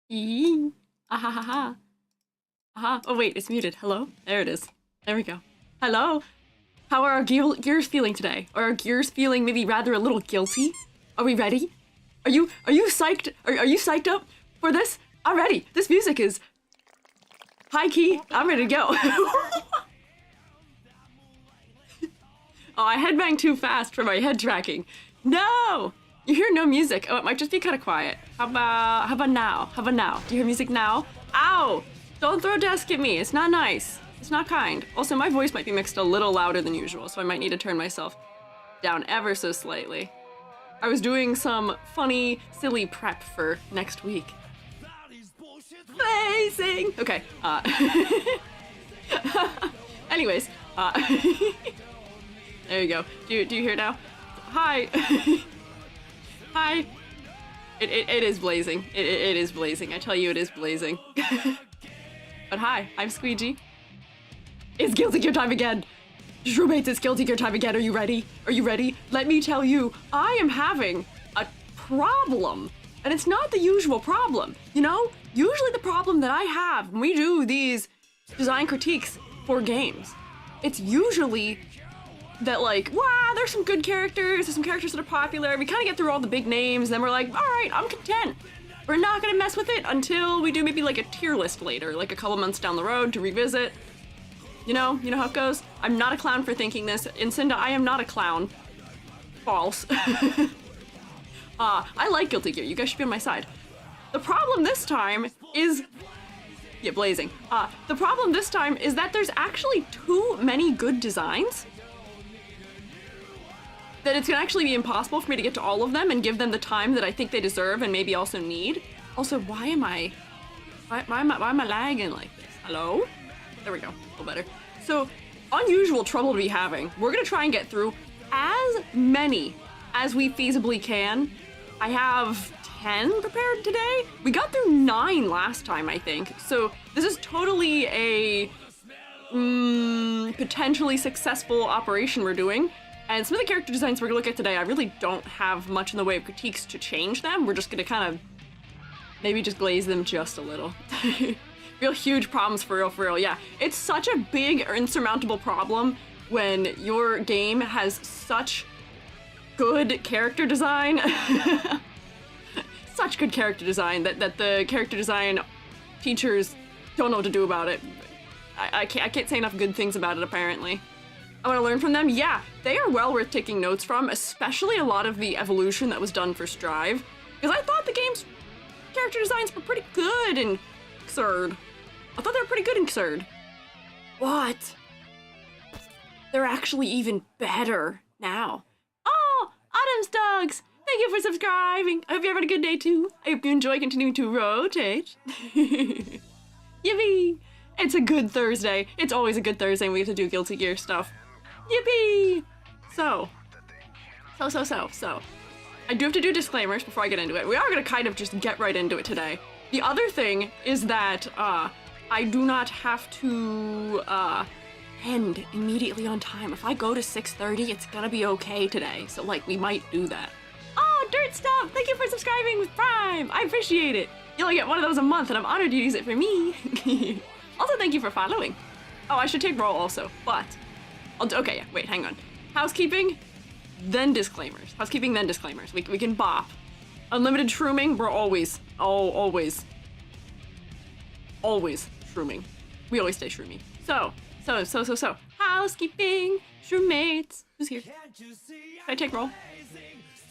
Eee. Ah ha ha ha. Aha. Oh wait, it's muted. Hello? There it is. There we go. Hello? How are our gears feeling today? Are our gears feeling maybe rather a little guilty? Are we ready? Are you psyched? Are you psyched up for this? I'm ready. This music is high key. I'm ready to go. Oh, I headbanged too fast for my head tracking. No! You hear no music. Oh, it might just be kind of quiet. How about now? How about now? Do you hear music now? Ow! Don't throw a desk at me. It's not nice. It's not kind. Also, my voice might be mixed a little louder than usual, so I might need to turn myself down ever so slightly. I was doing some funny, silly prep for next week. Amazing! Okay, anyways, there you go. Do you hear it now? Hi! Hi! It is blazing. It is blazing. I tell you, it is blazing. But hi, I'm Squiiji. It's Guilty Gear time again! Roommates, it's Guilty Gear time again. Are you ready? Are you ready? Let me tell you, I am having a problem. And it's not the usual problem. You know, usually the problem that I have when we do these design critiques for games, it's usually that like, wow, there's some good characters, there's some characters that are popular, we kind of get through all the big names, and then we're like, all right, I'm content. We're not gonna mess with it until we do maybe like a tier list later, like a couple months down the road to revisit. You know how it goes? I'm not a clown for thinking this. In Cinda, I am not a clown. False. I like Guilty Gear, you guys should be on my side. The problem this time is, yeah, blazing. The problem this time is that there's actually too many good designs that it's gonna actually be impossible for me to get to all of them and give them the time that I think they deserve and maybe also need. Also, why am I lagging like this? Hello? There we go, a little better. So, unusual trouble to be having. We're gonna try and get through as many as we feasibly can. I have 10 prepared today. We got through 9 last time, I think. So, this is totally a potentially successful operation we're doing. And some of the character designs we're gonna look at today, I really don't have much in the way of critiques to change them. We're just gonna kind of maybe just glaze them just a little. Real huge problems for real, yeah. It's such a big or insurmountable problem when your game has such good character design. Such good character design that the character design teachers don't know what to do about it. I can't say enough good things about it, apparently. I want to learn from them? Yeah, they are well worth taking notes from, especially a lot of the evolution that was done for Strive. Because I thought the game's character designs were pretty good in Xrd. I thought they were pretty good in Xrd. What? They're actually even better now. Oh, Autumn's dogs! Thank you for subscribing! I hope you're having a good day too. I hope you enjoy continuing to rotate. Yippee! It's a good Thursday. It's always a good Thursday when we get to do Guilty Gear stuff. Yippee! So. I do have to do disclaimers before I get into it. We are gonna kind of just get right into it today. The other thing is that, I do not have to, end immediately on time. If I go to 6:30, it's gonna be okay today. So, like, we might do that. Oh, Dirt Stuff! Thank you for subscribing with Prime! I appreciate it! You only get one of those a month, and I'm honored to use it for me. Also, thank you for following. Oh, I should take roll also, but okay, yeah, wait, hang on. Housekeeping, then disclaimers. Housekeeping, then disclaimers. We can bop. Unlimited shrooming, we're always shrooming. We always stay shroomy. So. Housekeeping, shroommates. Who's here? Can I take roll?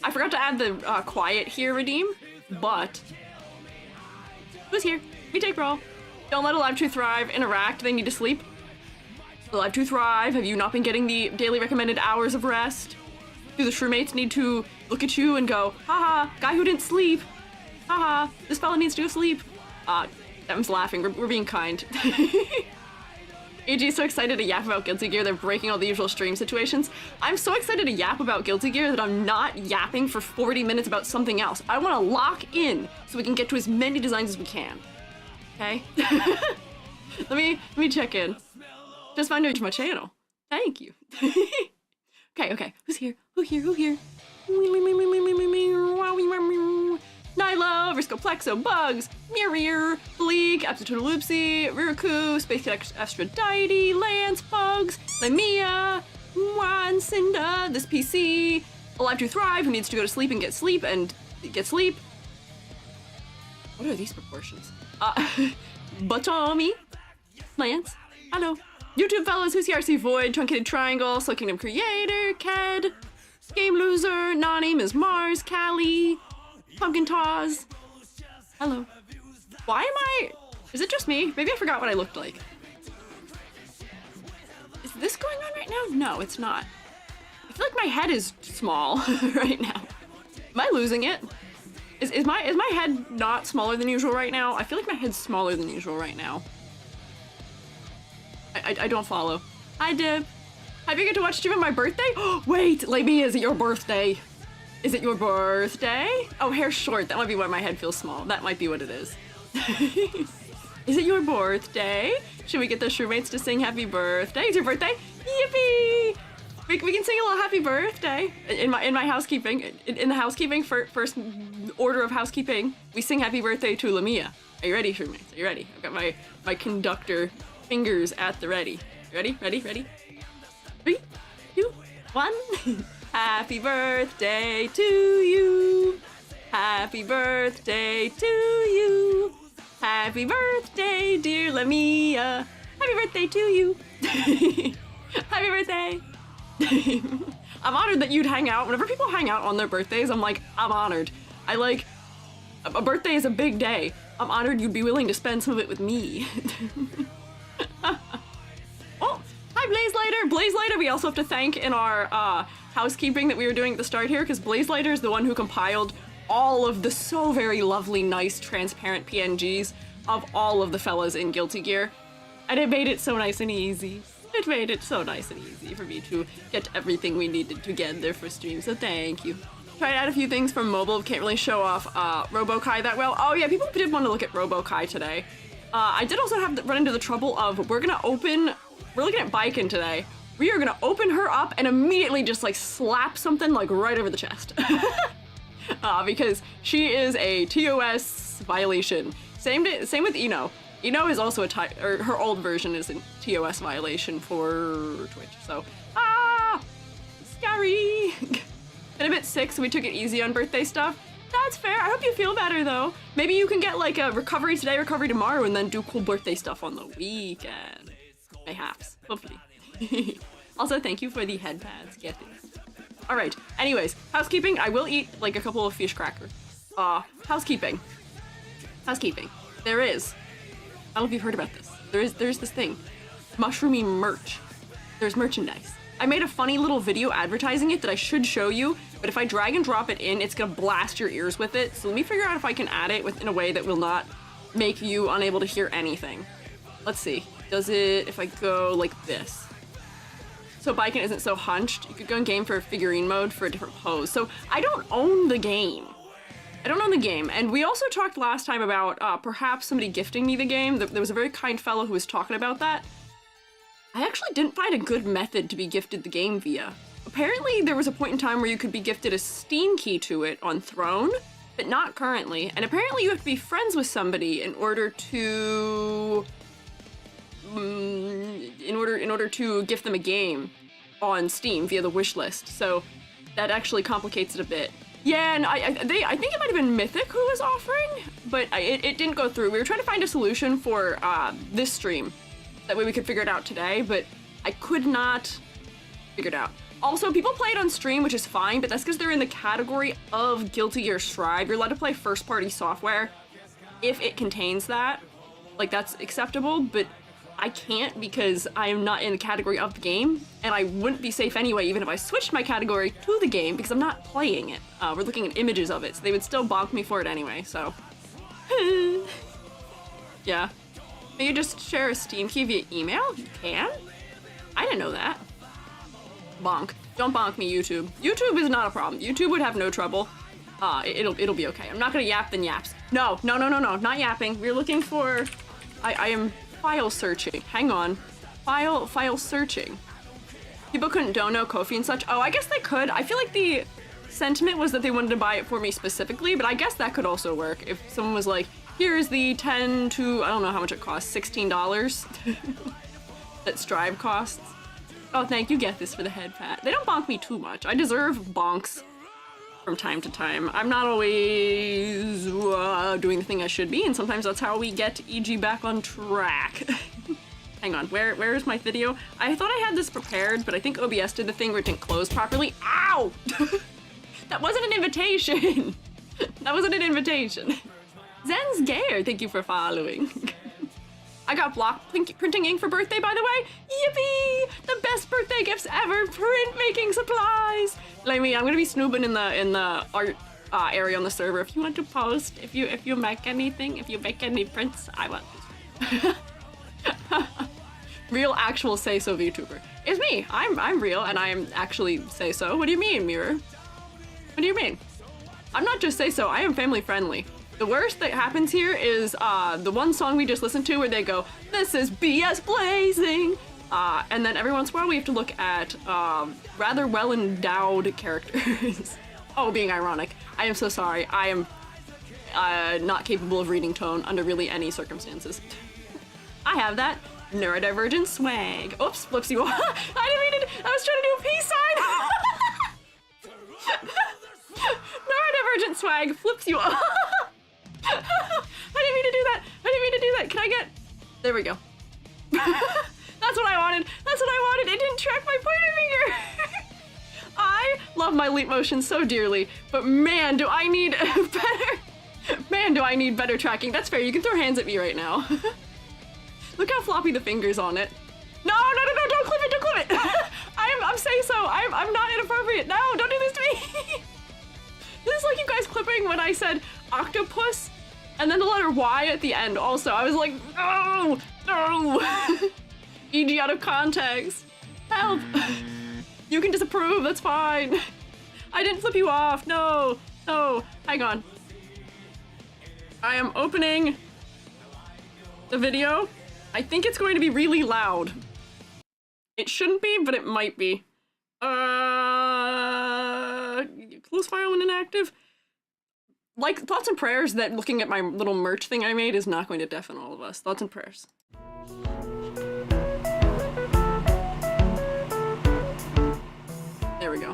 I forgot to add the quiet here redeem, but who's here? We take roll. Don't let Alive to Thrive interact. They need to sleep. Alive to Thrive, have you not been getting the daily recommended hours of rest? Do the shroommates need to look at you and go, haha, guy who didn't sleep. Haha, this fella needs to go sleep. Em's laughing. We're being kind. AG is so excited to yap about Guilty Gear, they're breaking all the usual stream situations. I'm so excited to yap about Guilty Gear that I'm not yapping for 40 minutes about something else. I want to lock in so we can get to as many designs as we can. Okay? let me check in. Just found you to my channel. Thank you. Okay. Who's here? Who here? Milo, Riscoplexo, Bugs, Mirror, Bleak, Absitotooloopsy, Riraku, Space Cadet Aphrodite, Lance, Bugs, Lamia, Juan, Cinda, this PC, Alive to Thrive, who needs to go to sleep and get sleep. What are these proportions? Batomi, Lance, hello. YouTube fellows, who's CRC Void, Truncated Triangle, Soul Kingdom Creator, Ked, Game Loser, Nani, Ms. Mars, Callie, Pumpkin Taz, hello. Why am I... Is it just me? Maybe I forgot what I looked like. Is this going on right now? No, it's not. I feel like my head is small right now. Am I losing it? Is my head not smaller than usual right now? I feel like my head's smaller than usual right now. I don't follow. Hi, Dib. Have you get to watch stream on my birthday? Wait, Lamia, is it your birthday? Is it your birthday? Oh, hair's short. That might be why my head feels small. That might be what it is. Is it your birthday? Should we get the shroommates to sing happy birthday? It's your birthday? Yippee! We can sing a little happy birthday in my housekeeping. In the housekeeping, first order of housekeeping, we sing happy birthday to Lamia. Are you ready, shroommates? Are you ready? I've got my conductor fingers at the ready. Ready? 3, 2, 1. Happy birthday to you. Happy birthday to you. Happy birthday, dear Lamia. Happy birthday to you. Happy birthday. I'm honored that you'd hang out. Whenever people hang out on their birthdays, I'm like, I'm honored. A birthday is a big day. I'm honored you'd be willing to spend some of it with me. Oh, hi Blazelighter. Blazelighter we also have to thank in our housekeeping that we were doing at the start here, because Blazelighter is the one who compiled all of the so very lovely, nice, transparent PNGs of all of the fellas in Guilty Gear. And it made it so nice and easy. It made it so nice and easy for me to get everything we needed together for stream, so thank you. Tried out a few things from mobile, can't really show off Robo-Kai that well. Oh yeah, people did want to look at Robo-Kai today. I did also have to run into the trouble of we're looking at Baiken today. We are gonna open her up and immediately just like slap something like right over the chest. Because she is a TOS violation. Same with Ino. Ino is also her old version is a TOS violation for Twitch. So, scary. Been a bit sick, so we took it easy on birthday stuff. That's fair. I hope you feel better though. Maybe you can get like a recovery today, recovery tomorrow, and then do cool birthday stuff on the weekend. Mayhaps, hopefully. Also, thank you for the head pads. Get it. All right. Anyways, housekeeping. I will eat like a couple of fish crackers. Housekeeping. There is. I don't know if you've heard about this. There's this thing. Mushroomy merch. There's merchandise. I made a funny little video advertising it that I should show you, but if I drag and drop it in, it's gonna blast your ears with it. So let me figure out if I can add it in a way that will not make you unable to hear anything. Let's see. Does it, if I go like this? So Baiken isn't so hunched. You could go in game for figurine mode for a different pose. So I don't own the game. And we also talked last time about perhaps somebody gifting me the game. There was a very kind fellow who was talking about that. I actually didn't find a good method to be gifted the game via. Apparently there was a point in time where you could be gifted a Steam key to it on Throne, but not currently. And apparently you have to be friends with somebody in order to gift them a game on Steam via the wish list. So that actually complicates it a bit. Yeah, and I think it might have been Mythic who was offering, but it didn't go through. We were trying to find a solution for this stream. That way we could figure it out today, but I could not figure it out. Also, people play it on stream, which is fine, but that's because they're in the category of Guilty Gear Strive. You're allowed to play first-party software if it contains that. Like, that's acceptable, but I can't because I am not in the category of the game, and I wouldn't be safe anyway, even if I switched my category to the game, because I'm not playing it. We're looking at images of it, so they would still bonk me for it anyway, so. Yeah. May you just share a Steam key via email? You can? I didn't know that. Bonk. Don't bonk me, YouTube. YouTube is not a problem. YouTube would have no trouble. It'll be okay. I'm not gonna yap then yaps. No, not yapping. We're looking for... I am file searching. Hang on. File searching. People couldn't dono Ko-fi and such. Oh, I guess they could. I feel like the sentiment was that they wanted to buy it for me specifically, but I guess that could also work. If someone was like, here's the 10 to, I don't know how much it costs, $16 that Strive costs. Oh, thank you, get this for the head pat. They don't bonk me too much. I deserve bonks from time to time. I'm not always doing the thing I should be, and sometimes that's how we get EG back on track. Hang on, where is my video? I thought I had this prepared, but I think OBS did the thing where it didn't close properly. Ow! That wasn't an invitation. That wasn't an invitation. Zen's Gayer, thank you for following. I got block printing ink for birthday, by the way. Yippee! The best birthday gifts ever. Printmaking supplies. Like me, I'm gonna be snooping in the art area on the server. If you want to post, if you make anything, if you make any prints, I want to. Real actual say so VTuber. It's me. I'm real and I'm actually say so. What do you mean, Mirror? What do you mean? I'm not just say so. I am family friendly. The worst that happens here is the one song we just listened to where they go, "This is BS blazing," and then every once in a while we have to look at rather well endowed characters. Oh, being ironic. I am so sorry. I am not capable of reading tone under really any circumstances. I have that neurodivergent swag. Oops, flipsy. I didn't mean it. I was trying to do a peace sign. Neurodivergent swag flips you off. I didn't mean to do that. I didn't mean to do that. Can I get? There we go. That's what I wanted. That's what I wanted. It didn't track my pointer finger. I love my leap motion so dearly, but man, do I need better. Man, do I need better tracking. That's fair. You can throw hands at me right now. Look how floppy the fingers on it. No, don't clip it, don't clip it. I'm saying so. I'm not inappropriate. No, don't do this to me. This is like you guys clipping when I said octopus and then the letter Y at the end also. I was like, no. EG out of context. Help. You can disapprove, that's fine. I didn't flip you off, no. Hang on. I am opening the video. I think it's going to be really loud. It shouldn't be, but it might be. Close file when inactive. Like, thoughts and prayers that looking at my little merch thing I made is not going to deafen all of us. Thoughts and prayers. There we go.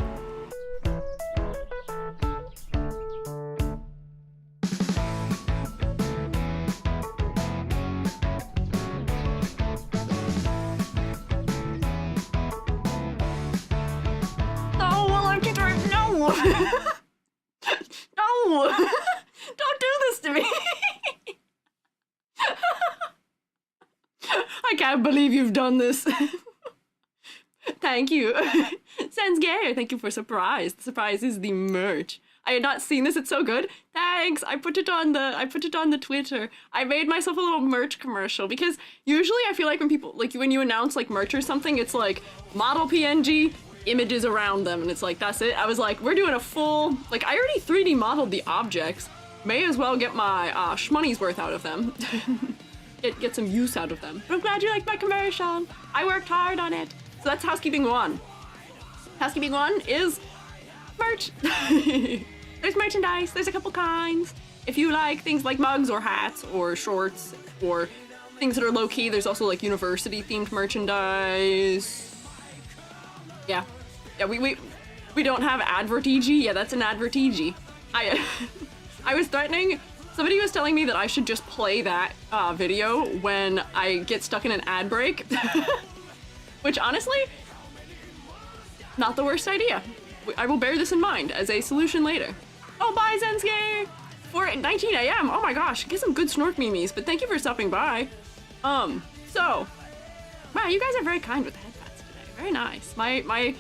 No! Don't do this to me! I can't believe you've done this. Thank you. Sounds gay. Thank you for surprise. The surprise is the merch. I had not seen this. It's so good. Thanks. I put it on the Twitter. I made myself a little merch commercial because usually I feel like when people when you announce like merch or something, it's like model PNG, images around them, and it's like that's it. I was like, we're doing a full, like, I already 3D modeled the objects. May as well get my shmoney's worth out of them. get some use out of them. But I'm glad you liked my commercial. I worked hard on it. So that's housekeeping 1. Housekeeping 1 is merch. There's merchandise. There's a couple kinds. If you like things like mugs or hats or shorts or things that are low-key, there's also like university-themed merchandise. Yeah, we don't have advert EG. Yeah, that's an advert EG. I was threatening. Somebody was telling me that I should just play that video when I get stuck in an ad break, which honestly, not the worst idea. I will bear this in mind as a solution later. Oh, bye, Zensuke! For 19 a.m. Oh my gosh, get some good snork memes. But thank you for stopping by. So, wow, you guys are very kind with the head pats today. Very nice. My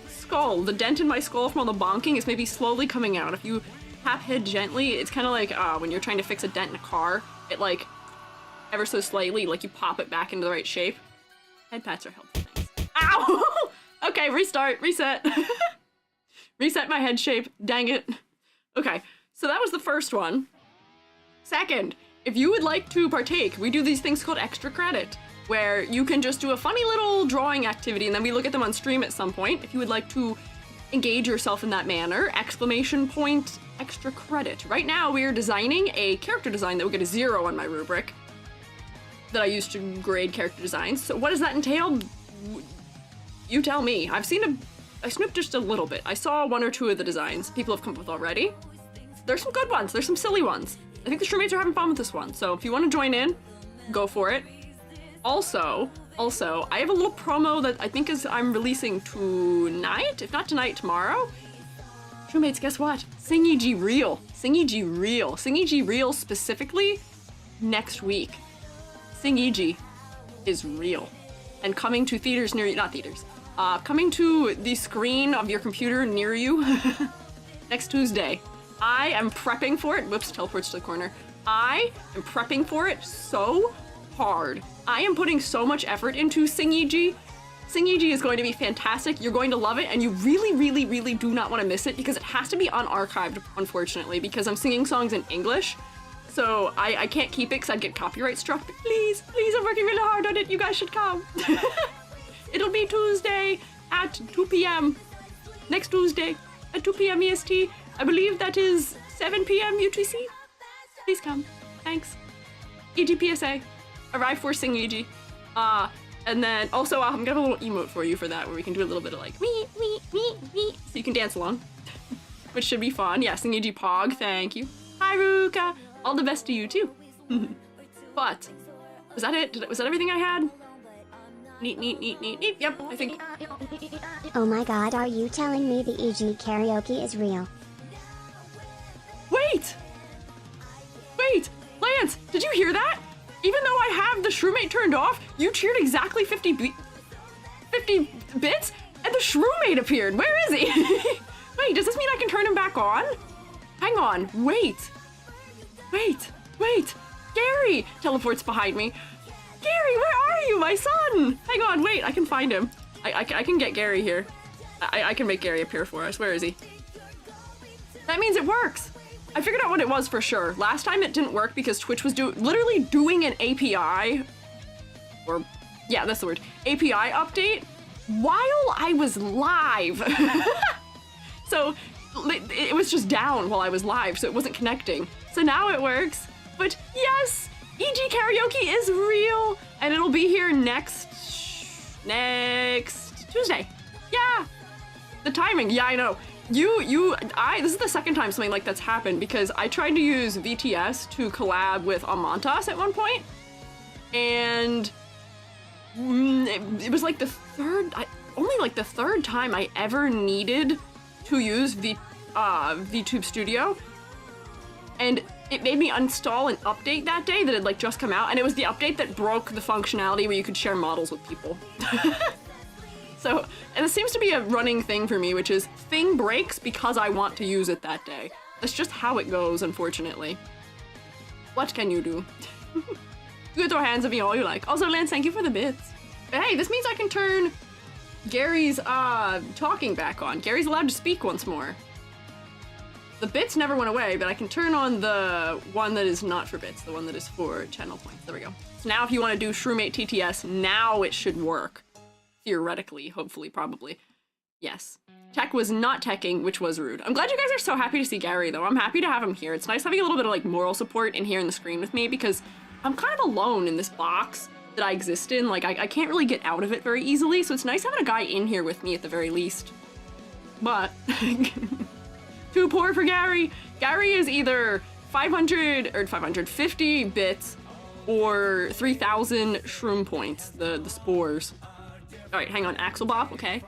skull, the dent in my skull from all the bonking is maybe slowly coming out. If you tap head gently, it's kind of like when you're trying to fix a dent in a car. It like, ever so slightly, like you pop it back into the right shape. Head pats are helpful things. Ow! Okay, restart, reset. Reset my head shape, dang it. Okay, so that was the first one. Second, if you would like to partake, we do these things called extra credit, where you can just do a funny little drawing activity and then we look at them on stream at some point. If you would like to engage yourself in that manner, exclamation point, extra credit. Right now we are designing a character design that will get a 0 on my rubric that I use to grade character designs. So what does that entail? You tell me. I snooped just a little bit. I saw 1 or 2 of the designs people have come up with already. There's some good ones, there's some silly ones. I think the shroommates are having fun with this one, so if you want to join in, go for it. Also, I have a little promo that I think I'm releasing tonight, if not tonight, tomorrow. Shroommates, guess what? Squiiji Real. Squiiji Real specifically next week. Squiiji is real. And coming to theaters near you, not theaters, coming to the screen of your computer near you next Tuesday. I am prepping for it. Whoops, teleports to the corner. I am prepping for it so hard. I am putting so much effort into Squiiji. Squiiji is going to be fantastic. You're going to love it, and you really do not want to miss it because it has to be unarchived, unfortunately, because I'm singing songs in English. So I can't keep it because I'd get copyright struck. But please, I'm working really hard on it. You guys should come. It'll be Tuesday at 2 p.m. Next Tuesday at 2 p.m. EST. I believe that is 7 p.m. UTC. Please come. Thanks. EGPSA. Arrive for Squiiji. And then also I'm gonna have a little emote for you for that where we can do a little bit of like me, so you can dance along. Which should be fun. Yeah, Squiiji Pog, thank you. Hi Ruka. All the best to you too. But was that it? Was that everything I had? Neat. Yep, I think. Oh my god, are you telling me the EG karaoke is real? Wait! Lance, did you hear that? Even though I have the shroomate turned off, you cheered exactly 50 bits, and the shroomate appeared. Where is he? Wait, does this mean I can turn him back on? Hang on, wait. Gary teleports behind me. Gary, where are you, my son? Hang on, wait, I can find him. I can get Gary here. I can make Gary appear for us. Where is he? That means it works. I figured out what it was for sure. Last time it didn't work because Twitch was literally doing an API, or yeah, that's the word, API update while I was live. So it was just down while I was live, so it wasn't connecting. So now it works. But yes, EG Karaoke is real, and it'll be here next Tuesday. Yeah, the timing. Yeah, I know. This is the second time something like that's happened because I tried to use VTS to collab with Amontas at one point, and it was like only the third time I ever needed to use VTube Studio, and it made me uninstall an update that day that had like just come out, and it was the update that broke the functionality where you could share models with people. So, and it seems to be a running thing for me, which is thing breaks because I want to use it that day. That's just how it goes, unfortunately. What can you do? You can throw hands at me all you like. Also, Lance, thank you for the bits. But hey, this means I can turn Gary's talking back on. Gary's allowed to speak once more. The bits never went away, but I can turn on the one that is not for bits, the one that is for channel points. There we go. So now if you want to do Shroomate TTS, now it should work. Theoretically, hopefully, probably. Yes. Tech was not teching, which was rude. I'm glad you guys are so happy to see Gary, though. I'm happy to have him here. It's nice having a little bit of, like, moral support in here in the screen with me, because I'm kind of alone in this box that I exist in. Like, I can't really get out of it very easily, so it's nice having a guy in here with me at the very least. But, too poor for Gary. Gary is either 550 bits or 3,000 shroom points, the spores. All right, hang on, Axel Bop, okay.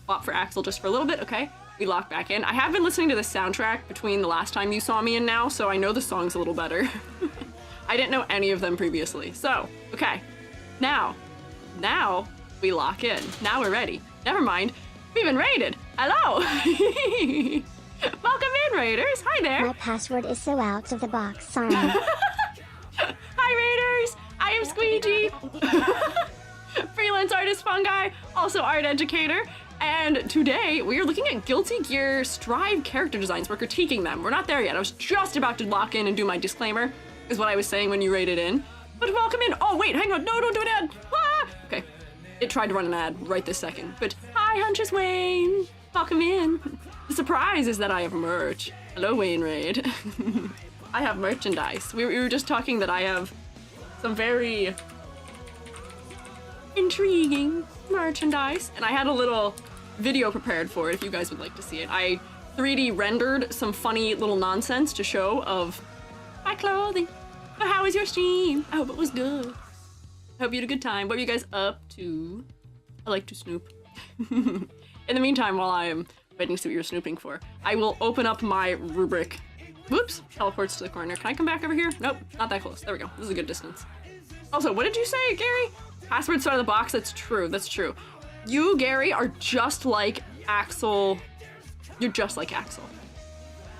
Bop for Axel just for a little bit, okay. We lock back in. I have been listening to the soundtrack between the last time you saw me and now, so I know the songs a little better. I didn't know any of them previously. So, okay, now we lock in. Now we're ready. Never mind, we've been raided. Hello. Welcome in, raiders. Hi there. My password is so out of the box, sorry. Hi, raiders. I am Squiiji. Freelance artist fungi, also art educator, and today we are looking at Guilty Gear Strive character designs. We're critiquing them. We're not there yet. I was just about to lock in and do my disclaimer, is what I was saying when you raided in. But welcome in. Oh wait, hang on. No, don't do an ad. Ah! Okay, it tried to run an ad right this second. But hi Hi, Huntress Wayne. Welcome in. The surprise is that I have merch. Hello, Wayne Raid. I have merchandise. We were just talking that I have some very intriguing merchandise, and I had a little video prepared for it if you guys would like to see it. I 3D rendered some funny little nonsense to show of my clothing. But how was your stream? I hope it was good. I hope you had a good time. What are you guys up to? I like to snoop. In the meantime, while I am waiting to see what you're snooping for, I will open up my rubric. Whoops, teleports to the corner. Can I come back over here? Nope, not that close. There we go. This is a good distance. Also, what did you say, Gary? Password start of the box. That's true. That's true. You, Gary, are just like Axel. You're just like Axel.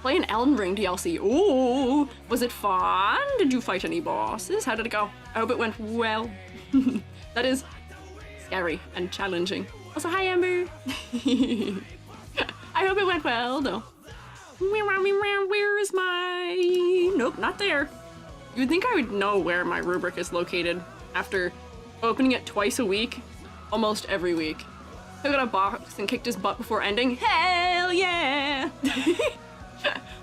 Play an Elden Ring DLC. Ooh, was it fun? Did you fight any bosses? How did it go? I hope it went well. That is scary and challenging. Also, hi, Amber. I hope it went well, though. Where is my... Nope, not there. You would think I would know where my rubric is located after opening it twice a week, almost every week. I got a box and kicked his butt before ending. Hell yeah!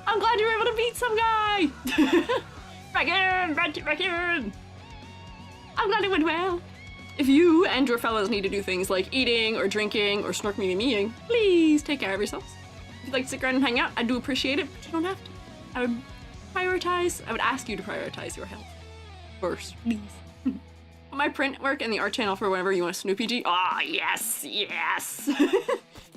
I'm glad you were able to beat some guy! Back in! I'm glad it went well. If you and your fellows need to do things like eating or drinking or snork me meing, please take care of yourselves. If you'd like to stick around and hang out, I do appreciate it, but you don't have to. I would ask you to prioritize your health first, please. My print work and the art channel for whenever you want to snoopy G. Ah, yes, yes.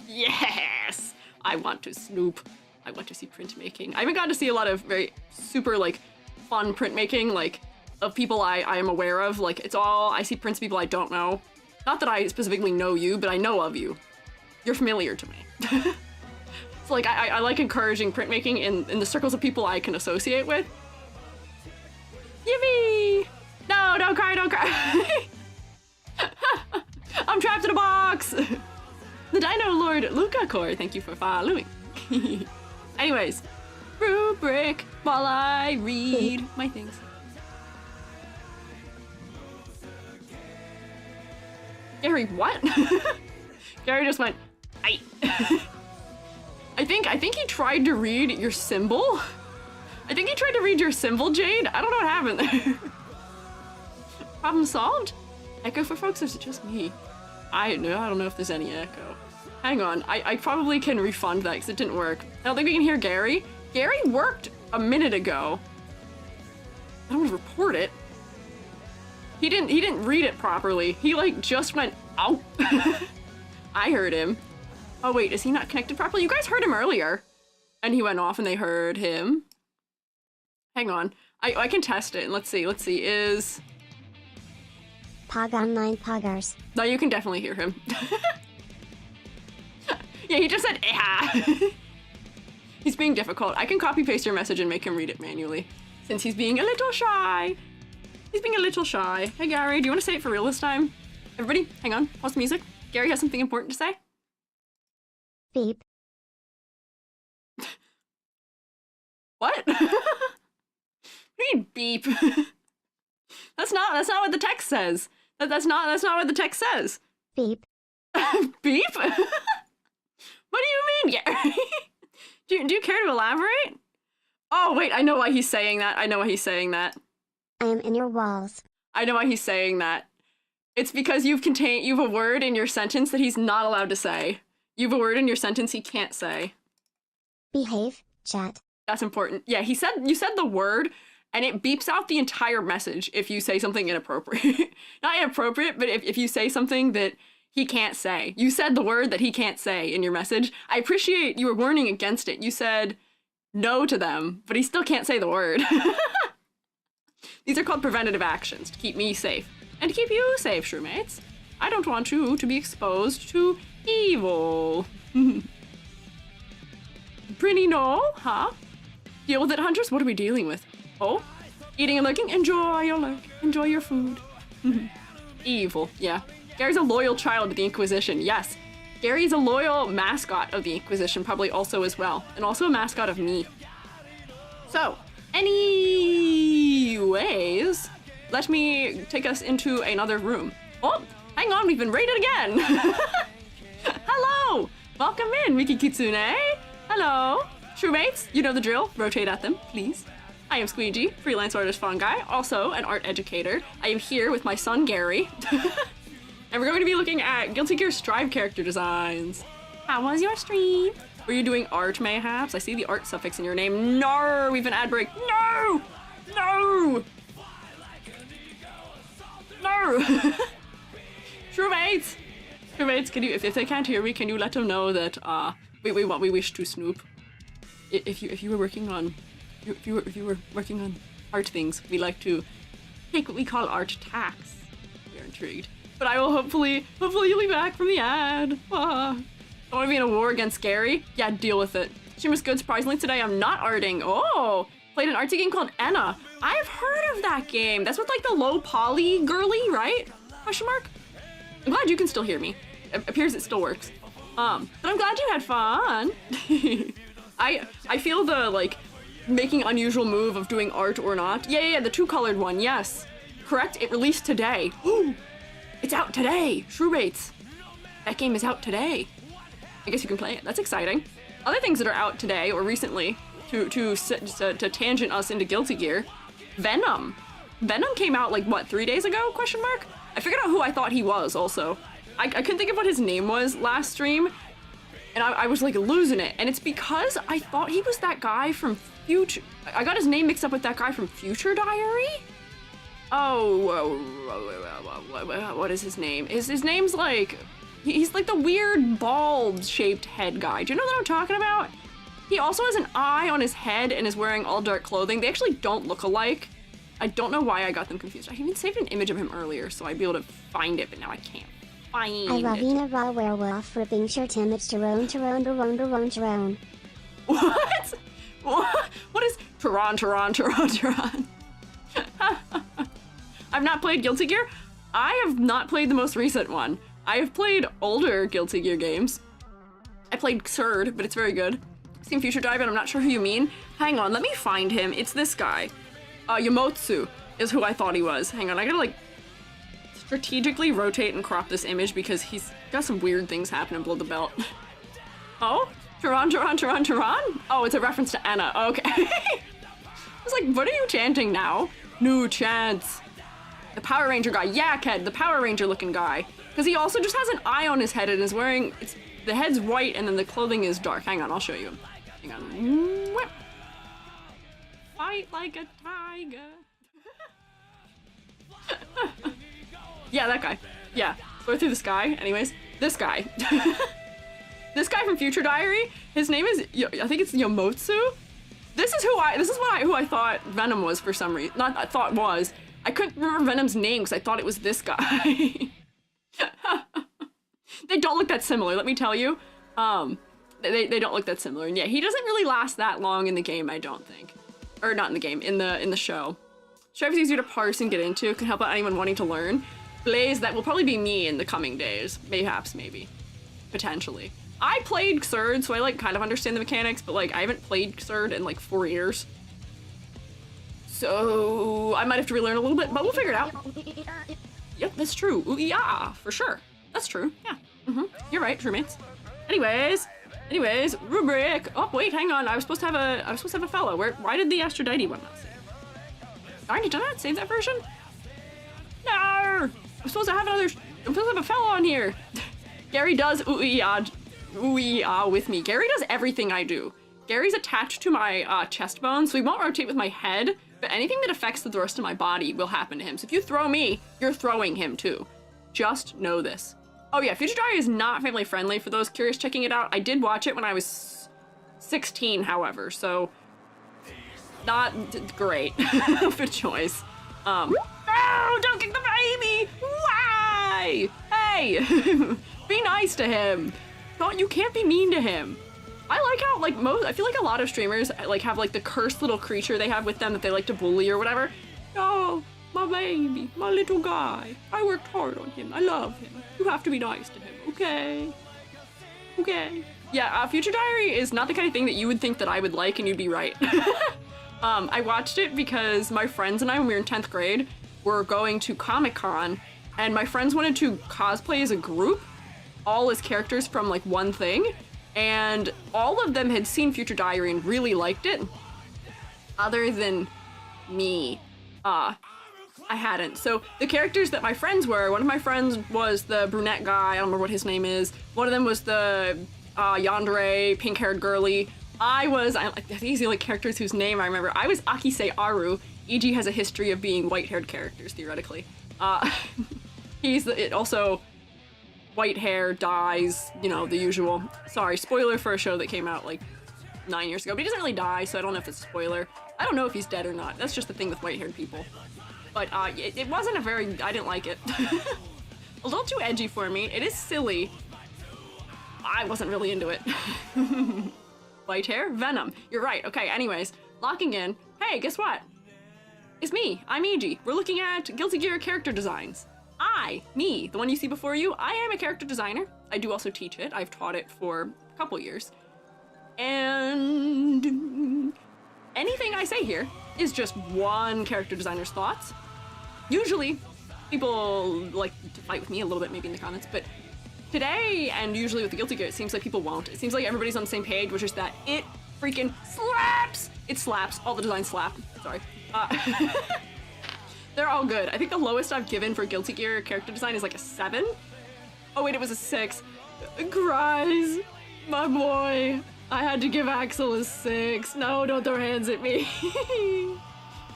Yes. I want to snoop. I want to see printmaking. I haven't gotten to see a lot of very super like fun printmaking, like of people I am aware of. Like it's all, I see prints of people I don't know. Not that I specifically know you, but I know of you. You're familiar to me. So like I like encouraging printmaking in the circles of people I can associate with. Yippee! No, don't cry, don't cry. I'm trapped in a box. The Dino Lord Luca Core, thank you for following. Anyways, rubric while I read my things. Gary, what? Gary just went, "Aye." I think he tried to read your symbol. I think he tried to read your symbol, Jade. I don't know what happened there. Problem solved? Echo for folks, or is it just me? I don't know if there's any echo. Hang on, I probably can refund that because it didn't work. I don't think we can hear Gary. Gary worked a minute ago. I don't want to report it. He didn't read it properly. He like just went, "Ow." I heard him. Oh wait, is he not connected properly? You guys heard him earlier. And he went off and they heard him. Hang on, I can test it. Let's see, is... Pog online poggers. No, you can definitely hear him. Yeah, he just said, "Eh." He's being difficult. I can copy paste your message and make him read it manually, since he's being a little shy. He's being a little shy. Hey, Gary, do you want to say it for real this time? Everybody, hang on, pause the music. Gary has something important to say. Beep. What? What do you mean beep? That's not what the text says. That's not what the text says. Beep. Beep? What do you mean, Gary? do you care to elaborate? Oh wait, I know why he's saying that. I I am in your walls. I know why he's saying that. It's because you've a word in your sentence that he's not allowed to say. You have a word in your sentence he can't say. Behave, chat. That's important. Yeah, you said the word, and it beeps out the entire message if you say something inappropriate. Not inappropriate, but if you say something that he can't say. You said the word that he can't say in your message. I appreciate you were warning against it. You said no to them, but he still can't say the word. These are called preventative actions to keep me safe. And to keep you safe, shroommates. I don't want you to be exposed to evil. Pretty no, huh? Deal with it, hunters? What are we dealing with? Oh, eating and lurking? Enjoy your lurk. Enjoy your food. Evil, yeah. Gary's a loyal child of the Inquisition, yes. Gary's a loyal mascot of the Inquisition, probably also as well. And also a mascot of me. So, anyways, let me take us into another room. Oh, hang on, we've been raided again. Hello, Welcome in, Wiki Kitsune. Hello. Showmates, you know the drill. Rotate at them, please. I am Squiiji, freelance artist fungi, also an art educator. I am here with my son Gary. And we're going to be looking at Guilty Gear Strive character designs. How was your stream? Were you doing art mayhaps? I see the art suffix in your name. No, we've an ad break. No! No! No! Showmates! Showmates, can you, if they can't hear me, can you let them know that we wish to snoop? If you were working on art things, we like to take what we call art tax. We're intrigued. But I will hopefully you'll be back from the ad. Don't want to be in a war against Gary? Yeah, deal with it. Stream was good. Surprisingly today I'm not arting. Oh, played an artsy game called Enna. I've heard of that game. That's with like the low poly girly, right? Question mark? I'm glad you can still hear me. It appears it still works. But I'm glad you had fun. I feel the like making unusual move of doing art or not. Yeah, the two-colored one, yes. Correct, it released today. It's out today, Showmates. That game is out today. I guess you can play it, that's exciting. Other things that are out today or recently to tangent us into Guilty Gear, Venom. Venom came out like what, 3 days ago, question mark? I figured out who I thought he was also. I couldn't think of what his name was last stream, and I was like losing it. And it's because I thought he was that guy from Future. I got his name mixed up with that guy from Future Diary? Oh, what is his name? His name's like, he's like the weird bald-shaped head guy. Do you know what I'm talking about? He also has an eye on his head and is wearing all dark clothing. They actually don't look alike. I don't know why I got them confused. I even saved an image of him earlier so I'd be able to find it, but now I can't find it. I love Ina raw werewolf ripping shirt image Tyrone. What? What is Tehran? I've not played Guilty Gear. I have not played the most recent one. I have played older Guilty Gear games. I played Xrd, but it's very good. Seen Future Dive, and I'm not sure who you mean. Hang on, let me find him. It's this guy. Yamotsu is who I thought he was. Hang on, I gotta like strategically rotate and crop this image because he's got some weird things happening below the belt. Oh? Tehran? Oh, it's a reference to Anna. Okay. I was like, what are you chanting now? No chance. The Power Ranger guy. Yeah, Ked, the Power Ranger looking guy. Because he also just has an eye on his head and is wearing, the head's white and then the clothing is dark. Hang on, I'll show you. Hang on. Fight like a tiger. Yeah, that guy. Yeah, soar through the sky. Anyways, this guy. This guy from Future Diary, his name is, I think it's Yamotsu. This is who I thought Venom was for some reason. Not I thought was. I couldn't remember Venom's name because I thought it was this guy. They don't look that similar, let me tell you. They don't look that similar. And yeah, he doesn't really last that long in the game, I don't think. Or not in the game, in the show. Strive is easier to parse and get into. Can help out anyone wanting to learn. Blaze, that will probably be me in the coming days. Mayhaps, maybe. Potentially. I played Xrd, so I like kind of understand the mechanics, but like I haven't played Xrd in like 4 years. So I might have to relearn a little bit, but we'll figure it out. Yep, that's true. Ooh, yeah, for sure. That's true. Yeah. You're right, roommates. Anyways, Rubric. Oh wait, hang on. I was supposed to have a fellow. Why did the Aphrodite one not save? Darn it, did I not save that version? No! I'm supposed to have a fellow on here. Gary does ooh-ee-ah with me. Gary does everything I do. Gary's attached to my chest bone, so he won't rotate with my head, but anything that affects the rest of my body will happen to him. So if you throw me, you're throwing him too. Just know this. Oh yeah, Future Diary is not family friendly for those curious checking it out. I did watch it when I was 16, however, so not great of a choice. No, don't kick the baby! Why? Hey, be nice to him. You can't be mean to him. I like how I feel like a lot of streamers like have like the cursed little creature they have with them that they like to bully or whatever. Oh, my baby, my little guy. I worked hard on him. I love him. You have to be nice to him, okay? Okay. Yeah, Future Diary is not the kind of thing that you would think that I would like, and you'd be right. I watched it because my friends and I, when we were in 10th grade, were going to Comic-Con, and my friends wanted to cosplay as a group, all as characters from like one thing. And all of them had seen Future Diary and really liked it, other than me. I hadn't. So the characters that my friends were, one of my friends was the brunette guy, I don't remember what his name is. One of them was the yandere, pink-haired girly. I think he's the only characters whose name I remember. I was Akise Aru. EG has a history of being white-haired characters, theoretically. Also white hair, dyes, you know, the usual. Sorry, spoiler for a show that came out like 9 years ago, but he doesn't really die, so I don't know if it's a spoiler. I don't know if he's dead or not. That's just the thing with white-haired people. But it wasn't I didn't like it. A little too edgy for me. It is silly. I wasn't really into it. White hair? Venom. You're right. Okay, anyways. Locking in. Hey, guess what? It's me. I'm EG. We're looking at Guilty Gear character designs. Me, the one you see before you, I am a character designer. I do also teach it. I've taught it for a couple years. And anything I say here is just one character designer's thoughts. Usually, people like to fight with me a little bit, maybe in the comments, but today, and usually with the Guilty Gear, it seems like people won't. It seems like everybody's on the same page, which is that it freaking slaps! It slaps. All the designs slap. Sorry. They're all good. I think the lowest I've given for Guilty Gear character design is like a 7. Oh wait, it was a 6. Cries. My boy. I had to give Axel a 6. No, don't throw hands at me.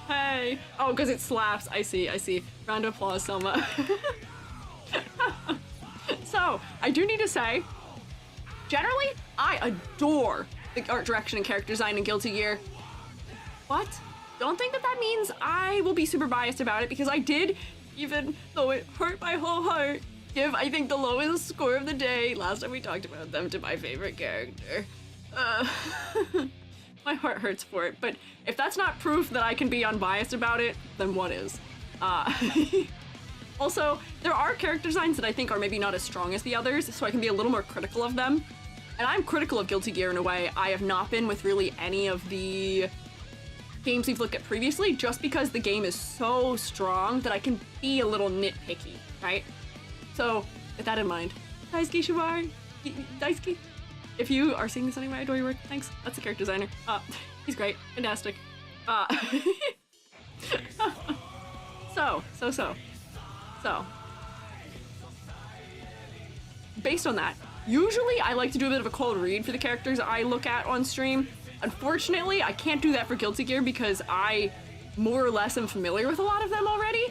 Hey. Oh, because it slaps. I see. Round of applause, Selma. So, I do need to say, generally, I adore the art direction and character design in Guilty Gear. But don't think that means I will be super biased about it, because I did, even though it hurt my whole heart, give, I think, the lowest score of the day, last time we talked about them, to my favorite character. My heart hurts for it, but if that's not proof that I can be unbiased about it, then what is? Also, there are character designs that I think are maybe not as strong as the others, so I can be a little more critical of them. And I'm critical of Guilty Gear in a way I have not been with really any of the games we've looked at previously, just because the game is so strong that I can be a little nitpicky, right? So, with that in mind, Daisuke Shibari, Daisuke, if you are seeing this anyway, I adore your work, thanks. That's the character designer. He's great, fantastic. So. Based on that, usually I like to do a bit of a cold read for the characters I look at on stream. Unfortunately, I can't do that for Guilty Gear because I more or less am familiar with a lot of them already.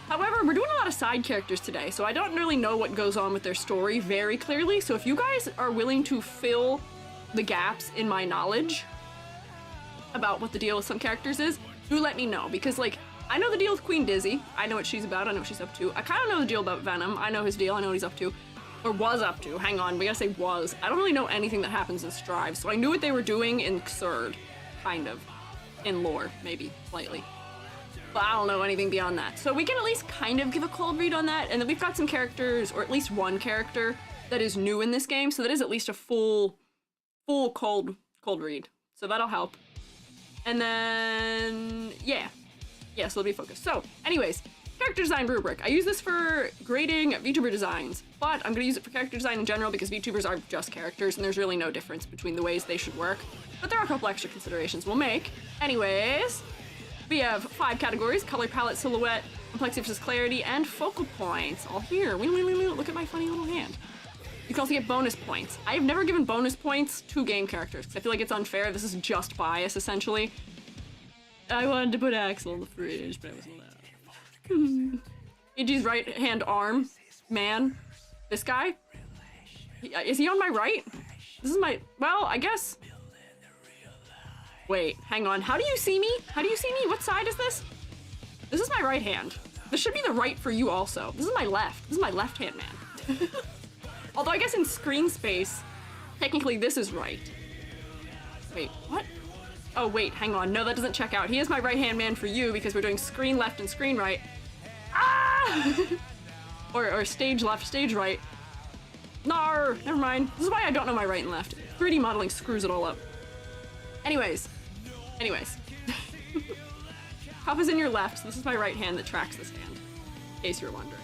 However, we're doing a lot of side characters today, so I don't really know what goes on with their story very clearly. So if you guys are willing to fill the gaps in my knowledge about what the deal with some characters is, do let me know, because like, I know the deal with Queen Dizzy. I know what she's about, I know what she's up to. I kind of know the deal about Venom. I know his deal, I know what he's up to. Or was up to, hang on, we gotta say was. I don't really know anything that happens in Strive, so I knew what they were doing in Xrd, kind of. In lore, maybe, slightly. But I don't know anything beyond that. So we can at least kind of give a cold read on that, and then we've got some characters, or at least one character, that is new in this game, so that is at least a full cold read. So that'll help. And then, yeah, so it'll be focused. So, anyways, character design rubric. I use this for grading VTuber designs, but I'm gonna use it for character design in general because VTubers are just characters and there's really no difference between the ways they should work. But there are a couple extra considerations we'll make. Anyways, we have 5 categories: color palette, silhouette, complexity versus clarity, and focal points. All here. Look at my funny little hand. You can also get bonus points. I have never given bonus points to game characters because I feel like it's unfair. This is just bias, essentially. I wanted to put Axel in the fridge, but I wasn't allowed. EG's right hand arm, man. This guy? Is he on my right? This is my, well, I guess. Wait, hang on. How do you see me? How do you see me? What side is this? This is my right hand. This should be the right for you also. This is my left. This is my left hand man. Although I guess in screen space, technically this is right. Wait, what? Oh wait, hang on. No, that doesn't check out. He is my right hand man for you because we're doing screen left and screen right. Ah! or stage left, stage right. Nar, never mind. This is why I don't know my right and left. 3D modeling screws it all up. Anyways. Cup is in your left, so this is my right hand that tracks this hand, in case you're wondering.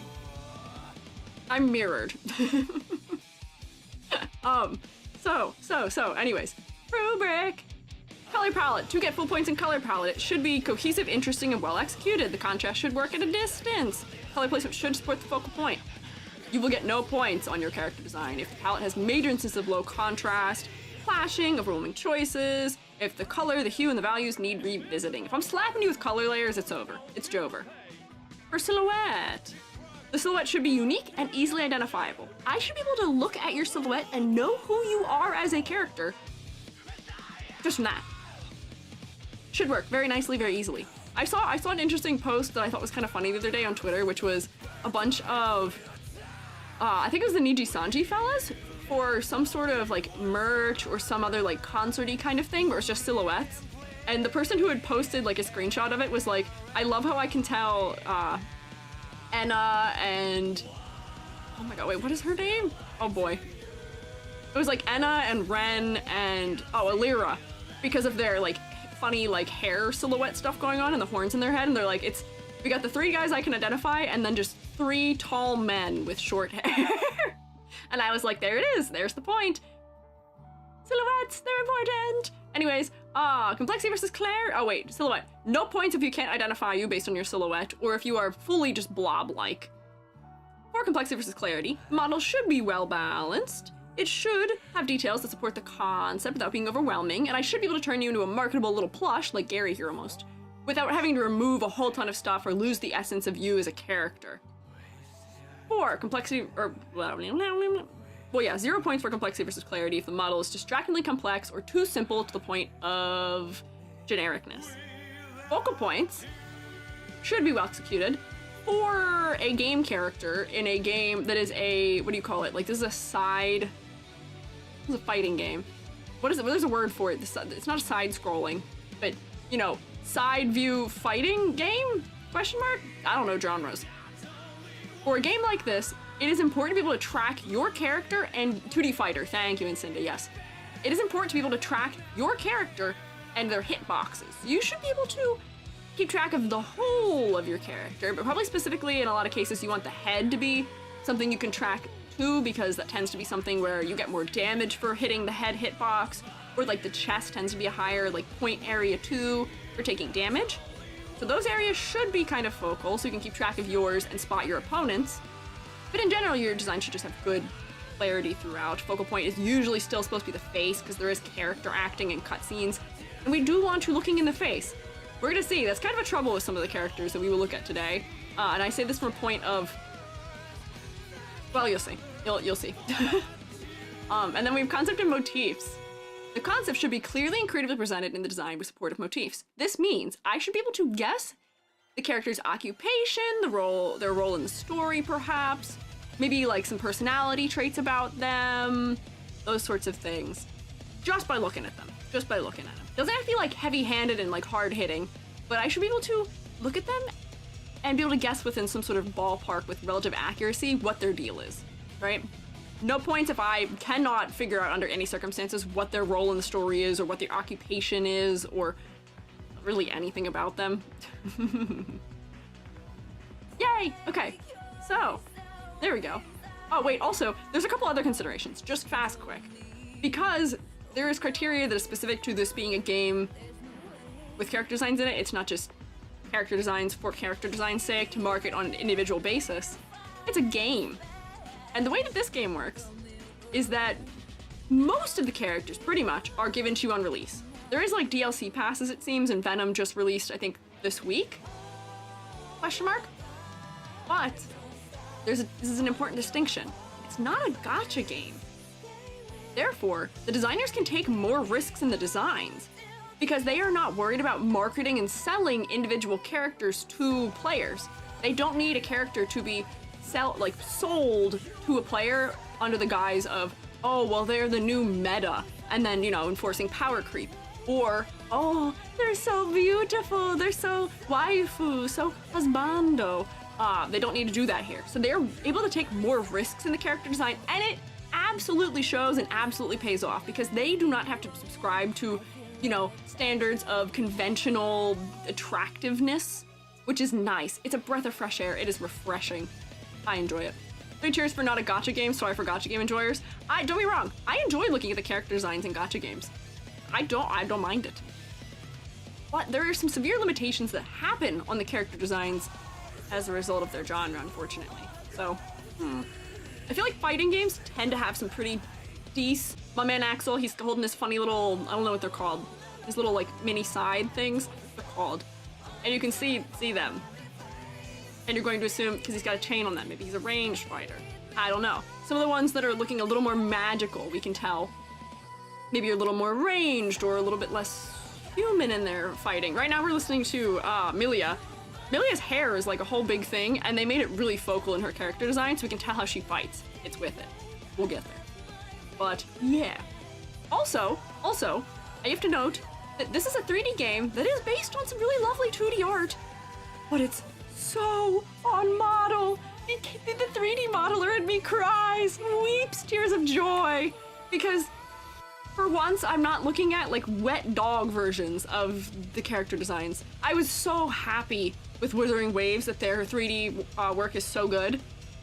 I'm mirrored. So Anyways, Rubric. Color palette. To get full points in color palette, it should be cohesive, interesting, and well executed. The contrast should work at a distance. Color placement should support the focal point. You will get no points on your character design if the palette has major instances of low contrast, clashing, overwhelming choices, if the color, the hue, and the values need revisiting. If I'm slapping you with color layers, it's over. It's Jover. For silhouette. The silhouette should be unique and easily identifiable. I should be able to look at your silhouette and know who you are as a character just from that. Should work very nicely, very easily. I saw an interesting post that I thought was kind of funny the other day on Twitter, which was a bunch of, I think it was the Niji Sanji fellas for some sort of like merch or some other like concert-y kind of thing where it's just silhouettes. And the person who had posted like a screenshot of it was like, I love how I can tell Enna and, oh my god, wait, what is her name? Oh boy. It was like Enna and Ren and, Alira, because of their like funny like hair silhouette stuff going on and the horns in their head, and they're like, we got the 3 guys I can identify and then just 3 tall men with short hair. And I was like, there it is, there's the point. Silhouettes, they're important. Anyways, complexity versus Claire. Oh wait, silhouette. No points if you can't identify you based on your silhouette, or if you are fully just blob-like. For complexity versus clarity, the model should be well balanced. It should have details that support the concept without being overwhelming, and I should be able to turn you into a marketable little plush, like Gary here almost, without having to remove a whole ton of stuff or lose the essence of you as a character. For complexity, well yeah, 0 points for complexity versus clarity if the model is distractingly complex or too simple to the point of genericness. Focal points should be well executed. For a game character in a game that is a, what do you call it? Like, this is a side, this is a fighting game. What is it? Well, there's a word for it. It's not a side-scrolling, but, you know, side view fighting game? Question mark? I don't know genres. For a game like this, it is important to be able to track your character and 2D fighter. Thank you, Incinda, yes. It is important to be able to track your character and their hitboxes. You should be able to keep track of the whole of your character, but probably specifically in a lot of cases you want the head to be something you can track too, because that tends to be something where you get more damage for hitting the head hitbox, or like the chest tends to be a higher like point area too for taking damage. So those areas should be kind of focal so you can keep track of yours and spot your opponents. But in general, your design should just have good clarity throughout. Focal point is usually still supposed to be the face because there is character acting and cutscenes, and we do want you looking in the face. We're gonna see, that's kind of a trouble with some of the characters that we will look at today. And I say this from a point of, well, you'll see. You'll see. And then we have concept and motifs. The concept should be clearly and creatively presented in the design with supportive motifs. This means I should be able to guess the character's occupation, their role in the story perhaps, maybe like some personality traits about them, those sorts of things. Just by looking at them. Doesn't have to be like heavy-handed and like hard-hitting, but I should be able to look at them and be able to guess within some sort of ballpark with relative accuracy what their deal is, right? No points if I cannot figure out under any circumstances what their role in the story is or what their occupation is or really anything about them. Yay! Okay, so there we go. Oh wait, also, there's a couple other considerations, just fast quick. Because there is criteria that is specific to this being a game with character designs in it. It's not just character designs for character design's sake to market on an individual basis. It's a game. And the way that this game works is that most of the characters, pretty much, are given to you on release. There is like DLC passes, it seems, and Venom just released, I think, this week? Question mark? But this is an important distinction. It's not a gacha game. Therefore, the designers can take more risks in the designs because they are not worried about marketing and selling individual characters to players. They don't need a character to be sold to a player under the guise of, oh, well, they're the new meta, and then, you know, enforcing power creep. Or, oh, they're so beautiful, they're so waifu, so husbando. They don't need to do that here. So they're able to take more risks in the character design, and it absolutely shows and absolutely pays off because they do not have to subscribe to, you know, standards of conventional attractiveness, which is nice. It's a breath of fresh air. It is refreshing. I enjoy it. 3 cheers for not a gacha game, sorry for gacha game enjoyers. Don't get me wrong, I enjoy looking at the character designs in gacha games. I don't mind it. But there are some severe limitations that happen on the character designs as a result of their genre, unfortunately. So, I feel like fighting games tend to have some pretty decent. My man Axel, he's holding this funny little, I don't know what they're called, these little like mini side things, they're called. And you can see them. And you're going to assume, because he's got a chain on them, maybe he's a ranged fighter. I don't know. Some of the ones that are looking a little more magical, we can tell. Maybe you're a little more ranged or a little bit less human in their fighting. Right now we're listening to Milia. Milia's hair is like a whole big thing, and they made it really focal in her character design, so we can tell how she fights. It's with it. We'll get there. But yeah. Also, I have to note that this is a 3D game that is based on some really lovely 2D art, but it's so on model. The 3D modeler in me cries, weeps tears of joy, because for once I'm not looking at like wet dog versions of the character designs. I was so happy with Wuthering Waves that their 3D work is so good,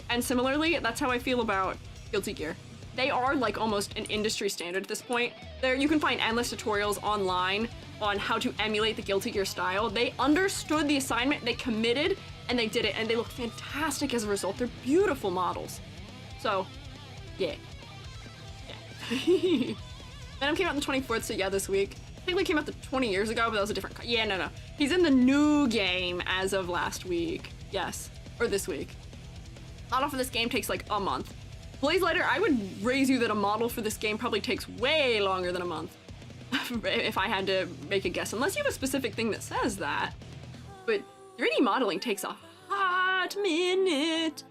and similarly, that's how I feel about Guilty Gear. They are like almost an industry standard at this point. You can find endless tutorials online on how to emulate the Guilty Gear style. They understood the assignment, they committed, and they did it, and they look fantastic as a result. They're beautiful models. So, yeah. Venom came out on the 24th, so yeah, this week. Technically came out 20 years ago, but that was a different. Yeah, no. He's in the new game as of last week. Yes, or this week. Model for this game takes like a month. Blaze Lighter, I would raise you that a model for this game probably takes way longer than a month. If I had to make a guess, unless you have a specific thing that says that. But 3D modeling takes a hot minute.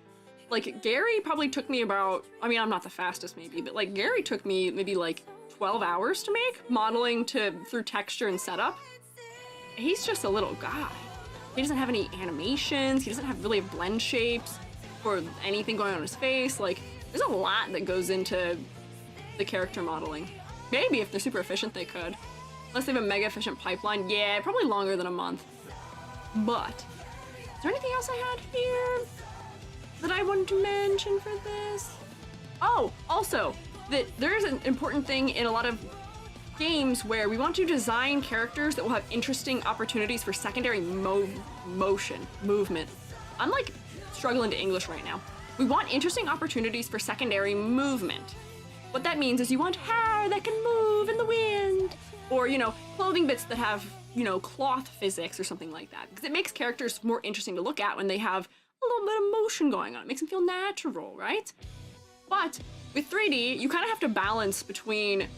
Like, Gary probably took me about, I mean, I'm not the fastest maybe, but like Gary took me maybe like 12 hours to make, modeling through texture and setup. He's just a little guy. He doesn't have any animations, he doesn't have really blend shapes or anything going on his face. Like, there's a lot that goes into the character modeling. Maybe if they're super efficient, they could. Unless they have a mega efficient pipeline, yeah, probably longer than a month. But, is there anything else I had here that I wanted to mention for this? Oh, also, that there is an important thing in a lot of games where we want to design characters that will have interesting opportunities for secondary movement. I'm like struggling to English right now. We want interesting opportunities for secondary movement. What that means is you want hair that can move in the wind, or, you know, clothing bits that have, you know, cloth physics or something like that, because it makes characters more interesting to look at when they have a little bit of motion going on. It makes them feel natural, right? But with 3D, you kind of have to balance between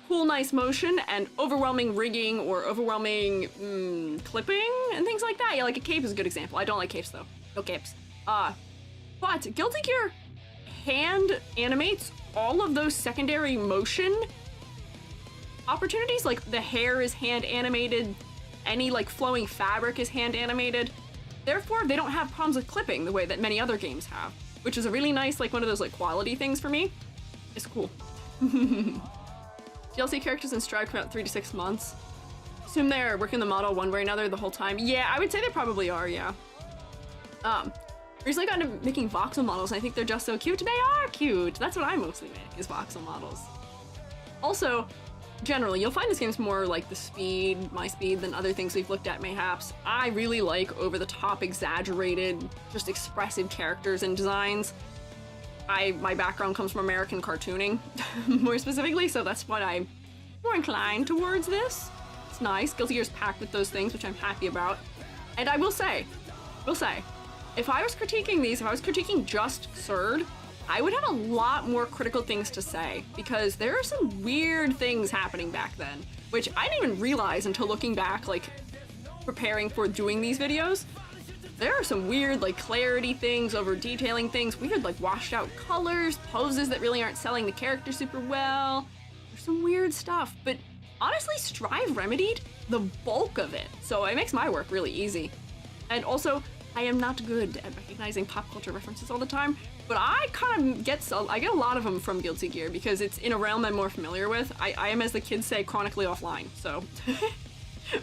cool, nice motion and overwhelming rigging or overwhelming clipping and things like that. Yeah, like a cape is a good example. I don't like capes though. No capes. But Guilty Gear hand animates all of those secondary motion opportunities. Like the hair is hand animated, any like flowing fabric is hand animated. Therefore, they don't have problems with clipping the way that many other games have, which is a really nice, like one of those like quality things for me. It's cool. DLC characters in Strive come out 3 to 6 months. Assume they're working the model one way or another the whole time. Yeah, I would say they probably are, yeah. Recently got into making voxel models, and I think they're just so cute. They are cute! That's what I mostly make, is voxel models. Also, generally, you'll find this game's more like my speed, than other things we've looked at, mayhaps. I really like over-the-top, exaggerated, just expressive characters and designs. My background comes from American cartooning, more specifically, so that's what I'm more inclined towards this. It's nice. Guilty Gear's packed with those things, which I'm happy about. And I will say, if I was critiquing these, if I was critiquing just Surd, I would have a lot more critical things to say, because there are some weird things happening back then, which I didn't even realize until looking back, like, preparing for doing these videos. There are some weird, like, clarity things, over detailing things, weird, like, washed out colors, poses that really aren't selling the character super well. There's some weird stuff, but honestly, Strive remedied the bulk of it, so it makes my work really easy. And also, I am not good at recognizing pop culture references all the time, but I kind of get a lot of them from Guilty Gear because it's in a realm I'm more familiar with. I am, as the kids say, chronically offline, so.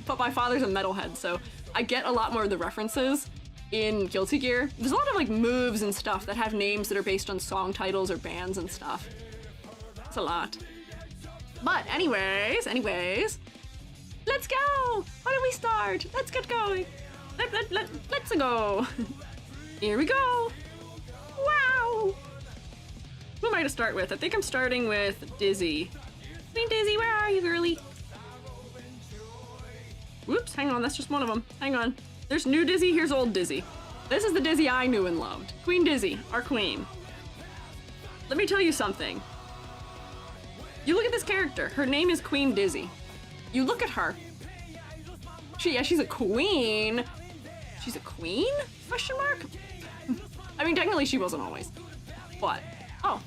But my father's a metalhead, so I get a lot more of the references. in Guilty Gear. There's a lot of like moves and stuff that have names that are based on song titles or bands and stuff. It's a lot. But anyways, let's go! Why don't we start? Let's get going. Let's go. Here we go. Wow! Who am I to start with? I think I'm starting with Dizzy. Queen Dizzy, where are you, girly? Whoops, hang on, that's just one of them. Hang on. There's new Dizzy, here's old Dizzy. This is the Dizzy I knew and loved. Queen Dizzy, our queen. Let me tell you something. You look at this character, her name is Queen Dizzy. You look at her. She's a queen. She's a queen? Question mark? I mean, technically she wasn't always. But, oh,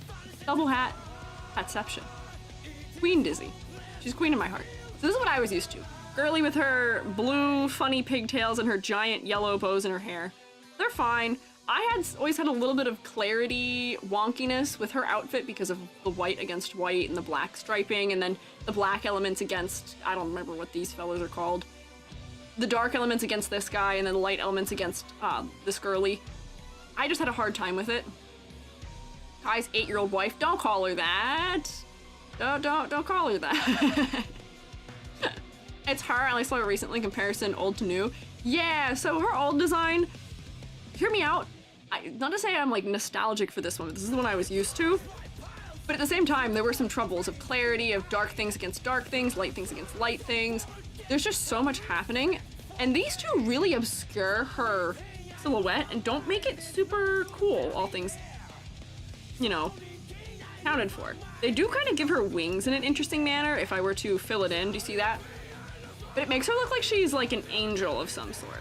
double hat, hatception. Queen Dizzy. She's queen in my heart. So this is what I was used to. Girly with her blue, funny pigtails and her giant yellow bows in her hair. They're fine. I always had a little bit of clarity wonkiness with her outfit because of the white against white and the black striping and then the black elements against, I don't remember what these fellas are called. The dark elements against this guy and then the light elements against this girly. I just had a hard time with it. Kai's 8-year-old wife, don't call her that. Don't call her that. It's her, I only saw it recently, comparison old to new. Yeah, so her old design, hear me out. Not to say I'm like nostalgic for this one, but this is the one I was used to. But at the same time, there were some troubles of clarity, of dark things against dark things, light things against light things. There's just so much happening. And these two really obscure her silhouette and don't make it super cool, all things, you know, counted for. They do kind of give her wings in an interesting manner if I were to fill it in. Do you see that? But it makes her look like she's like an angel of some sort.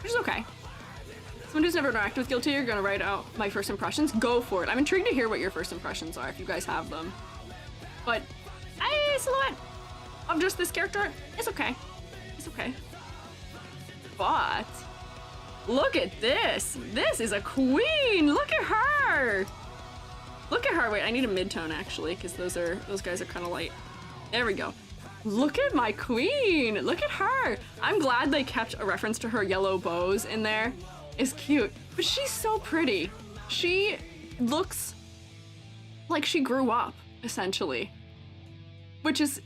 Which is okay. Someone who's never interacted with Guilty, you're gonna write out my first impressions. Go for it. I'm intrigued to hear what your first impressions are, if you guys have them. But, silhouette of just this character, it's okay. It's okay. But, look at this. This is a queen. Look at her. Look at her. Wait, I need a mid-tone actually, because those guys are kind of light. There we go. Look at my queen! Look at her! I'm glad they kept a reference to her yellow bows in there. It's cute. But she's so pretty. She looks like she grew up, essentially. Which is...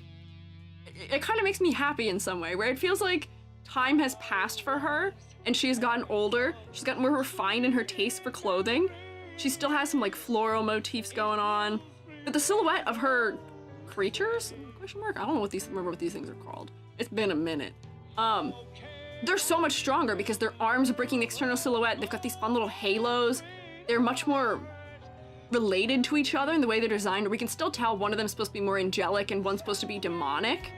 It kind of makes me happy in some way, where it feels like time has passed for her, and she's gotten older. She's gotten more refined in her taste for clothing. She still has some, like, floral motifs going on. But the silhouette of her creatures? Question mark? I don't know remember what these things are called. It's been a minute. They're so much stronger because their arms are breaking the external silhouette. They've got these fun little halos. They're much more related to each other in the way they're designed. We can still tell one of them's supposed to be more angelic and one's supposed to be demonic.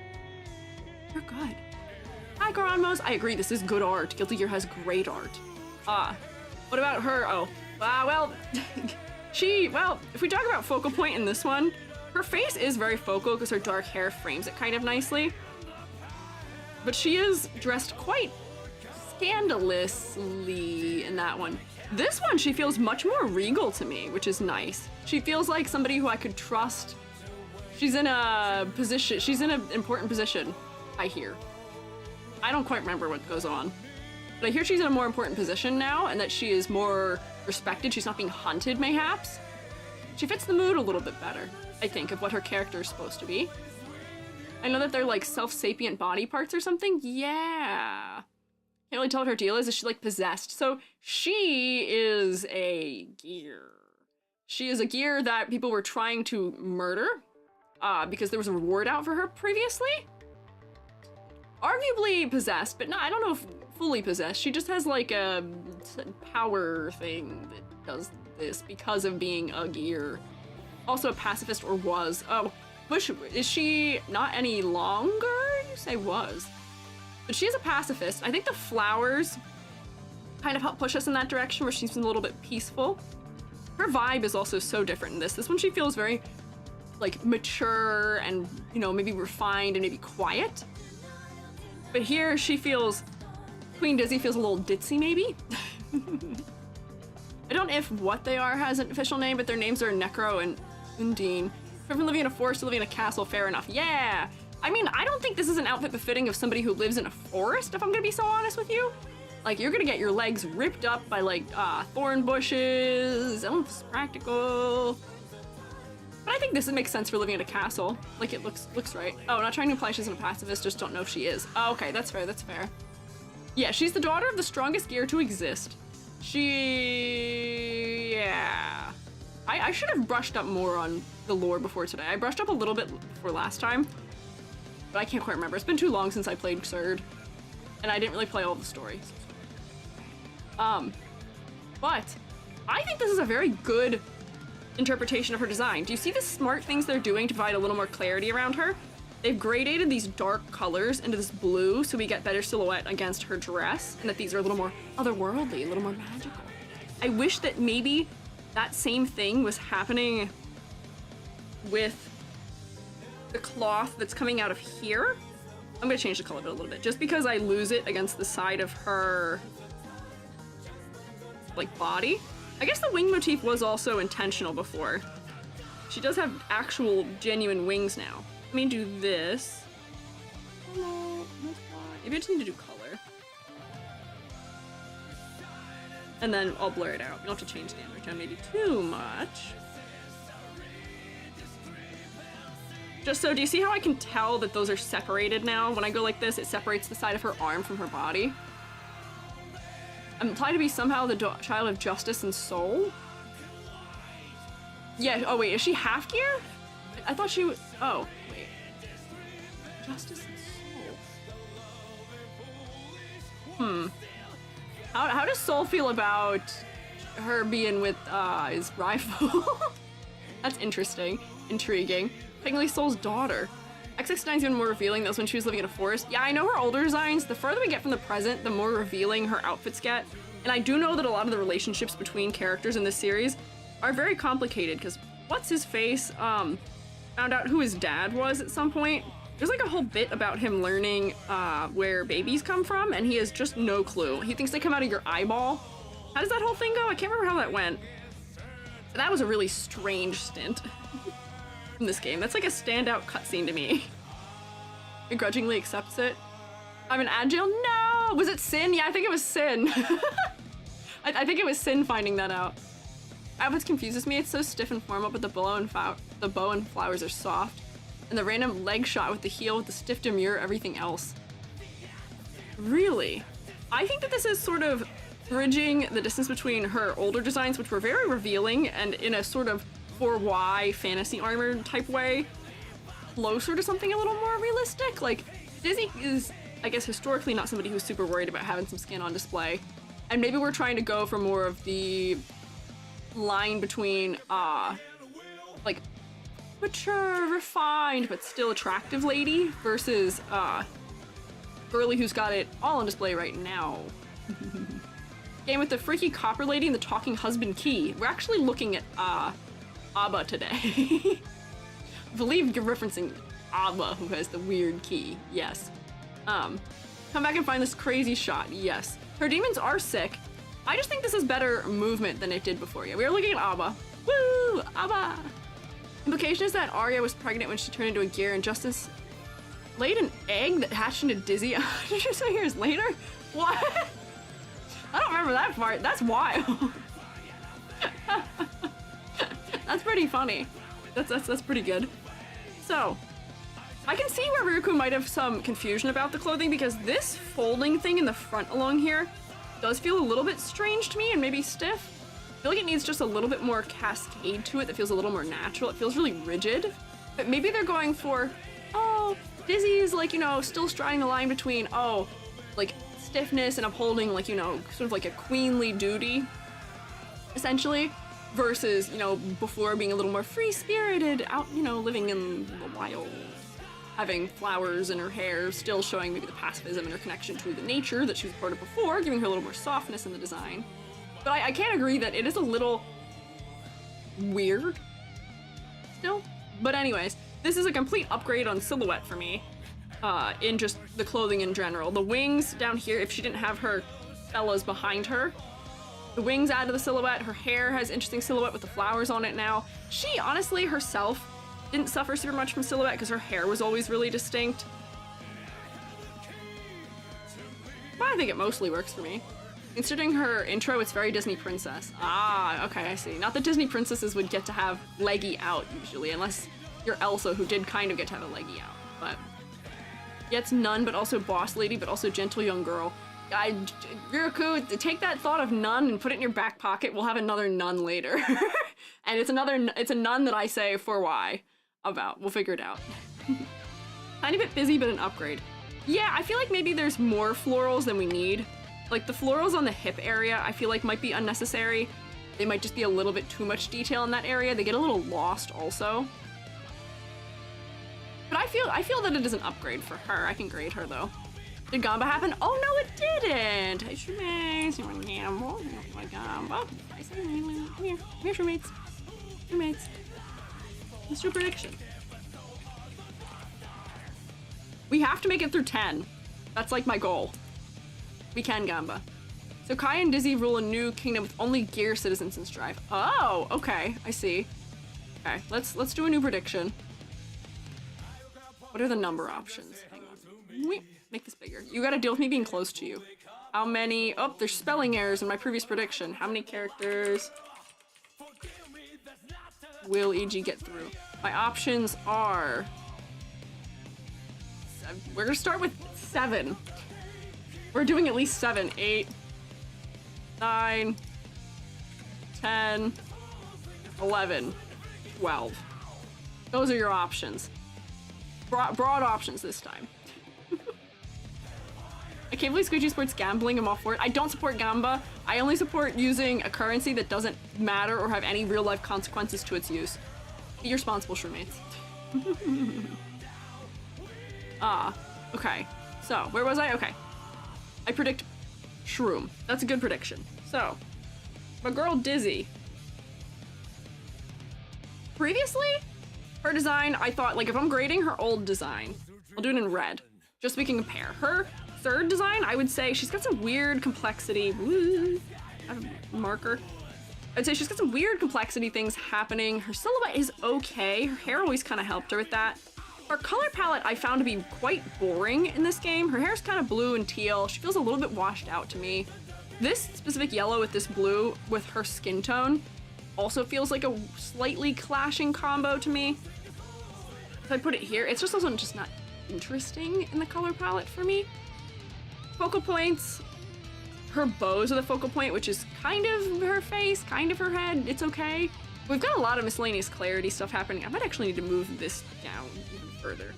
They're good. Hi, Goranmos. I agree, this is good art. Guilty Gear has great art. What about her? Oh, well, if we talk about focal point in this one, her face is very focal because her dark hair frames it kind of nicely. But she is dressed quite scandalously in that one. This one, she feels much more regal to me, which is nice. She feels like somebody who I could trust. She's in an important position, I hear. I don't quite remember what goes on. But I hear she's in a more important position now and that she is more respected. She's not being hunted, mayhaps. She fits the mood a little bit better, I think, of what her character is supposed to be. I know that they're like self-sapient body parts or something. Yeah. Can't really tell what her deal is. Is she like possessed? So she is a gear. She is a gear that people were trying to murder because there was a reward out for her previously. Arguably possessed, but no, I don't know if fully possessed. She just has like a power thing that does this because of being a gear. Also a pacifist, or was. Oh, Bush, is she not any longer? You say was. But she is a pacifist. I think the flowers kind of help push us in that direction where she's a little bit peaceful. Her vibe is also so different in this. This one she feels very like mature and, you know, maybe refined and maybe quiet. But here she feels, Queen Dizzy feels a little ditzy maybe. I don't know if what they are has an official name, but their names are Necro and Undine. From living in a forest to living in a castle, fair enough. Yeah! I mean, I don't think this is an outfit befitting of somebody who lives in a forest, if I'm gonna be so honest with you. Like, you're gonna get your legs ripped up by, like, thorn bushes. I don't know if it's practical. But I think this would make sense for living at a castle. Like, it looks right. Oh, not trying to imply she's a pacifist, just don't know if she is. Oh, okay, that's fair, that's fair. Yeah, she's the daughter of the strongest gear to exist. Yeah. I should have brushed up more on the lore before today. I brushed up a little bit before last time, but I can't quite remember. It's been too long since I played Xrd, and I didn't really play all the stories. But I think this is a very good interpretation of her design. Do you see the smart things they're doing to provide a little more clarity around her? They've gradated these dark colors into this blue so we get better silhouette against her dress, and that these are a little more otherworldly, a little more magical. I wish that maybe that same thing was happening with the cloth that's coming out of here. I'm gonna change the color of it a little bit, just because I lose it against the side of her, like, body. I guess the wing motif was also intentional before. She does have actual, genuine wings now. Let me do this. Oh, no, maybe I just need to do color. And then I'll blur it out. You don't have to change the image down maybe too much. Just so, do you see how I can tell that those are separated now? When I go like this, it separates the side of her arm from her body. I'm implied to be somehow the child of justice and soul? Yeah, oh wait, is she half gear? I thought she was, oh, wait. Justice and soul. How does Soul feel about her being with his rival? That's interesting, intriguing. Technically Soul's daughter. XX9 is even more revealing. That was when she was living in a forest. Yeah, I know her older designs. The further we get from the present, the more revealing her outfits get. And I do know that a lot of the relationships between characters in this series are very complicated, because what's his face found out who his dad was at some point. There's like a whole bit about him learning where babies come from, and he has just no clue. He thinks they come out of your eyeball. How does that whole thing go? I can't remember how that went. That was a really strange stint in this game. That's like a standout cutscene to me. Begrudgingly accepts it. I'm an agile? No! Was it Sin? Yeah, I think it was Sin. I think it was Sin finding that out. Outfits confuses me. It's so stiff and formal, but the bow and flowers are soft. And the random leg shot with the heel with the stiff demure everything else. Really? I think that this is sort of bridging the distance between her older designs, which were very revealing and in a sort of 4Y fantasy armor type way, closer to something a little more realistic. Like, Disney is, I guess, historically not somebody who's super worried about having some skin on display. And maybe we're trying to go for more of the line between, like, mature, refined, but still attractive lady versus, girly who's got it all on display right now. Game with the freaky copper lady and the talking husband key. We're actually looking at, Abba today. I believe you're referencing Abba, who has the weird key. Yes. Come back and find this crazy shot. Yes. Her demons are sick. I just think this is better movement than it did before. Yeah, we are looking at Abba. Woo! Abba! Implication is that Arya was pregnant when she turned into a gear, and Justice laid an egg that hatched into Dizzy 100 years later? What? I don't remember that part. That's wild. That's pretty funny. That's pretty good. So, I can see where Ryuko might have some confusion about the clothing, because this folding thing in the front along here does feel a little bit strange to me and maybe stiff. I feel like it needs just a little bit more cascade to it that feels a little more natural. It feels really rigid. But maybe they're going for, oh, Dizzy is like, you know, still striding the line between, oh, like stiffness and upholding, like, you know, sort of like a queenly duty, essentially, versus, you know, before being a little more free-spirited, out, you know, living in the wild, having flowers in her hair, still showing maybe the pacifism and her connection to the nature that she was part of before, giving her a little more softness in the design. But I can't agree that it is a little weird still. But anyways, this is a complete upgrade on silhouette for me, in just the clothing in general. The wings down here, if she didn't have her fellas behind her, the wings add to the silhouette. Her hair has interesting silhouette with the flowers on it now. She, honestly, herself didn't suffer super much from silhouette because her hair was always really distinct. Well, I think it mostly works for me. Considering her intro, it's very Disney princess. Ah, okay, I see. Not that Disney princesses would get to have leggy out, usually, unless you're Elsa, who did kind of get to have a leggy out, but... Gets nun, but also boss lady, but also gentle young girl. Ryuku, take that thought of nun and put it in your back pocket. We'll have another nun later. And it's a nun that I say for why about. We'll figure it out. Tiny bit busy, but an upgrade. Yeah, I feel like maybe there's more florals than we need. Like the florals on the hip area, I feel like might be unnecessary. They might just be a little bit too much detail in that area. They get a little lost also. But I feel that it is an upgrade for her. I can grade her though. Did Gamba happen? Oh no, it didn't! Hey, Shoemates, you want to gamble? You don't like Gamba? Come here, Shoemates. Shoemates. Let's do a prediction. We have to make it through 10. That's like my goal. We can, Gamba. So Kai and Dizzy rule a new kingdom with only gear citizens in Strive. Oh, okay, I see. Okay, let's do a new prediction. What are the number options? Hang on. Wait. Make this bigger. You gotta deal with me being close to you. How many? Oh, there's spelling errors in my previous prediction. How many characters will EG get through? My options are... We're gonna start with 7. We're doing at least 7. 8, 9, 10, 11, 12. Those are your options. Broad options this time. I can't believe Squiiji supports gambling. I'm all for it. I don't support Gamba. I only support using a currency that doesn't matter or have any real-life consequences to its use. Be responsible, Shroommates. Okay. So, where was I? Okay. I predict Shroom. That's a good prediction. So, my girl Dizzy. Previously, her design, I thought, like, if I'm grading her old design, I'll do it in red, just so we can compare. Her third design, I would say she's got some weird complexity. Woo, I have a marker. I'd say she's got some weird complexity things happening. Her silhouette is okay. Her hair always kind of helped her with that. Her color palette I found to be quite boring in this game. Her hair's kind of blue and teal. She feels a little bit washed out to me. This specific yellow with this blue with her skin tone also feels like a slightly clashing combo to me. So I put it here. It's just also just not interesting in the color palette for me. Focal points, her bows are the focal point, which is kind of her face, kind of her head. It's okay. We've got a lot of miscellaneous clarity stuff happening. I might actually need to move this down even further.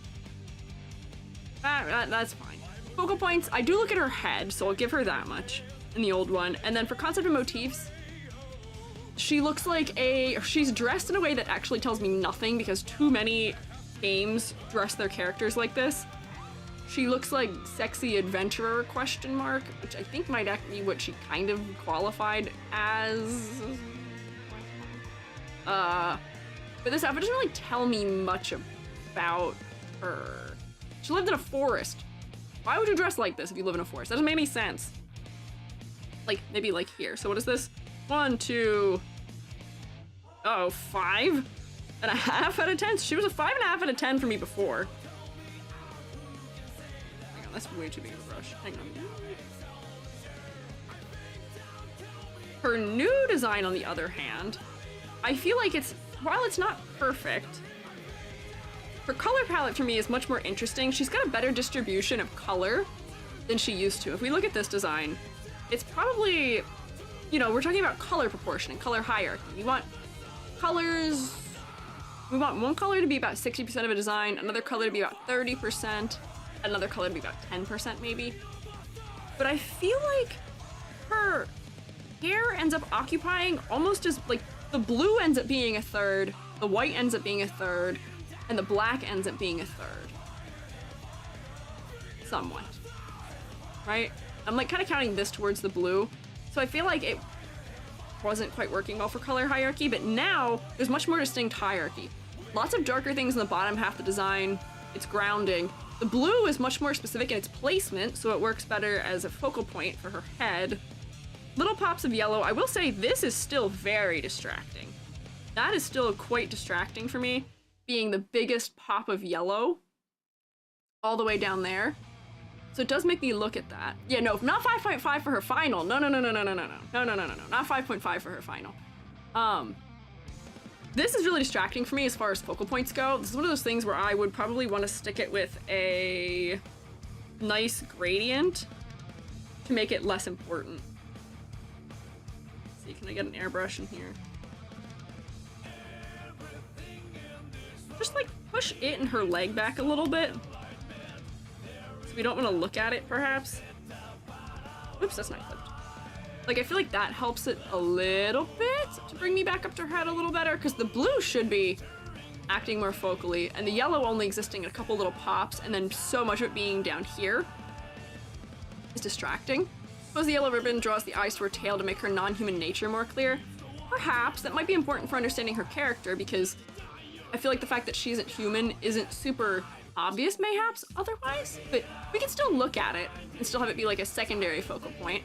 That's fine. Focal points, I do look at her head, so I'll give her that much in the old one. And then for concept and motifs, she looks like she's dressed in a way that actually tells me nothing because too many games dress their characters like this. She looks like sexy adventurer ? Which I think might be what she kind of qualified as. But this outfit doesn't really tell me much about her. She lived in a forest. Why would you dress like this if you live in a forest? That doesn't make any sense. Like, maybe like here. So what is this? 1, 2, 5.5 out of 10. She was a 5.5 out of 10 for me before. That's way too big of a brush. Hang on. Her new design, on the other hand, I feel like while it's not perfect, her color palette for me is much more interesting. She's got a better distribution of color than she used to. If we look at this design, it's probably, you know, we're talking about color proportion and color hierarchy. You want colors, we want one color to be about 60% of a design, another color to be about 30%, another color to be about 10% maybe. But I feel like her hair ends up occupying almost as, like, the blue ends up being a third, the white ends up being a third, and the black ends up being a third. Somewhat. Right? I'm like kind of counting this towards the blue. So I feel like it wasn't quite working well for color hierarchy, but now there's much more distinct hierarchy. Lots of darker things in the bottom half of the design. It's grounding. The blue is much more specific in its placement, so it works better as a focal point for her head. Little pops of yellow. I will say this is still very distracting. That is still quite distracting for me, being the biggest pop of yellow all the way down there. So it does make me look at that. Yeah, no, not 5.5 for her final. No, not 5.5 for her final. This is really distracting for me as far as focal points go. This is one of those things where I would probably want to stick it with a nice gradient to make it less important. Let's see, can I get an airbrush in here? Just like push it and her leg back a little bit. So we don't want to look at it, perhaps. Oops, that's not clipped. Like, I feel like that helps it a little bit to bring me back up to her head a little better, because the blue should be acting more focally, and the yellow only existing in a couple little pops, and then so much of it being down here is distracting. Suppose the yellow ribbon draws the eyes to her tail to make her non-human nature more clear. Perhaps that might be important for understanding her character, because I feel like the fact that she isn't human isn't super obvious, mayhaps, otherwise, but we can still look at it and still have it be like a secondary focal point.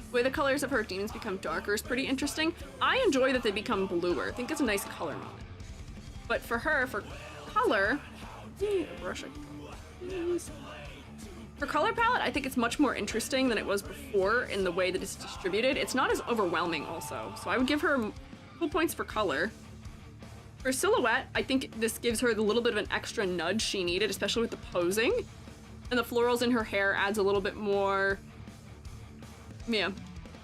The way the colors of her demons become darker is pretty interesting. I enjoy that they become bluer. I think it's a nice color moment. But for her, for color, for color palette, I think it's much more interesting than it was before in the way that it's distributed. It's not as overwhelming also, so I would give her full points for color. For silhouette, I think this gives her the little bit of an extra nudge she needed, especially with the posing. And the florals in her hair adds a little bit more. Yeah.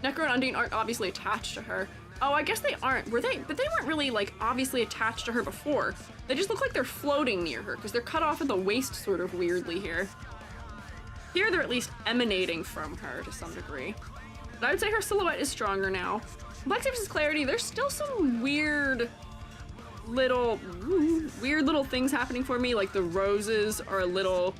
Necro and Undine aren't obviously attached to her. Oh, I guess they aren't. Were they? But they weren't really, like, obviously attached to her before. They just look like they're floating near her, because they're cut off at the waist sort of weirdly here. Here, they're at least emanating from her to some degree. But I would say her silhouette is stronger now. Complexity versus clarity, there's still some weird little things happening for me, like the roses are a little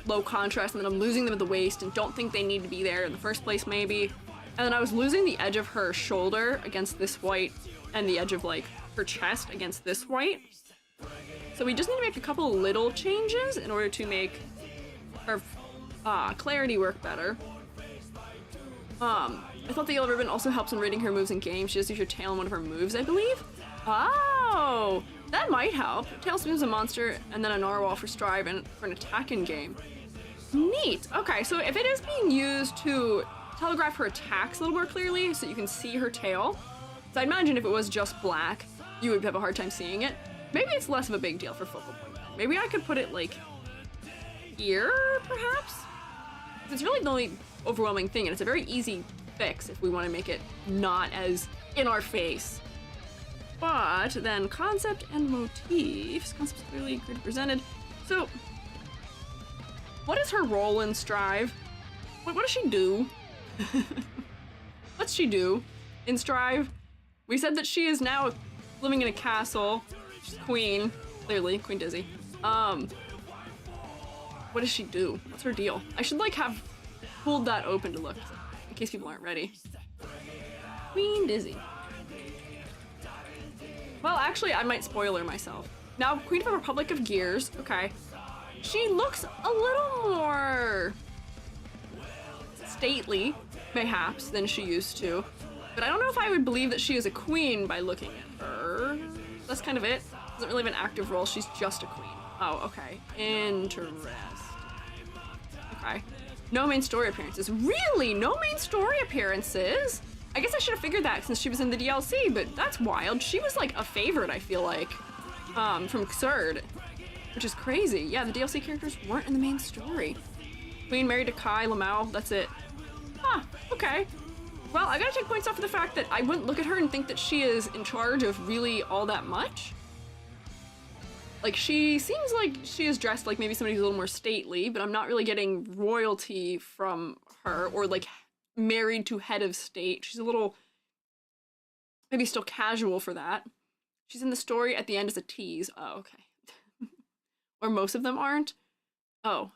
low contrast, and then I'm losing them at the waist and don't think they need to be there in the first place, maybe. And then I was losing the edge of her shoulder against this white and the edge of, like, her chest against this white. So we just need to make a couple little changes in order to make her clarity work better. I thought the yellow ribbon also helps in reading her moves in game. She does use her tail in one of her moves, I believe. Oh, that might help. Tail spins a monster and then a narwhal for strive and for an attack in game. Neat. Okay, so if it is being used to telegraph her attacks a little more clearly so you can see her tail, so I imagine if it was just black, you would have a hard time seeing it. Maybe it's less of a big deal for focal point. Maybe I could put it like here, perhaps? It's really the only overwhelming thing, and it's a very easy fix if we want to make it not as in our face. But then concept and motifs. Concept's clearly presented. So, what is her role in Strive? What does she do? What's she do in Strive? We said that she is now living in a castle. She's queen, clearly, Queen Dizzy. What does she do? What's her deal? I should like have pulled that open to look, in case people aren't ready. Queen Dizzy. Well, actually, I might spoiler myself. Now, Queen of the Republic of Gears, okay. She looks a little more stately, mayhaps, than she used to. But I don't know if I would believe that she is a queen by looking at her. That's kind of it. Doesn't really have an active role, she's just a queen. Oh, okay. Interesting. Okay. No main story appearances. Really? No main story appearances? I guess I should have figured that since she was in the DLC, but that's wild. She was like a favorite, I feel like, from Xrd, which is crazy. Yeah, the DLC characters weren't in the main story. Queen married to Kai Lamau, that's it. Huh, okay. Well, I gotta take points off of the fact that I wouldn't look at her and think that she is in charge of really all that much. Like, she seems like she is dressed like maybe somebody who's a little more stately, but I'm not really getting royalty from her, or like married to head of state. She's a little, maybe still casual for that. She's in the story at the end as a tease. Oh, okay. Or most of them aren't. Oh,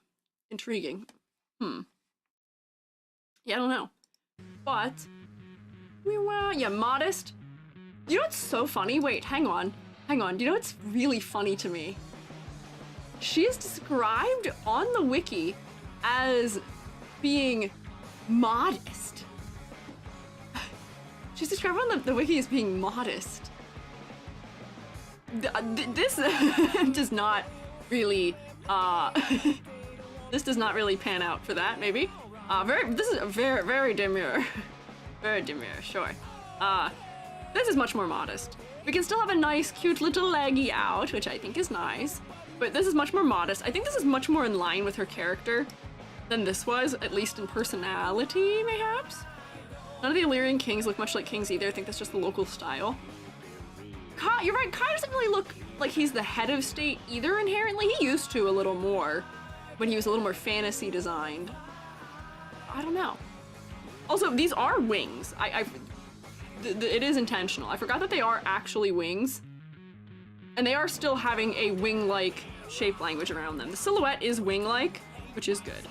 intriguing. Yeah, I don't know. But, yeah, modest. You know what's so funny? Wait, hang on. Hang on. Do you know what's really funny to me? She is described on the wiki as being modest. She's described on the wiki as being modest. This does not really This does not really pan out for that, maybe. This is very demure. Very demure, sure. This is much more modest. We can still have a nice, cute little leggy out, which I think is nice. But this is much more modest. I think this is much more in line with her character than this was, at least in personality, mayhaps? None of the Illyrian kings look much like kings either. I think that's just the local style. Kai, you're right, Kai doesn't really look like he's the head of state either inherently. He used to a little more when he was a little more fantasy designed. I don't know. Also, these are wings. It is intentional. I forgot that they are actually wings. And they are still having a wing-like shape language around them. The silhouette is wing-like, which is good.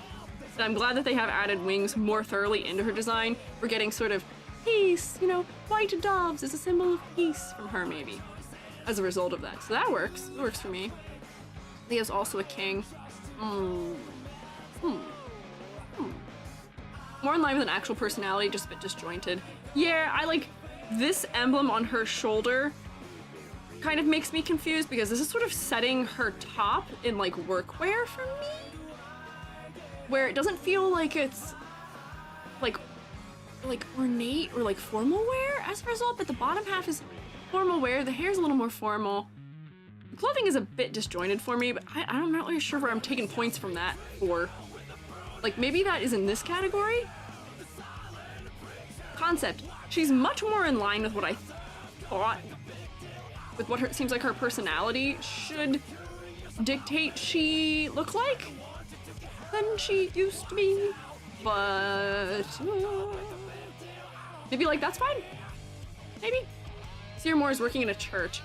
And I'm glad that they have added wings more thoroughly into her design. We're getting sort of peace, you know, white doves is a symbol of peace from her, maybe, as a result of that. So that works. It works for me. Leah's also a king. More in line with an actual personality, just a bit disjointed. Yeah, I like this emblem on her shoulder kind of makes me confused because this is sort of setting her top in like workwear for me, where it doesn't feel like it's like ornate or like formal wear as a result, but the bottom half is formal wear, the hair's a little more formal. The clothing is a bit disjointed for me, but I'm not really sure where I'm taking points from that for. Like, maybe that is in this category? Concept. She's much more in line with what I thought, with what it seems like her personality should dictate she look like than she used to be. But maybe like that's fine. Maybe. Sierra Moore is working in a church.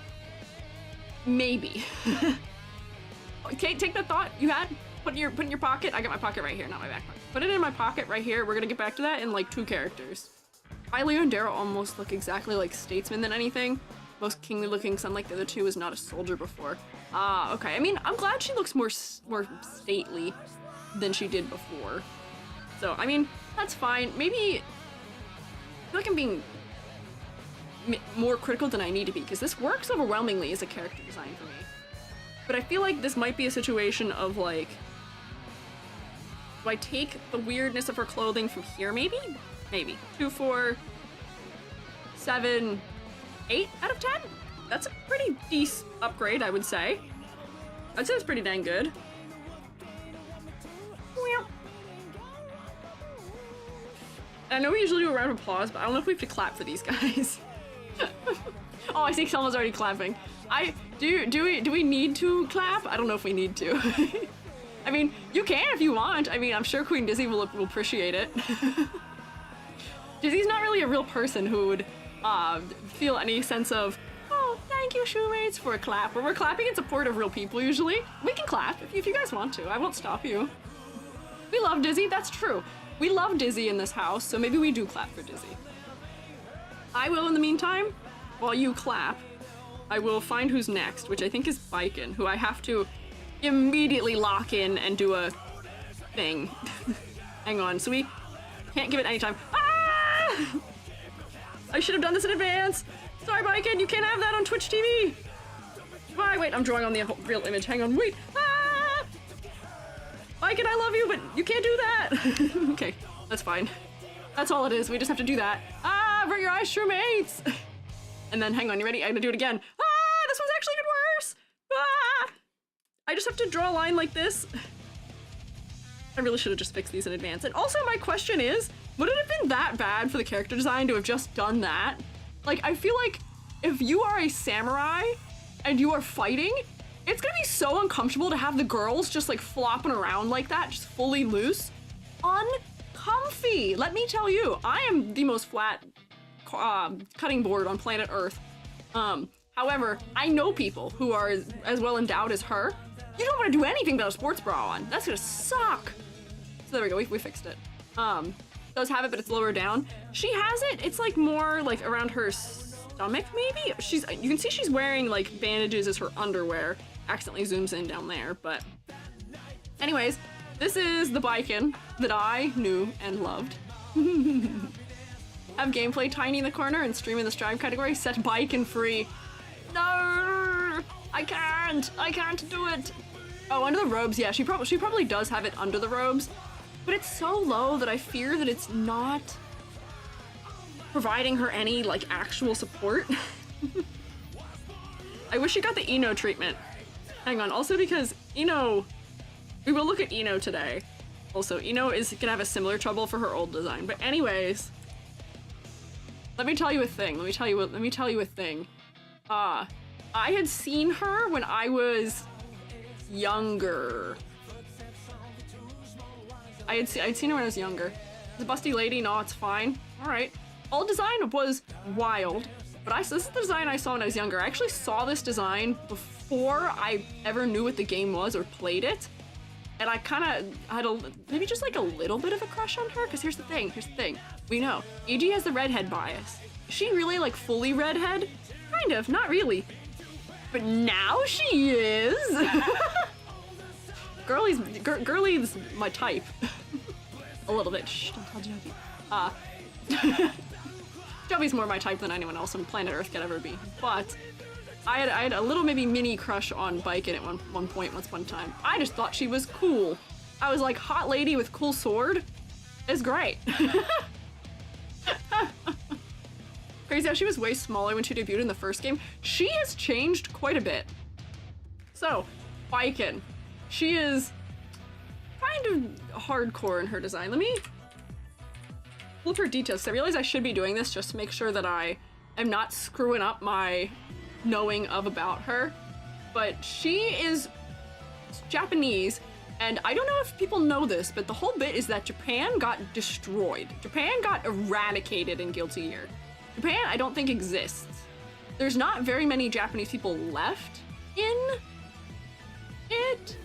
Maybe. Okay, take that thought you had. Put it in your pocket. I got my pocket right here, not my back pocket. Put it in my pocket right here. We're gonna get back to that in like 2 characters. Leo and Darrow almost look exactly like statesmen than anything. Most kingly looking, son like the other two was not a soldier before. Ah, okay. I mean, I'm glad she looks more stately than she did before. So, I mean, that's fine. Maybe, I feel like I'm being more critical than I need to be, because this works overwhelmingly as a character design for me. But I feel like this might be a situation of like, do I take the weirdness of her clothing from here, maybe? Maybe. 2, 4, 7, 8 out of 10? That's a pretty decent upgrade, I would say. I'd say it's pretty dang good. I know we usually do a round of applause, but I don't know if we have to clap for these guys. Oh, I see someone's already clapping. Do we need to clap? I don't know if we need to. I mean, you can if you want. I mean, I'm sure Queen Dizzy will appreciate it. Dizzy's not really a real person who would feel any sense of, oh, thank you, Shoemates, for a clap. Where we're clapping in support of real people, usually. We can clap if you guys want to. I won't stop you. We love Dizzy, that's true. We love Dizzy in this house, so maybe we do clap for Dizzy. I will, in the meantime, while you clap, I will find who's next, which I think is Baiken, who I have to immediately lock in and do a thing. Hang on, so we can't give it any time. Ah! I should have done this in advance. Sorry, Baiken, you can't have that on Twitch TV. Why? Wait, I'm drawing on the real image. Hang on, wait. Ah! Baiken, I love you, but you can't do that. Okay, that's fine. That's all it is. We just have to do that. Ah, avert your eyes, Shoemates. And then, hang on, you ready? I'm gonna do it again. Ah, this one's actually even worse. Ah! I just have to draw a line like this. I really should have just fixed these in advance. And also, my question is, would it have been that bad for the character design to have just done that? Like, I feel like if you are a samurai and you are fighting, it's gonna be so uncomfortable to have the girls just like flopping around like that, just fully loose. Uncomfy, let me tell you. I am the most flat cutting board on planet Earth. However, I know people who are as well endowed as her. You don't want to do anything without a sports bra on. That's gonna suck. So there we go, we fixed it. Does have it, but it's lower down. She has it, it's like more like around her stomach maybe? You can see she's wearing like bandages as her underwear. Accidentally zooms in down there, but anyways, this is the Baiken that I knew and loved. Have gameplay tiny in the corner and stream in the strive category, set Baiken free. No, I can't do it. Oh, under the robes, yeah, she probably does have it under the robes, but it's so low that I fear that it's not providing her any, like, actual support. I wish she got the Ino treatment. Hang on, also because Ino, we will look at Ino today. Also, Ino is gonna have a similar trouble for her old design, but anyways, let me tell you a thing, let me tell you a thing. I had seen her when I was younger. I'd seen her when I was younger. The busty lady, no, it's fine. All right. Old design was wild, but this is the design I saw when I was younger. I actually saw this design before I ever knew what the game was or played it, and I kind of had maybe just like a little bit of a crush on her. Because here's the thing. We know EG has the redhead bias. Is she really like fully redhead? Kind of, not really. But now she is. Girly's my type. A little bit. Shh, don't tell Joby. Joby's more my type than anyone else on planet Earth could ever be. But I had a little maybe mini crush on Baiken at one point, once upon a time. I just thought she was cool. I was like, hot lady with cool sword is great. Crazy how she was way smaller when she debuted in the first game. She has changed quite a bit. So, Baiken. She is kind of hardcore in her design. Let me pull up her details. So I realize I should be doing this just to make sure that I am not screwing up my knowing of about her. But she is Japanese, and I don't know if people know this, but the whole bit is that Japan got destroyed. Japan got eradicated in Guilty Gear. Japan, I don't think exists. There's not very many Japanese people left in it.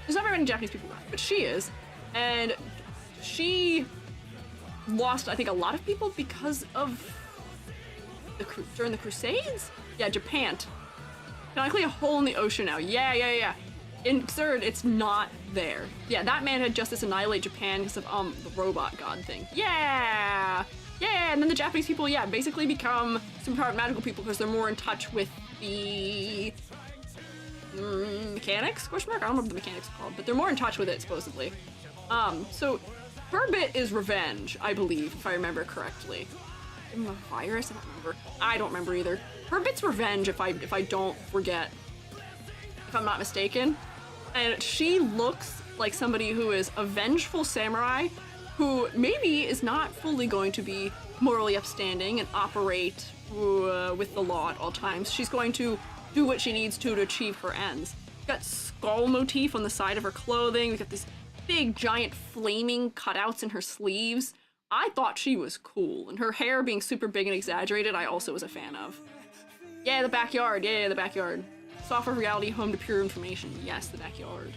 There's not very many Japanese people left, but she is. And she lost, I think, a lot of people because of during the Crusades? Yeah, Japan. Canonically a hole in the ocean now. Yeah. In third, it's not there. Yeah, that man had justice annihilate Japan because of, the robot god thing. Yeah, and then the Japanese people, yeah, basically become superpowered magical people because they're more in touch with the mechanics? Question mark? I don't know what the mechanics are called, but they're more in touch with it, supposedly. So her bit is revenge, I believe, if I remember correctly. A virus? I don't remember either. Her bit's revenge, if I don't forget, if I'm not mistaken. And she looks like somebody who is a vengeful samurai who maybe is not fully going to be morally upstanding and operate with the law at all times. She's going to do what she needs to achieve her ends. We've got skull motif on the side of her clothing. We've got this big giant flaming cutouts in her sleeves. I thought she was cool, and her hair being super big and exaggerated, I also was a fan of. Yeah, the backyard. Yeah, the backyard. Software reality, home to pure information. Yes, the backyard.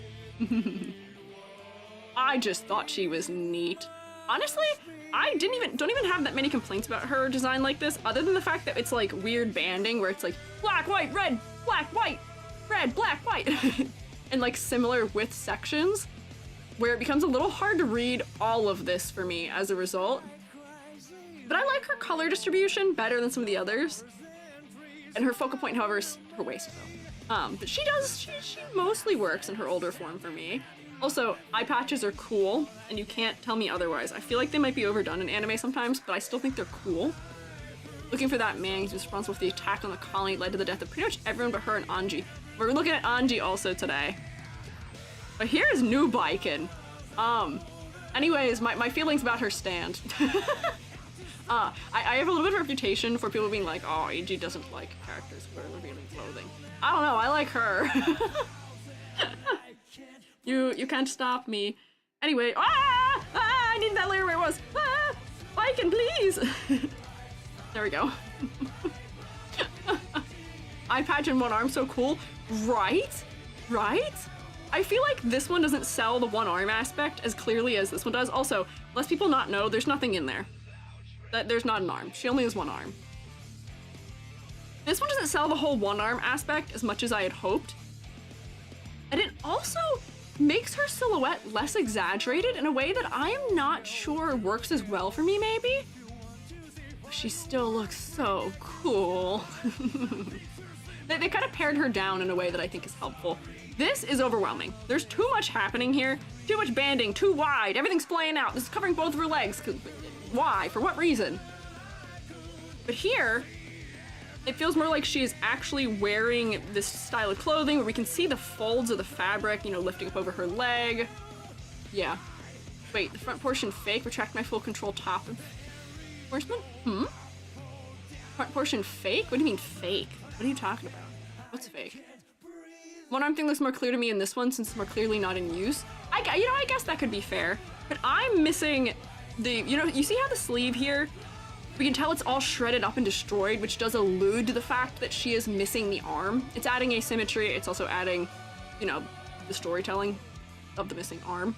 I just thought she was neat. Honestly, I don't even have that many complaints about her design like this, other than the fact that it's like weird banding where it's like black, white, red, black, white, red, black, white, and like similar width sections, where it becomes a little hard to read all of this for me as a result. But I like her color distribution better than some of the others. And her focal point, however, is her waist, though. But she mostly works in her older form for me. Also, eye patches are cool, and you can't tell me otherwise. I feel like they might be overdone in anime sometimes, but I still think they're cool. Looking for that man who's responsible for the attack on the colony led to the death of pretty much everyone but her and Anji. We're looking at Anji also today. But here's new Baiken. Anyways, my feelings about her stand. I have a little bit of a reputation for people being like, oh, AG doesn't like characters who are revealing clothing. I don't know, I like her. You can't stop me. Anyway, I need that layer where it was. Baiken, please. There we go. Eye patch in one arm, so cool. Right? I feel like this one doesn't sell the one arm aspect as clearly as this one does. Also, lest people not know, there's nothing in there. There's not an arm. She only has one arm. This one doesn't sell the whole one arm aspect as much as I had hoped. And it also makes her silhouette less exaggerated in a way that I am not sure works as well for me, maybe? She still looks so cool. They kind of pared her down in a way that I think is helpful. This is overwhelming. There's too much happening here. Too much banding, too wide. Everything's flaying out. This is covering both of her legs. Why? For what reason? But here, it feels more like she is actually wearing this style of clothing where we can see the folds of the fabric, you know, lifting up over her leg. Yeah. Wait, the front portion fake. Retract my full control top enforcement? Front portion fake? What do you mean fake? What are you talking about? What's fake? One arm thing looks more clear to me in this one since it's more clearly not in use. I guess that could be fair. But I'm missing the, you see how the sleeve here? We can tell it's all shredded up and destroyed, which does allude to the fact that she is missing the arm. It's adding asymmetry. It's also adding, the storytelling of the missing arm.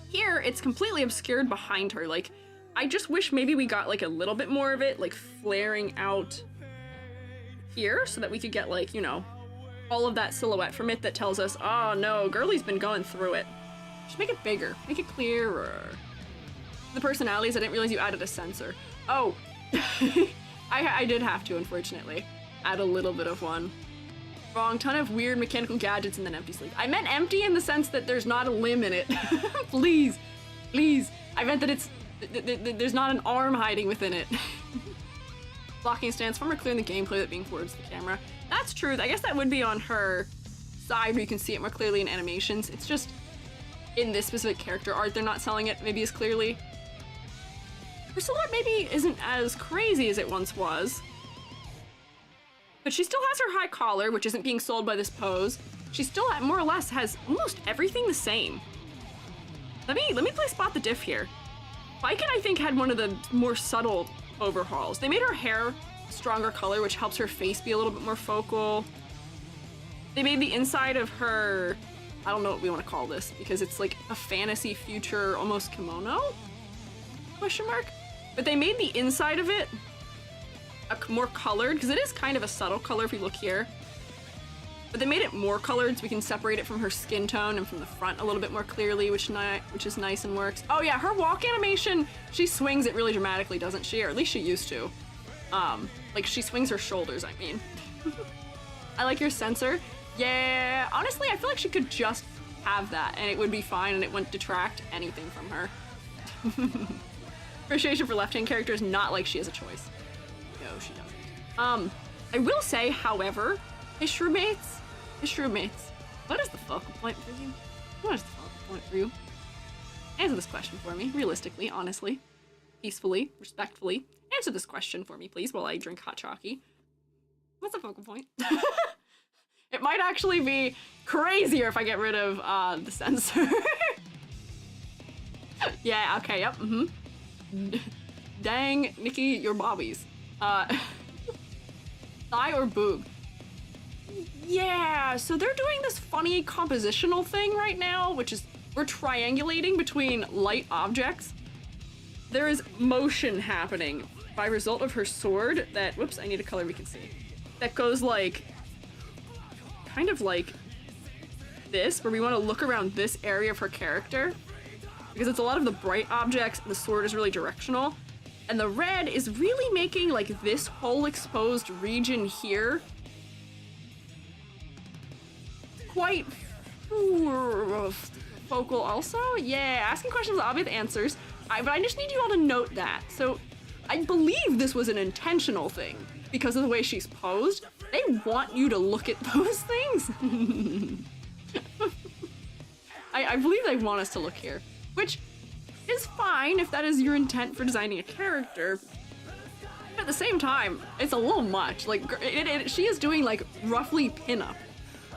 Here, it's completely obscured behind her. Like, I just wish maybe we got like a little bit more of it, like flaring out here so that we could get like, all of that silhouette from it that tells us, oh no, girlie's been going through it. Just make it bigger, make it clearer. The personalities, I didn't realize you added a sensor. Oh, I did have to, unfortunately, add a little bit of one. Wrong, ton of weird mechanical gadgets and then empty sleeve. I meant empty in the sense that there's not a limb in it. Please, please. I meant that it's, there's not an arm hiding within it. Blocking stance, far more clear in the gameplay than being towards the camera. That's true. I guess that would be on her side where you can see it more clearly in animations. It's just in this specific character art, they're not selling it maybe as clearly. Her silhouette maybe isn't as crazy as it once was. But she still has her high collar, which isn't being sold by this pose. She still more or less has almost everything the same. Let me play spot the diff here. Baiken, I think, had one of the more subtle overhauls. They made her hair a stronger color, which helps her face be a little bit more focal. They made the inside of her, I don't know what we want to call this, because it's like a fantasy future, almost kimono? Question mark? But they made the inside of it more colored, because it is kind of a subtle color if you look here. But they made it more colored so we can separate it from her skin tone and from the front a little bit more clearly, which is nice and works. Oh yeah, her walk animation, she swings it really dramatically, doesn't she? Or at least she used to. Like she swings her shoulders, I mean. I like your sensor. Yeah, honestly, I feel like she could just have that and it would be fine and it wouldn't detract anything from her. Appreciation for left-hand characters, not like she has a choice. No, she doesn't. I will say, however, his shroommates, what is the focal point for you? What is the focal point for you? Answer this question for me, realistically, honestly, peacefully, respectfully. Answer this question for me, please, while I drink hot chalky. What's the focal point? It might actually be crazier if I get rid of the sensor. Yeah, okay, yep, Dang, Nikki, your bobbies. Thigh or boob? Yeah, so they're doing this funny compositional thing right now, which is we're triangulating between light objects. There is motion happening by result of her sword that, whoops, I need a color we can see. That goes like, kind of like this, where we want to look around this area of her character. Because it's a lot of the bright objects, and the sword is really directional. And the red is really making like this whole exposed region here quite focal also. Yeah, asking questions with obvious answers. But I just need you all to note that. So I believe this was an intentional thing because of the way she's posed. They want you to look at those things. I believe they want us to look here, which is fine if that is your intent for designing a character. But at the same time, it's a little much. Like, she is doing like roughly pinup.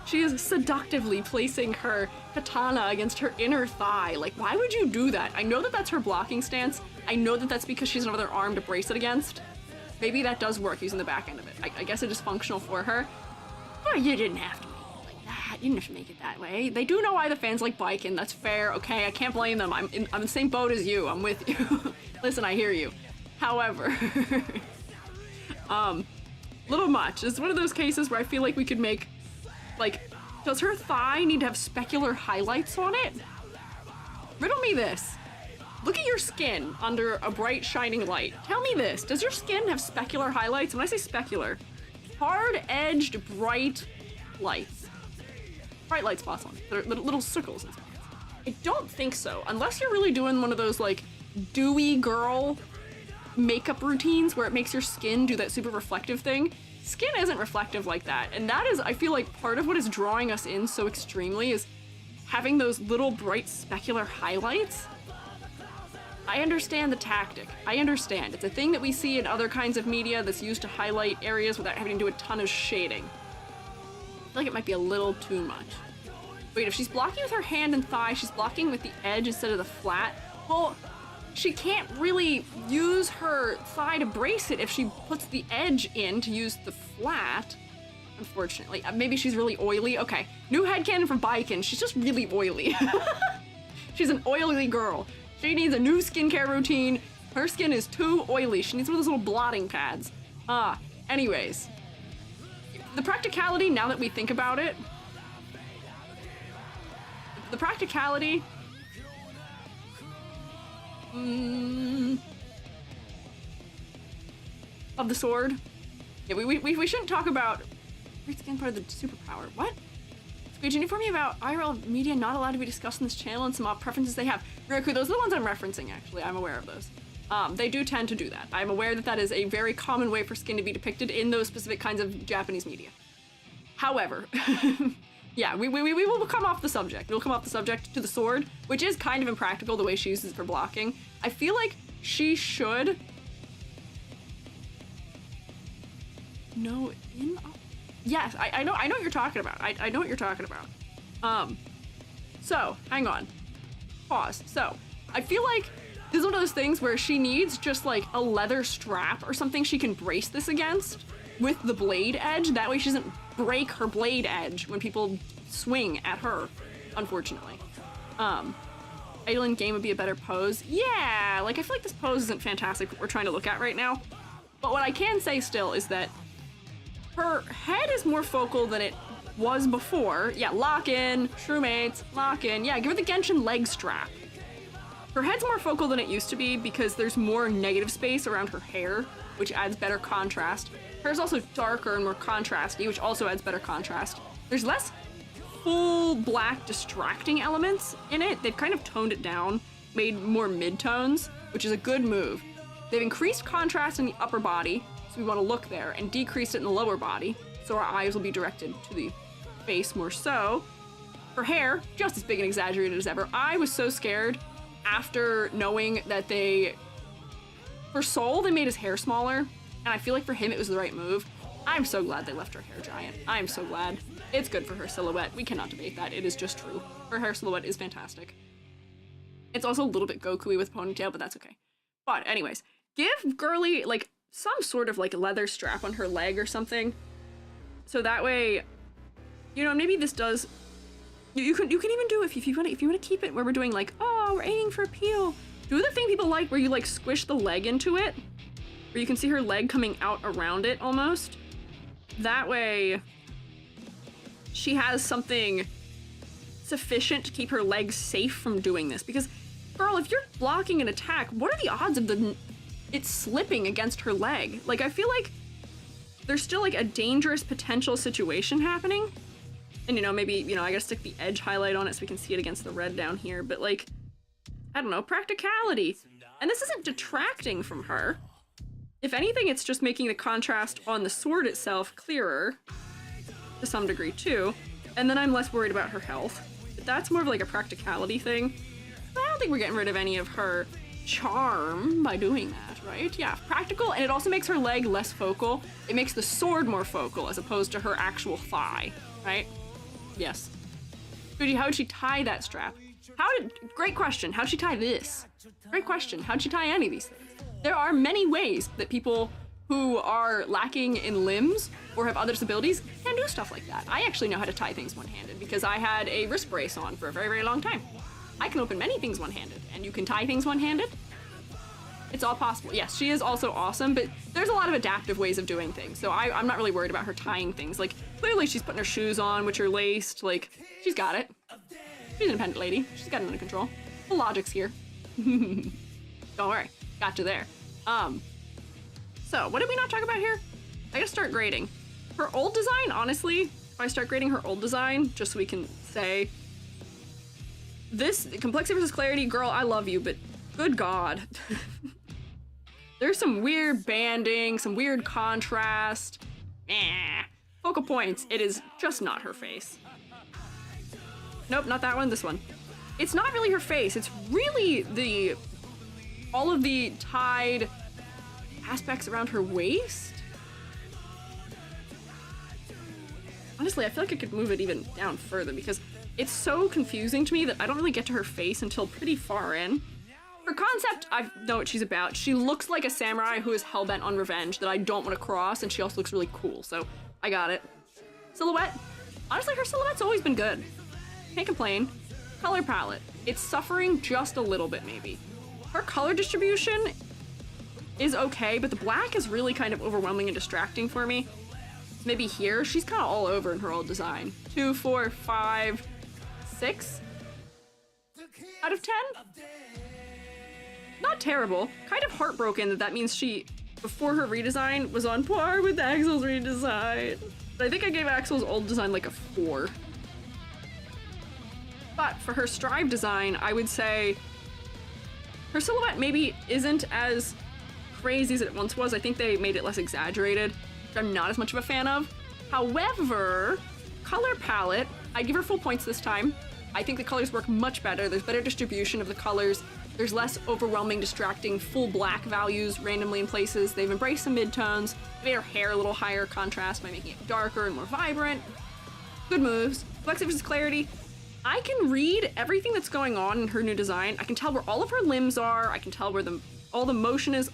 She is seductively placing her katana against her inner thigh. Like, why would you do that? I know that that's her blocking stance. I know that that's because she has another arm to brace it against. Maybe that does work using the back end of it. I guess it is functional for her. But you didn't have to make it like that. You didn't have to make it that way. They do know why the fans like Baiken. That's fair. Okay, I can't blame them. I'm in the same boat as you. I'm with you. Listen, I hear you. However, little much. It's one of those cases where I feel like we could make, like, does her thigh need to have specular highlights on it? Riddle me this. Look at your skin under a bright, shining light. Tell me this. Does your skin have specular highlights? When I say specular, hard-edged, bright lights. Bright light spots on it. They're little circles and spots. I don't think so, unless you're really doing one of those, like, dewy girl makeup routines where it makes your skin do that super reflective thing. Skin isn't reflective like that, and that is, I feel like, part of what is drawing us in so extremely is having those little bright specular highlights. I understand the tactic. I understand. It's a thing that we see in other kinds of media that's used to highlight areas without having to do a ton of shading. I feel like it might be a little too much. Wait, if she's blocking with her hand and thigh, she's blocking with the edge instead of the flat. Well, she can't really use her thigh to brace it if she puts the edge in to use the flat. Unfortunately. Maybe she's really oily. Okay, new headcanon from Baiken. She's just really oily. She's an oily girl. She needs a new skincare routine. Her skin is too oily. She needs one of those little blotting pads. Anyways. The practicality, now that we think about it, the practicality of the sword. Yeah, we shouldn't talk about skin part of the superpower. What? Squiiji, inform me about IRL media not allowed to be discussed in this channel and some off preferences they have. Riku, those are the ones I'm referencing, actually. I'm aware of those. They do tend to do that. I'm aware that that is a very common way for skin to be depicted in those specific kinds of Japanese media. However, yeah, we will come off the subject. We'll come off the subject to the sword, which is kind of impractical the way she uses it for blocking. I feel like she should know in. Yes, I know what you're talking about. I know what you're talking about. So hang on, pause. So I feel like this is one of those things where she needs just like a leather strap or something she can brace this against with the blade edge. That way she doesn't break her blade edge when people swing at her, unfortunately. Idle game would be a better pose. Yeah, like I feel like this pose isn't fantastic what we're trying to look at right now. But what I can say still is that her head is more focal than it was before. Yeah, lock in, shroommates, lock in. Yeah, give her the Genshin leg strap. Her head's more focal than it used to be because there's more negative space around her hair, which adds better contrast. Hers also darker and more contrasty, which also adds better contrast. There's less full black distracting elements in it. They've kind of toned it down, made more mid-tones, which is a good move. They've increased contrast in the upper body, so we want to look there, and decreased it in the lower body, so our eyes will be directed to the face more so. Her hair, just as big and exaggerated as ever. I was so scared after knowing that for Soul, they made his hair smaller, and I feel like for him it was the right move. I'm so glad they left her hair giant. I'm so glad. It's good for her silhouette. We cannot debate that. It is just true. Her hair silhouette is fantastic. It's also a little bit Goku-y with ponytail, but that's okay. But anyways, give Girly like some sort of like leather strap on her leg or something, so that way, you know, maybe this does. You can even do if you want to keep it where we're doing like, oh, we're aiming for a peel. Do the thing people like where you like squish the leg into it, where you can see her leg coming out around it almost. That way, she has something sufficient to keep her legs safe from doing this. Because, girl, if you're blocking an attack, what are the odds of it slipping against her leg? Like, I feel like there's still like a dangerous potential situation happening. And, you know, maybe, you know, I gotta stick the edge highlight on it so we can see it against the red down here. But, like, I don't know, practicality. And this isn't detracting from her. If anything, it's just making the contrast on the sword itself clearer to some degree, too. And then I'm less worried about her health. But that's more of like a practicality thing. But I don't think we're getting rid of any of her charm by doing that, right? Yeah, practical, and it also makes her leg less focal. It makes the sword more focal as opposed to her actual thigh, right? Yes. Squiiji, how would she tie that strap? Great question. How'd she tie this? Great question. How'd she tie any of these things? There are many ways that people who are lacking in limbs or have other disabilities can do stuff like that. I actually know how to tie things one-handed because I had a wrist brace on for a very, very long time. I can open many things one-handed, and you can tie things one-handed. It's all possible. Yes, she is also awesome, but there's a lot of adaptive ways of doing things, so I'm not really worried about her tying things. Like, clearly she's putting her shoes on, which are laced. Like, she's got it. She's an independent lady. She's got it under control. The logic's here. Don't worry. Got you there. So, what did we not talk about here? I gotta start grading. Her old design, honestly, if I start grading her old design, just so we can say, this complexity versus clarity, girl, I love you, but good God. There's some weird banding, some weird contrast. Focal points, it is just not her face. Nope, not that one, this one. It's not really her face, it's really all of the tied aspects around her waist. Honestly, I feel like I could move it even down further because it's so confusing to me that I don't really get to her face until pretty far in. Her concept, I know what she's about. She looks like a samurai who is hellbent on revenge that I don't want to cross, and she also looks really cool, so I got it. Silhouette. Honestly, her silhouette's always been good. Can't complain. Color palette. It's suffering just a little bit, maybe. Her color distribution is okay, but the black is really kind of overwhelming and distracting for me. Maybe here, she's kind of all over in her old design. 2, 4, 5, 6 out of 10? Not terrible. Kind of heartbroken that means she, before her redesign, was on par with Axel's redesign. But I think I gave Axel's old design like a 4. But for her Strive design, I would say her silhouette maybe isn't as crazy as it once was. I think they made it less exaggerated, which I'm not as much of a fan of. However, color palette, I'd give her full points this time. I think the colors work much better. There's better distribution of the colors. There's less overwhelming, distracting, full black values randomly in places. They've embraced some midtones. They made her hair a little higher contrast by making it darker and more vibrant. Good moves. Complexity versus clarity. I can read everything that's going on in her new design. I can tell where all of her limbs are. I can tell where all the motion is.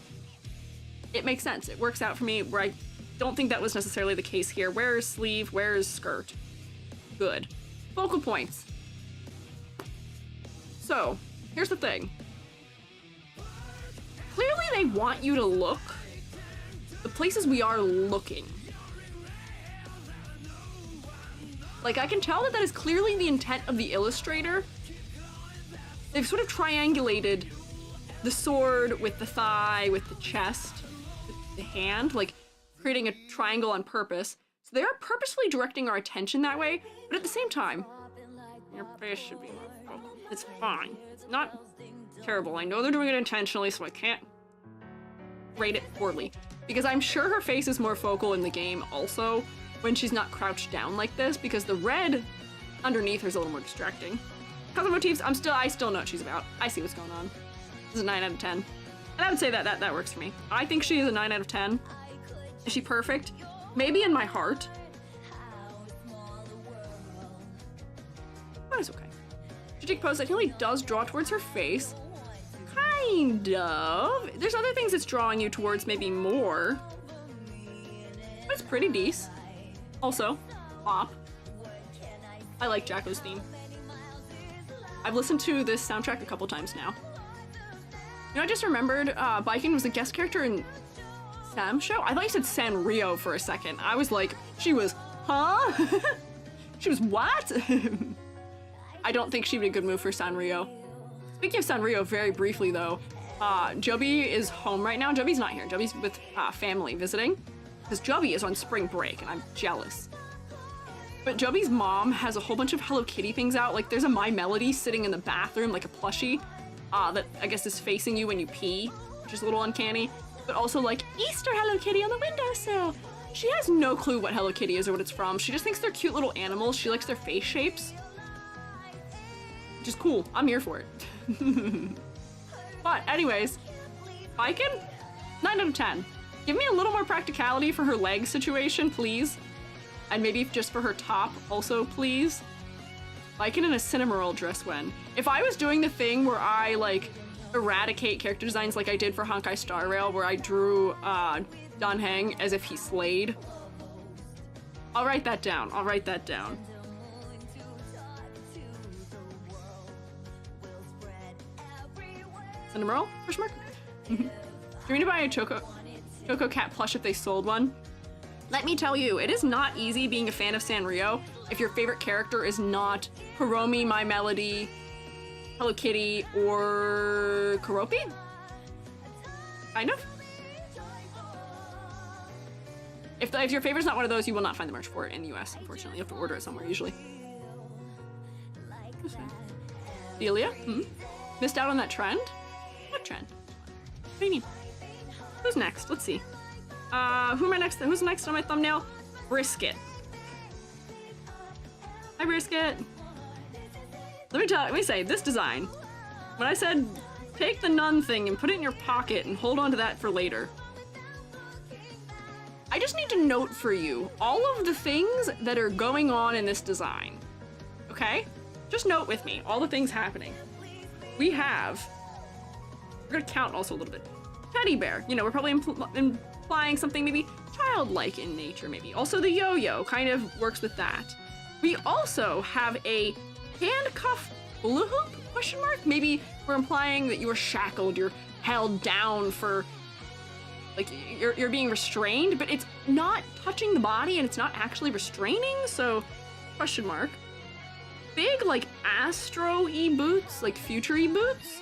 It makes sense. It works out for me where I don't think that was necessarily the case here. Where is sleeve? Where is skirt? Good. Focal points. So, here's the thing. Clearly they want you to look the places we are looking. Like, I can tell that that is clearly the intent of the illustrator. They've sort of triangulated the sword with the thigh, with the chest, with the hand, like creating a triangle on purpose. So they are purposefully directing our attention that way, but at the same time, your face should be more focal. It's fine. It's not terrible. I know they're doing it intentionally, so I can't rate it poorly. Because I'm sure her face is more focal in the game also, when she's not crouched down like this, because the red underneath her is a little more distracting. Color motifs, I still know what she's about. I see what's going on. This is a 9 out of 10. And I would say that works for me. I think she is a 9 out of 10. Is she perfect? Maybe in my heart. But it's okay. Strategic pose, I feel like does draw towards her face. Kind of. There's other things it's drawing you towards maybe more. But it's pretty decent. Also, Bop. I like Jacko's theme. I've listened to this soundtrack a couple times now. You know, I just remembered Baiken was a guest character in Sam's show. I thought you said Sanrio for a second. I was like, she was, huh? She was what? I don't think she'd be a good move for Sanrio. Speaking of Sanrio, very briefly though, Joby is home right now. Joby's not here. Joby's with family visiting. Because Joby is on spring break, and I'm jealous. But Joby's mom has a whole bunch of Hello Kitty things out. Like, there's a My Melody sitting in the bathroom, like a plushie, that I guess is facing you when you pee, which is a little uncanny. But also, like, Easter Hello Kitty on the windowsill. She has no clue what Hello Kitty is or what it's from. She just thinks they're cute little animals. She likes their face shapes. Which is cool. I'm here for it. But, anyways, Baiken? 9 out of 10. Give me a little more practicality for her leg situation, please. And maybe just for her top, also, please. Baiken in a Cinnamoroll dress when. If I was doing the thing where I, like, eradicate character designs like I did for Honkai Star Rail, where I drew Danheng as if he slayed. I'll write that down. I'll write that down. Cinnamoroll? Question mark? Do you mean to buy a Choco Cat plush if they sold one? Let me tell you, it is not easy being a fan of Sanrio if your favorite character is not Hiromi, My Melody, Hello Kitty, or Keroppi? Kind of. If your favorite's not one of those, you will not find the merch for it in the US, unfortunately. You have to order it somewhere, usually. Delia? Hmm? Missed out on that trend? What trend? What do you mean? Who's next? Let's see. Who am I next? Who's next on my thumbnail? Brisket. Hi, Brisket. Let me say, this design, when I said take the nun thing and put it in your pocket and hold on to that for later, I just need to note for you all of the things that are going on in this design, okay? Just note with me all the things happening. We're gonna count also a little bit. Teddy bear, you know, we're probably implying something maybe childlike in nature, maybe. Also the yo-yo kind of works with that. We also have a handcuff hula hoop, question mark? Maybe we're implying that you are shackled, you're held down for, like, you're being restrained, but it's not touching the body and it's not actually restraining, so question mark. Big, like, astro-y boots, like future-y boots.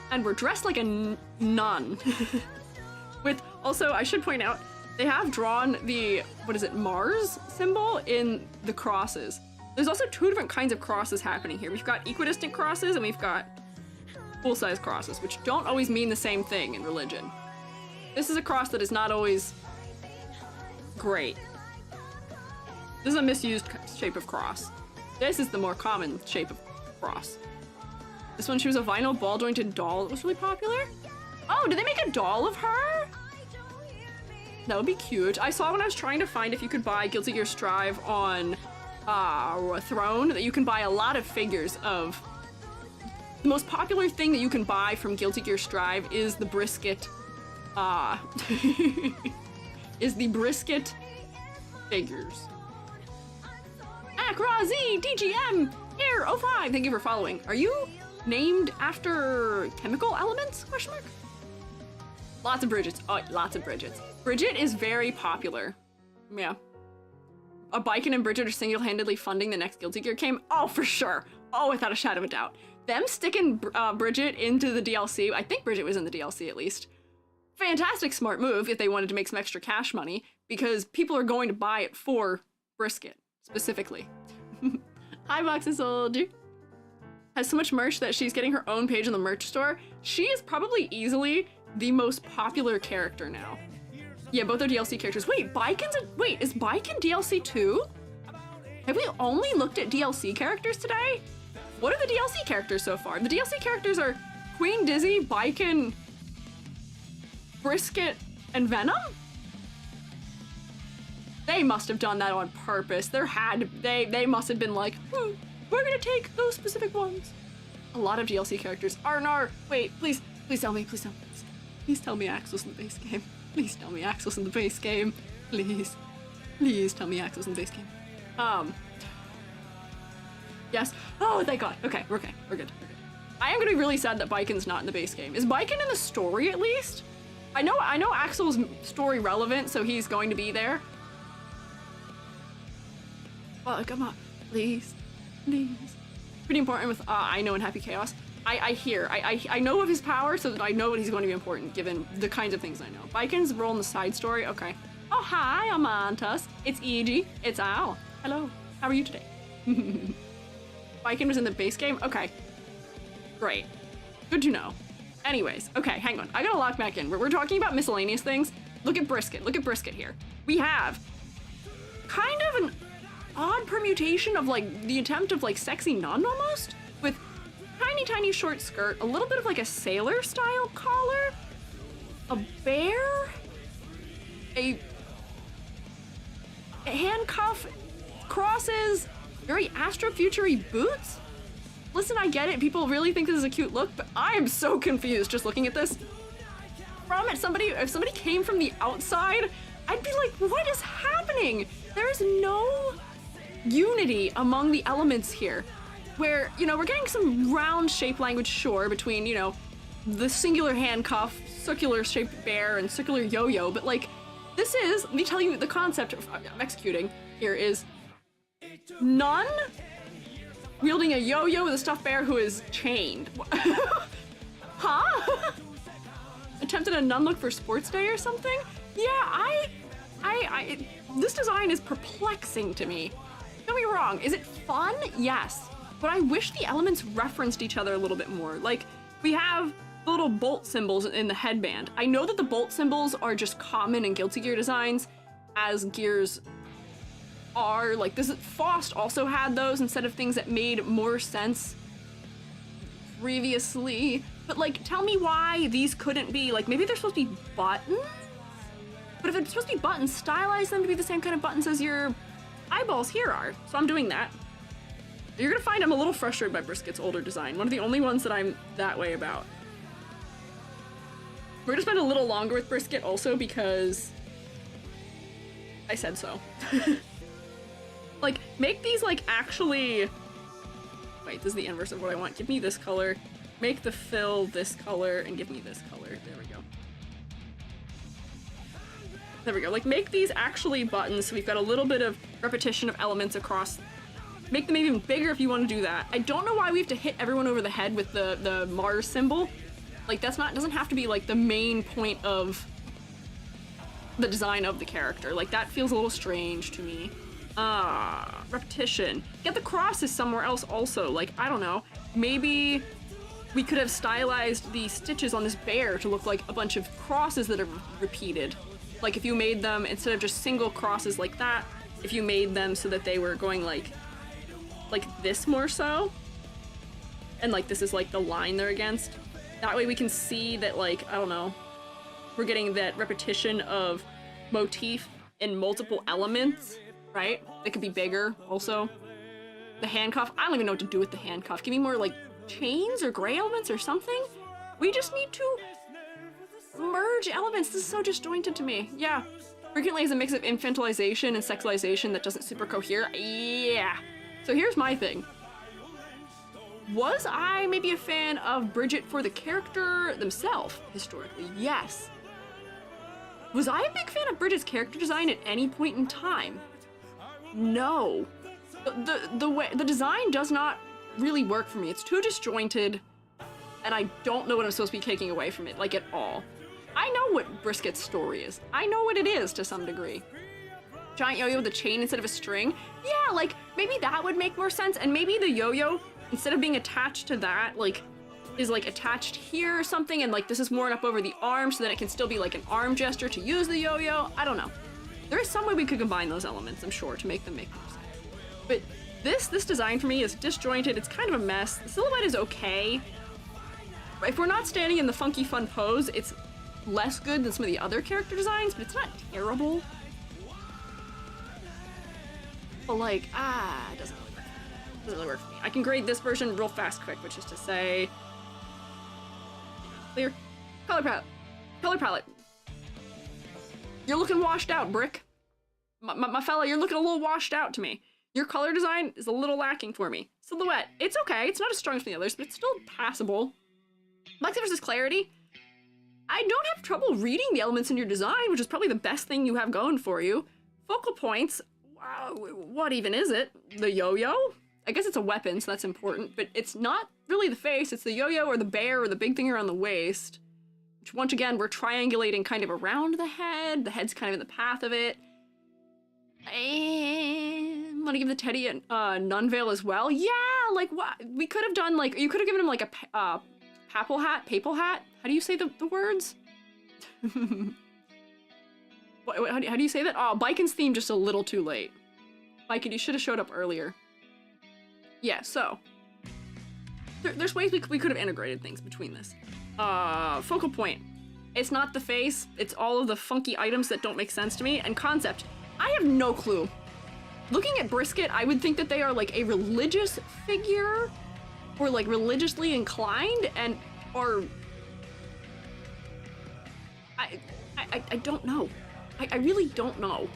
And we're dressed like a nun. With, also, I should point out, they have drawn the, what is it, Mars symbol in the crosses. There's also two different kinds of crosses happening here. We've got equidistant crosses and we've got full-size crosses, which don't always mean the same thing in religion. This is a cross that is not always great. This is a misused shape of cross. This is the more common shape of cross. This one, she was a vinyl ball-jointed doll that was really popular. Oh, did they make a doll of her? That would be cute. I saw when I was trying to find if you could buy Guilty Gear Strive on Throne, that you can buy a lot of figures of. The most popular thing that you can buy from Guilty Gear Strive is the brisket, is the brisket figures. Akra Z DGM here 05. Thank you for following. Are you named after chemical elements? Question mark. Lots of Bridgets. Oh, lots of Bridgets. Bridget is very popular. Yeah. Baiken and Bridget are single-handedly funding the next Guilty Gear game. Oh, for sure. Oh, without a shadow of a doubt. Them sticking Bridget into the DLC. I think Bridget was in the DLC at least. Fantastic smart move if they wanted to make some extra cash money, because people are going to buy it for brisket specifically. Hi, Boxy Soldier. Has so much merch that she's getting her own page in the merch store. She is probably easily the most popular character now. Yeah, both are DLC characters. Wait, is Baiken DLC too? Have we only looked at DLC characters today? What are the DLC characters so far? The DLC characters are Queen Dizzy, Baiken, Brisket, and Venom? They must have done that on purpose. They must have been like, we're gonna take those specific ones. A lot of DLC characters. Arnar, wait, please tell me, please tell me Axel's in the base game. Please tell me Axel's in the base game. Please tell me Axel's in the base game. Yes. Oh, thank God. Okay, we're good. I am gonna be really sad that Baiken's not in the base game. Is Baiken in the story at least? I know Axel's story relevant, so he's going to be there. Oh, come on, please. Pretty important with I know in Happy Chaos. I know of his power, so that I know he's going to be important given the kinds of things I know. Baiken's role in the side story, okay. Oh, hi, Amantas. It's EG. It's Al. Hello. How are you today? Baiken was in the base game? Okay. Great. Good to know. Anyways, okay, hang on. I gotta lock back in. We're talking about miscellaneous things. Look at Brisket. Look at Brisket here. We have kind of an odd permutation of, like, the attempt of, like, sexy nun almost, with tiny short skirt, a little bit of, like, a sailor style collar, a bear, a handcuff, crosses, very Astrofuture-y boots. Listen, I get it. People really think this is a cute look, but I am so confused just looking at this. If somebody came from the outside, I'd be like, what is happening? There is no unity among the elements here. Where, you know, we're getting some round shape language, sure, between, you know, the singular handcuff, circular shaped bear, and circular yo-yo, but, like, this is, let me tell you, the concept I'm executing here is nun wielding a yo-yo with a stuffed bear who is chained. Huh? attempted a nun look for sports day or something. Yeah, this design is perplexing to me. Don't get me wrong, is it fun? Yes, but I wish the elements referenced each other a little bit more. Like, we have the little bolt symbols in the headband. I know that the bolt symbols are just common in Guilty Gear designs, as gears are. Like, Faust also had those instead of things that made more sense previously. But, like, tell me why these couldn't be, like, maybe they're supposed to be buttons? But if it's supposed to be buttons, stylize them to be the same kind of buttons as your eyeballs here are. So I'm doing that. You're gonna find I'm a little frustrated by Brisket's older design. One of the only ones that I'm that way about. We're gonna spend a little longer with Brisket also because I said so. Like, make these, like, actually... Wait, this is the inverse of what I want. Give me this color. Make the fill this color, and give me this color. There we go. There we go. Like, make these actually buttons so we've got a little bit of repetition of elements across. Make them even bigger if you want to do that. I don't know why we have to hit everyone over the head with the Mars symbol. Like, doesn't have to be, like, the main point of the design of the character. Like, that feels a little strange to me. Repetition. Get the crosses somewhere else also. Like, I don't know. Maybe we could have stylized the stitches on this bear to look like a bunch of crosses that are repeated. Like, if you made them, instead of just single crosses like that, if you made them so that they were going like this more so, and like this is like the line they're against. That way we can see that, like, I don't know, we're getting that repetition of motif in multiple elements, right? They could be bigger also. The handcuff, I don't even know what to do with the handcuff. Give me more like chains or gray elements or something. We just need to merge elements. This is so disjointed to me. Yeah. Frequently is a mix of infantilization and sexualization that doesn't super cohere. Yeah. So here's my thing. Was I maybe a fan of Bridget for the character themselves, historically? Yes. Was I a big fan of Bridget's character design at any point in time? No. The design does not really work for me. It's too disjointed, and I don't know what I'm supposed to be taking away from it, like, at all. I know what Brisket's story is. I know what it is to some degree. Giant yo-yo with a chain instead of a string. Yeah, like, maybe that would make more sense, and maybe the yo-yo, instead of being attached to that, like, is, like, attached here or something, and, like, this is worn up over the arm so that it can still be, like, an arm gesture to use the yo-yo. I don't know. There is some way we could combine those elements, I'm sure, to make them make more sense. But this design for me is disjointed. It's kind of a mess. The silhouette is okay. If we're not standing in the funky fun pose, it's less good than some of the other character designs, but it's not terrible. But, like, it doesn't really work. It doesn't really work for me. I can grade this version real fast quick, which is to say, clear. Color palette. Color palette. You're looking washed out, Brick. My fella, you're looking a little washed out to me. Your color design is a little lacking for me. Silhouette, it's okay. It's not as strong as the others, but it's still passable. Lexi versus Clarity. I don't have trouble reading the elements in your design, which is probably the best thing you have going for you. Focal points. Wow, what even is it? The yo-yo? I guess it's a weapon, so that's important, but it's not really the face. It's the yo-yo or the bear or the big thing around the waist. Which, once again, we're triangulating kind of around the head. The head's kind of in the path of it. And I'm gonna give the teddy a nun veil as well. Yeah, like, what? We could have done, like, you could have given him, like, a papal hat? How do you say the words? How do you say that? Oh, Baiken's theme just a little too late. Baiken, you should have showed up earlier. Yeah, so. There's ways we could have integrated things between this. Focal point. It's not the face, it's all of the funky items that don't make sense to me. And concept. I have no clue. Looking at Brisket, I would think that they are, like, a religious figure, or, like, religiously inclined, or I don't know. I really don't know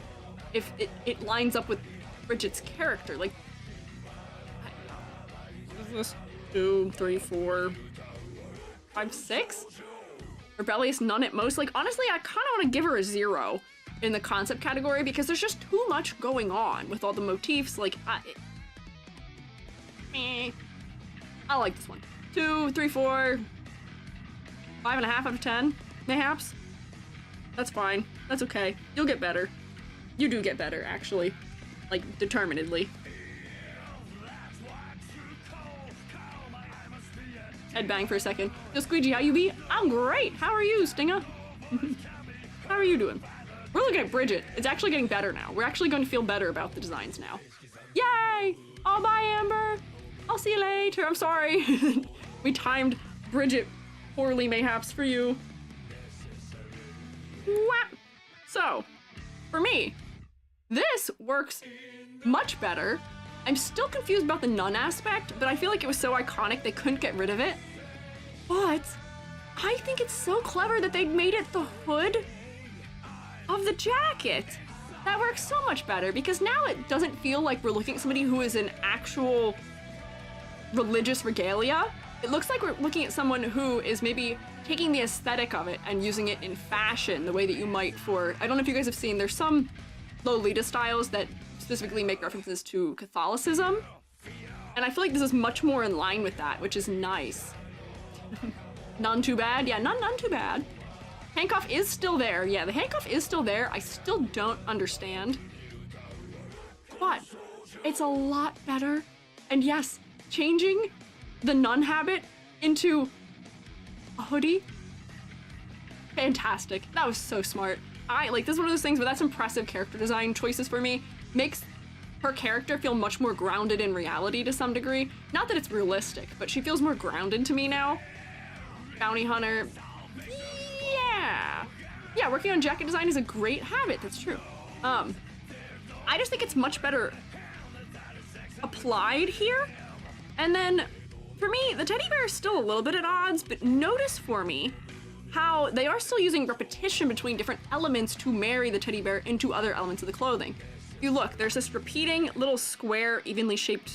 if it lines up with Bridget's character. Like, is this 2, 3, 4, 5, 6? Rebellious nun at most. Like, honestly, I kind of want to give her a 0 in the concept category because there's just too much going on with all the motifs. Like, I like this one. 2, 3, 4, 5.5 out of 10. mayhaps. That's fine. That's okay. You'll get better. You do get better, actually. Like, determinedly. Headbang for a second. Yo, Squiiji, how you be? I'm great. How are you, Stinger? How are you doing? We're looking at Bridget. It's actually getting better now. We're actually going to feel better about the designs now. Yay! Oh, bye, Amber. I'll see you later. I'm sorry. We timed Bridget poorly, mayhaps, for you. Whap. So, for me, this works much better. I'm still confused about the nun aspect, but I feel like it was so iconic they couldn't get rid of it. But I think it's so clever that they made it the hood of the jacket. That works so much better because now it doesn't feel like we're looking at somebody who is in actual religious regalia. It looks like we're looking at someone who is maybe taking the aesthetic of it and using it in fashion the way that you might for, I don't know if you guys have seen, there's some Lolita styles that specifically make references to Catholicism. And I feel like this is much more in line with that, which is nice. None too bad. Yeah, none too bad. Handcuff is still there. Yeah, the handcuff is still there. I still don't understand. But it's a lot better. And yes, changing the nun habit into a hoodie, fantastic. That was so smart. This is one of those things where that's impressive character design choices for me. Makes her character feel much more grounded in reality to some degree. Not that it's realistic, but she feels more grounded to me now. Bounty hunter, yeah, working on jacket design is a great habit, that's true. I just think it's much better applied here. And then, for me, the teddy bear is still a little bit at odds, but notice for me how they are still using repetition between different elements to marry the teddy bear into other elements of the clothing. If you look, there's this repeating little square, evenly shaped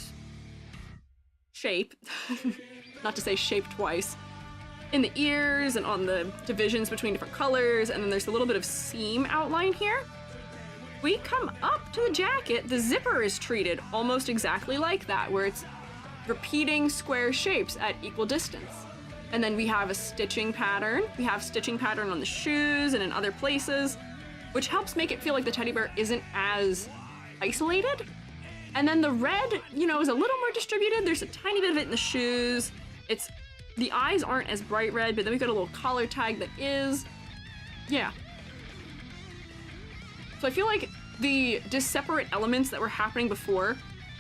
shape, not to say shape twice, in the ears and on the divisions between different colors, and then there's a little bit of seam outline here. We come up to the jacket, the zipper is treated almost exactly like that, where it's repeating square shapes at equal distance. And then we have a stitching pattern. We have stitching pattern on the shoes and in other places, which helps make it feel like the teddy bear isn't as isolated. And then the red, is a little more distributed. There's a tiny bit of it in the shoes. The eyes aren't as bright red, but then we've got a little collar tag that is. Yeah. So I feel like the disseparate elements that were happening before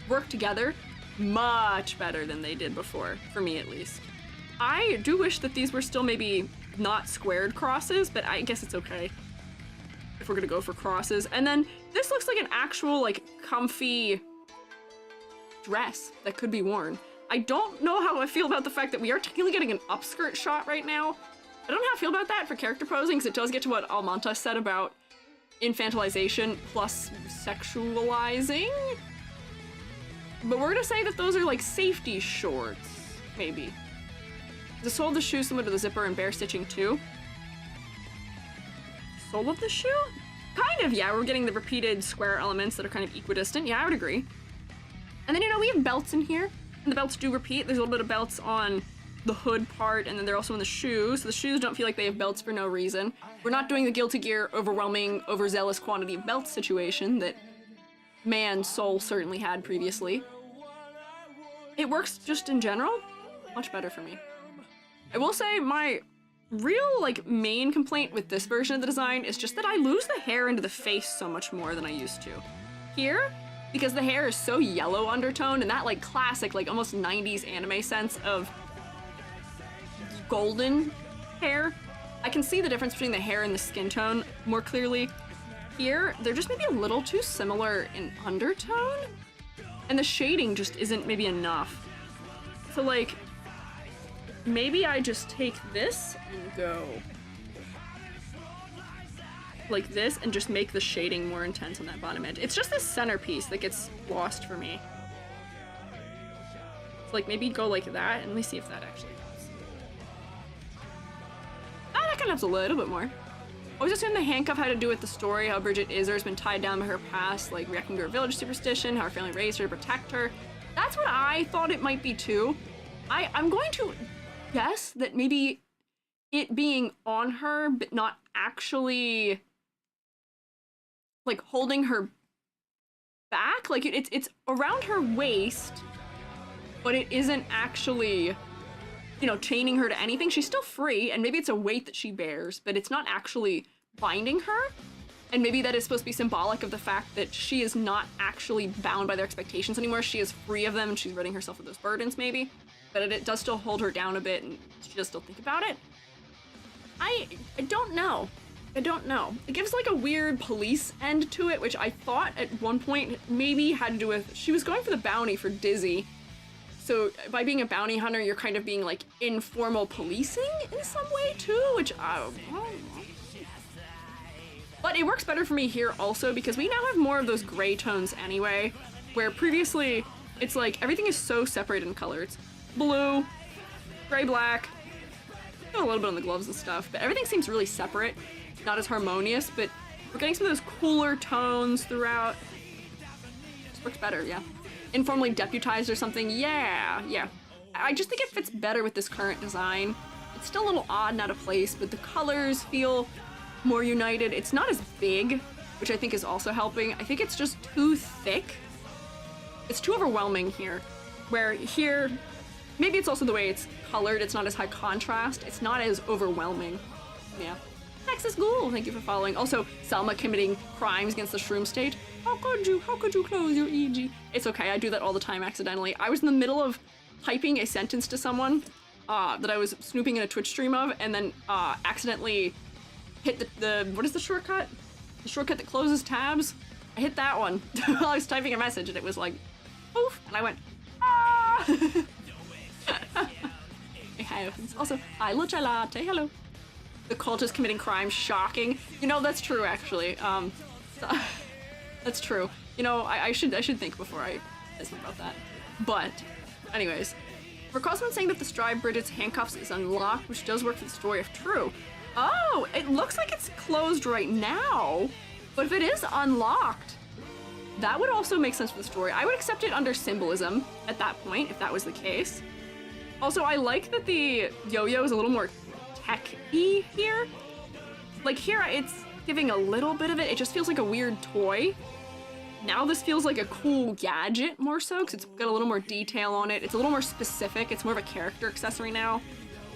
work together much better than they did before, for me at least. I do wish that these were still maybe not squared crosses, but I guess it's okay if we're gonna go for crosses. And then this looks like an actual, comfy dress that could be worn. I don't know how I feel about the fact that we are technically getting an upskirt shot right now. I don't know how I feel about that for character posing, because it does get to what Almanta said about infantilization plus sexualizing. But we're gonna say that those are safety shorts, maybe. The sole of the shoe similar to the zipper and bear stitching too. Sole of the shoe? Kind of, yeah, we're getting the repeated square elements that are kind of equidistant. Yeah, I would agree. And then, we have belts in here, and the belts do repeat. There's a little bit of belts on the hood part, and then they're also in the shoes, so the shoes don't feel like they have belts for no reason. We're not doing the Guilty Gear overwhelming, overzealous quantity of belts situation that Man Soul certainly had previously. It works just in general much better for me. I will say my real main complaint with this version of the design is just that I lose the hair into the face so much more than I used to. Here, because the hair is so yellow undertoned and that classic almost 90s anime sense of golden hair, I can see the difference between the hair and the skin tone more clearly. Here, they're just maybe a little too similar in undertone, and the shading just isn't maybe enough. So maybe I just take this and go like this and just make the shading more intense on that bottom edge. It's just this centerpiece that gets lost for me. So maybe go like that, and let me see if that actually helps. Ah, that kind of helps a little bit more. I was assuming the handcuff had to do with the story, how Bridget is or has been tied down by her past, reacting to her village superstition, how her family raised her to protect her. That's what I thought it might be too. I'm going to guess that maybe it being on her, but not actually, like, holding her back. Like, it's around her waist, but it isn't actually, you know, chaining her to anything. She's still free, and maybe it's a weight that she bears, but it's not actually binding her. And maybe that is supposed to be symbolic of the fact that she is not actually bound by their expectations anymore. She is free of them, and she's ridding herself of those burdens, maybe. But it does still hold her down a bit, and she does still think about it. I don't know. I don't know. It gives like a weird police end to it, which I thought at one point maybe had to do with, she was going for the bounty for Dizzy. So by being a bounty hunter, you're kind of being like informal policing in some way too, which I don't know. But it works better for me here also because we now have more of those gray tones anyway, where previously it's like everything is so separated in color. It's blue, gray, black, a little bit on the gloves and stuff, but everything seems really separate, not as harmonious, but we're getting some of those cooler tones throughout. Just works better, yeah. Informally deputized or something, yeah. I just think it fits better with this current design. It's still a little odd and out of place, but the colors feel more united. It's not as big, which I think is also helping. I think it's just too thick. It's too overwhelming here, where here, maybe it's also the way it's colored, it's not as high contrast, it's not as overwhelming. Yeah. Nexus Ghoul, thank you for following. Also, Selma committing crimes against the shroom state. How could you close your EG? It's okay, I do that all the time accidentally. I was in the middle of typing a sentence to someone that I was snooping in a Twitch stream of, and then accidentally hit the what is the shortcut? The shortcut that closes tabs? I hit that one while I was typing a message, and it was like, poof, and I went, ah! It happens. Also, hi, Lucha Latte, hello. The cult is committing crimes, shocking. You know, that's true, actually. That's true. You know, I should think before I say something about that. But, anyways. Recall someone saying that the stride Bridget's handcuffs is unlocked, which does work for the story if true. Oh, it looks like it's closed right now, but if it is unlocked, that would also make sense for the story. I would accept it under symbolism at that point, if that was the case. Also, I like that the yo-yo is a little more tech-y here. Like here, it's giving a little bit of it. It just feels like a weird toy. Now this feels like a cool gadget more so, because it's got a little more detail on it. It's a little more specific. It's more of a character accessory now.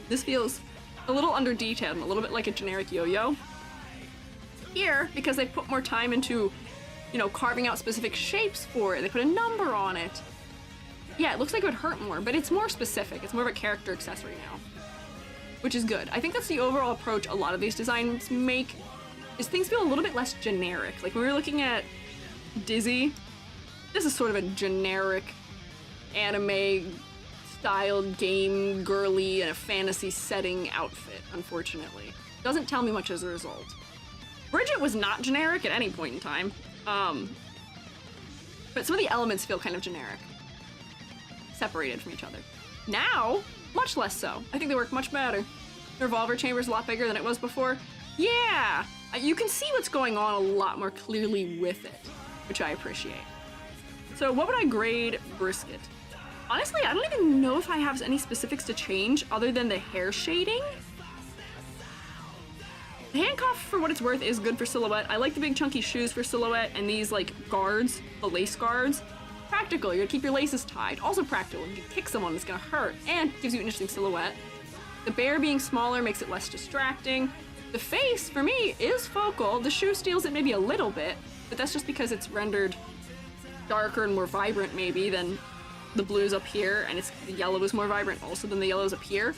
This feels a little under-detailed and a little bit like a generic yo-yo. Here, because they put more time into, you know, carving out specific shapes for it. They put a number on it. Yeah, it looks like it would hurt more, but it's more specific. It's more of a character accessory now, which is good. I think that's the overall approach a lot of these designs make, is things feel a little bit less generic. Like when we were looking at Dizzy, this is sort of a generic anime styled game girly in a fantasy setting outfit, unfortunately. Doesn't tell me much as a result. Bridget was not generic at any point in time, but some of the elements feel kind of generic, separated from each other. Now, much less so. I think they work much better. The revolver chamber is a lot bigger than it was before. Yeah, you can see what's going on a lot more clearly with it, which I appreciate. So what would I grade Brisket? Honestly, I don't even know if I have any specifics to change other than the hair shading. The handcuff, for what it's worth, is good for silhouette. I like the big chunky shoes for silhouette, and these like guards, the lace guards. Practical, you're gonna keep your laces tied. Also practical, you can kick someone, it's gonna hurt, and gives you an interesting silhouette. The bear being smaller makes it less distracting. The face, for me, is focal. The shoe steals it maybe a little bit, but that's just because it's rendered darker and more vibrant maybe than the blues up here, and the yellow is more vibrant also than the yellows up here.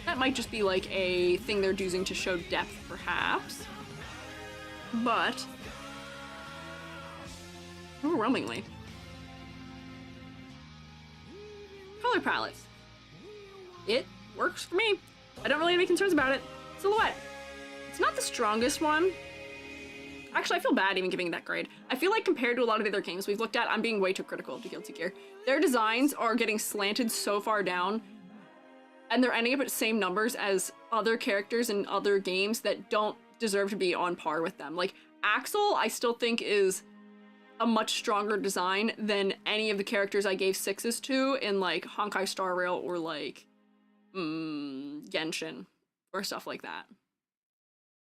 That might just be like a thing they're using to show depth, perhaps. But overwhelmingly. Color palette. It works for me. I don't really have any concerns about it. Silhouette. It's not the strongest one. Actually, I feel bad even giving that grade. I feel like compared to a lot of the other games we've looked at, I'm being way too critical of Guilty Gear. Their designs are getting slanted so far down, and they're ending up at the same numbers as other characters in other games that don't deserve to be on par with them. Like, Axel, I still think is a much stronger design than any of the characters I gave 6s to in, like, Honkai Star Rail or, like, Genshin or stuff like that.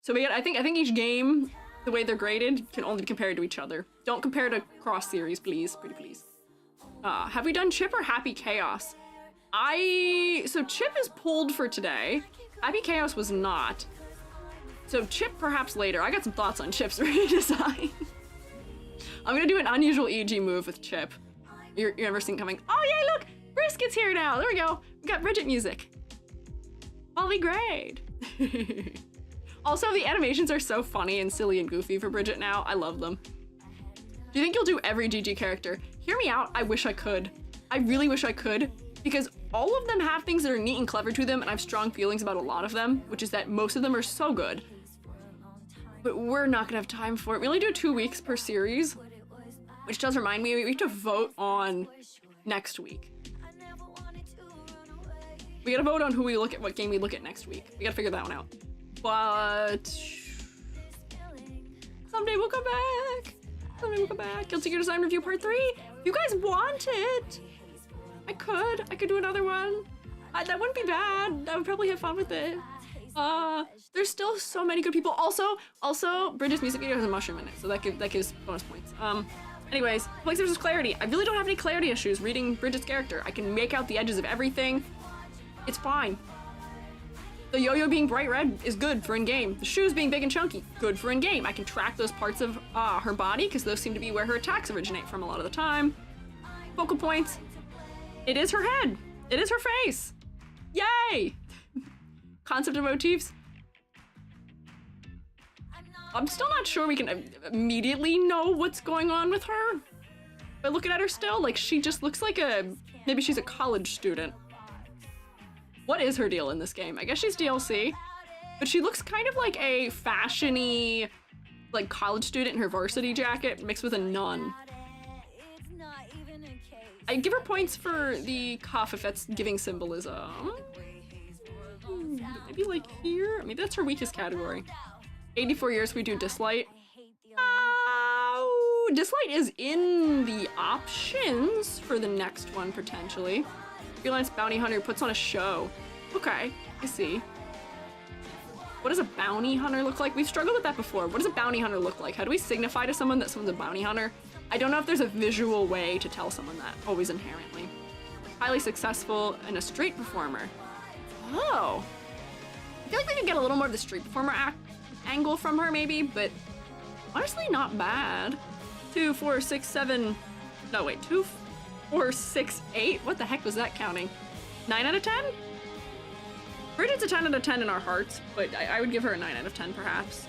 So I think each game, the way they're graded, can only be compared to each other. Don't compare to cross series, please, pretty please. Have we done Chipp or Happy Chaos? So Chipp is pulled for today. Happy Chaos was not. So Chipp perhaps later. I got some thoughts on Chipp's redesign. I'm gonna do an unusual EG move with Chipp. You're never seen coming. Oh yay, look! Brisket's here now! There we go. We got Bridget music. Molly grade. Also, the animations are so funny and silly and goofy for Bridget now. I love them. Do you think you'll do every GG character? Hear me out, I wish I could. I really wish I could, because all of them have things that are neat and clever to them, and I have strong feelings about a lot of them, which is that most of them are so good. But we're not gonna have time for it. We only do 2 weeks per series, which does remind me, we have to vote on next week. We gotta vote on who we look at, what game we look at next week. We gotta figure that one out. But someday we'll come back. Someday we'll come back. Guilty Gear Design Review Part 3. You guys want it. I could do another one. That wouldn't be bad. I would probably have fun with it. There's still so many good people. Also, Bridget's music video has a mushroom in it, so that gives bonus points. Anyways, Plagues versus Clarity. I really don't have any clarity issues reading Bridget's character. I can make out the edges of everything. It's fine. The yo-yo being bright red is good for in-game. The shoes being big and chunky, good for in-game. I can track those parts of her body, because those seem to be where her attacks originate from a lot of the time. Focal points. It is her head. It is her face. Yay! Concept of motifs. I'm still not sure we can immediately know what's going on with her. But looking at her still, like, she just looks like maybe she's a college student. What is her deal in this game? I guess she's DLC, but she looks kind of like a fashion-y, like, college student in her varsity jacket mixed with a nun. I give her points for the cuff if that's giving symbolism. Maybe like here? Maybe that's her weakest category. 84 years, we do Dislight. Dislight is in the options for the next one, potentially. Freelance bounty hunter puts on a show. Okay, I see. What does a bounty hunter look like? We've struggled with that before. What does a bounty hunter look like? How do we signify to someone that someone's a bounty hunter? I don't know if there's a visual way to tell someone that, always inherently. Highly successful and a street performer. Oh. I feel like we could get a little more of the street performer angle from her, maybe, but honestly, not bad. 2, 4, 6, 7. No, wait, 2, 4, 6, 8. What the heck was that counting? 9 out of 10? Bridget's a 10 out of 10 in our hearts, but I would give her a 9 out of 10, perhaps.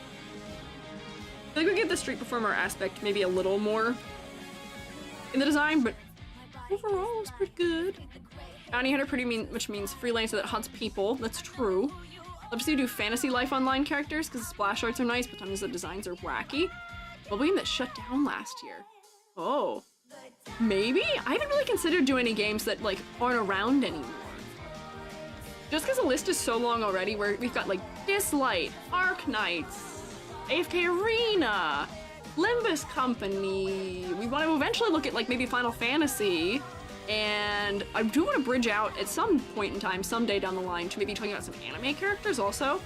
I think we give the street performer aspect maybe a little more in the design, but overall, it's pretty good. Bounty hunter which means freelancer that hunts people. That's true. Love to see you do fantasy life online characters because the splash arts are nice, but sometimes the designs are wacky. Mobile game that shut down last year. Oh. Maybe? I haven't really considered doing any games that, like, aren't around anymore. Just because the list is so long already, where we've got, like, Dislight, Arc Knights, AFK Arena, Limbus Company. We want to eventually look at, like, maybe Final Fantasy, and I do want to bridge out at some point in time, someday down the line, to maybe talking about some anime characters also.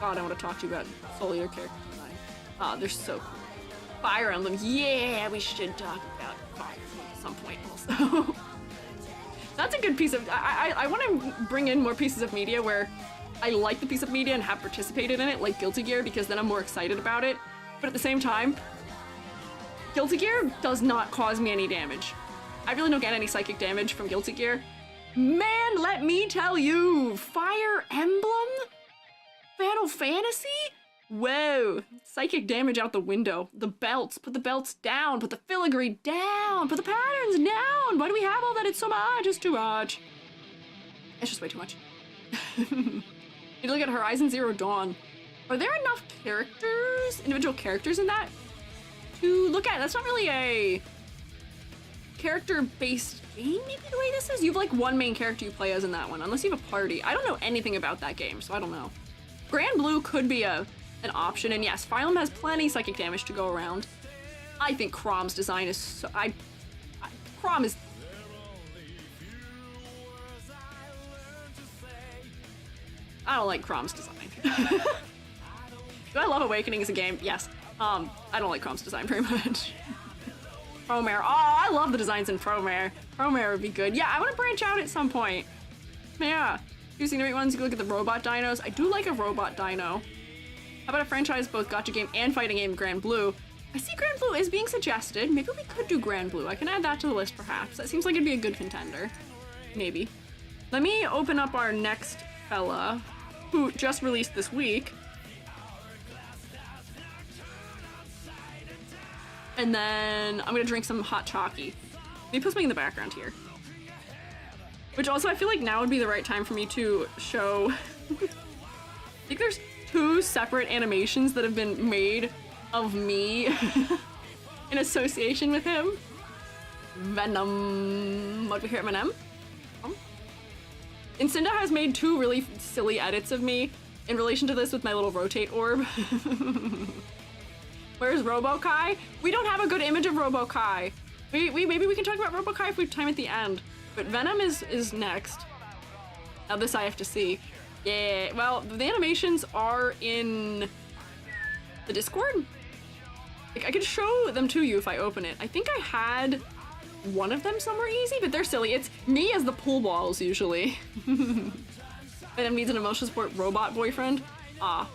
God, I want to talk to you about solely your character design. Oh, they're so cool. Fire Emblem, yeah, we should talk about Fire Emblem at some point also. That's a good piece of, I want to bring in more pieces of media where I like the piece of media and have participated in it, like Guilty Gear, because then I'm more excited about it. But at the same time, Guilty Gear does not cause me any damage. I really don't get any psychic damage from Guilty Gear. Man, let me tell you, Fire Emblem? Final Fantasy? Whoa, psychic damage out the window. The belts, put the belts down, put the filigree down, put the patterns down. Why do we have all that? It's so much, it's too much. It's just way too much. You look at Horizon Zero Dawn. Are there enough characters, individual characters in that to look at? That's not really a character-based game, maybe the way this is. You have like one main character you play as in that one, unless you have a party. I don't know anything about that game, so I don't know. Grand Blue could be an option, and yes, Fire Emblem has plenty psychic damage to go around. I think Chrom's design is so, Chrom is... I don't like Chrom's design. Do I love Awakening as a game? Yes. I don't like Chrom's design very much. Promare. Oh, I love the designs in Promare. Promare would be good. Yeah, I want to branch out at some point. Yeah. Using the right ones, you can look at the robot dinos. I do like a robot dino. How about a franchise both gacha game and fighting game, Grand Blue? I see Grand Blue is being suggested. Maybe we could do Grand Blue. I can add that to the list, perhaps. That seems like it'd be a good contender. Maybe. Let me open up our next fella, who just released this week. And then I'm gonna drink some hot chalky. Let me put something in the background here. Which also, I feel like now would be the right time for me to show... I think there's 2 separate animations that have been made of me in association with him. Venom. What do we hear, Venom? Incinda has made 2 really silly edits of me in relation to this with my little rotate orb. Where's Robo-Kai? We don't have a good image of Robo-Kai. Maybe we can talk about Robo-Kai if we have time at the end. But Venom is next. Now this I have to see. Yeah, well, the animations are in the Discord. Like, I could show them to you if I open it. I think I had one of them somewhere easy, but they're silly. It's me as the pool balls, usually. Venom needs an emotional support robot boyfriend. Ah,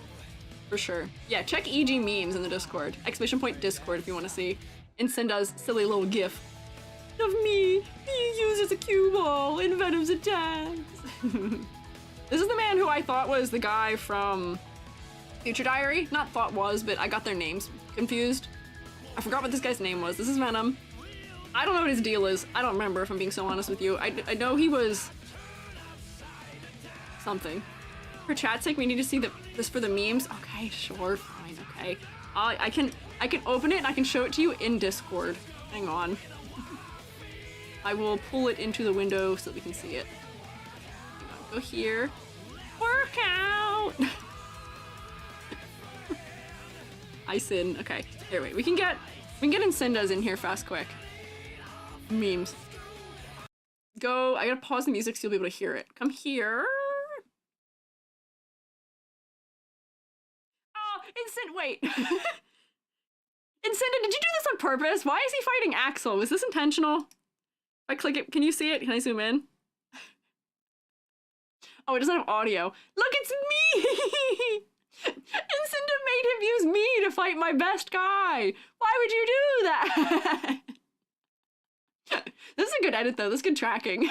for sure. Yeah, check EG memes in the Discord. Exclamation point Discord if you want to see Incinda's silly little gif of me being used as a cue ball in Venom's attacks. This is the man who I thought was the guy from Future Diary. Not thought was, but I got their names confused. I forgot what this guy's name was. This is Venom. I don't know what his deal is. I don't remember, if I'm being so honest with you. I know he was something. For chat's sake, we need to see this for the memes. Okay, sure, fine, okay. I can open it and I can show it to you in Discord. Hang on. I will pull it into the window so that we can see it. Hang on, go here. Workout! I sin. Okay, here, wait. We can get Incinda's in here fast, quick. Memes. Go. I gotta pause the music so you'll be able to hear it. Come here. Oh, wait. Incinda, did you do this on purpose? Why is he fighting Axel? Was this intentional? If I click it, can you see it? Can I zoom in? Oh, it doesn't have audio. Look, it's me! Incinda made him use me to fight my best guy. Why would you do that? This is a good edit, though. This is good tracking.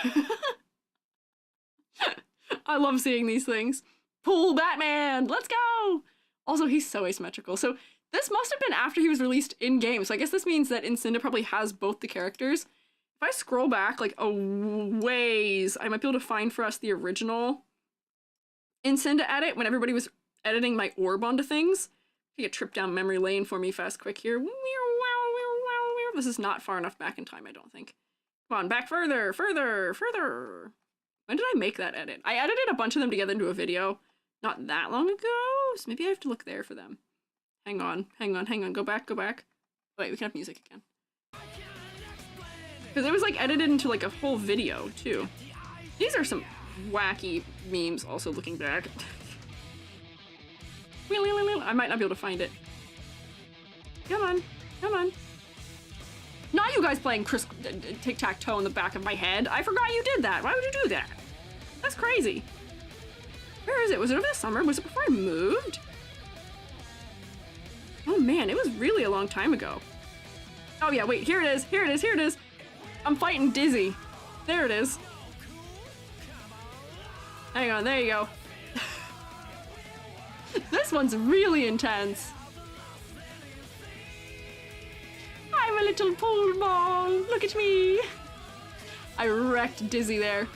I love seeing these things. Pull Batman! Let's go! Also, he's so asymmetrical. So this must have been after he was released in-game. So I guess this means that Incinda probably has both the characters. If I scroll back, like, a ways, I might be able to find for us the original Incinda edit when everybody was editing my orb onto things. Take a trip down memory lane for me fast quick here. This is not far enough back in time, I don't think. Come on, back further, further, further. When did I make that edit? I edited a bunch of them together into a video not that long ago, so maybe I have to look there for them. Hang on, hang on, hang on. Go back, go back. Wait, we can have music again. Because it was like edited into like a whole video too. These are some wacky memes also looking back. I might not be able to find it. Come on, come on. Not you guys playing tic-tac-toe in the back of my head. I forgot you did that. Why would you do that? That's crazy. Where is it? Was it over the summer? Was it before I moved? Oh man, it was really a long time ago. Oh yeah, wait, here it is, here it is, here it is. I'm fighting Dizzy. There it is. Hang on, there you go. This one's really intense. I'm a little pool ball. Look at me. I wrecked Dizzy there.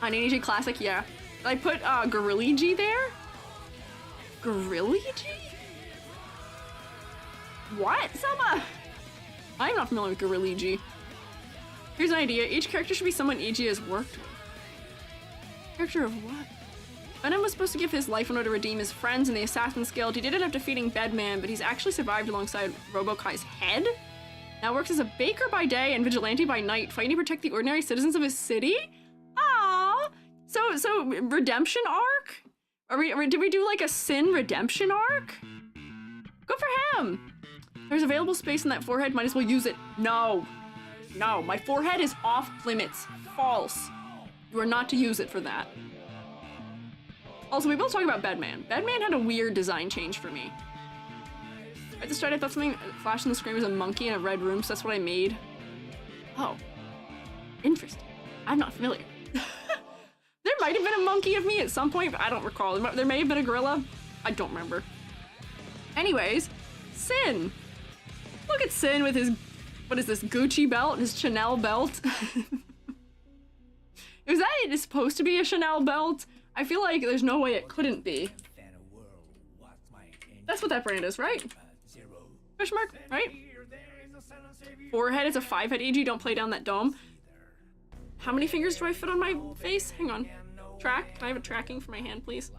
On AJ Classic, yeah. I put Gorilligi there. Gorilligi? What, Selma? I'm not familiar with Gorilligi. Here's an idea. Each character should be someone EG has worked with. Character of what? Venom was supposed to give his life in order to redeem his friends in the Assassin's Guild. He did end up defeating Bedman, but he's actually survived alongside Robo-Kai's head. Now works as a baker by day and vigilante by night, fighting to protect the ordinary citizens of his city? Aww! So redemption arc? Did we do like a Sin redemption arc? Good for him. There's available space in that forehead, might as well use it. No, my forehead is off limits. False. You are not to use it for that. Also, we will talk about Bedman. Bedman had a weird design change for me. At the start, I thought something flashed in the screen was a monkey in a red room, so that's what I made. Oh, interesting. I'm not familiar. There might have been a monkey of me at some point, but I don't recall. There may have been a gorilla. I don't remember. Anyways, Sin. Look at Sin with his, what is this, Gucci belt, his Chanel belt. Is that it is supposed to be a Chanel belt? I feel like there's no way it couldn't be. That's what that brand is, right? Question mark, right? Forehead is a 5-head EG, don't play down that dome. How many fingers do I fit on my face? Hang on. Track? Can I have a tracking for my hand, please?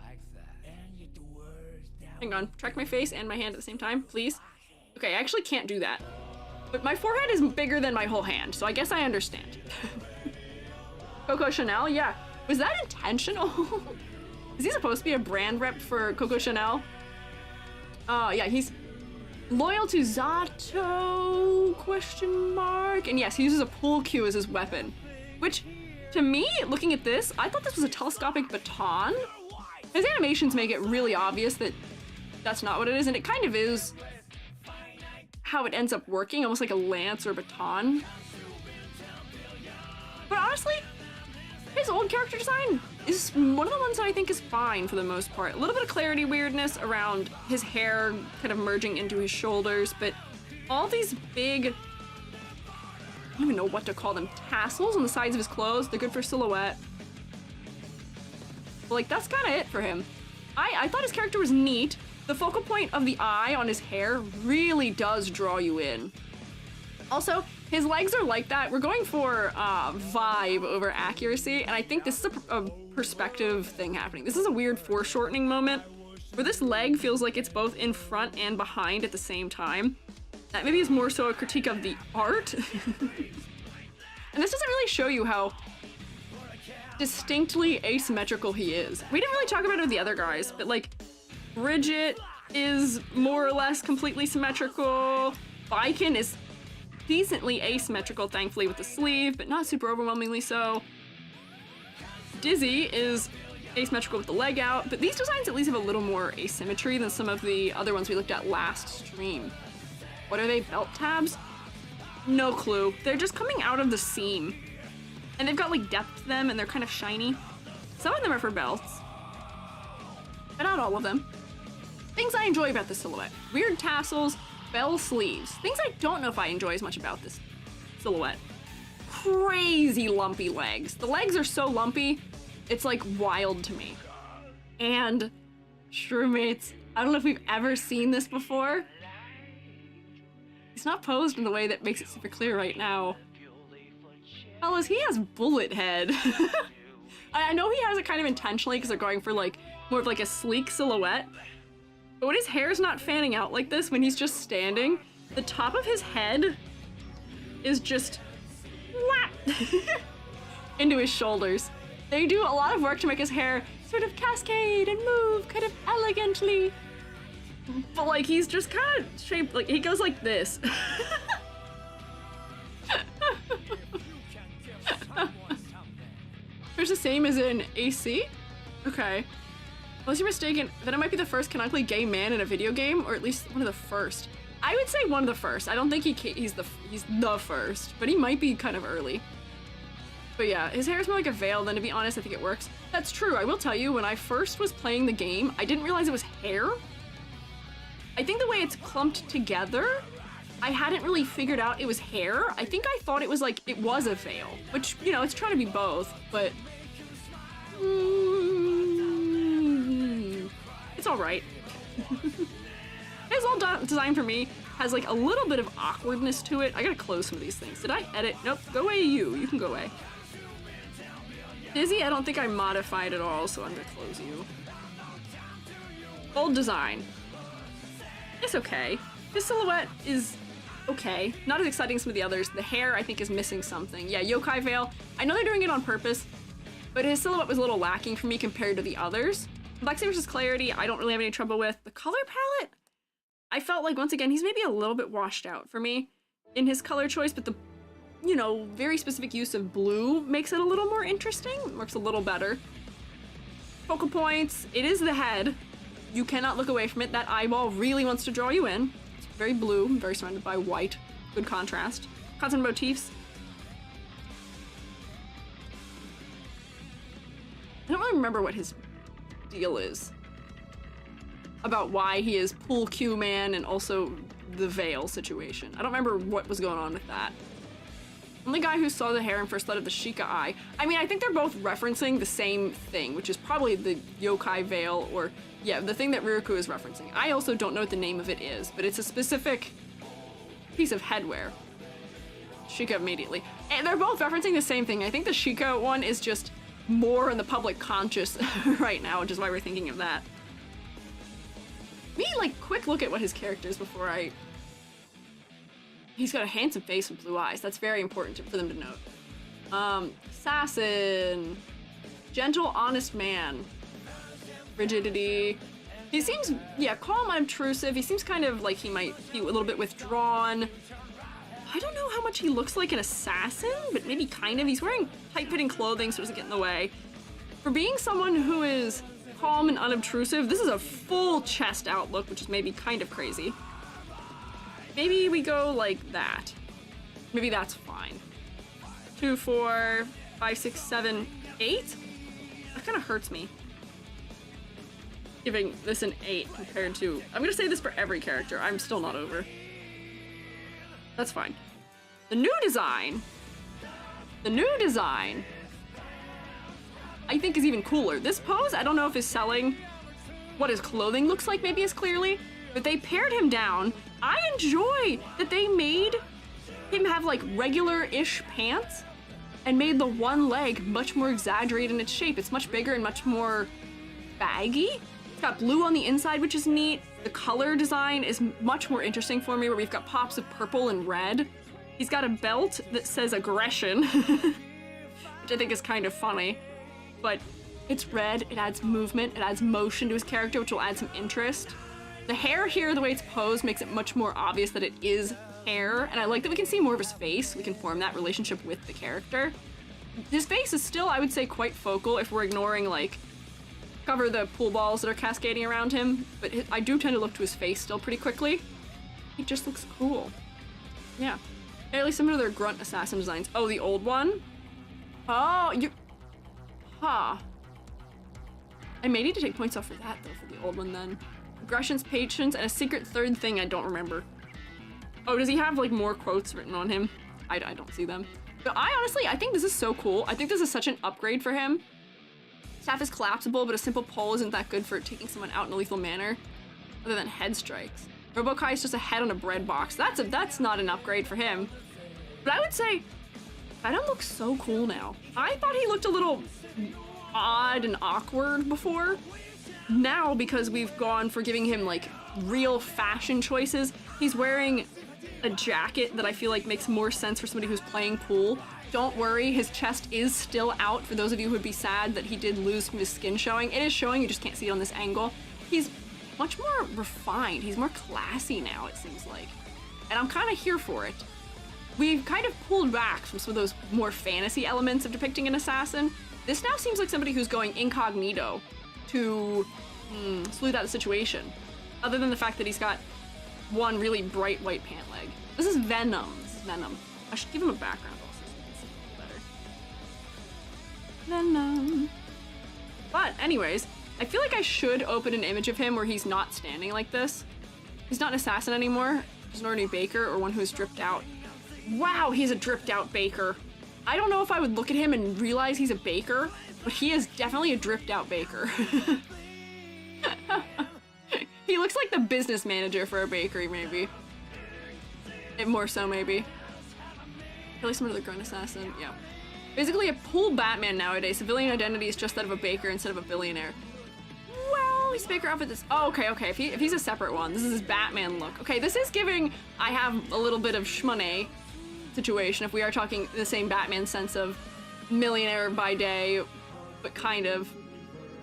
Hang on. Track my face and my hand at the same time, please. Okay, I actually can't do that. But my forehead is bigger than my whole hand, so I guess I understand. Coco Chanel? Yeah. Was that intentional? Is he supposed to be a brand rep for Coco Chanel? Yeah, he's loyal to Zato, question mark. And yes, he uses a pool cue as his weapon. Which, to me, looking at this, I thought this was a telescopic baton. His animations make it really obvious that that's not what it is, and it kind of is how it ends up working, almost like a lance or a baton. But honestly, his old character design is one of the ones that I think is fine for the most part. A little bit of clarity weirdness around his hair kind of merging into his shoulders, but all these big, I don't even know what to call them, tassels on the sides of his clothes, they're good for silhouette. But like, that's kind of it for him. I thought his character was neat. The focal point of the eye on his hair really does draw you in. Also, his legs are like that. We're going for vibe over accuracy, and I think this is a perspective thing happening. This is a weird foreshortening moment where this leg feels like it's both in front and behind at the same time. That maybe is more so a critique of the art. And this doesn't really show you how distinctly asymmetrical he is. We didn't really talk about it with the other guys, but like Bridget is more or less completely symmetrical. Baiken is decently asymmetrical, thankfully, with the sleeve, but not super overwhelmingly so. Dizzy is asymmetrical with the leg out, but these designs at least have a little more asymmetry than some of the other ones we looked at last stream. What are they, belt tabs? No clue. They're just coming out of the seam. And they've got like depth to them and they're kind of shiny. Some of them are for belts, but not all of them. Things I enjoy about this silhouette. Weird tassels, bell sleeves. Things I don't know if I enjoy as much about this silhouette. Crazy lumpy legs. The legs are so lumpy, it's like wild to me. And Shroommates, I don't know if we've ever seen this before. It's not posed in the way that makes it super clear right now. Fellas, he has bullet head. I know he has it kind of intentionally because they're going for like more of like a sleek silhouette. But when his hair's not fanning out like this, when he's just standing, the top of his head is just into his shoulders. They do a lot of work to make his hair sort of cascade and move kind of elegantly. But like he's just kind of shaped like he goes like this. There's the same as in AC? Okay. Unless you're mistaken, Venom might be the first canonically gay man in a video game, or at least one of the first. I would say one of the first. I don't think he's the first, but he might be kind of early. But yeah, his hair is more like a veil, then to be honest, I think it works. That's true, I will tell you, when I first was playing the game, I didn't realize it was hair. I think the way it's clumped together, I hadn't really figured out it was hair. I think I thought it was like, it was a veil, which, you know, it's trying to be both, but it's all right. His whole design for me has like a little bit of awkwardness to it. I gotta close some of these things. Did I edit? Nope, go away you can go away. Dizzy, I don't think I modified at all, so I'm gonna close you. Old design. It's okay. His silhouette is okay. Not as exciting as some of the others. The hair, I think, is missing something. Yeah, yokai veil. I know they're doing it on purpose, but his silhouette was a little lacking for me compared to the others. Complexity versus clarity, I don't really have any trouble with. The color palette, I felt like, once again, he's maybe a little bit washed out for me in his color choice, but the, you know, very specific use of blue makes it a little more interesting. Works a little better. Focal points, it is the head. You cannot look away from it. That eyeball really wants to draw you in. It's very blue, very surrounded by white. Good contrast. Constant motifs. I don't really remember what his deal is. About why he is Pool Q Man and also the veil situation. I don't remember what was going on with that. Only guy who saw the hair and first thought of the Sheikah eye. I mean, I think they're both referencing the same thing, which is probably the yokai veil, or yeah, the thing that Ryuku is referencing. I also don't know what the name of it is, but it's a specific piece of headwear. Sheikah immediately. And they're both referencing the same thing. I think the Sheikah one is just more in the public conscious right now, which is why we're thinking of that. Me, like, quick look at what his character is before I... He's got a handsome face and blue eyes. That's very important for them to note. Assassin. Gentle, honest man. Rigidity. He seems, yeah, calm, unobtrusive. He seems kind of like he might be a little bit withdrawn. I don't know how much he looks like an assassin, but maybe kind of. He's wearing tight-fitting clothing, so it doesn't get in the way. For being someone who is calm and unobtrusive, this is a full chest out look, which is maybe kind of crazy. Maybe we go like that. Maybe that's fine. 2, 4, 5, 6, 7, 8? That kind of hurts me. Giving this an 8 compared to... I'm gonna say this for every character. I'm still not over. That's fine. The new design, I think is even cooler. This pose, I don't know if is selling what his clothing looks like maybe as clearly, but they pared him down. I enjoy that they made him have like regular-ish pants and made the one leg much more exaggerated in its shape. It's much bigger and much more baggy. It's got blue on the inside, which is neat. The color design is much more interesting for me, where we've got pops of purple and red. He's got a belt that says aggression, which I think is kind of funny. But it's red, it adds movement, it adds motion to his character, which will add some interest. The hair here, the way it's posed, makes it much more obvious that it is hair, and I like that we can see more of his face. We can form that relationship with the character. His face is still, I would say, quite focal if we're ignoring, like, cover the pool balls that are cascading around him, but I do tend to look to his face still pretty quickly. He just looks cool. Yeah. Fairly similar to their grunt assassin designs. Oh, the old one? Oh, you... Huh. I may need to take points off for that, though, for the old one, then. Aggression's patience, and a secret third thing I don't remember. Oh, does he have, like, more quotes written on him? I don't see them. But I think this is so cool. I think this is such an upgrade for him. Staff is collapsible, but a simple pole isn't that good for taking someone out in a lethal manner, other than head strikes. Robokai is just a head on a bread box. That's not an upgrade for him. But I would say, Venom looks so cool now. I thought he looked a little odd and awkward before. Now, because we've gone for giving him, like, real fashion choices, he's wearing a jacket that I feel like makes more sense for somebody who's playing pool. Don't worry, his chest is still out for those of you who would be sad that he did lose his skin showing. It is showing, you just can't see it on this angle. He's much more refined. He's more classy now, it seems like. And I'm kind of here for it. We've kind of pulled back from some of those more fantasy elements of depicting an assassin. This now seems like somebody who's going incognito to smooth out the situation. Other than the fact that he's got one really bright white pant leg. This is Venom. Venom. I should give him a background also so you can see it a little better. Venom. But anyways, I feel like I should open an image of him where he's not standing like this. He's not an assassin anymore. He's an ordinary baker or one who's dripped out. Wow, he's a dripped out baker. I don't know if I would look at him and realize he's a baker, but he is definitely a dripped out baker. He looks like the business manager for a bakery, maybe. More so, maybe. At least some other grunt assassin, yeah. Basically, a pool Batman nowadays. Civilian identity is just that of a baker instead of a billionaire. Well, his baker outfit is... Oh, okay. If he's a separate one, this is his Batman look. Okay, this is giving... I have a little bit of shmoney situation if we are talking the same Batman sense of millionaire by day, but kind of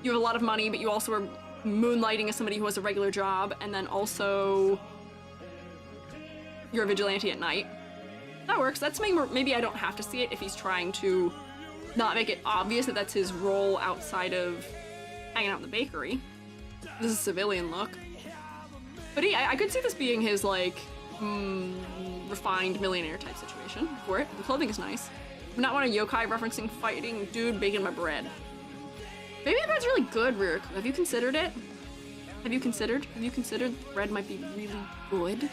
you have a lot of money, but you also are moonlighting as somebody who has a regular job, and then also you're a vigilante at night. That works. That's something where maybe I don't have to see it if he's trying to not make it obvious that that's his role outside of hanging out in the bakery. This is a civilian look. But I could see this being his, like, refined millionaire type situation for it. The clothing is nice. I'm not one of yokai referencing fighting dude baking my bread. Maybe the bread's really good, Rurik. Have you considered it? Have you considered bread might be really good?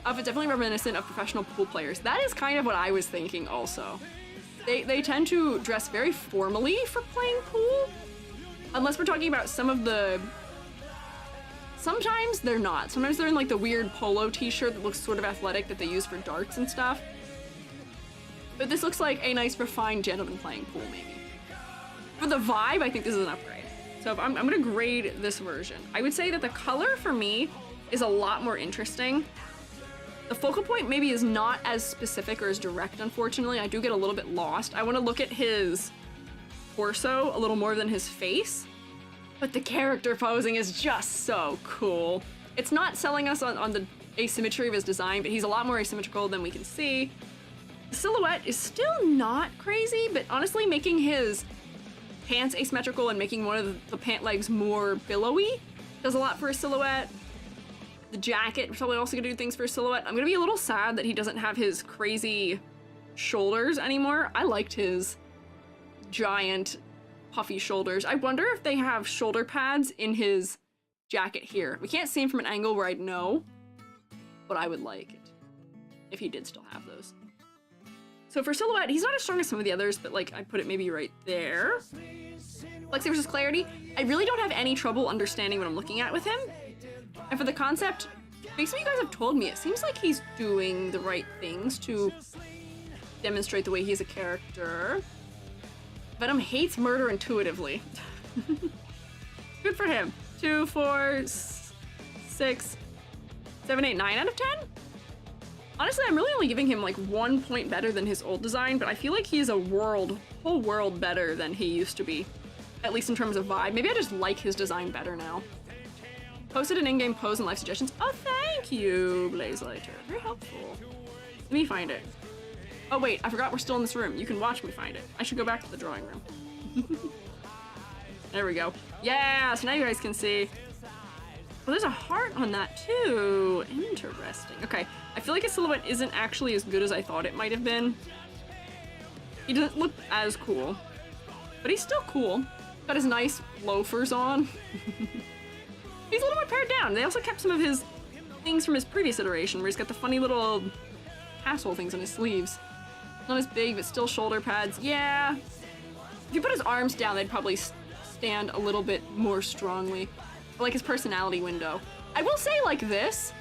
It's definitely reminiscent of professional pool players. That is kind of what I was thinking also. They tend to dress very formally for playing pool. Unless we're talking about some of the... Sometimes they're not. Sometimes they're in like the weird polo t-shirt that looks sort of athletic that they use for darts and stuff. But this looks like a nice refined gentleman playing pool, maybe. For the vibe, I think this is an upgrade. So if I'm gonna grade this version. I would say that the color for me is a lot more interesting. The focal point maybe is not as specific or as direct, unfortunately. I do get a little bit lost. I want to look at his torso a little more than his face. But the character posing is just so cool. It's not selling us on the asymmetry of his design, but he's a lot more asymmetrical than we can see. The silhouette is still not crazy, but honestly making his pants asymmetrical and making one of the pant legs more billowy does a lot for his silhouette. The jacket is probably also gonna do things for his silhouette. I'm gonna be a little sad that he doesn't have his crazy shoulders anymore. I liked his giant puffy shoulders. I wonder if they have shoulder pads in his jacket here. We can't see him from an angle where I'd know, but I would like it if he did still have those. So for silhouette, he's not as strong as some of the others, but like I put it maybe right there. Flexi versus clarity. I really don't have any trouble understanding what I'm looking at with him. And for the concept, based on what you guys have told me, it seems like he's doing the right things to demonstrate the way he's a character. Venom hates murder intuitively. Good for him. 2, 4, 6, 7, 8, 9 out of 10? Honestly, I'm really only giving him like 1 point better than his old design, but I feel like he's a whole world better than he used to be. At least in terms of vibe. Maybe I just like his design better now. Posted an in-game pose and life suggestions. Oh, thank you, Blazelighter. Very helpful. Let me find it. Oh wait, I forgot we're still in this room. You can watch me find it. I should go back to the drawing room. There we go. Yeah, so now you guys can see. Well, there's a heart on that too. Interesting. Okay, I feel like his silhouette isn't actually as good as I thought it might have been. He doesn't look as cool, but he's still cool. Got his nice loafers on. He's a little more pared down. They also kept some of his things from his previous iteration where he's got the funny little asshole things on his sleeves. Not as big, but still shoulder pads. Yeah. If you put his arms down, they'd probably stand a little bit more strongly. I like his personality window. I will say like this,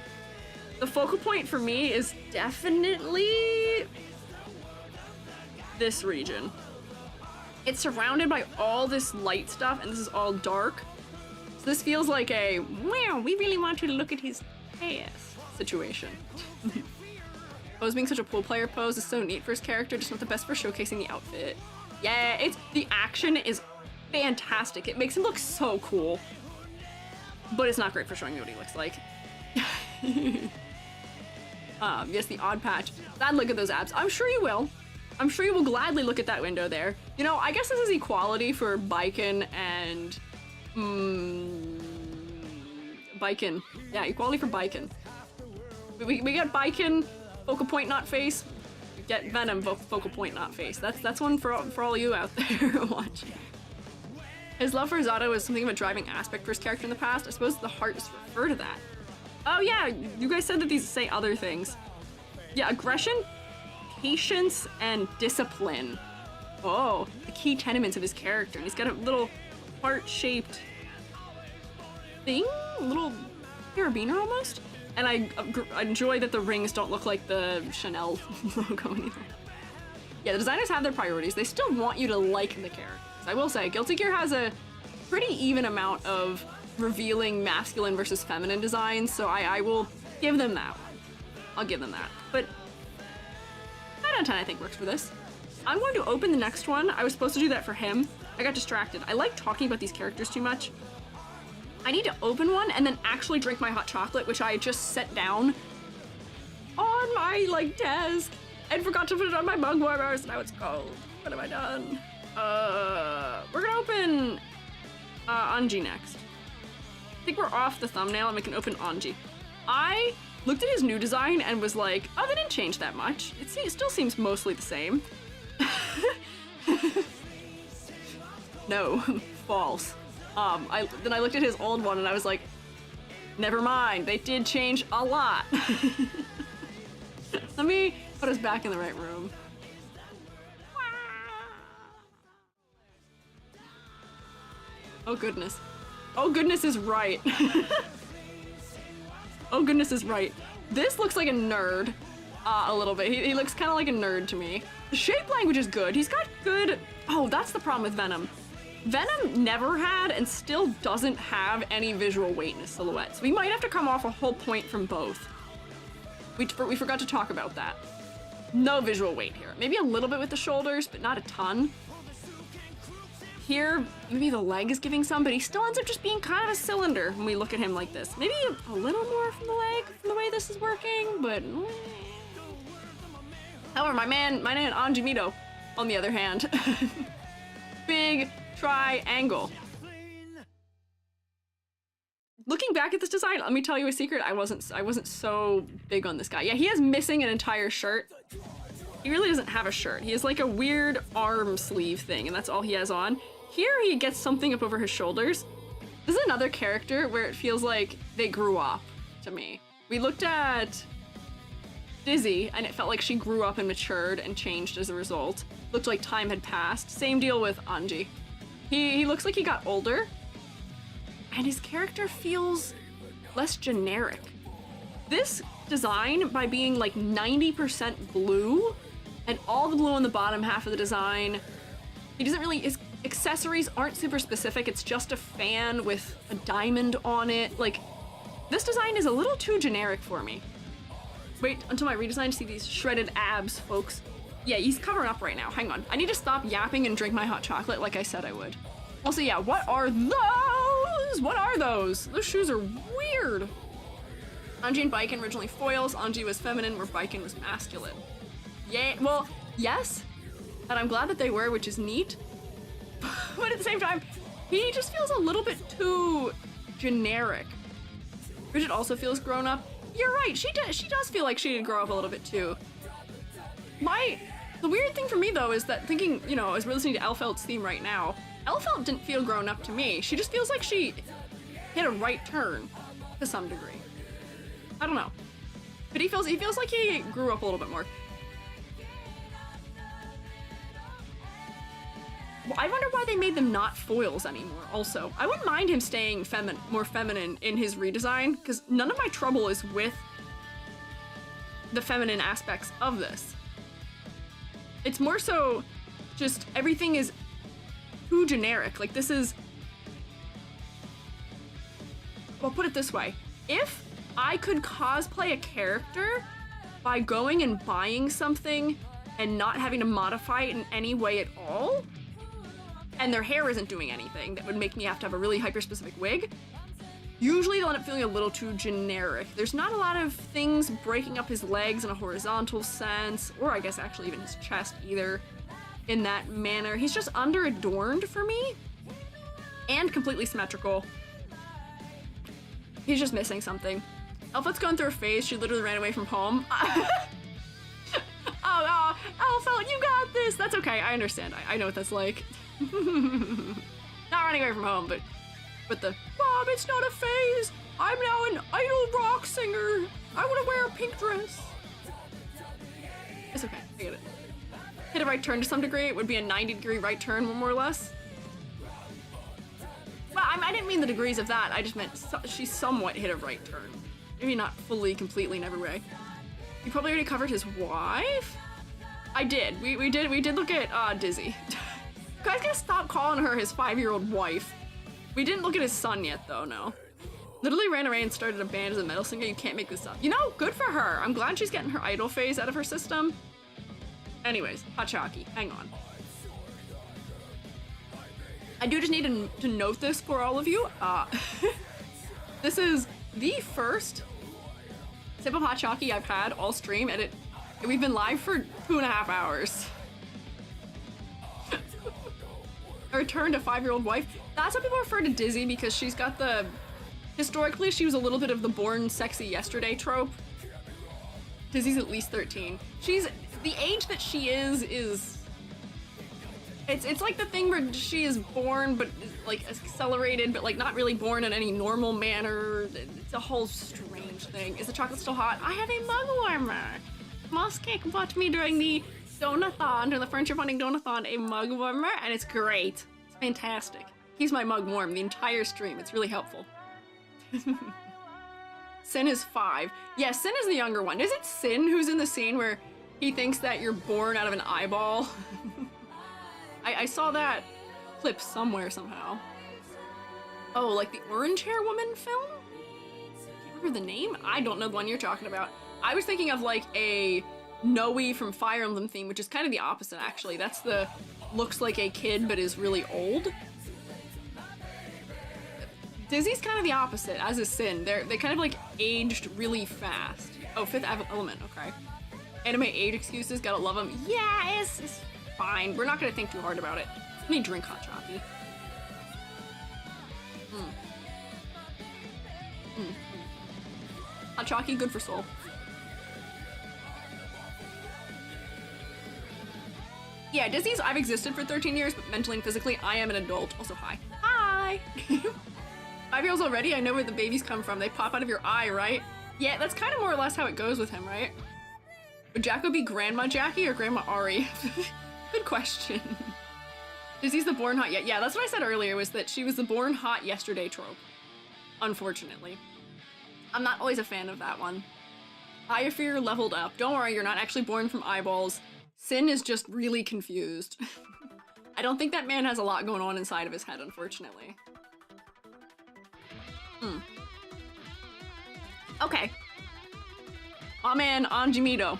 the focal point for me is definitely this region. It's surrounded by all this light stuff and this is all dark. So this feels like a, wow, we really want you to look at his ass situation. Pose being such a pool player pose is so neat for his character, just not the best for showcasing the outfit. Yeah, the action is fantastic. It makes him look so cool. But it's not great for showing me what he looks like. Yes, the odd patch. Glad look at those abs. I'm sure you will. I'm sure you will gladly look at that window there. You know, I guess this is equality for Baiken and... Baiken. Yeah, equality for Baiken. We get Baiken, focal point, not face. We get Venom, focal point, not face. That's one for all you out there watching. His love for Zato is something of a driving aspect for his character in the past. I suppose the heart just refer to that. Oh yeah, you guys said that these say other things. Yeah, aggression, patience, and discipline. Oh, the key tenements of his character. And he's got a little heart-shaped thing, a little carabiner almost. And I enjoy that the rings don't look like the Chanel logo anymore. Yeah, the designers have their priorities. They still want you to like the characters. I will say, Guilty Gear has a pretty even amount of revealing masculine versus feminine designs, so I will give them that one. I'll give them that. But 9 out of 10 I think works for this. I'm going to open the next one. I was supposed to do that for him, I got distracted. I like talking about these characters too much. I need to open one and then actually drink my hot chocolate, which I just set down on my, like, desk and forgot to put it on my mug warmer, so now it's cold. What have I done? We're gonna open Anji next. I think we're off the thumbnail and we can open Anji. I looked at his new design and was like, oh, they didn't change that much. It still seems mostly the same. No, false. Then I looked at his old one and I was like, never mind, they did change a lot. Let me put us back in the right room. Oh goodness. Oh goodness is right. Oh goodness is right. This looks like a nerd, a little bit. He looks kind of like a nerd to me. The shape language is good. He's got good... Oh, that's the problem with Venom. Venom never had and still doesn't have any visual weight in his silhouette, so we might have to come off a whole point from both. We forgot to talk about that. No visual weight here. Maybe a little bit with the shoulders, but not a ton. Here, maybe the leg is giving some, but he still ends up just being kind of a cylinder when we look at him like this. Maybe a little more from the leg, from the way this is working, but... However, my man Anji Mito, on the other hand, big triangle. Looking back at this design, let me tell you a secret. I wasn't so big on this guy. Yeah, he is missing an entire shirt. He really doesn't have a shirt. He has like a weird arm sleeve thing, and that's all he has on. Here he gets something up over his shoulders. This is another character where it feels like they grew up to me. We looked at Dizzy, and it felt like she grew up and matured and changed as a result. Looked like time had passed. Same deal with Anji. He looks like he got older, and his character feels less generic. This design, by being like 90% blue, and all the blue on the bottom half of the design, he doesn't really, his accessories aren't super specific, it's just a fan with a diamond on it. Like, this design is a little too generic for me. Wait until my redesign to see these shredded abs, folks. Yeah, he's covering up right now. Hang on. I need to stop yapping and drink my hot chocolate like I said I would. Also, yeah, what are those? What are those? Those shoes are weird. Anji and Baiken originally foils. Anji was feminine, where Baiken was masculine. Yeah, well, yes. And I'm glad that they were, which is neat. But at the same time, he just feels a little bit too generic. Bridget also feels grown up. You're right, she does feel like she did grow up a little bit too. The weird thing for me though is that thinking, you know, as we're listening to Elfelt's theme right now, Elfelt didn't feel grown up to me. She just feels like she hit a right turn to some degree. I don't know. But he feels like he grew up a little bit more. Well, I wonder why they made them not foils anymore also. I wouldn't mind him staying more feminine in his redesign, because none of my trouble is with the feminine aspects of this. It's more so just everything is too generic. Like, this is... Well, put it this way. If I could cosplay a character by going and buying something and not having to modify it in any way at all, and their hair isn't doing anything that would make me have to have a really hyper-specific wig, usually they'll end up feeling a little too generic. There's not a lot of things breaking up his legs in a horizontal sense, or I guess actually even his chest either, in that manner. He's just under-adorned for me, and completely symmetrical. He's just missing something. Elfelt's going through a phase. She literally ran away from home. Oh, Elfelt, you got this! That's okay, I understand. I know what that's like. Not running away from home, but the Mom, it's not a phase. I'm now an idol rock singer. I want to wear a pink dress. It's okay, I get it. Hit a right turn to some degree. It would be a 90-degree right turn, more or less. Well, I didn't mean the degrees of that. I just meant she somewhat hit a right turn. Maybe not fully, completely in every way. You probably already covered his wife? I did. We did look at Dizzy. You guys gotta stop calling her his 5-year-old wife. We didn't look at his son yet, though, no. Literally ran away and started a band as a metal singer. You can't make this up. You know, good for her. I'm glad she's getting her idol phase out of her system. Anyways, Hachaki, hang on. I do just need to note this for all of you. This is the first sip of hot chocolate I've had all stream, and we've been live for 2.5 hours. A return to 5-year-old wife. That's what people refer to Dizzy, because she's got the... Historically, she was a little bit of the born sexy yesterday trope. Dizzy's at least 13. She's... The age that she is... It's like the thing where she is born, but like accelerated, but like not really born in any normal manner. It's a whole strange thing. Is the chocolate still hot? I have a mug warmer. Moss Cake bought me during the donathon, during the friendship hunting donathon, a mug warmer, and it's great. It's fantastic. Keeps my mug warm the entire stream. It's really helpful. Sin is 5. Yeah, Sin is the younger one. Is it Sin who's in the scene where he thinks that you're born out of an eyeball? I saw that clip somewhere somehow. Oh, like the Orange Hair Woman film? Do you remember the name? I don't know the one you're talking about. I was thinking of like a Noe from Fire Emblem theme, which is kind of the opposite actually. That's the looks like a kid but is really old. Dizzy's kind of the opposite, as is Sin. They kind of like aged really fast. Oh, Fifth Element, okay. Anime age excuses, gotta love them. Yeah, it's fine. We're not gonna think too hard about it. Let me drink hot chocolate. Hot chocolate, good for soul. Yeah, Disney's I've existed for 13 years, but mentally and physically, I am an adult. Also, hi. Hi! 5-year-olds already? I know where the babies come from. They pop out of your eye, right? Yeah, that's kind of more or less how it goes with him, right? Would Jacko be Grandma Jackie or Grandma Ari? Good question. Disney's the born hot yet. Yeah, that's what I said earlier, was that she was the born hot yesterday trope. Unfortunately. I'm not always a fan of that one. Eye of Fear leveled up. Don't worry, you're not actually born from eyeballs. Sin is just really confused. I don't think that man has a lot going on inside of his head, unfortunately. Okay. Aw man, Anji Mito.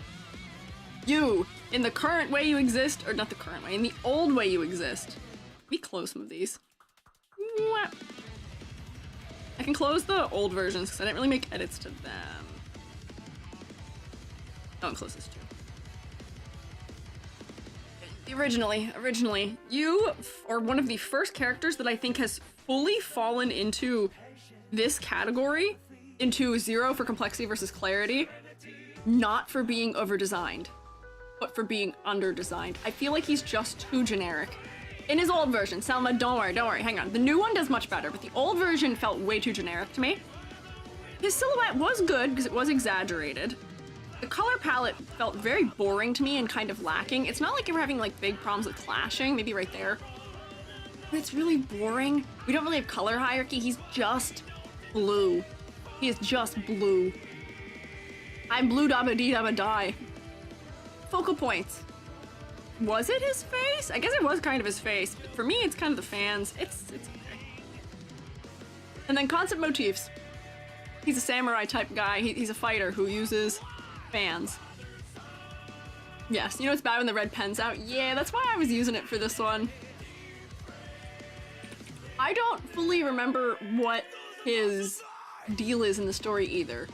You, in the current way you exist, or not the current way, in the old way you exist. Let me close some of these. Mwah. I can close the old versions because I didn't really make edits to them. Oh, and close this too. Originally, you are one of the first characters that I think has fully fallen into this category, into 0 for complexity versus clarity, not for being over-designed, but for being under-designed. I feel like he's just too generic. In his old version, Selma, don't worry, hang on. The new one does much better, but the old version felt way too generic to me. His silhouette was good because it was exaggerated. The color palette felt very boring to me and kind of lacking. It's not like you're having like big problems with clashing, maybe right there. But it's really boring. We don't really have color hierarchy. He's just blue. He is just blue. I'm blue dabba dee dabba die. Focal points. Was it his face? I guess it was kind of his face, but for me it's kind of the fans. It's okay. And then concept motifs. He's a samurai type guy. He's a fighter who uses fans. Yes, you know it's bad when the red pen's out? Yeah, that's why I was using it for this one. I don't fully remember what his deal is in the story either.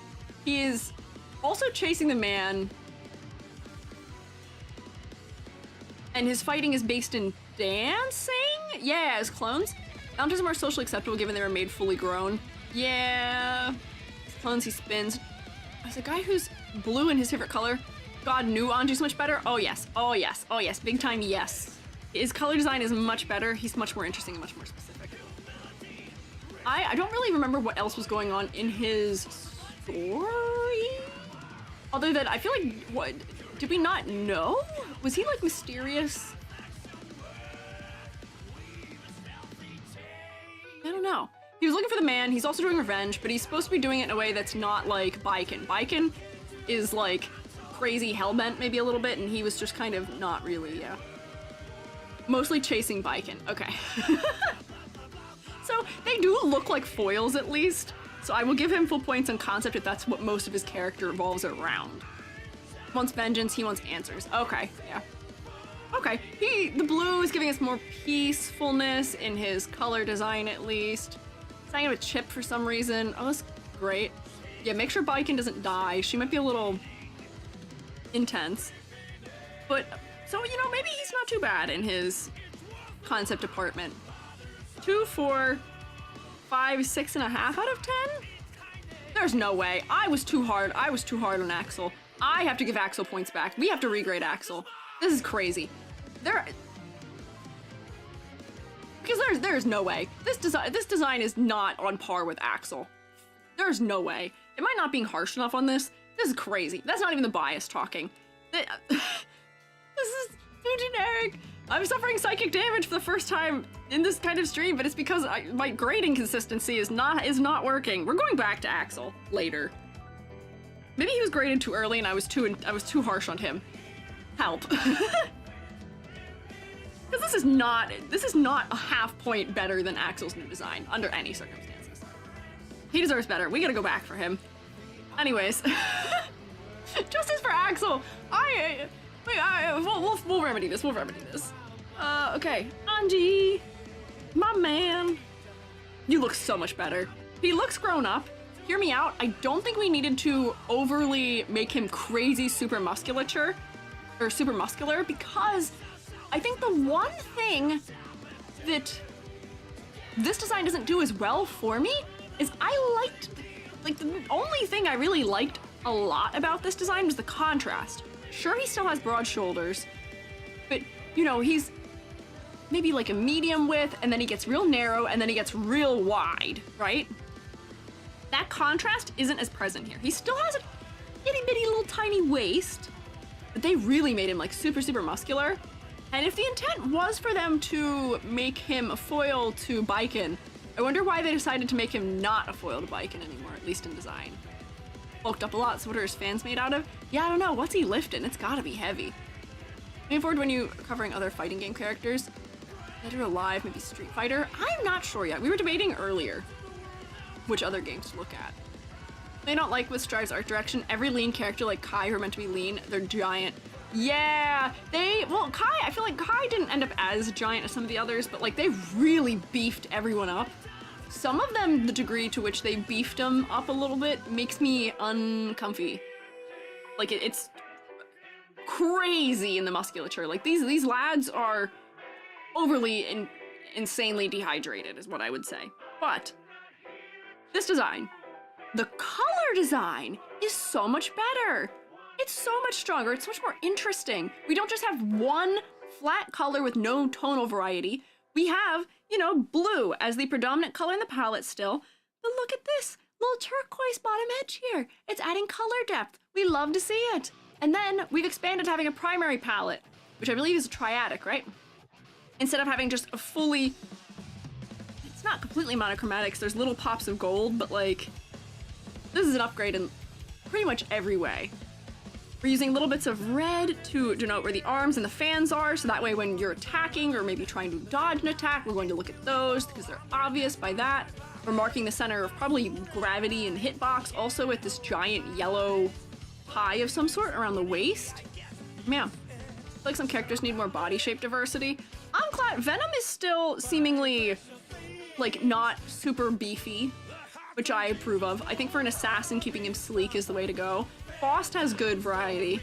He is also chasing the man, and his fighting is based in dancing? Yeah, as clones. Bounties are more socially acceptable given they were made fully grown. Yeah. As clones, he spins. As a guy who's blue in his favorite color, God knew Anji's much better. Oh yes, oh yes, oh yes, big time yes. His color design is much better. He's much more interesting and much more specific. I don't really remember what else was going on in his story. Other than, I feel like, what, did we not know? Was he like mysterious? I don't know. He was looking for the man, he's also doing revenge, but he's supposed to be doing it in a way that's not like Baiken. Baiken is like crazy hellbent maybe a little bit, and he was just kind of not really, yeah. Mostly chasing Baiken, okay. So they do look like foils at least, so I will give him full points on concept if that's what most of his character revolves around. Wants vengeance, he wants answers. Okay, yeah. okay. The blue is giving us more peacefulness in his color design, at least. Signing with Chipp for some reason. Oh, that's great. Yeah, make sure Baiken doesn't die. She might be a little intense. But, so, you know, maybe he's not too bad in his concept department. 2, 4, 5, 6.5 out of 10? There's no way. I was too hard on Axel. I have to give Axel points back. We have to regrade Axel. This is crazy. Because there's no way. This design is not on par with Axel. There's no way. Am I not being harsh enough on this? This is crazy. That's not even the bias talking. This is too generic. I'm suffering psychic damage for the first time in this kind of stream, but it's because my grading consistency is not working. We're going back to Axel later. Maybe he was graded too early and I was too harsh on him. Help. Because this is not a half point better than Axel's new design under any circumstances. He deserves better. We gotta go back for him. Anyways, justice for Axel. We'll remedy this. We'll remedy this. Okay, Anji, my man. You look so much better. He looks grown up. Hear me out. I don't think we needed to overly make him crazy super muscular because I think the one thing that this design doesn't do as well for me is the only thing I really liked a lot about this design was the contrast. Sure, he still has broad shoulders, but you know, he's maybe like a medium width and then he gets real narrow and then he gets real wide, right? That contrast isn't as present here. He still has a itty bitty little tiny waist, but they really made him like super, super muscular. And if the intent was for them to make him a foil to Baiken, I wonder why they decided to make him not a foil to Baiken anymore, at least in design. Bulked up a lot, so what are his fans made out of? Yeah, I don't know, what's he lifting? It's gotta be heavy. Looking forward to when you are covering other fighting game characters. Dead or Alive, maybe Street Fighter? I'm not sure yet. We were debating earlier which other games to look at. They don't like with Strive's art direction. Every lean character like Kai who are meant to be lean, they're giant. Yeah, Kai, I feel like Kai didn't end up as giant as some of the others, but like they really beefed everyone up. Some of them, the degree to which they beefed them up a little bit makes me uncomfy. Like it's crazy in the musculature. Like these lads are overly insanely dehydrated is what I would say. But this design, the color design is so much better. It's so much stronger. It's so much more interesting. We don't just have one flat color with no tonal variety. We have, you know, blue as the predominant color in the palette still. But look at this little turquoise bottom edge here. It's adding color depth. We love to see it. And then we've expanded to having a primary palette, which I believe is a triadic, right? Instead of having just a fully, it's not completely monochromatic, so there's little pops of gold, but like, this is an upgrade in pretty much every way. We're using little bits of red to denote where the arms and the fans are, so that way when you're attacking or maybe trying to dodge an attack, we're going to look at those because they're obvious by that. We're marking the center of probably gravity and hitbox, also with this giant yellow pie of some sort around the waist. Man, I feel like some characters need more body shape diversity. I'm glad Venom is still seemingly like not super beefy, which I approve of. I think for an assassin, keeping him sleek is the way to go. Faust has good variety.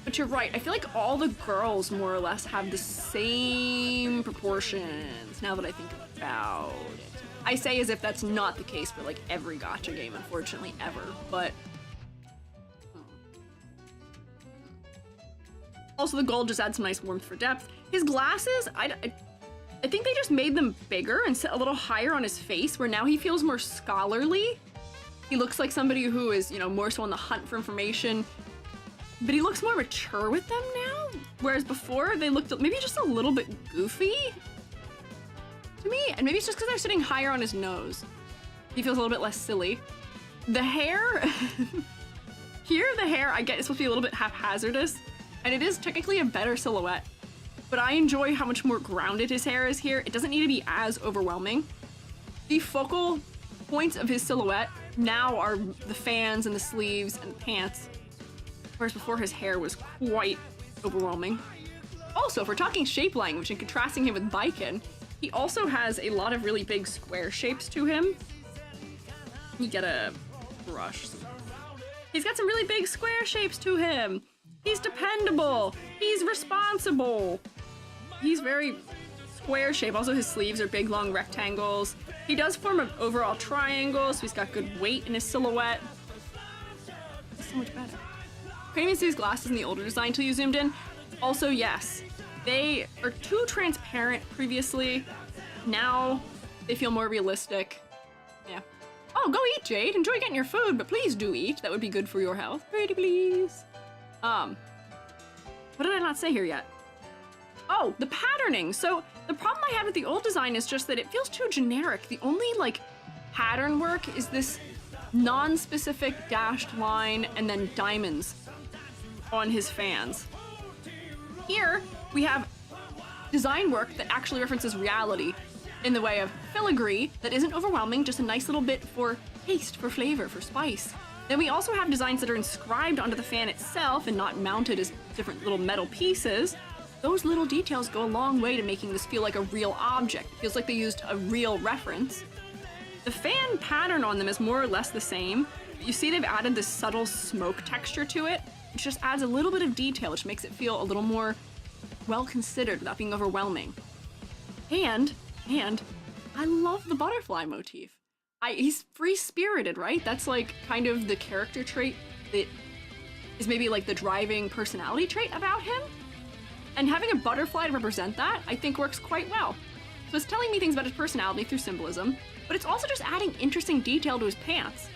But you're right, I feel like all the girls more or less have the same proportions now that I think about it. I say as if that's not the case for like every gacha game, unfortunately, ever, but... Also, the gold just adds some nice warmth for depth. His glasses, I think they just made them bigger and set a little higher on his face, where now he feels more scholarly. He looks like somebody who is, you know, more so on the hunt for information, but he looks more mature with them now, whereas before they looked maybe just a little bit goofy to me, and maybe it's just because they're sitting higher on his nose. He feels a little bit less silly. The hair, here the hair I get is supposed to be a little bit haphazardous, and it is technically a better silhouette, but I enjoy how much more grounded his hair is here. It doesn't need to be as overwhelming. The focal points of his silhouette now are the fans and the sleeves and the pants, whereas before his hair was quite overwhelming. Also, if we're talking shape language and contrasting him with Baiken, he also has a lot of really big square shapes to him. You get a brush. He's got some really big square shapes to him. He's dependable. He's responsible. He's very square shape. Also, his sleeves are big, long rectangles. He does form an overall triangle, so he's got good weight in his silhouette. So much better. Couldn't even see his glasses in the older design until you zoomed in. Also, yes, they are too transparent previously. Now, they feel more realistic. Yeah. Oh, go eat, Jade. Enjoy getting your food, but please do eat. That would be good for your health. Pretty please. What did I not say here yet? Oh, the patterning. So the problem I had with the old design is just that it feels too generic. The only like pattern work is this non-specific dashed line and then diamonds on his fans. Here we have design work that actually references reality in the way of filigree that isn't overwhelming, just a nice little bit for taste, for flavor, for spice. Then we also have designs that are inscribed onto the fan itself and not mounted as different little metal pieces. Those little details go a long way to making this feel like a real object. It feels like they used a real reference. The fan pattern on them is more or less the same. You see they've added this subtle smoke texture to it, which just adds a little bit of detail, which makes it feel a little more well-considered without being overwhelming. And I love the butterfly motif. He's free-spirited, right? That's like kind of the character trait that is maybe like the driving personality trait about him. And having a butterfly to represent that, I think works quite well. So it's telling me things about his personality through symbolism, but it's also just adding interesting detail to his pants.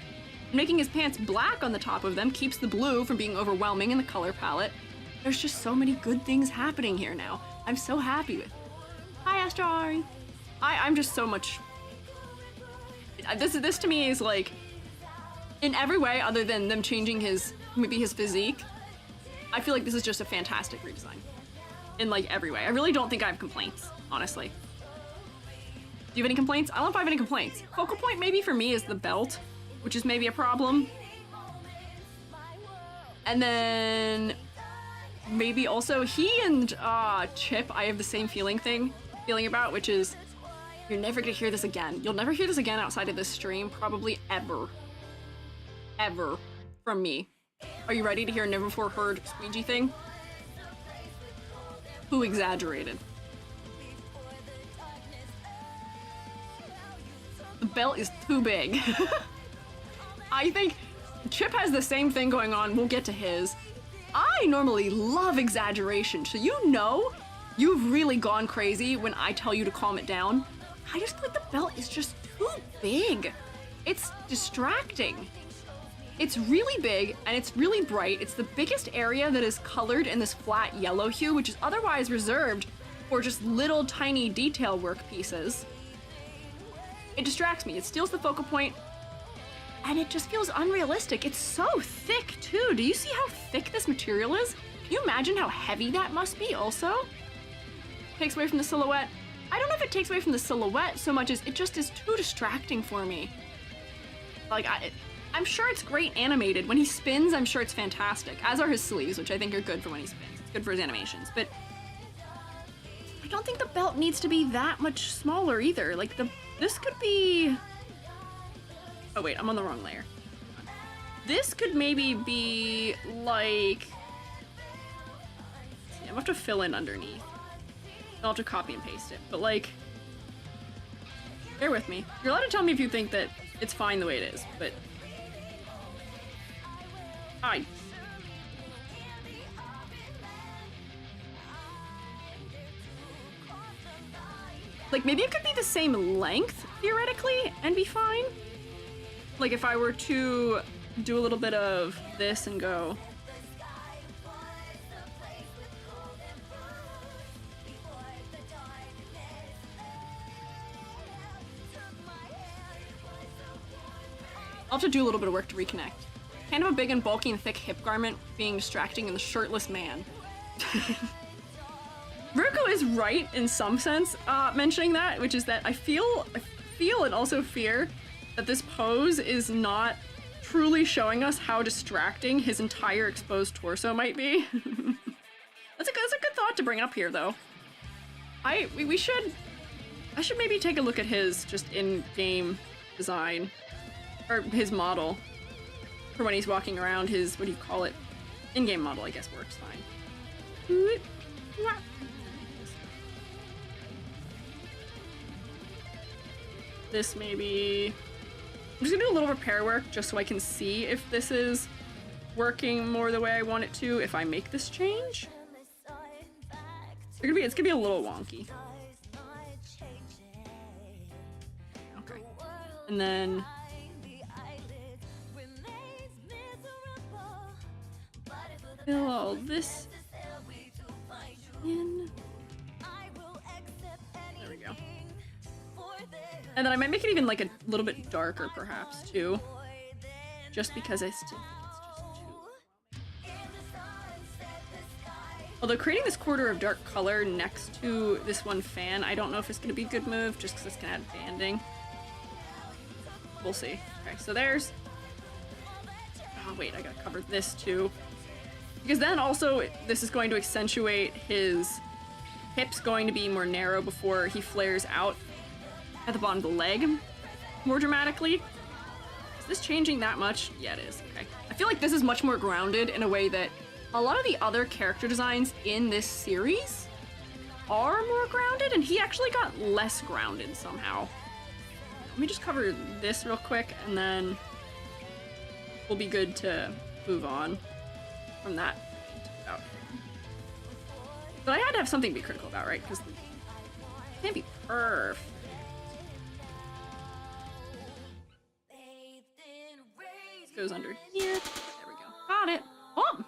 Making his pants black on the top of them keeps the blue from being overwhelming in the color palette. There's just so many good things happening here now. I'm so happy with it. Hi, Astrari. I'm just so much... This to me is like, in every way other than them changing maybe his physique, I feel like this is just a fantastic redesign. In like every way. I really don't think I have complaints, honestly. Do you have any complaints? I don't know if I have any complaints. Focal point maybe for me is the belt, which is maybe a problem. And then maybe also he and Chipp, I have the same feeling about, which is you're never gonna hear this again. You'll never hear this again outside of this stream, probably ever. Ever. From me. Are you ready to hear a never before heard Squiiji thing? Who exaggerated? The belt is too big. I think Chipp has the same thing going on. We'll get to his. I normally love exaggeration, so you know you've really gone crazy when I tell you to calm it down. I just feel like the belt is just too big. It's distracting. It's really big and it's really bright. It's the biggest area that is colored in this flat yellow hue, which is otherwise reserved for just little tiny detail work pieces. It distracts me. It steals the focal point and it just feels unrealistic. It's so thick too. Do you see how thick this material is? Can you imagine how heavy that must be also? Takes away from the silhouette. I don't know if it takes away from the silhouette so much as it just is too distracting for me. Like, I'm sure it's great animated. When he spins, I'm sure it's fantastic. As are his sleeves, which I think are good for when he spins. It's good for his animations, but I don't think the belt needs to be that much smaller either. Like, this could be... Oh wait, I'm on the wrong layer. This could maybe be like... I'm gonna have to fill in underneath. I'll have to copy and paste it, but like... Bear with me. You're allowed to tell me if you think that it's fine the way it is, but... Like, maybe it could be the same length, theoretically, and be fine. Like, if I were to do a little bit of this and go... I'll have to do a little bit of work to reconnect. Kind of a big and bulky and thick hip garment being distracting in the shirtless man. Virgo is right in some sense, mentioning that, which is that I feel and also fear that this pose is not truly showing us how distracting his entire exposed torso might be. That's a good thought lot to bring up here, though. I should maybe take a look at his just in-game design, or his model, for when he's walking around. His, what do you call it? In-game model, I guess, works fine. This maybe... I'm just gonna do a little repair work just so I can see if this is working more the way I want it to if I make this change. It's gonna be a little wonky. Okay. And then fill all this in. There we go. And then I might make it even like a little bit darker perhaps too. Just because I still think it's just too... Although creating this quarter of dark color next to this one fan, I don't know if it's gonna be a good move just because it's gonna add banding. We'll see. Okay, so there's... Oh wait, I gotta cover this too. Because then also, this is going to accentuate his hips going to be more narrow before he flares out at the bottom of the leg more dramatically. Is this changing that much? Yeah, it is. Okay. I feel like this is much more grounded in a way that a lot of the other character designs in this series are more grounded, and he actually got less grounded somehow. Let me just cover this real quick, and then we'll be good to move on from that. But I had to have something to be critical about, right? Because it can't be perfect. This goes under here. There we go. Got it. Oh,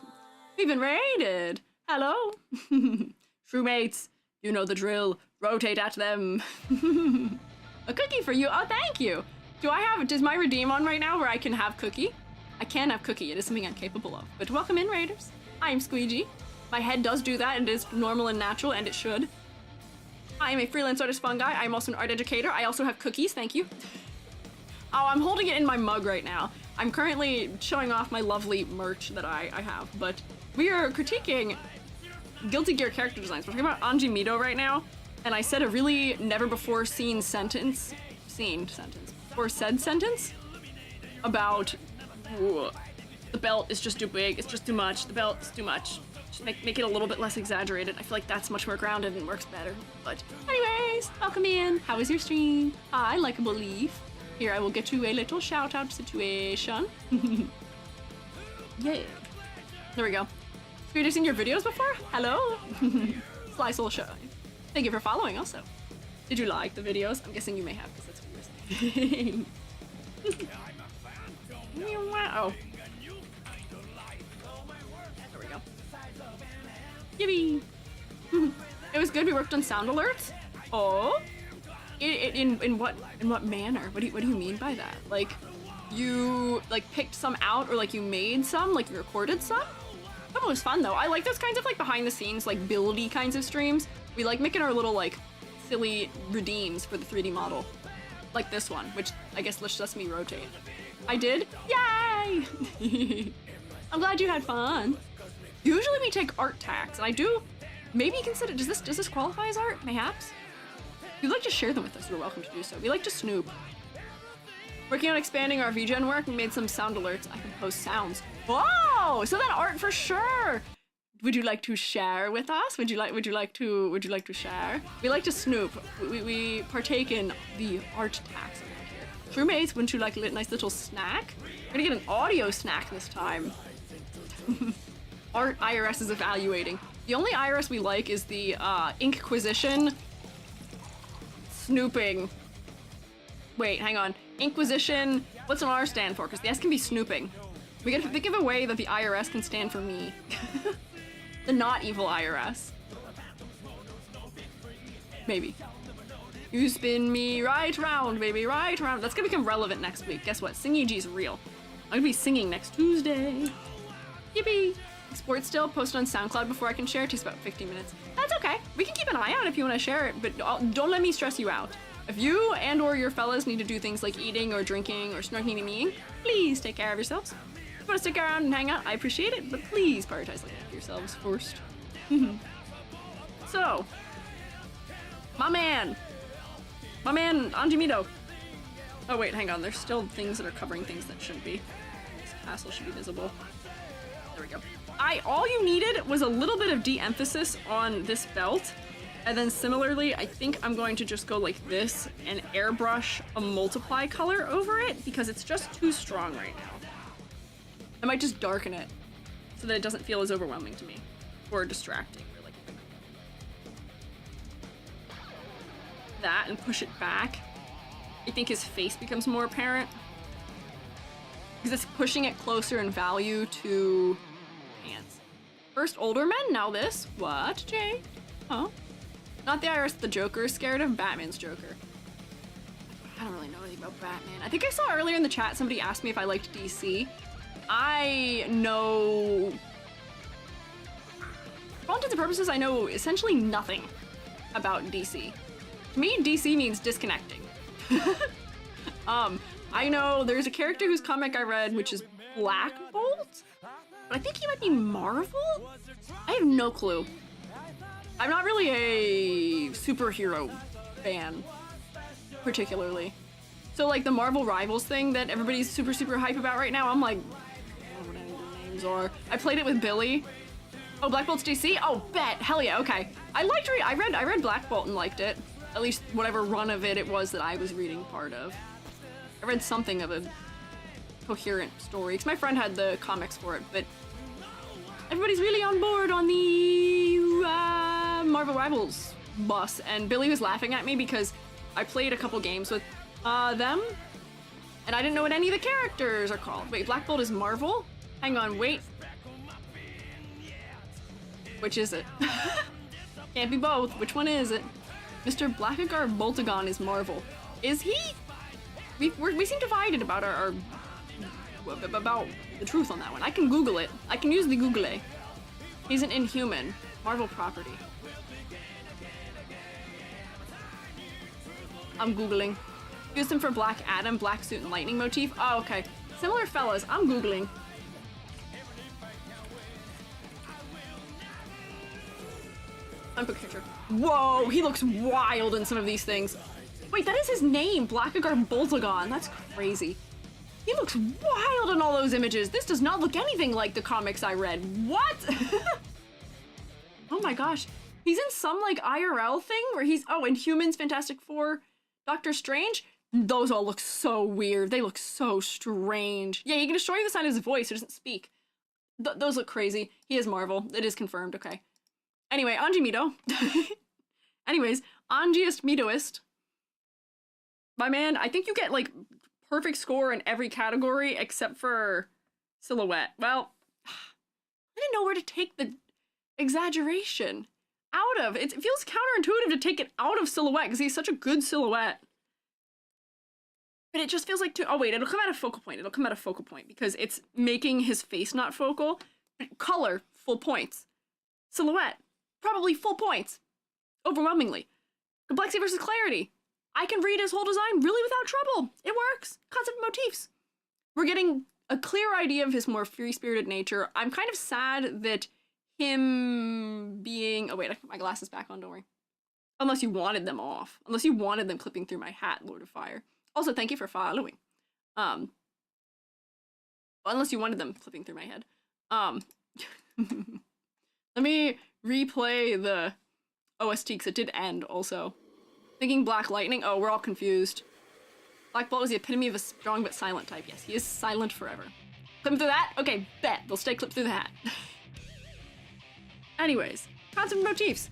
we've been raided. Hello. Crewmates, you know the drill. Rotate at them. A cookie for you. Oh, thank you. Does my redeem on right now where I can have cookie? I can have cookie. It is something I'm capable of. But welcome in, raiders. I am Squiiji. My head does do that, and it is normal and natural, and it should. I am a freelance artist fungi. I am also an art educator. I also have cookies, thank you. Oh, I'm holding it in my mug right now. I'm currently showing off my lovely merch that I have, but we are critiquing Guilty Gear character designs. We're talking about Anji Mito right now, and I said a really never-before-seen sentence about the belt is just too big, it's just too much, the belt is too much. Just make it a little bit less exaggerated. I feel like that's much more grounded and works better. But anyways, welcome in. How was your stream? I like a belief. Here, I will get you a little shout-out situation. Yeah. There we go. Have you seen your videos before? Hello. Sly Soul Show. Thank you for following also. Did you like the videos? I'm guessing you may have, because that's what you're saying. Wow. There we go. Yippee! It was good. We worked on sound alerts. Oh, in what manner? What do you mean by that? Like, you like picked some out, or like you made some, like you recorded some? That was fun though. I like those kinds of like behind the scenes, like buildy kinds of streams. We like making our little like silly redeems for the 3D model, like this one, which I guess lets me rotate. I did. Yay! I'm glad you had fun. Usually we take art tags, and I do maybe consider, does this qualify as art? Mayhaps? If you'd like to share them with us, you're welcome to do so. We like to snoop. Working on expanding our VGen work, we made some sound alerts. I can post sounds. Whoa! So that art for sure. Would you like to share with us? Would you like to share? We like to snoop. We partake in the art tags around here. Crewmates, wouldn't you like a nice little snack? We're gonna get an audio snack this time. Art IRS is evaluating. The only IRS we like is the Inquisition snooping. Wait, hang on. Inquisition, what's an R stand for? Because the S can be snooping. We gotta think of a way that the IRS can stand for me. The not evil IRS. Maybe. You spin me right round, baby, right round. That's gonna become relevant next week. Guess what? Singing-G's real. I'm gonna be singing next Tuesday. Yippee! Export still, post on SoundCloud before I can share. It takes about 15 minutes. That's okay. We can keep an eye out if you want to share it, but don't let me stress you out. If you and or your fellas need to do things like eating or drinking or snorking and meeting, please take care of yourselves. If you want to stick around and hang out, I appreciate it, but please prioritize looking after yourselves first. So, my man Anji Mito. Oh wait, hang on, there's still things that are covering things that shouldn't be. This castle should be visible. There we go. All you needed was a little bit of de-emphasis on this belt, and then similarly, I think I'm going to just go like this and airbrush a multiply color over it because it's just too strong right now. I might just darken it so that it doesn't feel as overwhelming to me or distracting. Really. That and push it back. I think his face becomes more apparent because it's pushing it closer in value to hands. First older men, now this. What, Jay? Huh? Not the Iris the Joker is scared of, Batman's Joker. I don't really know anything about Batman. I think I saw earlier in the chat somebody asked me if I liked DC. I know... For all intents and purposes, I know essentially nothing about DC. To me, DC means disconnecting. I know there's a character whose comic I read, which is Black Bolt, but I think he might be Marvel? I have no clue. I'm not really a superhero fan, particularly. So like the Marvel Rivals thing that everybody's super hype about right now, I'm like, I don't know what any of the names are. I played it with Billy. Oh, Black Bolt's DC? Oh, bet, hell yeah, okay. I read Black Bolt and liked it. At least whatever run of it was that I was reading part of. I read something of a coherent story, because my friend had the comics for it, but everybody's really on board on the Marvel Rivals bus, and Billy was laughing at me because I played a couple games with them, and I didn't know what any of the characters are called. Wait, Black Bolt is Marvel? Hang on, wait. Which is it? Can't be both. Which one is it? Mr. Blackagar Boltagon is Marvel. Is he? We seem divided about about the truth on that one. I can Google it. I can use the Google. He's an Inhuman. Marvel property. I'm Googling. Used him for Black Adam, Black Suit, and Lightning motif. Oh, okay. Similar fellas. I'm Googling. Quick picture. Whoa, he looks wild in some of these things. Wait, that is his name, Blackagar Boltagon. That's crazy. He looks wild in all those images. This does not look anything like the comics I read. What? Oh my gosh. He's in some like IRL thing where he's, oh, Inhumans, Fantastic Four, Doctor Strange. Those all look so weird. They look so strange. Yeah, you can destroy the sign of his voice. He doesn't speak. Those look crazy. He is Marvel. It is confirmed. Okay. Anyway, Anji Mito. Anyways, Anjiest Mitoist. My man, I think you get like perfect score in every category except for silhouette. Well, I didn't know where to take the exaggeration out of. It feels counterintuitive to take it out of silhouette because he's such a good silhouette. But it just feels like oh wait, it'll come out of focal point. It'll come out of focal point because it's making his face not focal. Color, full points. Silhouette, probably full points. Overwhelmingly. Complexity versus clarity. I can read his whole design really without trouble. It works. Concept motifs. We're getting a clear idea of his more free-spirited nature. I'm kind of sad that him being... Oh wait, I put my glasses back on, don't worry. Unless you wanted them off. Unless you wanted them clipping through my hat, Lord of Fire. Also, thank you for following. Unless you wanted them clipping through my head. Let me replay the OST because it did end also. Thinking Black Lightning? Oh, we're all confused. Black Bolt is the epitome of a strong but silent type. Yes, he is silent forever. Clip through that? Okay, bet. They'll stay clipped through the hat. Anyways, concept motifs.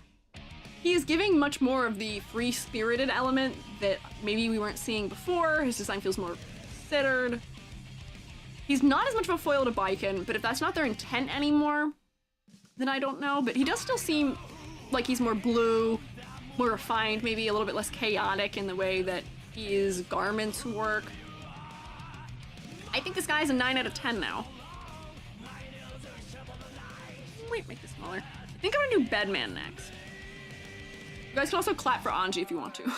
He is giving much more of the free-spirited element that maybe we weren't seeing before. His design feels more considered. He's not as much of a foil to Baiken, but if that's not their intent anymore, then I don't know. But he does still seem like he's more blue, more refined, maybe a little bit less chaotic in the way that his garments work. I think this guy's a 9 out of 10 now. Wait, make this smaller. I think I'm gonna do Bedman next. You guys can also clap for Anji if you want to. Give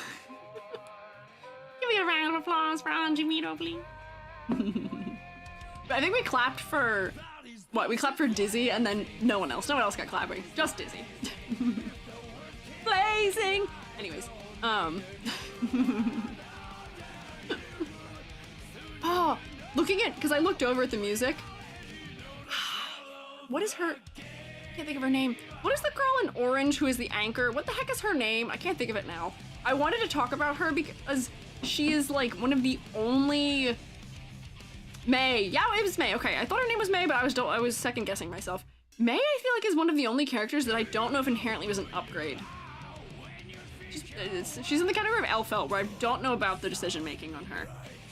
me a round of applause for Anji Mito, please. But I think we clapped for... What? We clapped for Dizzy and then no one else. No one else got clapping. Just Dizzy. blazing. Anyways, oh, looking at, because I looked over at the music. What is her, I can't think of her name. What is the girl in orange who is the anchor? What the heck is her name? I can't think of it now. I wanted to talk about her because she is like one of the only May. Yeah, it was May. Okay, I thought her name was May, but I was second guessing myself. May, I feel like, is one of the only characters that I don't know if inherently was an upgrade. She's in the category of Elfelt, where I don't know about the decision making on her.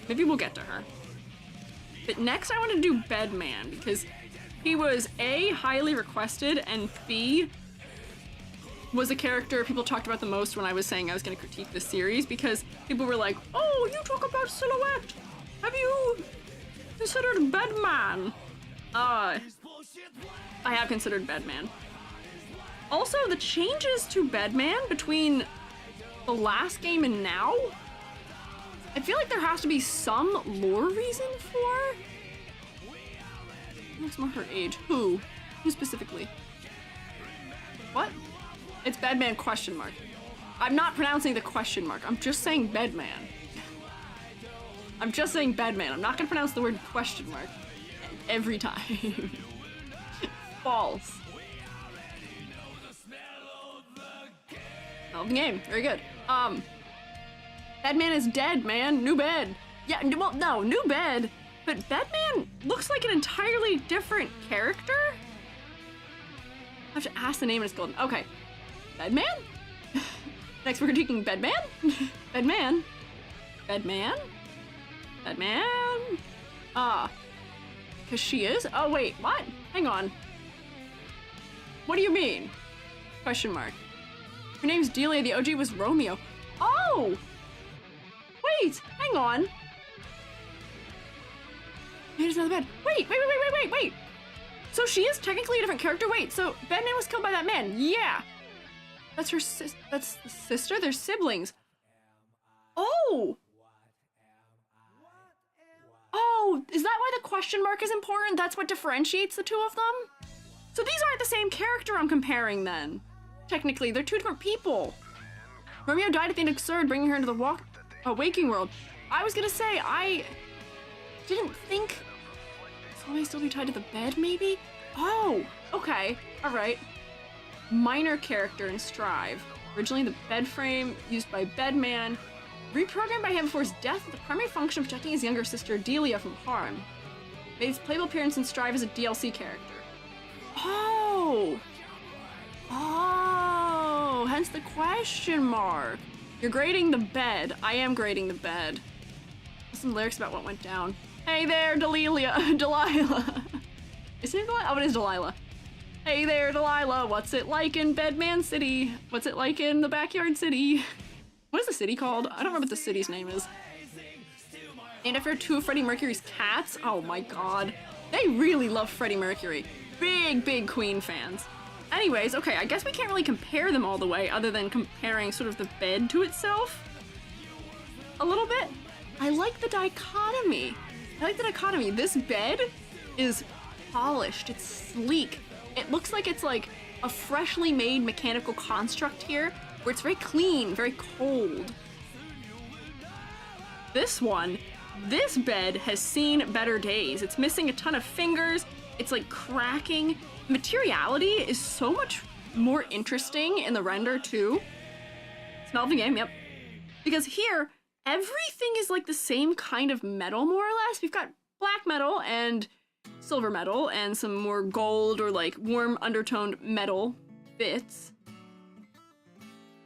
Maybe we'll get to her. But next I want to do Bedman, because he was A, highly requested, and B, was a character people talked about the most when I was saying I was going to critique this series, because people were like, oh, you talk about silhouette! Have you considered Bedman? I have considered Bedman. Also, the changes to Bedman between the last game and now, I feel like there has to be some lore reason for. Looks more her age. Who? Who specifically? What? It's Bedman question mark. I'm not pronouncing the question mark. I'm just saying Bedman. I'm just saying Bedman. I'm not gonna pronounce the word question mark every time. False. Love the game. Very good. Bedman is dead, man. New bed. Yeah, well, no, new bed. But Bedman looks like an entirely different character? I have to ask the name and it's golden. Okay. Bedman? Next we're critiquing Bedman? Bedman? Bedman? Bedman? Cause she is? Oh wait, what? Hang on. What do you mean? Question mark. Her name's Delia, the OG was Romeo. Oh! Wait, hang on. Here's another bed. Wait. So she is technically a different character? Wait, so Bedman was killed by that man? Yeah. That's her that's the sister? They're siblings. Oh! Oh, is that why the question mark is important? That's what differentiates the two of them? So these aren't the same character I'm comparing then. Technically, they're two different people. Romeo died at the end of Absurd, bringing her into the waking world. I was gonna say, I didn't think... So I still be tied to the bed, maybe? Oh, okay, alright. Minor character in Strive. Originally the bed frame used by Bedman. Reprogrammed by him before his death with the primary function of protecting his younger sister, Delia, from harm. Made his playable appearance in Strive as a DLC character. Oh! Oh, hence the question mark. You're grading the bed. I am grading the bed. Some lyrics about what went down. Hey there, Delilah. Is it Delilah? Oh, it is Delilah. Hey there, Delilah. What's it like in Bedman City? What's it like in the Backyard City? What is the city called? I don't remember what the city's name is. And after two of Freddie Mercury's cats? Oh my god. They really love Freddie Mercury. Big Queen fans. Anyways, okay, I guess we can't really compare them all the way other than comparing sort of the bed to itself. A little bit. I like the dichotomy. This bed is polished. It's sleek. It looks like it's like a freshly made mechanical construct here where it's very clean, very cold. This bed has seen better days. It's missing a ton of fingers. It's like cracking. Materiality is so much more interesting in the render too. Smell of the game, yep. Because here, everything is like the same kind of metal more or less. We've got black metal and silver metal and some more gold or like warm undertoned metal bits.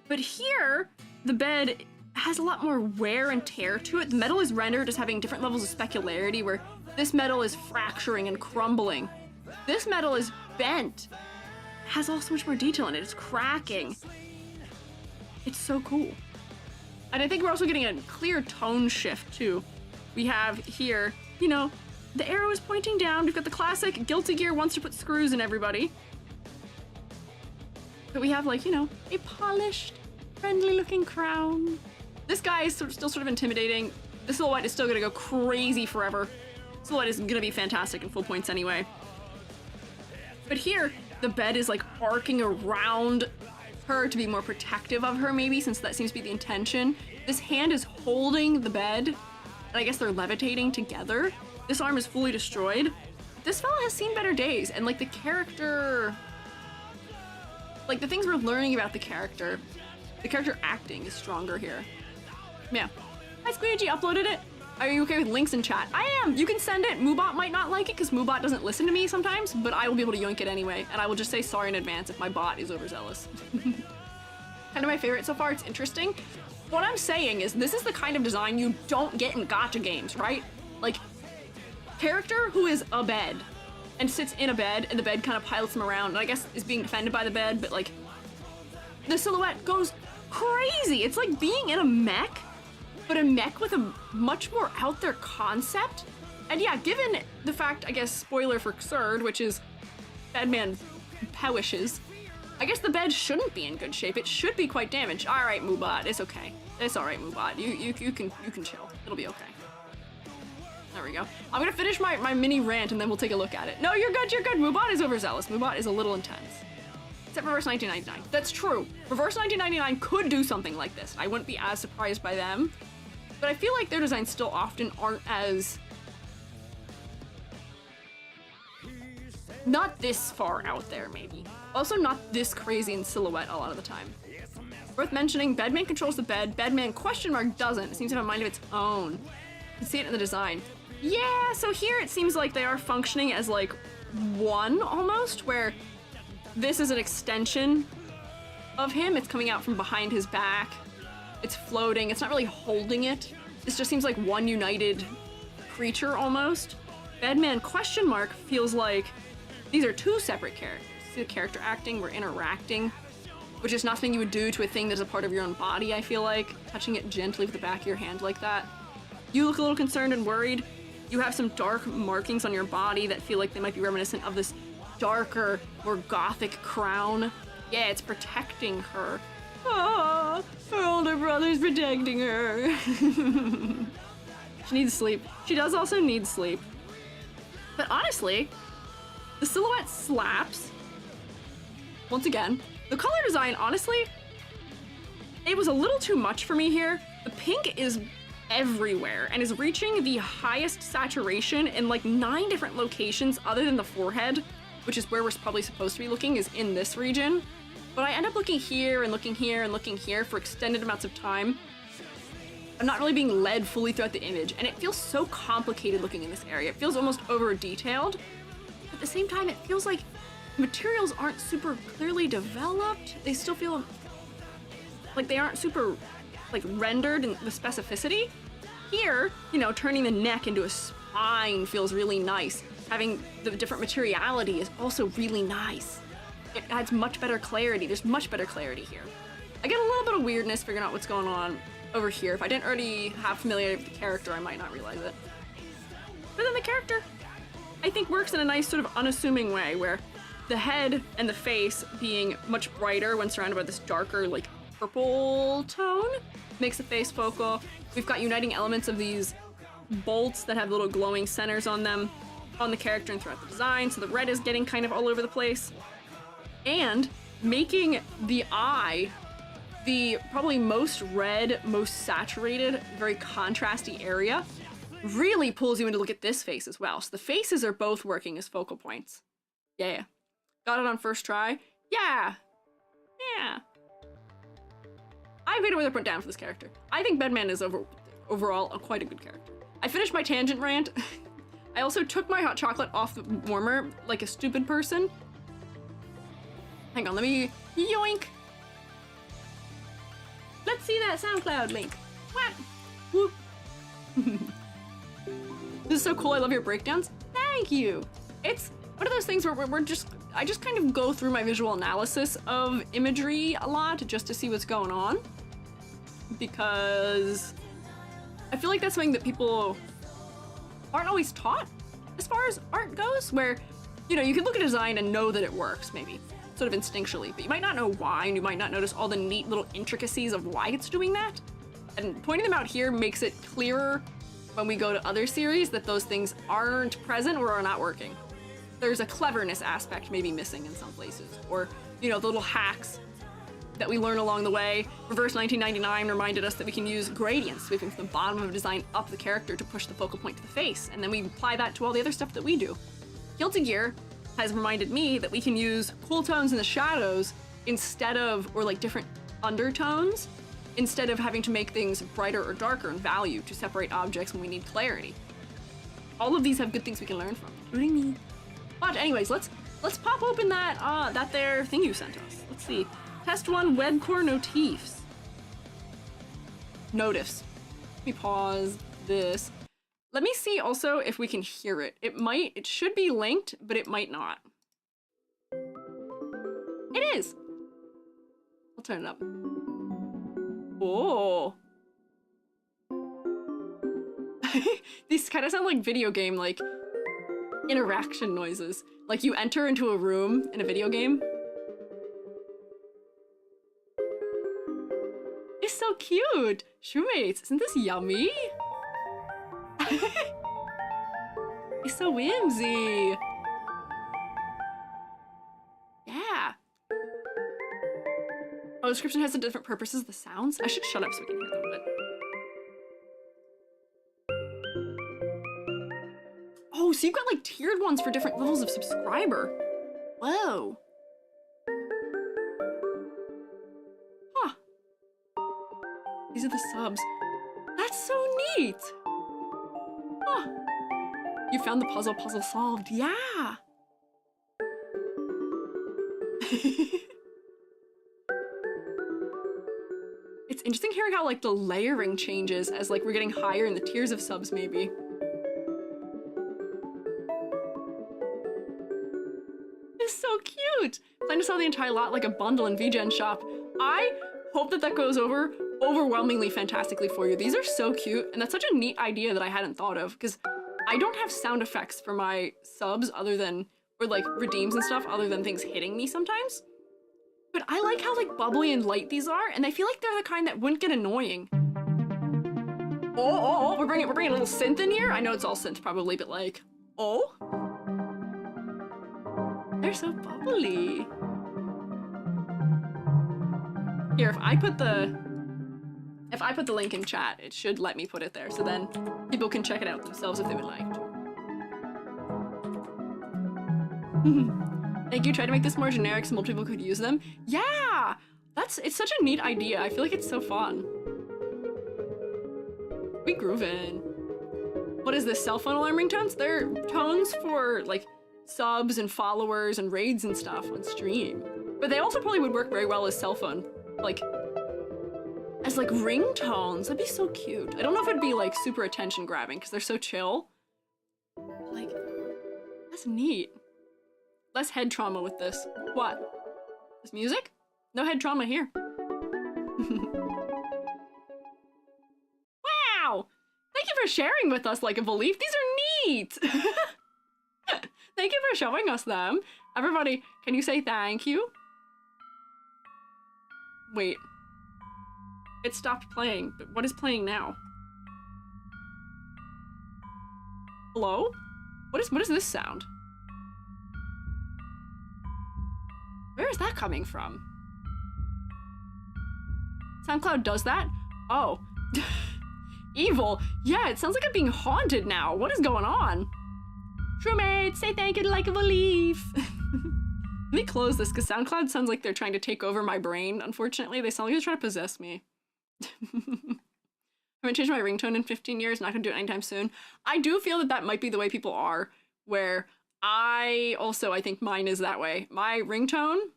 But here, the bed has a lot more wear and tear to it. The metal is rendered as having different levels of specularity where this metal is fracturing and crumbling. This metal is bent, has all so much more detail in it. It's cracking. It's so cool. And I think we're also getting a clear tone shift too. We have here, you know, the arrow is pointing down. We've got the classic Guilty Gear wants to put screws in everybody. But we have like, you know, a polished, friendly looking crown. This guy is still sort of intimidating. The silhouette is still gonna go crazy forever. Silhouette is gonna be fantastic in full points anyway. But here, the bed is like arcing around her to be more protective of her, maybe, since that seems to be the intention. This hand is holding the bed, and I guess they're levitating together. This arm is fully destroyed. This fella has seen better days, and like the character, like the things we're learning about the character acting is stronger here. Yeah. Hi Squiiji, uploaded it. Are you okay with links in chat? I am! You can send it. Moobot might not like it because Moobot doesn't listen to me sometimes, but I will be able to yoink it anyway, and I will just say sorry in advance if my bot is overzealous. Kind of my favorite so far, it's interesting. What I'm saying is this is the kind of design you don't get in gacha games, right? Like, character who is a bed and sits in a bed and the bed kind of pilots him around and I guess is being defended by the bed, but like, the silhouette goes crazy. It's like being in a mech, but a mech with a much more out there concept. And yeah, given the fact, I guess, spoiler for Xrd, which is Bedman perishes, I guess the bed shouldn't be in good shape. It should be quite damaged. All right, Moobot, it's okay. It's all right, Moobot. You can chill. It'll be okay. There we go. I'm gonna finish my mini rant and then we'll take a look at it. No, you're good, you're good. Moobot is overzealous. Moobot is a little intense. Except Reverse 1999. That's true. Reverse 1999 could do something like this. I wouldn't be as surprised by them. But I feel like their designs still often aren't as... not this far out there, maybe. Also not this crazy in silhouette a lot of the time. Worth mentioning, Bedman controls the bed. Bedman question mark doesn't. It seems to have a mind of its own. You can see it in the design. Yeah, so here it seems like they are functioning as like one almost, where this is an extension of him. It's coming out from behind his back. It's floating. It's not really holding it. This just seems like one united creature almost. Bedman question mark feels like these are two separate characters. See the character acting, we're interacting, which is not something you would do to a thing that's a part of your own body, I feel like. Touching it gently with the back of your hand like that. You look a little concerned and worried. You have some dark markings on your body that feel like they might be reminiscent of this darker, more gothic crown. Yeah, it's protecting her. Oh, her older brother's protecting her. She needs sleep. She does also need sleep. But honestly, the silhouette slaps. Once again, the color design, honestly, it was a little too much for me here. The pink is everywhere and is reaching the highest saturation in like 9 different locations other than the forehead, which is where we're probably supposed to be looking, is in this region. But I end up looking here and looking here and looking here for extended amounts of time. I'm not really being led fully throughout the image, and it feels so complicated looking in this area. It feels almost over-detailed. At the same time, it feels like materials aren't super clearly developed. They still feel like they aren't super like rendered in the specificity. Here, you know, turning the neck into a spine feels really nice. Having the different materiality is also really nice. It adds much better clarity. There's much better clarity here. I get a little bit of weirdness figuring out what's going on over here. If I didn't already have familiarity with the character, I might not realize it. But then the character, I think, works in a nice sort of unassuming way, where the head and the face being much brighter when surrounded by this darker, like, purple tone makes the face focal. We've got uniting elements of these bolts that have little glowing centers on them, on the character and throughout the design, so the red is getting kind of all over the place. And making the eye the probably most red, most saturated, very contrasty area really pulls you in to look at this face as well. So the faces are both working as focal points. Yeah. Got it on first try? Yeah. Yeah. I made it with a put down for this character. I think Bedman is overall quite a good character. I finished my tangent rant. I also took my hot chocolate off the warmer like a stupid person. Hang on, let me yoink. Let's see that SoundCloud link. What? Whoop. This is so cool. I love your breakdowns. Thank you. It's one of those things where I just kind of go through my visual analysis of imagery a lot just to see what's going on, because I feel like that's something that people aren't always taught as far as art goes, where, you know, you can look at a design and know that it works, maybe, sort of instinctually, but you might not know why, and you might not notice all the neat little intricacies of why it's doing that. And pointing them out here makes it clearer when we go to other series that those things aren't present or are not working. There's a cleverness aspect maybe missing in some places, or, you know, the little hacks that we learn along the way. Reverse 1999 reminded us that we can use gradients, sweeping from the bottom of a design up the character to push the focal point to the face, and then we apply that to all the other stuff that we do. Guilty Gear has reminded me that we can use cool tones in the shadows instead of, or like different undertones, instead of having to make things brighter or darker in value to separate objects when we need clarity. All of these have good things we can learn from, including me. But anyways, let's pop open that there thing you sent us. Let's see. Test 1, webcore notifs. Notifs. Let me pause this. Let me see also if we can hear it. It should be linked, but it might not. It is. I'll turn it up. Oh. These kind of sound like video game, like, interaction noises. Like you enter into a room in a video game. It's so cute! Shoemates, isn't this yummy? It's so whimsy. Yeah. Oh, description has the different purposes of the sounds? I should shut up so we can hear them, but... Oh, so you've got like tiered ones for different levels of subscriber. Whoa. Huh. These are the subs. That's so neat. Huh. You found the puzzle solved. Yeah. It's interesting hearing how like the layering changes as like we're getting higher in the tiers of subs maybe. It's so cute. Plan to sell the entire lot like a bundle in VGen shop. I hope that goes over overwhelmingly fantastically for you. These are so cute, and that's such a neat idea that I hadn't thought of, because I don't have sound effects for my subs other than, or like redeems and stuff other than things hitting me sometimes. But I like how like bubbly and light these are, and I feel like they're the kind that wouldn't get annoying. Oh, we're bringing a little synth in here. I know it's all synth probably, but like, oh. They're so bubbly. Here, if I put the link in chat, it should let me put it there, so then people can check it out themselves if they would like to. Thank you. Try to make this more generic so more people could use them. Yeah, it's such a neat idea. I feel like it's so fun. We groovin'. What is this? Cell phone alarm ringtones? They're tones for like subs and followers and raids and stuff on stream. But they also probably would work very well as cell phone, like, as like ringtones. That'd be so cute. I don't know if it'd be like super attention grabbing because they're so chill. Like, that's neat. Less head trauma with this. What? This music? No head trauma here. Wow! Thank you for sharing with us like a belief. These are neat! Thank you for showing us them. Everybody, can you say thank you? Wait. It stopped playing, but what is playing now? Hello? What is this sound? Where is that coming from? SoundCloud does that? Oh. Evil. Yeah, it sounds like I'm being haunted now. What is going on? Crewmates, say thank you like a belief. Let me close this because SoundCloud sounds like they're trying to take over my brain. Unfortunately, they sound like they're trying to possess me. I haven't changed my ringtone in 15 years. Not gonna do it anytime soon. I do feel that might be the way people are, where I think mine is that way. My ringtone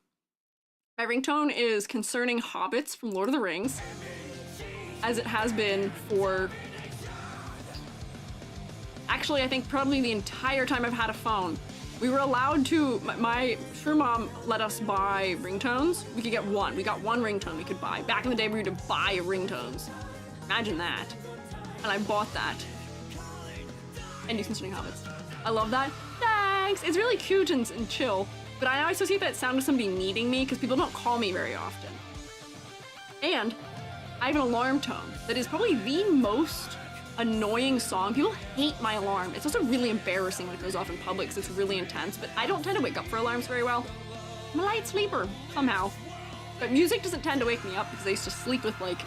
is concerning hobbits from Lord of the Rings, as it has been for, actually I think probably the entire time I've had a phone. We were allowed to, my Shrew Mom let us buy ringtones. We could get one. We got one ringtone we could buy. Back in the day, we had to buy ringtones. Imagine that. And I bought that. And use concerning hobbits. I love that. Thanks! It's really cute and chill. But I now associate that sound with somebody needing me because people don't call me very often. And I have an alarm tone that is probably the most annoying song. People hate my alarm. It's also really embarrassing when it goes off in public because it's really intense, but I don't tend to wake up for alarms very well. I'm a light sleeper, somehow. But music doesn't tend to wake me up because I used to sleep with like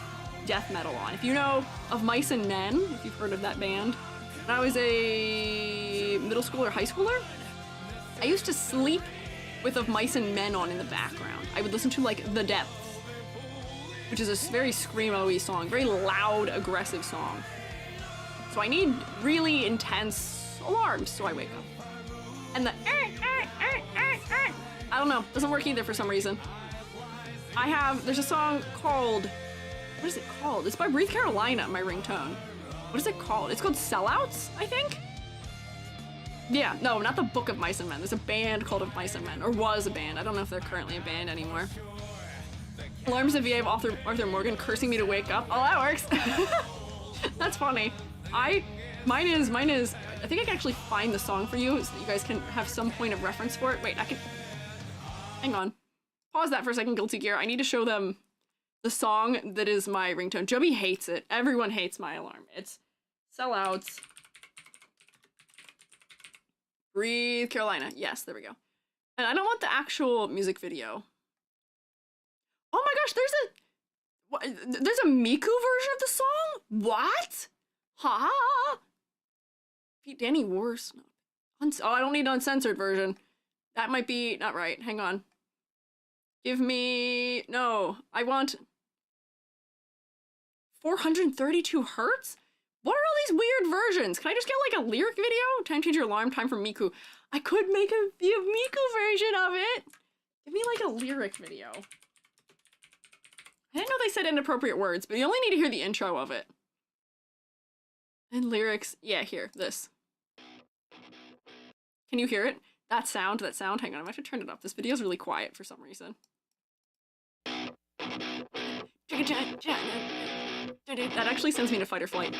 death metal on. If you know of Mice and Men, if you've heard of that band, when I was a middle schooler, high schooler, I used to sleep with Of Mice and Men on in the background. I would listen to like The Depths, which is a very screamo-y song, very loud, aggressive song. So I need really intense alarms so I wake up. And the I don't know, doesn't work either for some reason. There's a song called, what is it called? It's by Breathe Carolina, my ringtone. What is it called? It's called Sellouts, I think? Yeah, no, not the Book of Mice and Men. There's a band called Of Mice and Men, or was a band. I don't know if they're currently a band anymore. Alarms of VA of Arthur Morgan cursing me to wake up. Oh, that works. That's funny. Mine is, I think I can actually find the song for you so that you guys can have some point of reference for it. Wait, hang on. Pause that for a second, Guilty Gear. I need to show them the song that is my ringtone. Joby hates it. Everyone hates my alarm. It's Sellouts. Breathe Carolina. Yes, there we go. And I don't want the actual music video. Oh my gosh, there's a Miku version of the song? What? Ha! Pete Danny Wars. Oh, I don't need an uncensored version. That might be not right. Hang on. Give me... No, I want... 432 hertz? What are all these weird versions? Can I just get like a lyric video? Time change your alarm, time for Miku. I could make a Miku version of it. Give me like a lyric video. I didn't know they said inappropriate words, but you only need to hear the intro of it. And lyrics, yeah, here, this. Can you hear it? That sound, hang on, I might have to turn it up. This video's really quiet for some reason. That actually sends me to fight or flight.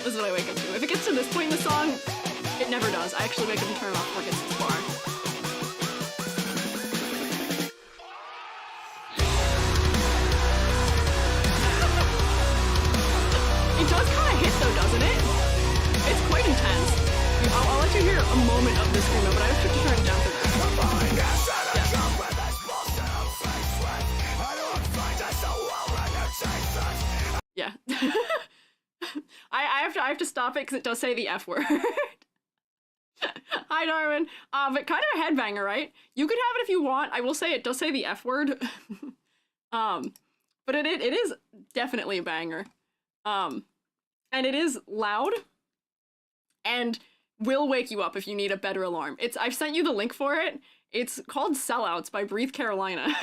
This is what I wake up to. If it gets to this point in the song, it never does. I actually wake up and turn it off before it gets this far. It does kind of hit though, doesn't it? It's quite intense. I'll let you hear a moment of this screamo, but I have to turn it down for that. Yeah. I have to stop it because it does say the F word. Hi, Darwin. But kind of a headbanger, right? You could have it if you want. I will say it does say the F word. But it is definitely a banger. And it is loud and will wake you up if you need a better alarm. I've sent you the link for it. It's called Sellouts by Breathe Carolina.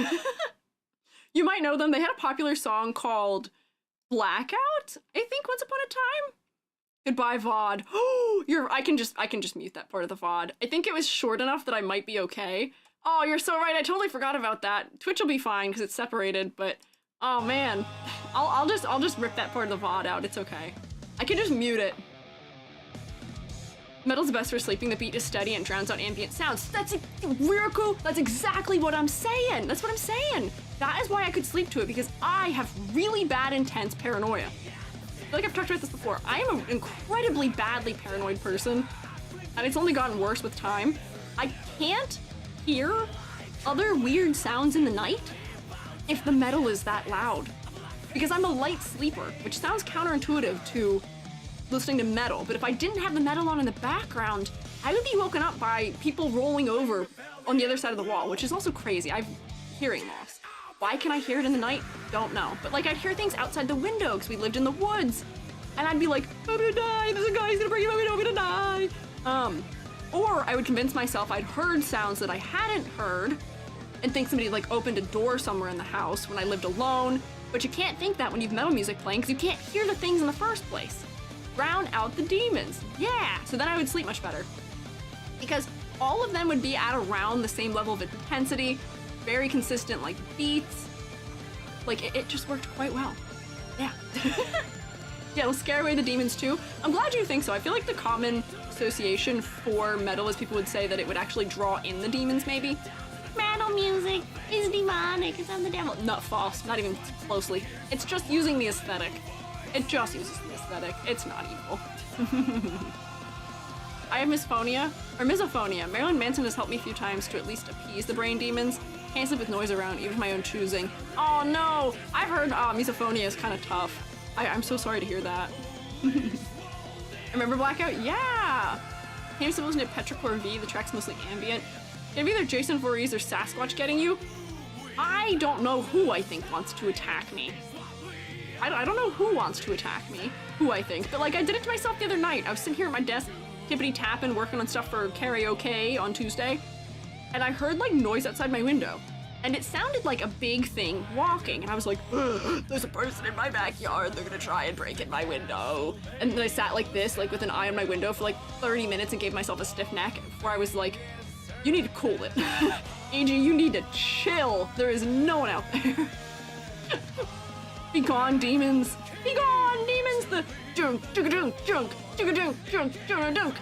You might know them. They had a popular song called Blackout, I think, once upon a time. Goodbye, VOD. Oh, I can just mute that part of the VOD. I think it was short enough that I might be okay. Oh, you're so right. I totally forgot about that. Twitch will be fine because it's separated, but oh man, I'll just rip that part of the VOD out. It's okay. I can just mute it. Metal's best for sleeping. The beat is steady and drowns out ambient sounds. That's Riku. That's exactly what I'm saying. That's what I'm saying. That is why I could sleep to it, because I have really bad, intense paranoia. I feel like I've talked about this before. I am an incredibly badly paranoid person, and it's only gotten worse with time. I can't hear other weird sounds in the night if the metal is that loud, because I'm a light sleeper, which sounds counterintuitive to listening to metal, but if I didn't have the metal on in the background, I would be woken up by people rolling over on the other side of the wall, which is also crazy. I've hearing loss. Why can I hear it in the night? Don't know. But like, I'd hear things outside the window because we lived in the woods, and I'd be like, I'm gonna die, there's a guy who's gonna break my window, I'm gonna die. Or I would convince myself I'd heard sounds that I hadn't heard and think somebody like opened a door somewhere in the house when I lived alone, but you can't think that when you have metal music playing because you can't hear the things in the first place. Drown out the demons. Yeah, so then I would sleep much better. Because all of them would be at around the same level of intensity, very consistent like beats. Like it just worked quite well. Yeah. Yeah, it'll scare away the demons too. I'm glad you think so. I feel like the common association for metal is people would say that it would actually draw in the demons maybe. Metal music is demonic, it's on the devil. Not false, not even closely. It's just using the aesthetic. It just uses the aesthetic. It's not evil. I have misophonia, or misophonia. Marilyn Manson has helped me a few times to at least appease the brain demons. Can't sleep with noise around, even my own choosing. Oh no! I've heard misophonia is kind of tough. I'm so sorry to hear that. Remember Blackout? Yeah! Can you listen to Petrichor V? The track's mostly ambient. Can either Jason Voorhees or Sasquatch getting you? I don't know who I think wants to attack me. I don't know who wants to attack me, who I think, but like I did it to myself the other night. I was sitting here at my desk, tippity-tapping, working on stuff for karaoke on Tuesday, and I heard like noise outside my window. And it sounded like a big thing walking, and I was like, there's a person in my backyard, they're gonna try and break in my window. And then I sat like this, like with an eye on my window for like 30 minutes and gave myself a stiff neck before I was like, you need to cool it. Anji, you need to chill. There is no one out there. Be gone, demons. Be gone, demons. The junk, junk, junk, junk, junk, junk, junk, junk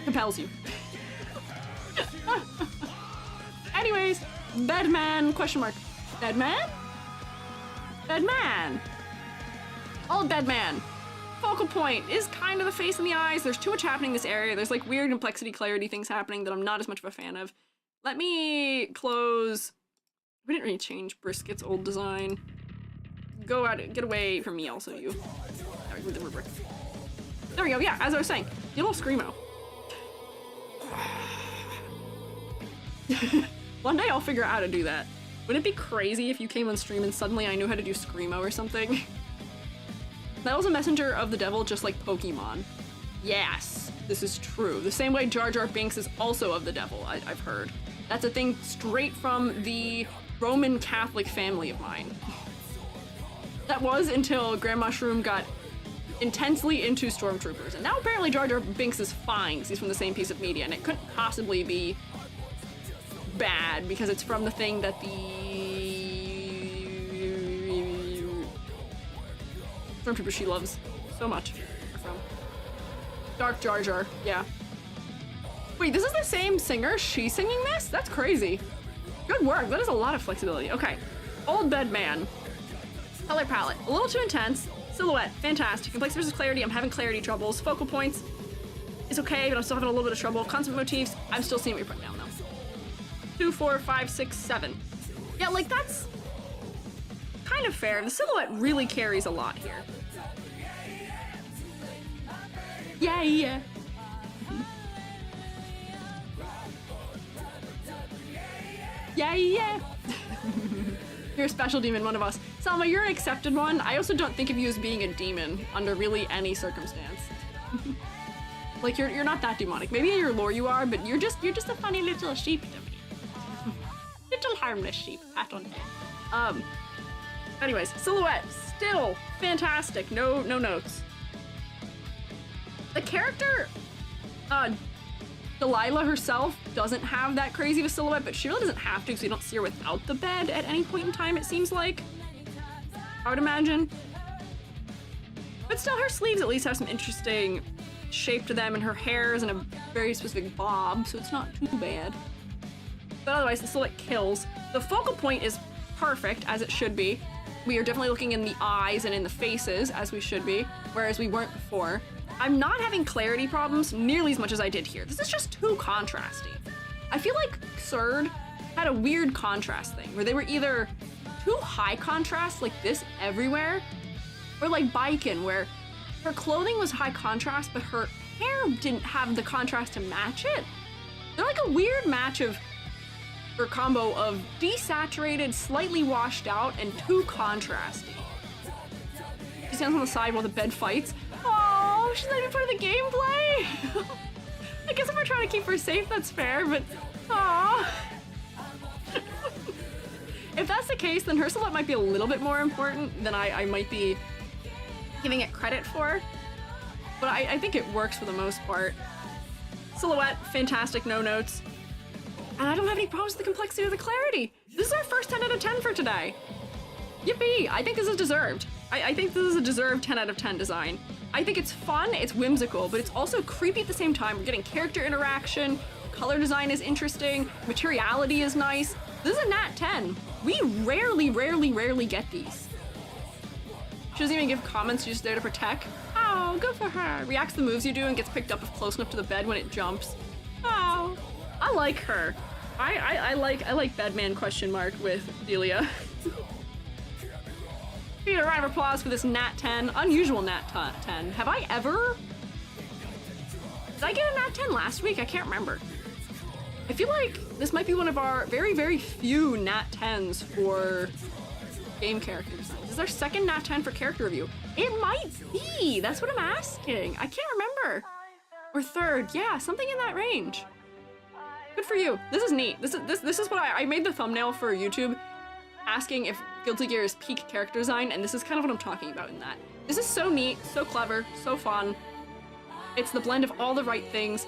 compels you. Anyways, Bedman, question mark. Bedman? Bedman. Old Bedman. Focal point is kind of the face and the eyes. There's too much happening in this area. There's like weird complexity, clarity things happening that I'm not as much of a fan of. Let me close. We didn't really change Brisket's old design. Go out, get away from me also, you. Alright, with the rubric. There we go, yeah, as I was saying, you little Screamo. One day I'll figure out how to do that. Wouldn't it be crazy if you came on stream and suddenly I knew how to do Screamo or something? That was a messenger of the devil, just like Pokemon. Yes, this is true. The same way Jar Jar Binks is also of the devil, I've heard. That's a thing straight from the Roman Catholic family of mine. That was until Grand Mushroom got intensely into Stormtroopers. And now apparently Jar Jar Binks is fine because he's from the same piece of media, and it couldn't possibly be bad because it's from the thing that the Stormtroopers she loves so much are from. Dark Jar Jar, yeah. Wait, this is the same singer? She's singing this? That's crazy. Good work, that is a lot of flexibility. Okay, Old Bedman. Color palette, a little too intense. Silhouette, fantastic. Complexity versus clarity, I'm having clarity troubles. Focal points is okay, but I'm still having a little bit of trouble. Constant motifs, I'm still seeing what you're putting down though. 2, 4, 5, 6, 7. Yeah, like that's kind of fair. The silhouette really carries a lot here. Yeah, yeah. Yeah, yeah. You're a special demon, one of us. Salma, you're an accepted one. I also don't think of you as being a demon under really any circumstance. Like you're not that demonic. Maybe in your lore you are, but you're just a funny little sheep to me. Little harmless sheep. Pat on head. Anyways, silhouette still fantastic. No notes. The character, Delilah herself doesn't have that crazy of a silhouette, but she really doesn't have to because you don't see her without the bed at any point in time, it seems like. I would imagine. But still, her sleeves at least have some interesting shape to them, and her hair is in a very specific bob, so it's not too bad. But otherwise, the silhouette kills. The focal point is perfect, as it should be. We are definitely looking in the eyes and in the faces, as we should be, whereas we weren't before. I'm not having clarity problems nearly as much as I did here. This is just too contrasty. I feel like Surd had a weird contrast thing, where they were either too high contrast, like this everywhere, or like Baiken, where her clothing was high contrast, but her hair didn't have the contrast to match it. They're like a weird match of, or combo of desaturated, slightly washed out, and too contrasty. She stands on the side while the bed fights. Oh, she's not even part of the gameplay. I guess if we're trying to keep her safe, that's fair, but aw. If that's the case, then her silhouette might be a little bit more important than I might be giving it credit for. But I think it works for the most part. Silhouette, fantastic, no notes. And I don't have any problems with the complexity or the clarity. This is our first 10 out of 10 for today. Yippee! I think this is deserved. I think this is a deserved 10 out of 10 design. I think it's fun, it's whimsical, but it's also creepy at the same time. We're getting character interaction, color design is interesting, materiality is nice. This is a nat 10. We rarely get these. She doesn't even give comments, she's just there to protect. Ow! Oh, good for her. Reacts to the moves you do and gets picked up if close enough to the bed when it jumps. Oh, I like her. I like Bedman question mark with Delia. Need a round of applause for this Nat 10. Unusual Nat 10. Have I ever... Did I get a Nat 10 last week? I can't remember. I feel like this might be one of our very, very few Nat 10s for game characters. Is our second Nat 10 for character review? It might be. That's what I'm asking. I can't remember. Or third. Yeah, something in that range. Good for you. This is neat. This is what I made the thumbnail for YouTube asking if Guilty Gear is peak character design, and this is kind of what I'm talking about in that. This is so neat, so clever, so fun. It's the blend of all the right things,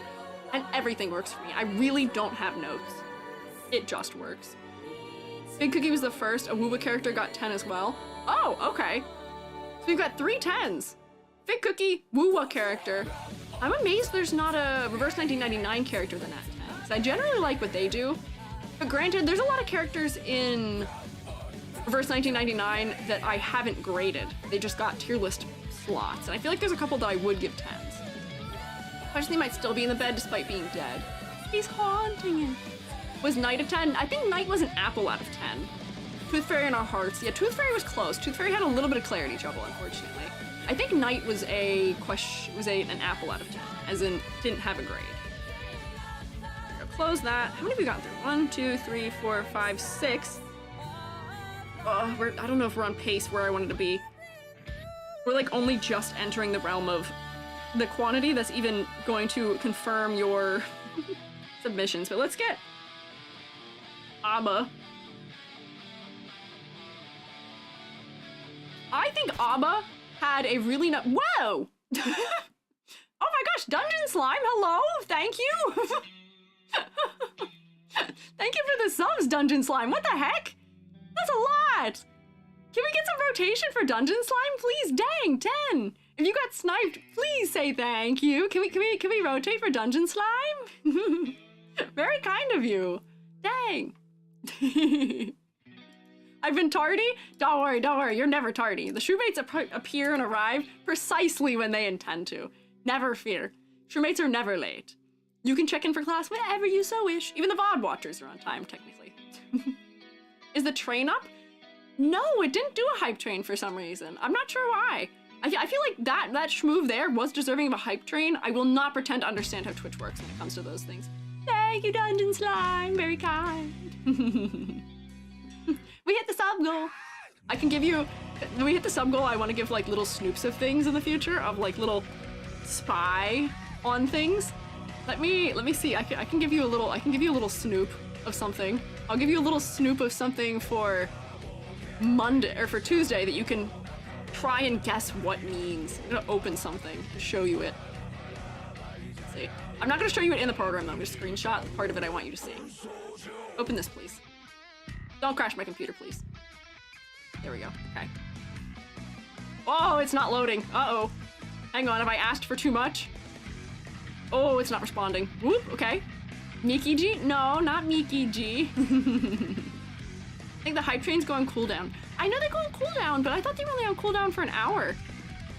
and everything works for me. I really don't have notes. It just works. Big Cookie was the first. A Woowa character got 10 as well. Oh, okay. So we've got 3 10s. Big Cookie, Woowa character. I'm amazed there's not a Reverse 1999 character than that 10. Because I generally like what they do. But granted, there's a lot of characters in Reverse 1999 that I haven't graded. They just got tier list slots. And I feel like there's a couple that I would give 10s. Question might still be in the bed despite being dead. He's haunting him. Was Knight a 10? I think Knight was an apple out of 10. Tooth Fairy in our hearts. Yeah, Tooth Fairy was close. Tooth Fairy had a little bit of clarity trouble, unfortunately. I think Knight was an apple out of 10, as in didn't have a grade. Close that. How many have we gotten through? 1, 2, 3, 4, 5, 6. I don't know if we're on pace where I wanted to be. We're like only just entering the realm of the quantity that's even going to confirm your submissions. But let's get Abba. I think Abba had a really whoa! Oh my gosh, Dungeon Slime, hello! Thank you! Thank you for the subs, Dungeon Slime. What the heck? That's a lot! Can we get some rotation for Dungeon Slime, please? Dang, 10! If you got sniped, please say thank you. Can we rotate for Dungeon Slime? Very kind of you. Dang. I've been tardy? Don't worry, you're never tardy. The Shoemates appear and arrive precisely when they intend to. Never fear. Shoemates are never late. You can check in for class whenever you so wish. Even the VOD watchers are on time, technically. Is the train up? No, it didn't do a hype train for some reason. I'm not sure why. I feel like that schmoove there was deserving of a hype train. I will not pretend to understand how Twitch works when it comes to those things. Thank you, Dungeon Slime. Very kind. We hit the sub goal. I can give you, when we hit the sub goal, I want to give like little snoops of things in the future, of like little spy on things. Let me see. I can give you a little snoop of something. I'll give you a little snoop of something for Monday or for Tuesday that you can try and guess what means. I'm gonna open something to show you it. Let's see. I'm not gonna show you it in the program though. I'm gonna screenshot the part of it I want you to see. Open this, please. Don't crash my computer, please. There we go. Okay. Oh, it's not loading. Uh-oh. Hang on, have I asked for too much? Oh, it's not responding. Whoop, okay. Miki G? No, not Miki G. I think the hype train's go on cooldown. I know they go on cooldown, but I thought they were only on cooldown for an hour,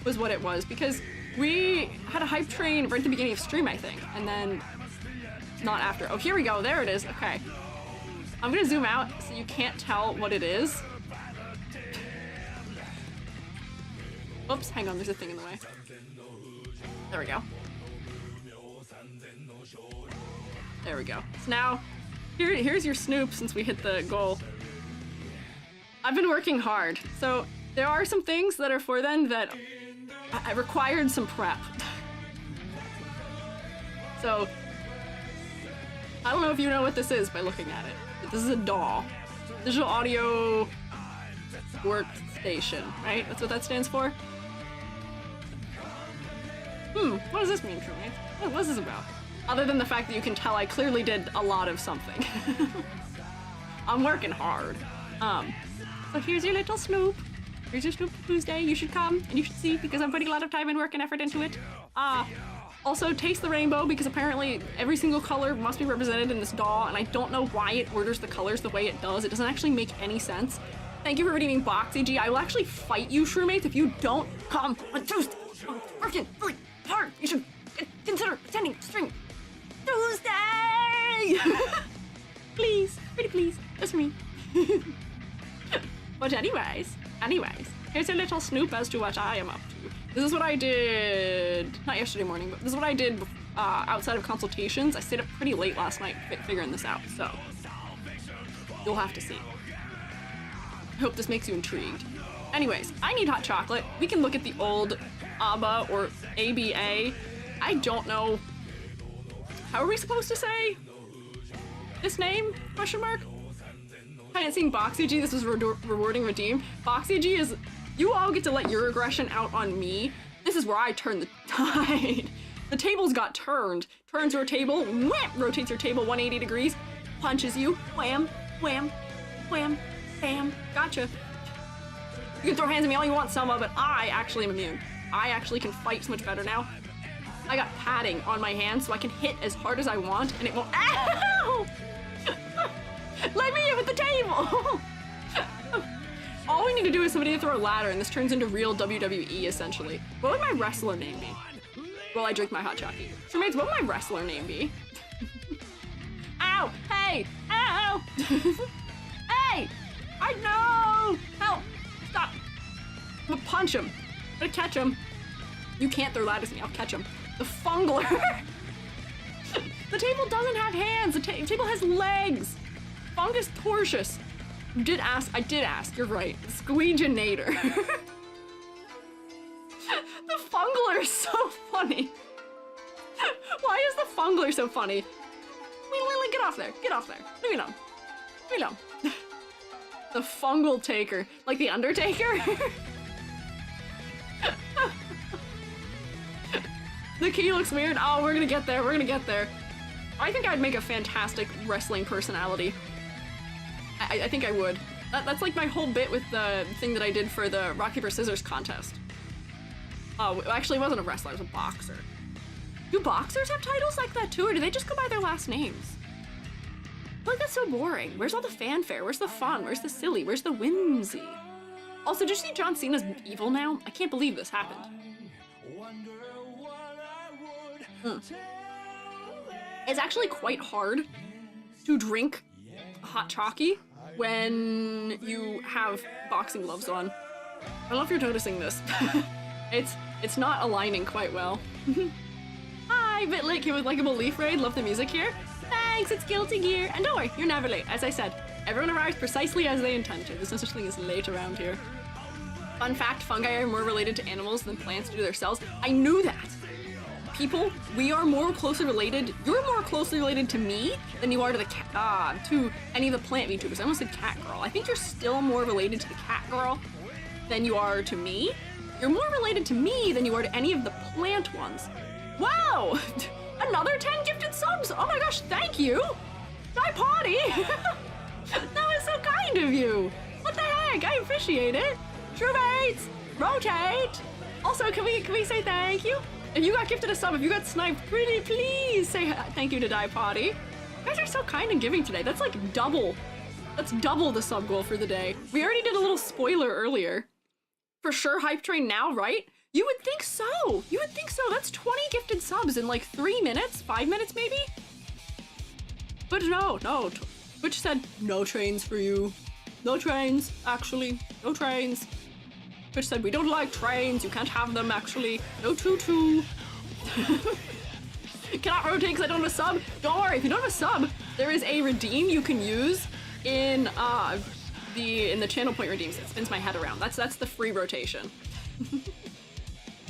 was what it was, because we had a hype train right at the beginning of stream, I think, and then not after. Oh, here we go. There it is. Okay. I'm gonna zoom out so you can't tell what it is. Oops, hang on, there's a thing in the way. There we go. There we go. So now, here's your snoop since we hit the goal. I've been working hard, so there are some things that are for then that I required some prep. So, I don't know if you know what this is by looking at it, but this is a DAW. Digital Audio Workstation, right? That's what that stands for? What does this mean for me? What is this about? Other than the fact that you can tell I clearly did a lot of something. I'm working hard. So here's your little snoop. Here's your Snoop Tuesday. You should come and you should see because I'm putting a lot of time and work and effort into it. Also, taste the rainbow because apparently every single color must be represented in this DAW and I don't know why it orders the colors the way it does. It doesn't actually make any sense. Thank you for redeeming Boxy G. I will actually fight you, Shroomates, if you don't come on Tuesday. Working really hard. You should consider attending stream Tuesday. Please, pretty please, just me. But anyways, here's a little snoop as to what I am up to. This is what I did, not yesterday morning, but this is what I did outside of consultations. I stayed up pretty late last night figuring this out, so you'll have to see. I hope this makes you intrigued. Anyways, I need hot chocolate. We can look at the old ABBA or ABA. I don't know. How are we supposed to say this name? Question mark? I didn't see Boxy G. This was rewarding redeem. Boxy G is, you all get to let your aggression out on me. This is where I turn the tide. The tables got turned. Turns your table, wham, rotates your table 180 degrees, punches you, wham, wham, wham, bam, gotcha. You can throw hands at me all you want, Selma, but I actually am immune. I actually can fight so much better now. I got padding on my hands so I can hit as hard as I want and it won't, ow! Let me in with the table! All we need to do is somebody to throw a ladder and this turns into real WWE, essentially. What would my wrestler name be? Well, I drink my hot chocolate. Roommates, what would my wrestler name be? Ow! Hey! Ow! Hey! I know! Help! Stop! I'm gonna punch him. I'm gonna catch him. You can't throw ladders at me, I'll catch him. The fungler! The table doesn't have hands! The table has legs! Fungus tortious. You did ask, I did ask, you're right. Squeeginator. The fungler is so funny. Why is the fungler so funny? Get off there, get off there. Leave me alone. Leave me alone. The fungal taker, like the Undertaker. The key looks weird. Oh, we're gonna get there, we're gonna get there. I think I'd make a fantastic wrestling personality. I think I would. That's like my whole bit with the thing that I did for the rock, paper, scissors contest. Oh, actually it wasn't a wrestler, it was a boxer. Do boxers have titles like that too, or do they just go by their last names? I feel like that's so boring. Where's all the fanfare? Where's the fun? Where's the silly? Where's the whimsy? Also, did you see John Cena's evil now? I can't believe this happened. It's actually quite hard to drink hot chalky when you have boxing gloves on. I don't know if you're noticing this. It's not aligning quite well. Hi, Bitlik here with Likeable Leaf Raid. Love the music here. Thanks, it's Guilty Gear. And don't worry, you're never late. As I said, everyone arrives precisely as they intend to. There's no such thing as late around here. Fun fact, fungi are more related to animals than plants do to their cells. I knew that. People, we are more closely related. You're more closely related to me than you are to the cat, to any of the plant VTubers. I almost said cat girl. I think you're still more related to the cat girl than you are to me. You're more related to me than you are to any of the plant ones. Wow! Another 10 gifted subs! Oh my gosh, thank you! Die potty! That was so kind of you! What the heck? I appreciate it! Truebaits! Rotate! Also, can we say thank you? If you got gifted a sub, if you got sniped, pretty please say thank you to Die Potty. You guys are so kind and giving today. That's like double. That's double the sub goal for the day. We already did a little spoiler earlier. For sure, hype train now, right? You would think so. You would think so. That's 20 gifted subs in like 3 minutes, 5 minutes maybe? But no. Twitch said no trains for you. No trains, actually. No trains. Twitch said we don't like trains. You can't have them, actually. No choo-choo. Cannot rotate because I don't have a sub. Don't worry, if you don't have a sub, there is a redeem you can use in the channel point redeems. It spins my head around. That's the free rotation.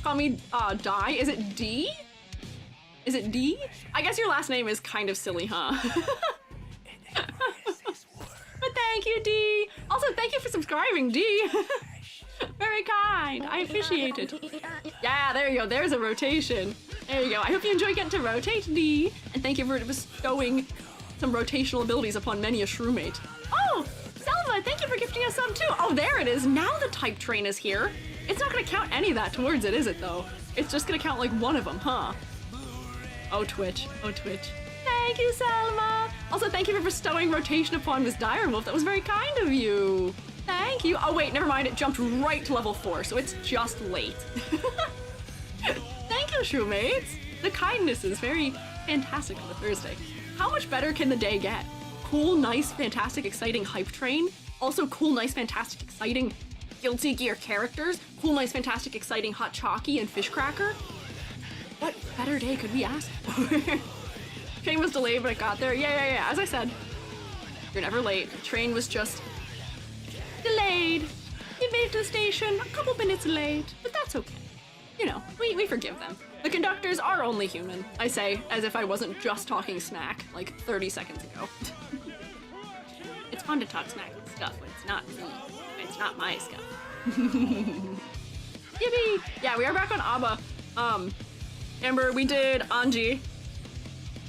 Call me Die. Is it D? Is it D? I guess your last name is kind of silly, huh? But thank you, D. Also, thank you for subscribing, D. Very kind. I appreciate it. Yeah, there you go. There's a rotation. There you go. I hope you enjoy getting to rotate, D. And thank you for bestowing some rotational abilities upon many a shroomate. Oh, Selma, thank you for gifting us some too. Oh, there it is. Now the type train is here. It's not going to count any of that towards it, is it, though? It's just going to count like one of them, huh? Oh, Twitch. Oh, Twitch. Thank you, Selma. Also, thank you for bestowing rotation upon Miss Direwolf. That was very kind of you. Thank you. Oh wait, never mind. It jumped right to level 4, so it's just late. Thank you, Shoemates. The kindness is very fantastic on a Thursday. How much better can the day get? Cool, nice, fantastic, exciting hype train. Also cool, nice, fantastic, exciting Guilty Gear characters. Cool, nice, fantastic, exciting hot chalky and fish cracker. What better day could we ask for? Train was delayed, but it got there. Yeah. As I said, you're never late. The train was just delayed. You made it to the station a couple minutes late, but that's okay. You know, we forgive them. The conductors are only human, I say, as if I wasn't just talking smack like 30 seconds ago. It's fun to talk smack and stuff, but it's not me. It's not my stuff. Yippee! Yeah, we are back on ABBA. Amber, we did Anji.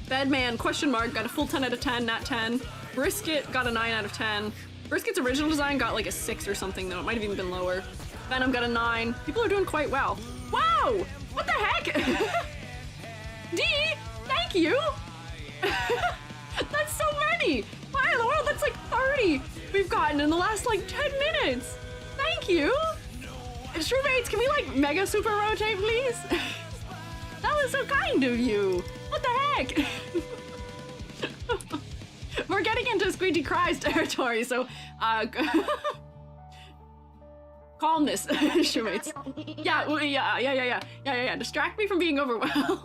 Bedman, question mark, got a full 10 out of 10, not 10. Brisket got a 9 out of 10. Brisket's original design got like a 6 or something, though. It might have even been lower. Venom got a 9. People are doing quite well. Wow! What the heck? D, thank you! That's so many! Why in the world? That's like 30 we've gotten in the last like 10 minutes! Thank you! Shoemates, can we like mega super rotate, please? That was so kind of you! What the heck? We're getting into Squeegee Cries territory, so calmness, Shoemates. Yeah. Distract me from being overwhelmed.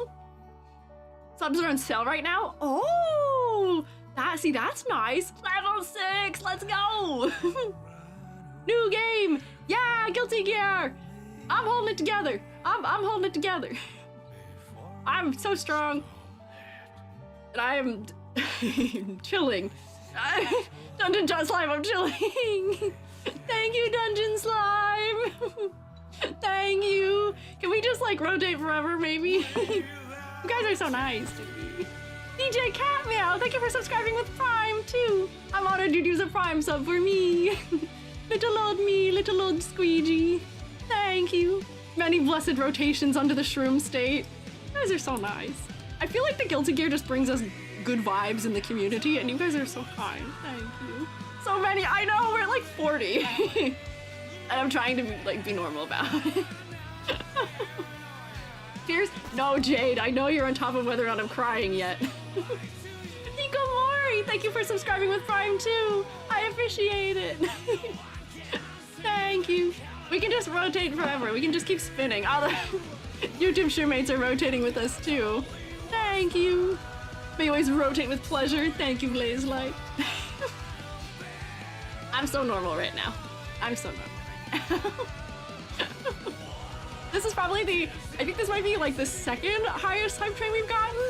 Subs are on sale right now. Oh, that's nice. Level 6, let's go. New game. Yeah, Guilty Gear. I'm holding it together. I'm holding it together. I'm so strong. And I am chilling. Dungeon Slime, I'm chilling. Thank you, Dungeon Slime. Thank you. Can we just like rotate forever, maybe? You guys are so nice to me. DJ Cat Meow, thank you for subscribing with Prime too. I'm honored you'd use a Prime sub for me. Little old me, little old Squeegee. Thank you. Many blessed rotations onto the shroom state. You guys are so nice. I feel like the Guilty Gear just brings us good vibes in the community, and you guys are so kind. Thank you. So many. I know, we're at like 40. And I'm trying to like be normal about it. Tears? No, Jade, I know you're on top of whether or not I'm crying yet. Nico Mori, thank you for subscribing with Prime too. I appreciate it. Thank you. We can just rotate forever. We can just keep spinning. All the YouTube Shoemates are rotating with us too. Thank you. May always rotate with pleasure. Thank you, Blaze Light. I'm so normal right now. I'm so normal right now. This is probably I think this might be like the second highest hype train we've gotten,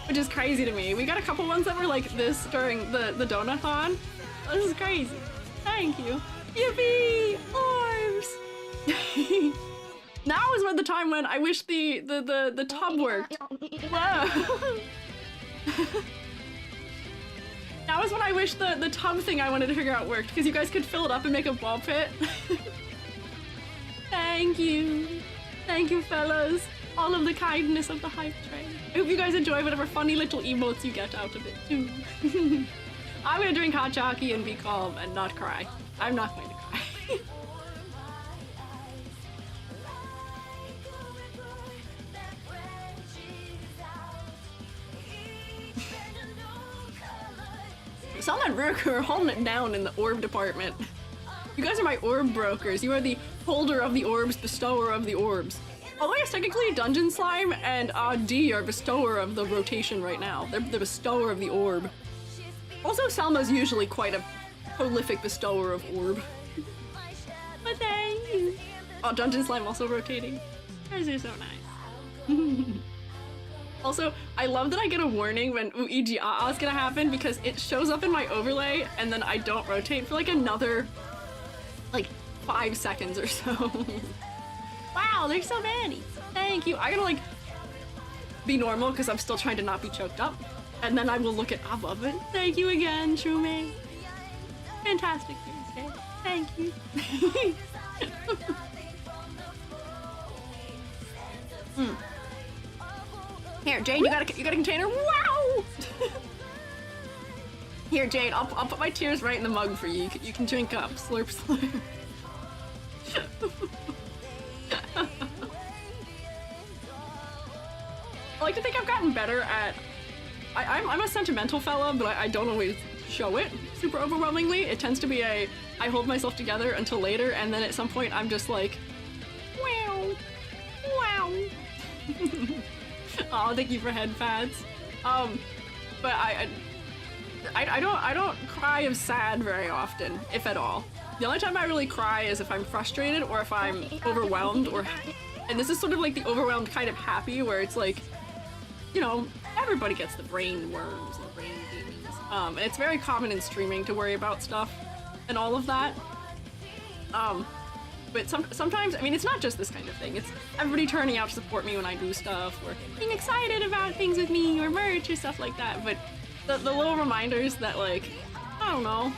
which is crazy to me. We got a couple ones that were like this during the Donathon. This is crazy. Thank you. Yippee! Orbs! Now is when the time when I wish the tub worked. Whoa! That was when I wish the tub thing I wanted to figure out worked, because you guys could fill it up and make a ball pit. Thank you. Thank you, fellas. All of the kindness of the hype train. I hope you guys enjoy whatever funny little emotes you get out of it, too. I'm gonna drink hot jockey and be calm and not cry. I'm not going to cry. Selma and Rubric are holding it down in the orb department. You guys are my orb brokers. You are the holder of the orbs, bestower of the orbs. Although I guess technically Dungeon Slime and D are bestower of the rotation right now. They're the bestower of the orb. Also, Selma's usually quite a prolific bestower of orb. But thank you. Oh, Dungeon Slime also rotating. You guys are so nice. Also, I love that I get a warning when Uiji is gonna happen, because it shows up in my overlay and then I don't rotate for like another like 5 seconds or so. Wow, there's so many. Thank you. I gotta like be normal because I'm still trying to not be choked up, and then I will look at above it. Thank you again, Shumei. Fantastic Tuesday. Thank you. Here, Jane, you got a container. Wow. Here, Jade, I'll put my tears right in the mug for you. You can drink up. Slurp, slurp. I like to think I've gotten better at... I'm a sentimental fella, but I don't always show it super overwhelmingly. It tends to be I hold myself together until later, and then at some point I'm just like, wow, wow. Oh, thank you for head pads. But I don't cry of sad very often, if at all. The only time I really cry is if I'm frustrated or if I'm overwhelmed, and this is sort of like the overwhelmed kind of happy, where it's like, you know, everybody gets the brain worms and brain demons. And it's very common in streaming to worry about stuff and all of that. But sometimes, I mean, it's not just this kind of thing. It's everybody turning out to support me when I do stuff, or being excited about things with me, or merch, or stuff like that. But the little reminders that, like, I don't know,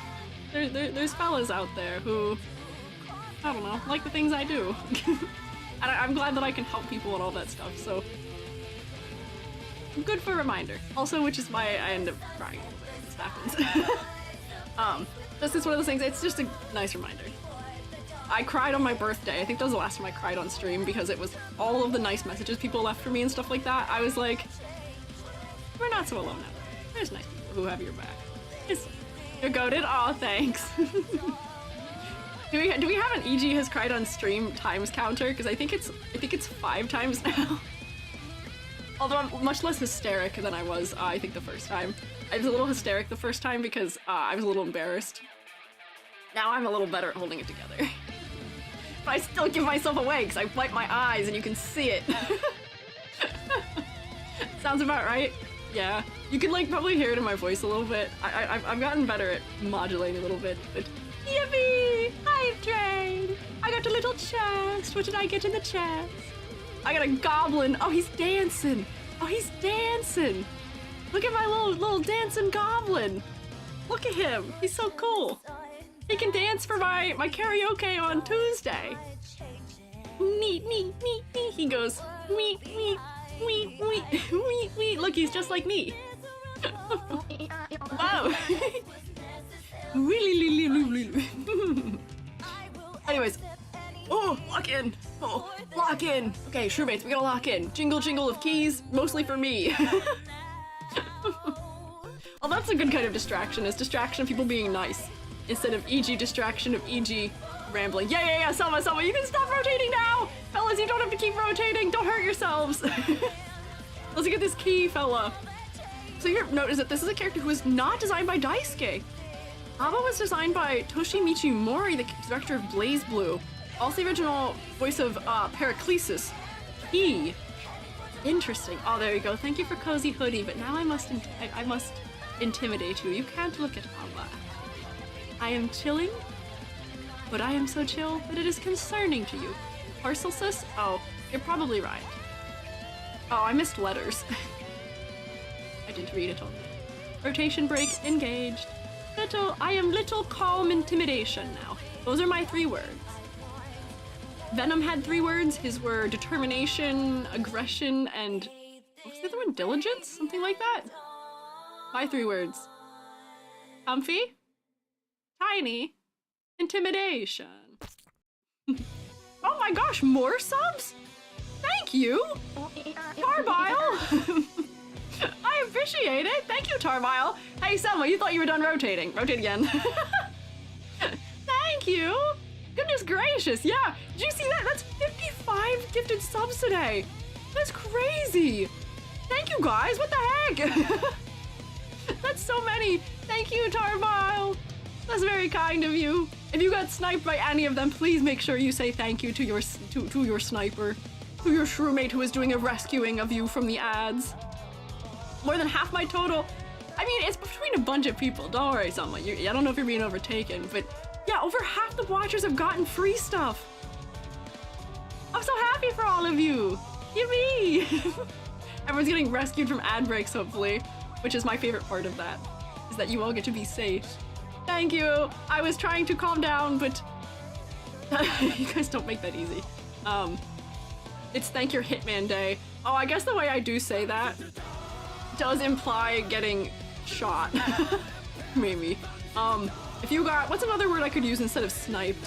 there's fellas out there who, I don't know, like the things I do. And I'm glad that I can help people and all that stuff, so good for a reminder. Also, which is why I end up crying when this happens. This is one of those things, it's just a nice reminder. I cried on my birthday. I think that was the last time I cried on stream because it was all of the nice messages people left for me and stuff like that. I was like, we're not so alone out there. There's nice people who have your back. You're goated? Aw, thanks. Do we have an EG has cried on stream times counter? Because I think it's 5 times now. Although I'm much less hysteric than I was, I think, the first time. I was a little hysteric the first time because I was a little embarrassed. Now I'm a little better at holding it together. But I still give myself away because I wipe my eyes and you can see it. Sounds about right? Yeah. You can like probably hear it in my voice a little bit. I've gotten better at modulating a little bit, but yippee! Hi, Train! I got a little chest. What did I get in the chest? I got a goblin. Oh, he's dancing. Oh, he's dancing. Look at my little dancing goblin. Look at him. He's so cool. He can dance for my karaoke on Tuesday. Neat, neat, neat, neat. He goes, wee, wee, wee, wee, wee, wee. Look, he's just like me. Wow. Anyways. Oh, lock in. Oh, lock in. Okay, Shrewmates, we gotta lock in. Jingle, jingle of keys, mostly for me. Well, that's a good kind of distraction, is distraction of people being nice. Instead of EG distraction of EG rambling. Yeah, Selma, you can stop rotating now! Fellas, you don't have to keep rotating, don't hurt yourselves! Let's get this key, fella. So your note is that this is a character who was not designed by Daisuke. Aba was designed by Toshimichi Mori, the director of Blaze Blue. Also the original voice of Paracelsus. Interesting. Oh, there you go. Thank you for Cozy Hoodie, but now I must intimidate you. You can't look at Aba. I am chilling, but I am so chill that it is concerning to you. Paracelsus? Oh, you're probably right. Oh, I missed letters. I didn't read it all. Rotation break engaged. I am little calm intimidation now. Those are my 3 words. Venom had 3 words. His were determination, aggression, and what was the other one? Diligence? Something like that? My 3 words. Comfy? Tiny? Intimidation. Oh my gosh, more subs? Thank you! Tarbile! I appreciate it! Thank you, Tarbile! Hey, Selma, you thought you were done rotating. Rotate again. Thank you! Goodness gracious, yeah! Did you see that? That's 55 gifted subs today! That's crazy! Thank you guys, what the heck? That's so many! Thank you, Tarbile! That's very kind of you. If you got sniped by any of them, please make sure you say thank you to your sniper. To your Shrewmate who is doing a rescuing of you from the ads. More than half my total. I mean, it's between a bunch of people. Don't worry, Selma. I don't know if you're being overtaken, but yeah, over half the watchers have gotten free stuff. I'm so happy for all of you. Yippee! Everyone's getting rescued from ad breaks, hopefully, which is my favorite part of that, is that you all get to be safe. Thank you. I was trying to calm down, but you guys don't make that easy. It's thank your Hitman Day. Oh, I guess the way I do say that does imply getting shot. maybe. If you got, what's another word I could use instead of sniped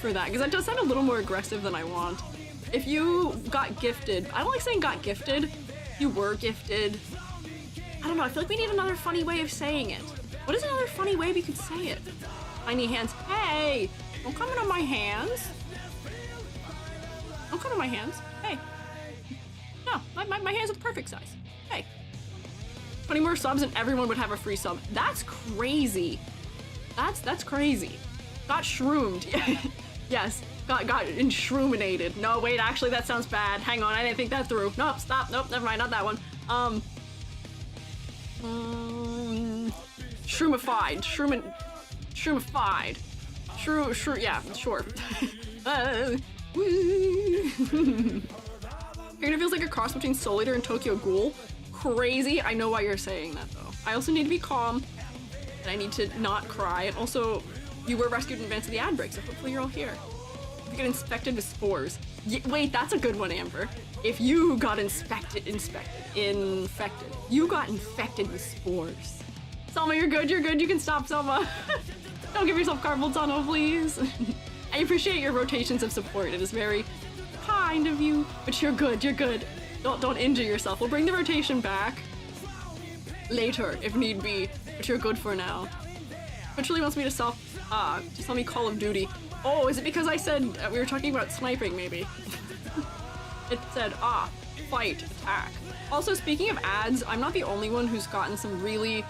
for that? Because that does sound a little more aggressive than I want. If you got gifted, I don't like saying got gifted. You were gifted. I don't know, I feel like we need another funny way of saying it. What is another funny way we could say it? Tiny hands. Hey! Don't come into my hands. Don't come into my hands. Hey. No, my hands are the perfect size. Hey. 20 more subs and everyone would have a free sub. That's crazy. That's crazy. Got shroomed. Yes. Got enshrominated. No, wait, actually that sounds bad. Hang on, I didn't think that through. Nope, stop. Nope, never mind, not that one. Shroomified. Shroomified. Yeah, sure. Kinda feels like a cross between Soul Eater and Tokyo Ghoul. Crazy. I know why you're saying that though. I also need to be calm, and I need to not cry. And also, you were rescued in advance of the ad break, so hopefully you're all here. If you get infected with spores. Wait, that's a good one, Amber. If you got infected. You got infected with spores. Selma, you're good. You can stop, Selma. Don't give yourself carpal tunnel, please. I appreciate your rotations of support. It is very kind of you, but you're good. Don't injure yourself. We'll bring the rotation back later if need be, but you're good for now. Which really wants me to sell me Call of Duty. Oh, is it because I said we were talking about sniping, maybe? It said, fight, attack. Also, speaking of ads, I'm not the only one who's gotten some really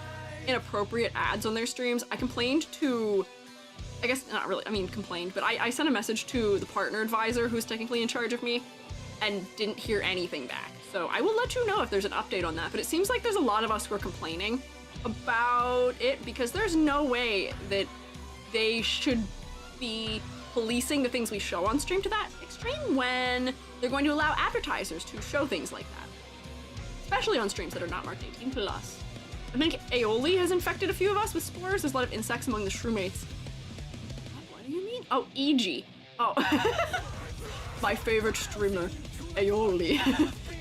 inappropriate ads on their streams. I complained to, I guess not really, I mean complained, but I sent a message to the partner advisor who's technically in charge of me and didn't hear anything back. So I will let you know if there's an update on that, but it seems like there's a lot of us who are complaining about it because there's no way that they should be policing the things we show on stream to that extreme when they're going to allow advertisers to show things like that. Especially on streams that are not marked 18+. I think aioli has infected a few of us with spores. There's a lot of insects among the shroommates. What do you mean? Oh, EG. Oh. My favorite streamer, aioli.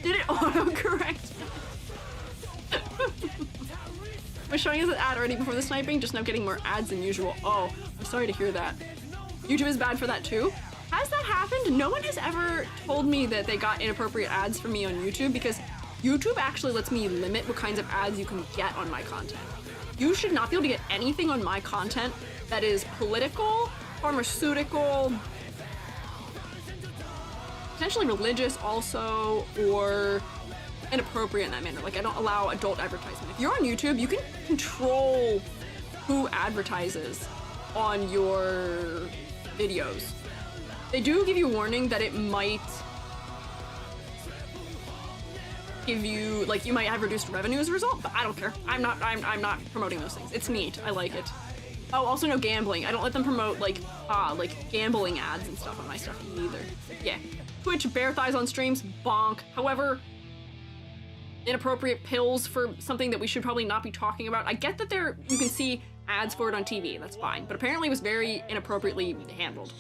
Did it autocorrect? Was showing us an ad already before the sniping, just now getting more ads than usual. Oh, I'm sorry to hear that. YouTube is bad for that too? Has that happened? No one has ever told me that they got inappropriate ads from me on YouTube because YouTube actually lets me limit what kinds of ads you can get on my content. You should not be able to get anything on my content that is political, pharmaceutical, potentially religious also, or inappropriate in that manner. Like, I don't allow adult advertisement. If you're on YouTube, you can control who advertises on your videos. They do give you a warning that it might give you, like, you might have reduced revenue as a result, but I don't care. I'm not promoting those things. It's neat. I like it. Oh, also no gambling. I don't let them promote, like gambling ads and stuff on my stuff either. Yeah. Twitch, bare thighs on streams, bonk. However, inappropriate pills for something that we should probably not be talking about. I get that you can see ads for it on TV, that's fine, but apparently it was very inappropriately handled.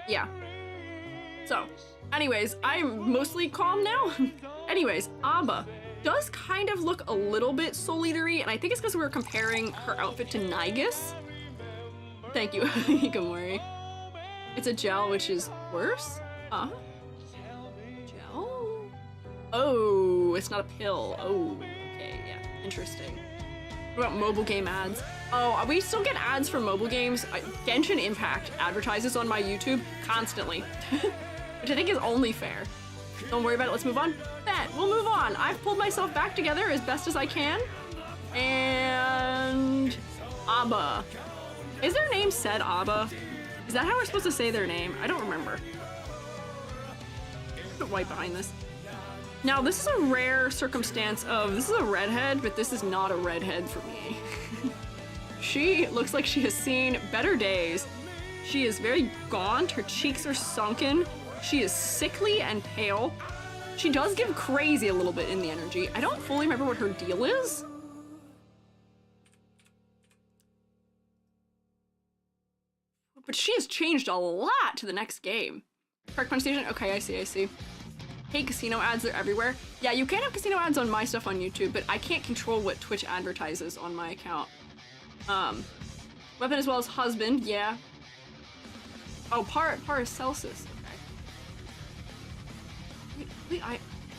Yeah. So, anyways, I'm mostly calm now. Anyways, Abba does kind of look a little bit Soul Eater-y, and I think it's because we were comparing her outfit to Naigus. Thank you, Hikamori. It's a gel, which is worse? Huh? Gel? Oh, it's not a pill. Oh, okay, yeah, interesting. What about mobile game ads? Oh, we still get ads for mobile games. Genshin Impact advertises on my YouTube constantly, which I think is only fair. Don't worry about it, let's move on. We'll move on. I've pulled myself back together as best as I can. And Abba. Is their name said Abba? Is that how we're supposed to say their name? I don't remember. Put white behind this. Now, this is a rare circumstance of, this is a redhead, but this is not a redhead for me. She looks like she has seen better days. She is very gaunt, her cheeks are sunken. She is sickly and pale. She does give crazy a little bit in the energy. I don't fully remember what her deal is. But she has changed a lot to the next game. Correct punch station? Okay, I see. Hey, casino ads, they're everywhere. Yeah, you can have casino ads on my stuff on YouTube, but I can't control what Twitch advertises on my account. Weapon as well as husband, yeah. Oh, Paracelsus, okay.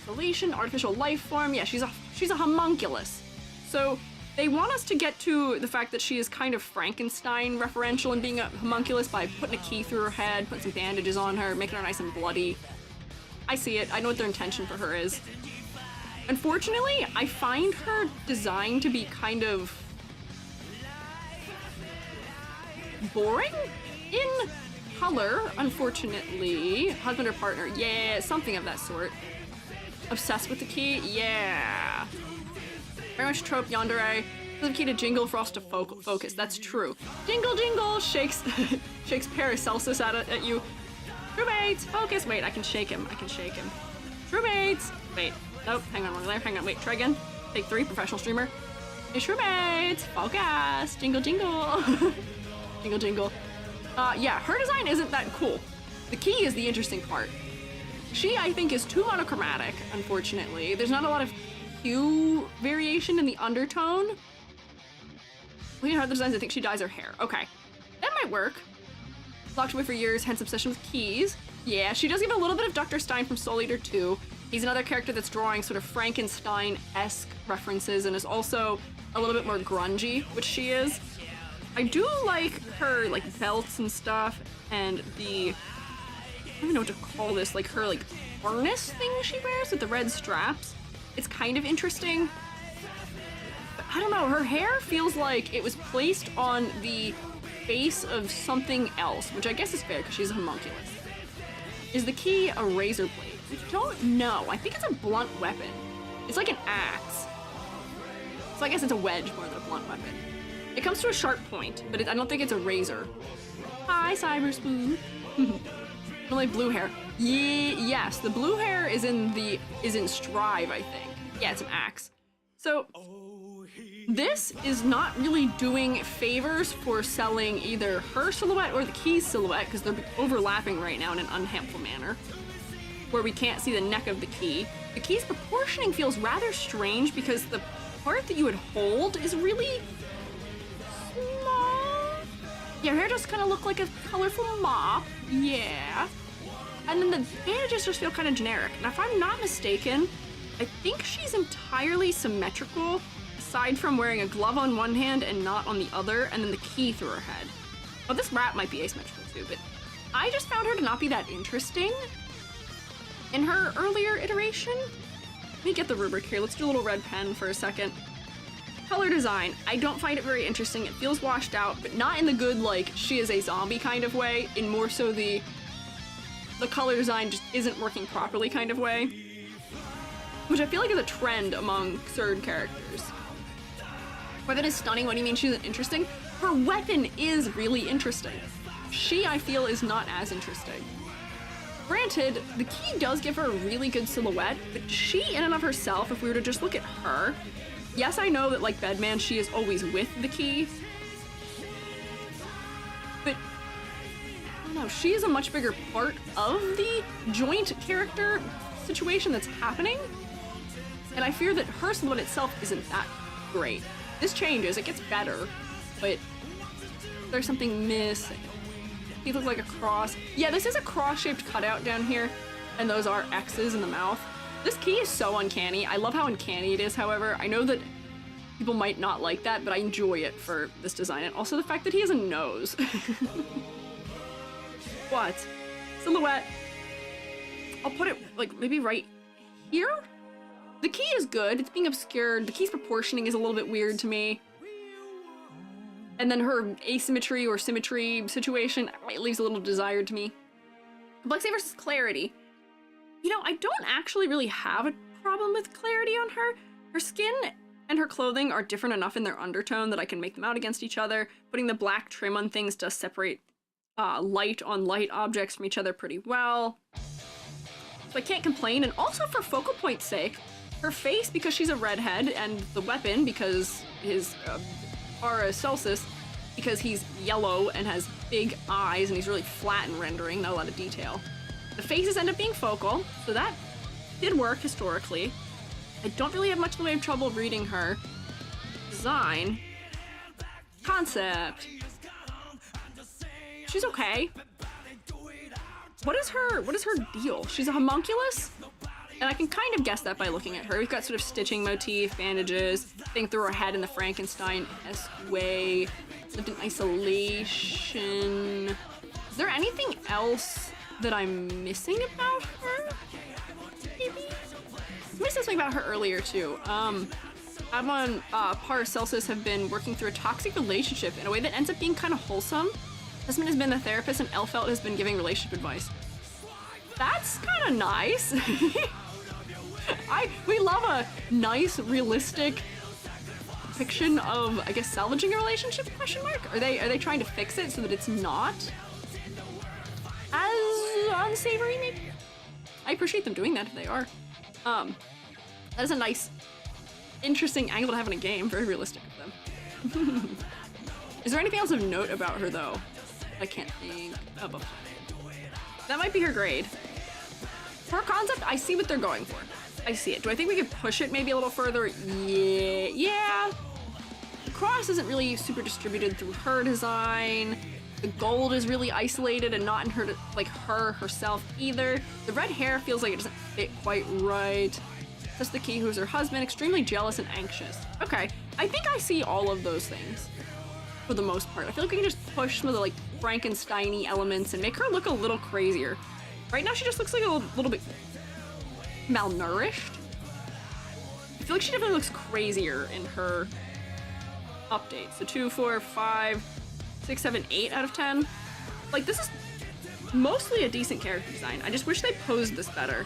Isolation, artificial life form, yeah, she's a homunculus. So, they want us to get to the fact that she is kind of Frankenstein referential in being a homunculus by putting a key through her head, putting some bandages on her, making her nice and bloody. I see it, I know what their intention for her is. Unfortunately, I find her design to be kind of boring in color, unfortunately. Husband or partner, yeah, something of that sort. Obsessed with the key, yeah. Very much trope yandere. The key to jingle for us to focus, that's true. Jingle jingle shakes shakes Paracelsus at you. Crewmates, focus, wait, I can shake him. Crewmates, wait, nope, hang on, wait, try again. Take 3, professional streamer. Hey, crewmates, focus, jingle jingle. Jingle jingle. Yeah, her design isn't that cool. The key is the interesting part. She, I think, is too monochromatic, unfortunately. There's not a lot of hue variation in the undertone. Looking at her designs, I think she dyes her hair. Okay, that might work. Locked away for years, hence obsession with keys. Yeah, she does give a little bit of Dr. Stein from Soul Eater 2. He's another character that's drawing sort of Frankenstein-esque references and is also a little bit more grungy, which she is. I do like her, like, belts and stuff, and the, I don't even know what to call this, like, her, like, harness thing she wears with the red straps. It's kind of interesting. But I don't know, her hair feels like it was placed on the face of something else, which I guess is fair because she's a homunculus. Is the key a razor blade? I don't know. I think it's a blunt weapon. It's like an axe. So I guess it's a wedge more than a blunt weapon. It comes to a sharp point, but I don't think it's a razor. Hi, Cyber Spoon. I like blue hair. Yes, the blue hair is in Strive, I think. Yeah, it's an axe. So this is not really doing favors for selling either her silhouette or the key's silhouette because they're overlapping right now in an unhelpful manner, where we can't see the neck of the key. The key's proportioning feels rather strange because the part that you would hold is really small. Your hair just kind of look like a colorful mop. Yeah. And then the bandages just feel kind of generic. Now, if I'm not mistaken, I think she's entirely symmetrical, aside from wearing a glove on one hand and not on the other, and then the key through her head. Oh, this wrap might be asymmetrical too, but I just found her to not be that interesting in her earlier iteration. Let me get the rubric here. Let's do a little red pen for a second. Color design, I don't find it very interesting. It feels washed out, but not in the good, like, she is a zombie kind of way, in more so the color design just isn't working properly kind of way. Which I feel like is a trend among Surd characters. Weapon is stunning, what do you mean she isn't interesting? Her weapon is really interesting. She, I feel, is not as interesting. Granted, the key does give her a really good silhouette, but she in and of herself, if we were to just look at her, yes, I know that, like Bedman, she is always with the key, but I don't know, she is a much bigger part of the joint character situation that's happening, and I fear that her silhouette itself isn't that great. This changes, it gets better, but there's something missing. He looks like a cross. Yeah, this is a cross-shaped cutout down here, and those are X's in the mouth. This key is so uncanny. I love how uncanny it is, however. I know that people might not like that, but I enjoy it for this design, and also the fact that he has a nose. What? Silhouette. I'll put it, like, maybe right here? The key is good. It's being obscured. The key's proportioning is a little bit weird to me. And then her asymmetry or symmetry situation leaves a little desired to me. Complexity versus clarity. You know, I don't actually really have a problem with clarity on her. Her skin and her clothing are different enough in their undertone that I can make them out against each other. Putting the black trim on things does separate light on light objects from each other pretty well. So I can't complain. And also for focal point's sake, her face, because she's a redhead, and the weapon, because his Paracelsus, because he's yellow and has big eyes and he's really flat in rendering, not a lot of detail. The faces end up being focal, so that did work historically. I don't really have much in the way of trouble reading her design. Concept. She's okay. What is her deal? She's a homunculus? And I can kind of guess that by looking at her. We've got sort of stitching motif, bandages, thing through her head in the Frankenstein-esque way. Lived in isolation. Is there anything else that I'm missing about her? Maybe? Somebody said something about her earlier too. Bedman, Paracelsus have been working through a toxic relationship in a way that ends up being kind of wholesome. Desmond has been the therapist and Elfelt has been giving relationship advice. That's kind of nice. We love a nice, realistic depiction of, I guess, salvaging a relationship, question mark? Are they trying to fix it so that it's not as unsavory, maybe? I appreciate them doing that if they are. That is a nice, interesting angle to have in a game. Very realistic of them. Is there anything else of note about her, though? I can't think of a... That might be her grade. Her concept, I see what they're going for. I see it. Do I think we could push it maybe a little further? Yeah. The cross isn't really super distributed through her design. The gold is really isolated and not in her, like her herself either. The red hair feels like it doesn't fit quite right. That's the key, who's her husband, extremely jealous and anxious. Okay, I think I see all of those things for the most part. I feel like we can just push some of the like Frankenstein-y elements and make her look a little crazier. Right now she just looks like a little bit malnourished. I feel like she definitely looks crazier in her update. So 2, 4, 5, 6, 7, 8 out of 10. Like, this is mostly a decent character design. I just wish they posed this better.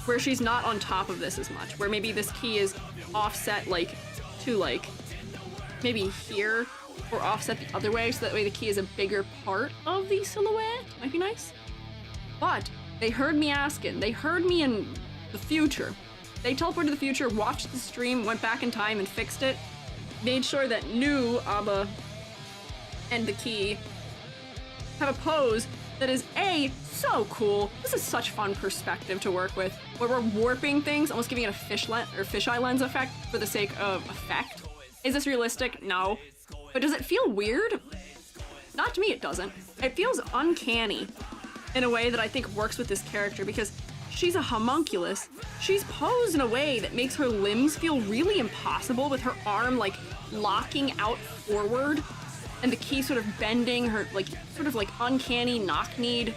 Where she's not on top of this as much. Where maybe this key is offset, like, to, like, maybe here, or offset the other way, so that way the key is a bigger part of the silhouette. Might be nice. But they heard me asking. They heard me in the future. They teleported to the future, watched the stream, went back in time and fixed it. Made sure that New, Abba, and the key have a pose that is A, so cool. This is such fun perspective to work with, where we're warping things, almost giving it a fisheye lens effect for the sake of effect. Is this realistic? No. But does it feel weird? Not to me, it doesn't. It feels uncanny in a way that I think works with this character because she's a homunculus. She's posed in a way that makes her limbs feel really impossible, with her arm like locking out forward and the key sort of bending, her like sort of like uncanny knock-kneed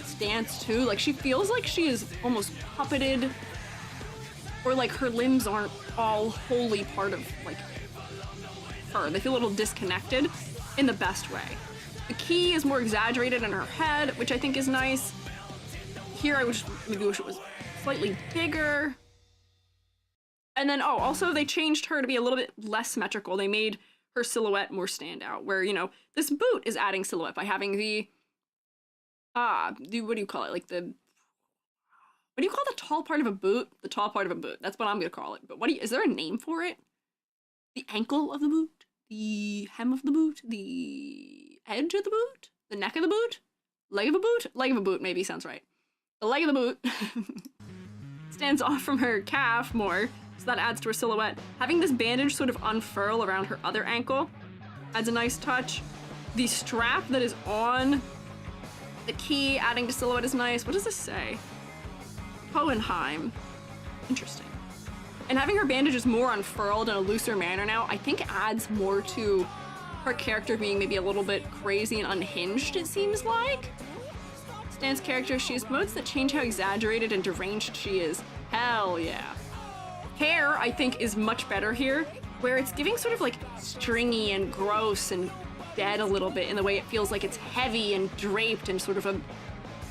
stance too. Like, she feels like she is almost puppeted, or like her limbs aren't all wholly part of like her. They feel a little disconnected in the best way. The key is more exaggerated in her head, which I think is nice. Here I maybe wish it was slightly bigger. And then, oh, also they changed her to be a little bit less symmetrical. They made her silhouette more standout, where, you know, this boot is adding silhouette by having the, what do you call it? Like the, what do you call the tall part of a boot? The tall part of a boot. That's what I'm gonna call it. But is there a name for it? The ankle of the boot? The hem of the boot? The edge of the boot? The neck of the boot? Leg of a boot? Leg of a boot maybe sounds right. The leg of the boot stands off from her calf more, so that adds to her silhouette. Having this bandage sort of unfurl around her other ankle adds a nice touch. The strap that is on the key adding to silhouette is nice. What does this say? Hohenheim. Interesting. And having her bandages more unfurled in a looser manner now, I think adds more to her character being maybe a little bit crazy and unhinged, it seems like. Stan's character, she has modes that change how exaggerated and deranged she is. Hell yeah. Hair, I think, is much better here, where it's giving sort of like stringy and gross and dead a little bit in the way it feels like it's heavy and draped in sort of a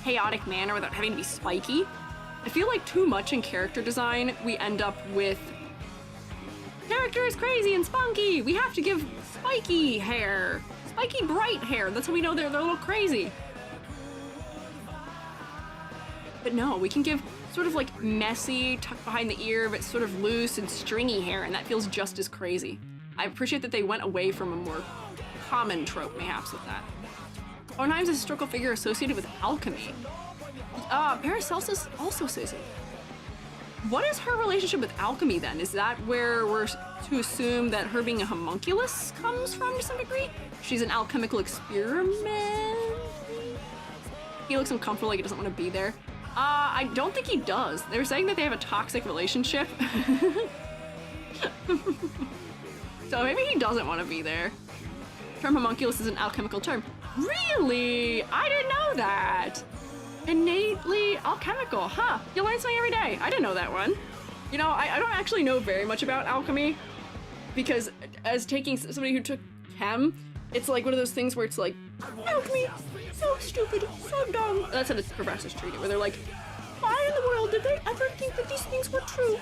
chaotic manner without having to be spiky. I feel like too much in character design, we end up with character is crazy and spunky. We have to give spiky hair, spiky bright hair. That's how we know they're a little crazy. But no, we can give sort of like messy, tucked behind the ear, but sort of loose and stringy hair, and that feels just as crazy. I appreciate that they went away from a more common trope, mayhaps, with that. Hohenheim's a historical figure associated with alchemy. Paracelsus also says it. what is her relationship with alchemy then? Is that where we're to assume that her being a homunculus comes from to some degree? She's an alchemical experiment? He looks uncomfortable, like he doesn't want to be there. I don't think he does. They were saying that they have a toxic relationship. So maybe he doesn't want to be there. Term homunculus is an alchemical term. Really? I didn't know that. Innately alchemical, huh? You learn something every day. I didn't know that one. You know, I don't actually know very much about alchemy because as taking somebody who took chem, it's like one of those things where it's like, alchemy, so stupid, so dumb. That's how the professors treat it, where they're like, why in the world did they ever think that these things were true?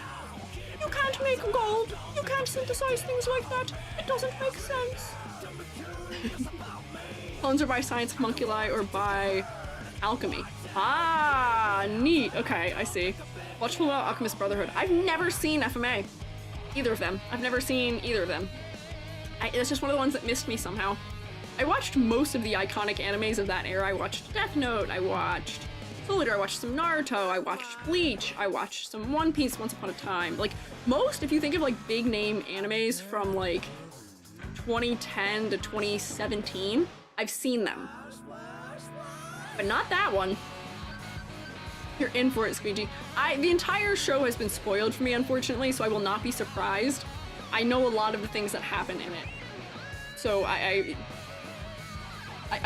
You can't make gold. You can't synthesize things like that. It doesn't make sense. Clones are by science homunculi or by alchemy. Ah, neat. Okay, I see. Watch Full Metal Alchemist Brotherhood. I've never seen FMA. Either of them. I've never seen either of them. It's just one of the ones that missed me somehow. I watched most of the iconic animes of that era. I watched Death Note, I watched Soul Eater, I watched some Naruto, I watched Bleach, I watched some One Piece Once Upon a Time. Like, most, if you think of like big name animes from like 2010 to 2017, I've seen them. But not that one. You're in for it, Squiiji. The entire show has been spoiled for me, unfortunately, so I will not be surprised. I know a lot of the things that happen in it. So I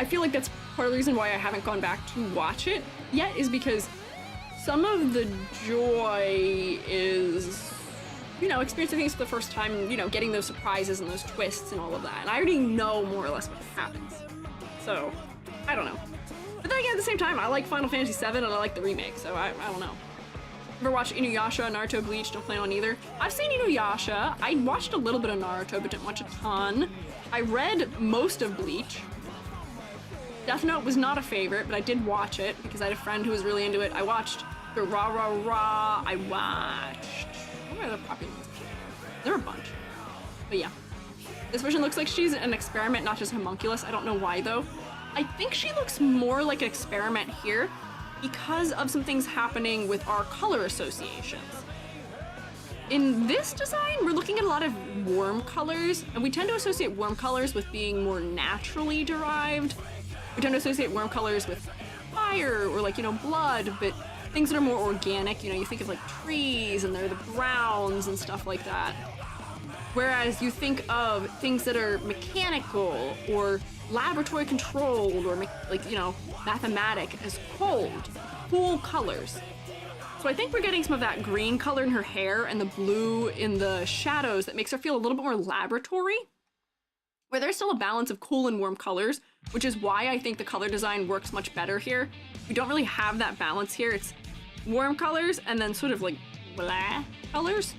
feel like that's part of the reason why I haven't gone back to watch it yet, is because some of the joy is, you know, experiencing things for the first time, you know, getting those surprises and those twists and all of that. And I already know more or less what happens. So, I don't know. But then again, at the same time, I like Final Fantasy VII and I like the remake, so I don't know. Ever watched Inuyasha, Naruto, Bleach? Don't plan on either. I've seen Inuyasha. I watched a little bit of Naruto, but didn't watch a ton. I read most of Bleach. Death Note was not a favorite, but I did watch it because I had a friend who was really into it. I watched the Ra Ra Ra. I watched... What are the popular ones? There are a bunch. But yeah. This version looks like she's an experiment, not just homunculus. I don't know why, though. I think she looks more like an experiment here because of some things happening with our color associations. In this design, we're looking at a lot of warm colors, and we tend to associate warm colors with being more naturally derived. We tend to associate warm colors with fire or like, you know, blood, but things that are more organic, you know, you think of like trees and they're the browns and stuff like that. Whereas you think of things that are mechanical or laboratory controlled or like, you know, mathematic as cold, cool colors. So I think we're getting some of that green color in her hair and the blue in the shadows that makes her feel a little bit more laboratory, where there's still a balance of cool and warm colors, which is why I think the color design works much better here. We don't really have that balance here. It's warm colors and then sort of like blah colors.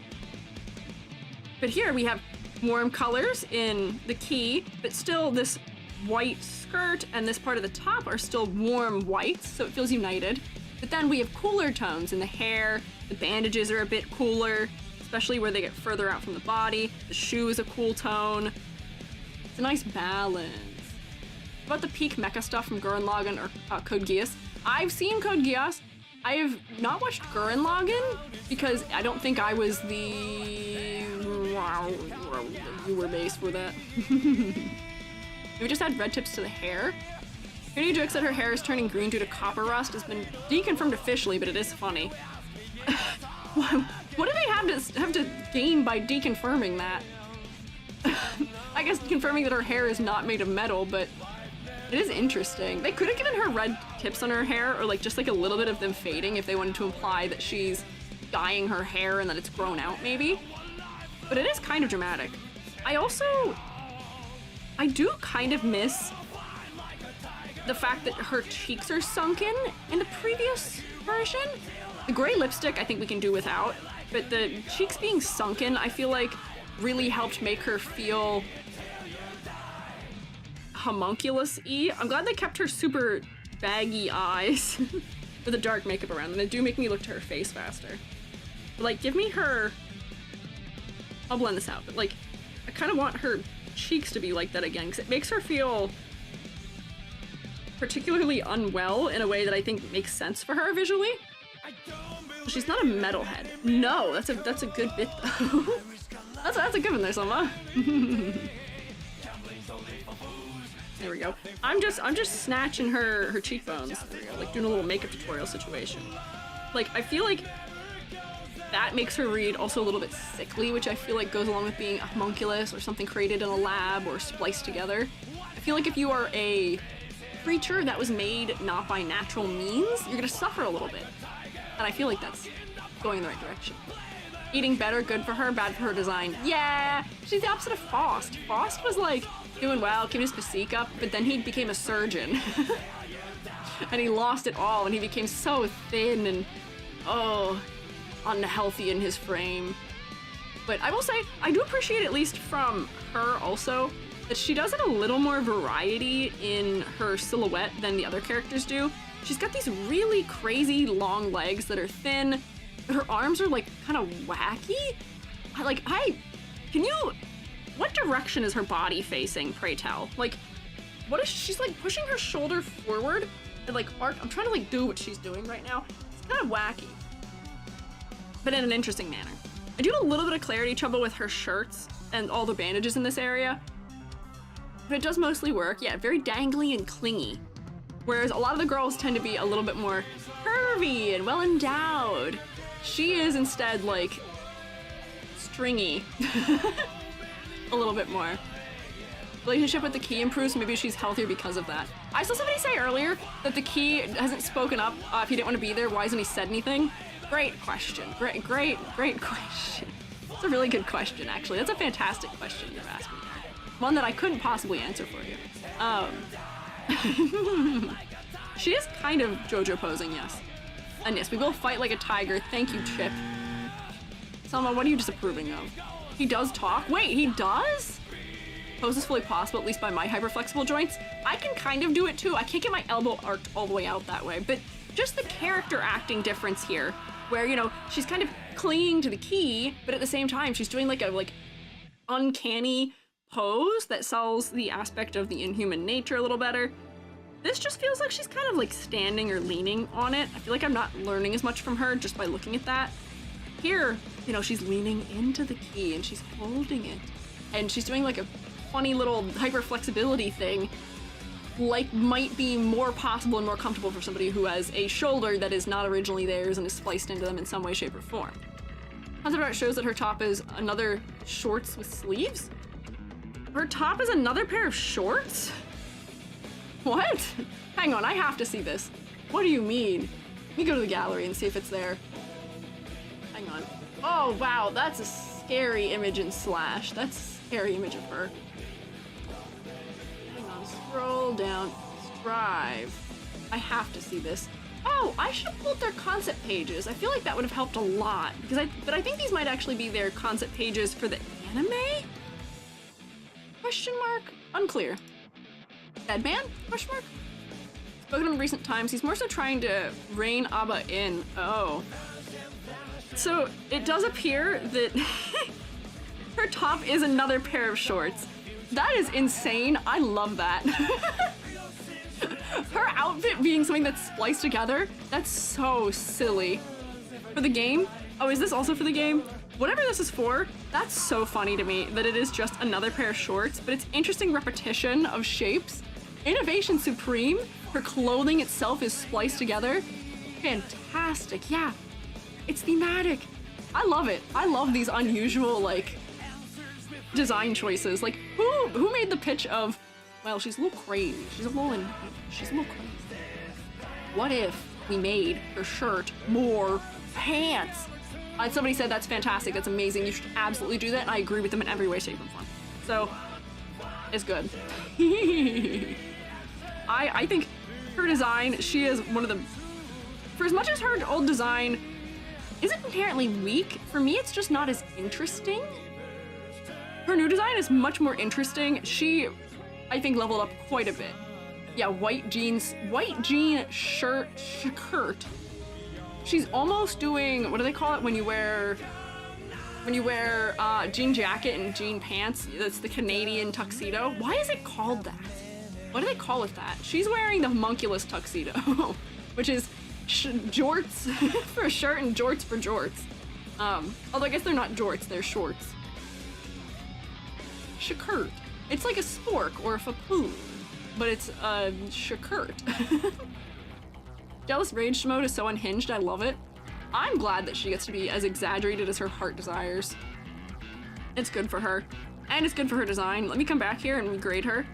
But here we have warm colors in the key, but still this white skirt and this part of the top are still warm whites, so it feels united. But then we have cooler tones in the hair, the bandages are a bit cooler, especially where they get further out from the body. The shoe is a cool tone. It's a nice balance. About the peak mecha stuff from Gurren Lagann or Code Geass. I've seen Code Geass. I have not watched Gurren Lagann because I don't think I was the viewer base for that. We just had red tips to the hair. Any jokes that her hair is turning green due to copper rust has been deconfirmed officially, but it is funny. What do they have to gain by deconfirming that? I guess confirming that her hair is not made of metal, but it is interesting. They could have given her red tips on her hair, or like just like a little bit of them fading if they wanted to imply that she's dyeing her hair and that it's grown out, maybe. But it is kind of dramatic. I do kind of miss the fact that her cheeks are sunken in the previous version. The gray lipstick I think we can do without, but the cheeks being sunken I feel like really helped make her feel homunculus-y. I'm glad they kept her super baggy eyes with the dark makeup around them. They do make me look to her face faster. But like, give me her... I'll blend this out, but like, I kind of want her cheeks to be like that again, because it makes her feel particularly unwell in a way that I think makes sense for her visually. She's not a metalhead. No, that's a good bit though. that's a good one there, Selma. There we go. I'm just snatching her cheekbones. There we go. Like doing a little makeup tutorial situation. Like I feel like that makes her read also a little bit sickly, which I feel like goes along with being a homunculus or something created in a lab or spliced together. I feel like if you are a creature that was made not by natural means, you're gonna suffer a little bit. And I feel like that's going in the right direction. Eating better, good for her, bad for her design. Yeah, she's the opposite of Faust. Faust was like doing well, keeping his physique up, but then he became a surgeon. And he lost it all, and he became so thin and, oh, unhealthy in his frame. But I will say, I do appreciate, at least from her also, that she does have a little more variety in her silhouette than the other characters do. She's got these really crazy long legs that are thin. Her arms are like kind of wacky. What direction is her body facing, pray tell? Like, what is she's like pushing her shoulder forward and like arc. I'm trying to like do what she's doing right now. It's kind of wacky, but in an interesting manner. I do have a little bit of clarity trouble with her shirts and all the bandages in this area, but it does mostly work. Yeah, very dangly and clingy. Whereas a lot of the girls tend to be a little bit more curvy and well endowed. She is instead like stringy. A little bit more. Relationship with the key improves, maybe she's healthier because of that. I saw somebody say earlier that the key hasn't spoken up if he didn't want to be there. Why hasn't he said anything? Great question. Great question. It's a really good question, actually. That's a fantastic question you're asking. One that I couldn't possibly answer for you. She is kind of JoJo posing, yes. And yes, we will fight like a tiger. Thank you, Chipp. Selma, what are you disapproving of? He does talk? Wait, he does? Pose is fully possible, at least by my hyperflexible joints. I can kind of do it too. I can't get my elbow arced all the way out that way, but just the character acting difference here, where, you know, she's kind of clinging to the key, but at the same time, she's doing like a uncanny pose that sells the aspect of the inhuman nature a little better. This just feels like she's kind of like standing or leaning on it. I feel like I'm not learning as much from her just by looking at that. Here, you know, she's leaning into the key and she's holding it. And she's doing like a funny little hyper flexibility thing, like might be more possible and more comfortable for somebody who has a shoulder that is not originally theirs and is spliced into them in some way, shape, or form. Concept art shows that her top is another shorts with sleeves. Her top is another pair of shorts? What? Hang on, I have to see this. What do you mean? Let me go to the gallery and see if it's there. Hang on. Oh, wow, that's a scary image in Slash. That's a scary image of her. Hang on, scroll down. Strive. I have to see this. Oh, I should have pulled their concept pages. I feel like that would have helped a lot. But I think these might actually be their concept pages for the anime? Question mark? Unclear. Bedman? Question mark? Spoken of in recent times, he's more so trying to rein Abba in. Oh. So it does appear that her top is another pair of shorts. That is insane. I love that. Her outfit being something that's spliced together, that's so silly. For the game? Oh, is this also for the game? Whatever this is for, that's so funny to me that it is just another pair of shorts, but it's interesting repetition of shapes. Innovation supreme. Her clothing itself is spliced together. Fantastic, yeah. It's thematic. I love it. I love these unusual, like, design choices. Like, who made the pitch of, well, she's a little crazy. She's a little crazy. What if we made her shirt more pants? Somebody said that's fantastic, that's amazing, you should absolutely do that, and I agree with them in every way, shape, and form. So, it's good. I think her design, she is one of the... For as much as her old design isn't inherently weak, for me it's just not as interesting. Her new design is much more interesting. She, I think, leveled up quite a bit. Yeah, white jean shirt. She's almost doing, what do they call it when you wear jean jacket and jean pants? That's the Canadian tuxedo. Why is it called that? Why do they call it that? She's wearing the homunculus tuxedo, which is jorts for a shirt and jorts for jorts. Although I guess they're not jorts, they're shorts. Shirt. It's like a spork or a fapoon, but it's a shirt. Jealous Rage mode is so unhinged, I love it. I'm glad that she gets to be as exaggerated as her heart desires. It's good for her. And it's good for her design. Let me come back here and regrade her.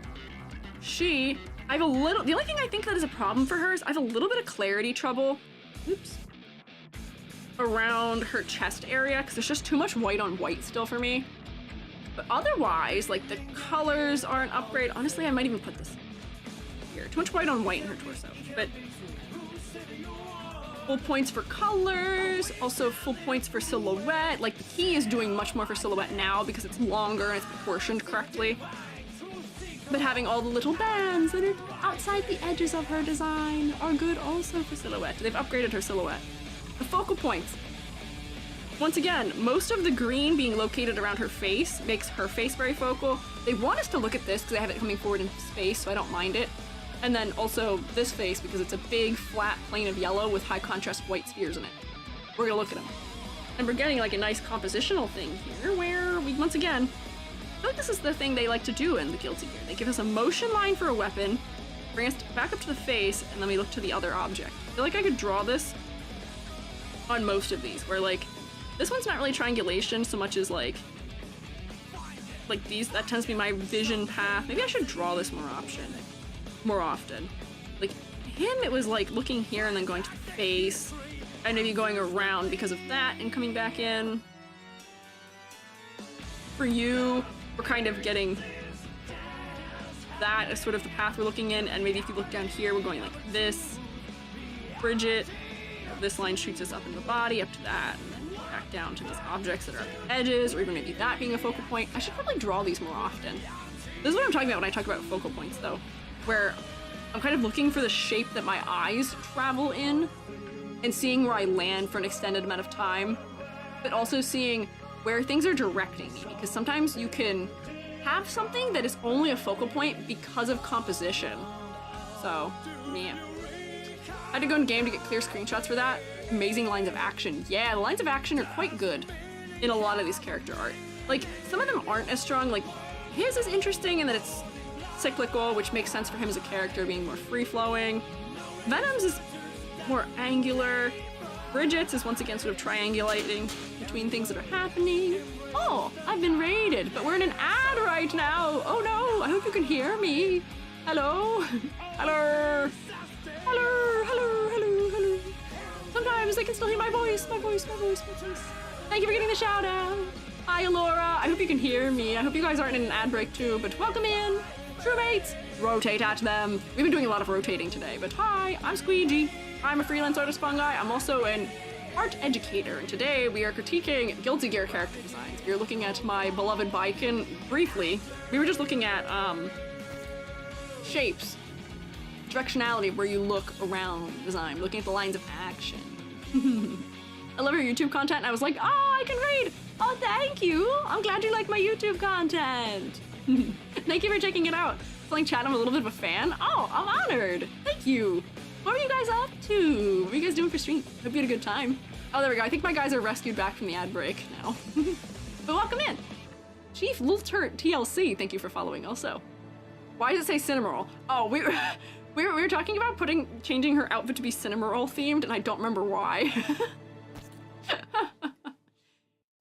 The only thing I think that is a problem for her is I have a little bit of clarity trouble. Oops. Around her chest area, because there's just too much white on white still for me. But otherwise, like, the colors are an upgrade. Honestly, I might even put this here. Too much white on white in her torso. But full points for colors, also full points for silhouette. Like, the key is doing much more for silhouette now because it's longer and it's proportioned correctly. But having all the little bands that are outside the edges of her design are good also for silhouette. They've upgraded her silhouette. The focal points. Once again, most of the green being located around her face makes her face very focal. They want us to look at this because they have it coming forward in space, so I don't mind it. And then also this face because it's a big flat plane of yellow with high contrast white spheres in it. We're gonna look at them. And we're getting like a nice compositional thing here where we, once again, I feel like this is the thing they like to do in the Guilty Gear. They give us a motion line for a weapon, bring us back up to the face, and then we look to the other object. I feel like I could draw this on most of these, where like, this one's not really triangulation so much as like these, that tends to be my vision path. Maybe I should draw this more often. Like him, it was like looking here and then going to the face, and maybe going around because of that and coming back in. For you, we're kind of getting that as sort of the path we're looking in, and maybe if you look down here, we're going like this. Bridget, this line shoots us up in the body, up to that, and then back down to these objects that are at the edges, or even maybe that being a focal point. I should probably draw these more often. This is what I'm talking about when I talk about focal points, though, where I'm kind of looking for the shape that my eyes travel in, and seeing where I land for an extended amount of time, but also seeing where things are directing me, because sometimes you can have something that is only a focal point because of composition. So, yeah. I had to go in game to get clear screenshots for that. Amazing lines of action. Yeah, the lines of action are quite good in a lot of these character art. Like, some of them aren't as strong. Like, his is interesting in that it's cyclical, which makes sense for him as a character being more free-flowing. Venom's is more angular. Bridget's is once again sort of triangulating between things that are happening. Oh, I've been raided, but we're in an ad right now. Oh no, I hope you can hear me. Hello? Hello? Hello, hello, hello, hello. Sometimes I can still hear my voice. Thank you for getting the shout out. Hi, Alora. I hope you can hear me. I hope you guys aren't in an ad break too, but welcome in. Crewmates, rotate at them. We've been doing a lot of rotating today, but hi, I'm Squiiji. I'm a freelance artist fungi. I'm also an art educator, and today we are critiquing Guilty Gear character designs. You're looking at my beloved Baiken briefly. We were just looking at shapes, directionality, where you look around design, looking at the lines of action. I love your YouTube content, and I was like, oh, I can read. Oh, thank you. I'm glad you like my YouTube content. Thank you for checking it out. Telling chat I'm a little bit of a fan. Oh, I'm honored. Thank you. What were you guys up to? What were you guys doing for stream? Hope you had a good time. Oh, there we go. I think my guys are rescued back from the ad break now. But welcome in. Chief Lulturt TLC, thank you for following also. Why does it say Cinnamoroll? Oh, we were talking about changing her outfit to be Cinnamoroll themed, and I don't remember why.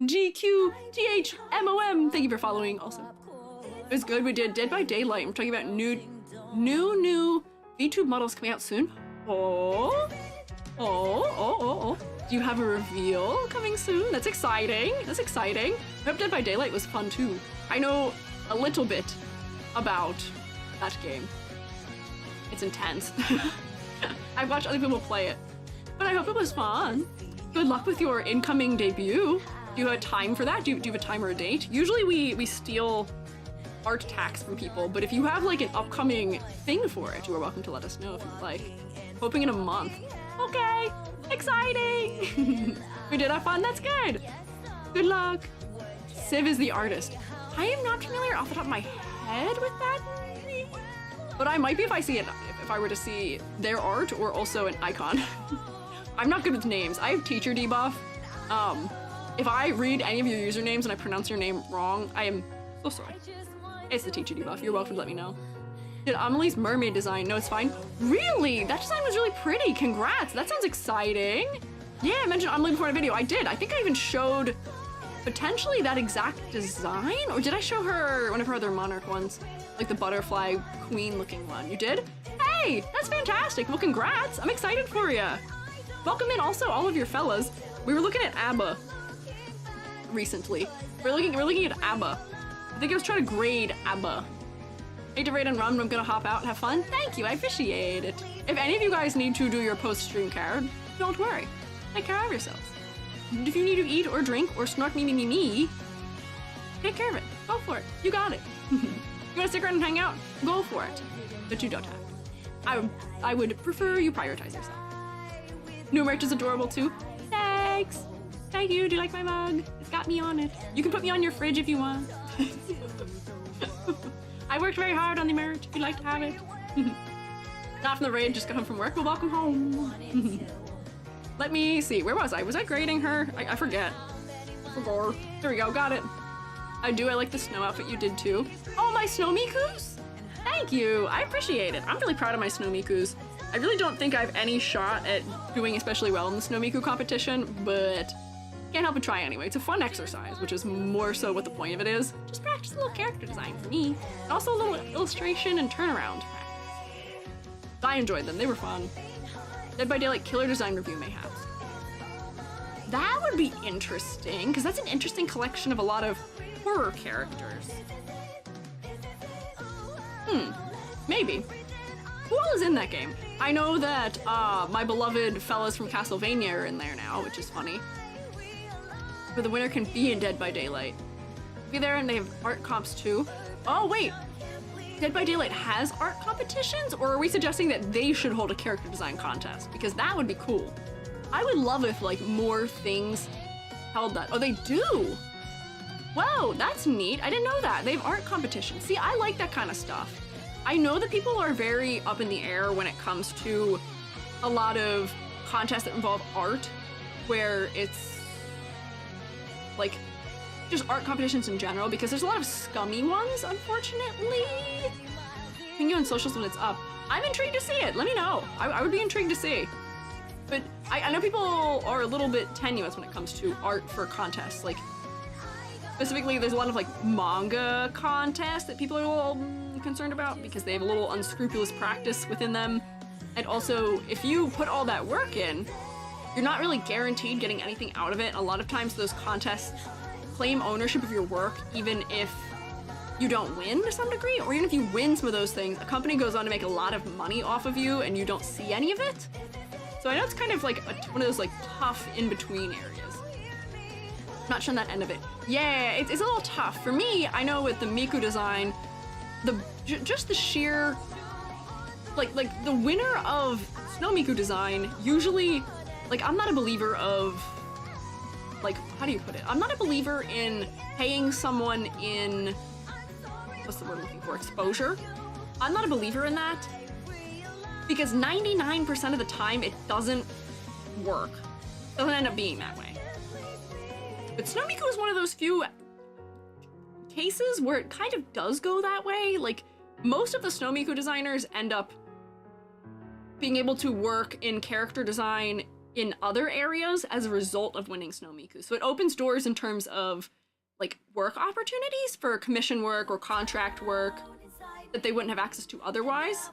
GQGHMOM, thank you for following also. It was good. We did Dead by Daylight. I'm talking about new VTube models coming out soon. Oh. Do you have a reveal coming soon? That's exciting. That's exciting. I hope Dead by Daylight was fun too. I know a little bit about that game. It's intense. I've watched other people play it, but I hope it was fun. Good luck with your incoming debut. Do you have a time for that? Do you have a time or a date? Usually we steal art tax from people, but if you have like an upcoming thing for it, you are welcome to let us know if you'd like. Hoping in a month. Okay, exciting. We did have fun, that's good. Good luck. Civ is the artist. I am not familiar off the top of my head with that, but I might be if I see it, if I were to see their art or also an icon. I'm not good with names. I have teacher debuff. If I read any of your usernames and I pronounce your name wrong, I am so sorry. It's the teacher debuff. You're welcome to let me know. Did Amelie's mermaid design? No, it's fine. Really? That design was really pretty. Congrats. That sounds exciting. Yeah, I mentioned Amelie before in a video. I did. I think I even showed potentially that exact design, or did I show her one of her other monarch ones? Like the butterfly queen looking one. You did? Hey, that's fantastic. Well, congrats. I'm excited for you. Welcome in also all of your fellas. We were looking at ABBA recently. We're looking at ABBA. I think I was trying to grade ABBA. Hate to raid and run, but I'm gonna hop out and have fun. Thank you, I appreciate it. If any of you guys need to do your post-stream card, don't worry. Take care of yourselves. If you need to eat or drink or snort me, take care of it. Go for it. You got it. You wanna stick around and hang out? Go for it. But you don't have to. I would prefer you prioritize yourself. New merch is adorable too. Thanks. Thank you. Do you like my mug? It's got me on it. You can put me on your fridge if you want. I worked very hard on the merch if you'd like to have it. Not from the raid, just got home from work. Well, welcome home. Let me see. Where was I? Was I grading her? I forget. There we go. Got it. I like the snow outfit you did too. Oh, my snow mikus? Thank you. I appreciate it. I'm really proud of my snow mikus. I really don't think I have any shot at doing especially well in the snow miku competition, but can't help but try anyway. It's a fun exercise, which is more so what the point of it is. Just practice a little character design for me. And also a little illustration and turnaround practice. I enjoyed them. They were fun. Dead by Daylight killer design review, mayhaps. That would be interesting, because that's an interesting collection of a lot of horror characters. Maybe. Who all is in that game? I know that my beloved fellas from Castlevania are in there now, which is funny. But the winner can be in Dead by Daylight. Be there, and they have art comps too. Oh wait, Dead by Daylight has art competitions, or are we suggesting that they should hold a character design contest? Because that would be cool. I would love if like more things held that. Oh, they do. Whoa, that's neat. I didn't know that. They have art competitions. See, I like that kind of stuff. I know that people are very up in the air when it comes to a lot of contests that involve art, where it's like just art competitions in general, because there's a lot of scummy ones, unfortunately. Ping you on socials when it's up. I'm intrigued to see it. Let me know. I would be intrigued to see. But I know people are a little bit tenuous when it comes to art for contests. Like, specifically, there's a lot of like manga contests that people are a little concerned about because they have a little unscrupulous practice within them. And also, if you put all that work in, you're not really guaranteed getting anything out of it. A lot of times those contests claim ownership of your work even if you don't win to some degree, or even if you win some of those things, a company goes on to make a lot of money off of you and you don't see any of it. So I know it's kind of like one of those like tough in-between areas. Not sure on that end of it. Yeah, it's a little tough. For me, I know with the Miku design, just the sheer, like the winner of Snow Miku design, usually, like I'm not a believer of, like, how do you put it? I'm not a believer in paying someone in, what's the word I'm looking for, exposure? I'm not a believer in that, because 99% of the time it doesn't work. It doesn't end up being that way. But Snow Miku is one of those few cases where it kind of does go that way. Like, most of the Snow Miku designers end up being able to work in character design in other areas as a result of winning Snow Miku. So it opens doors in terms of like work opportunities for commission work or contract work that they wouldn't have access to otherwise.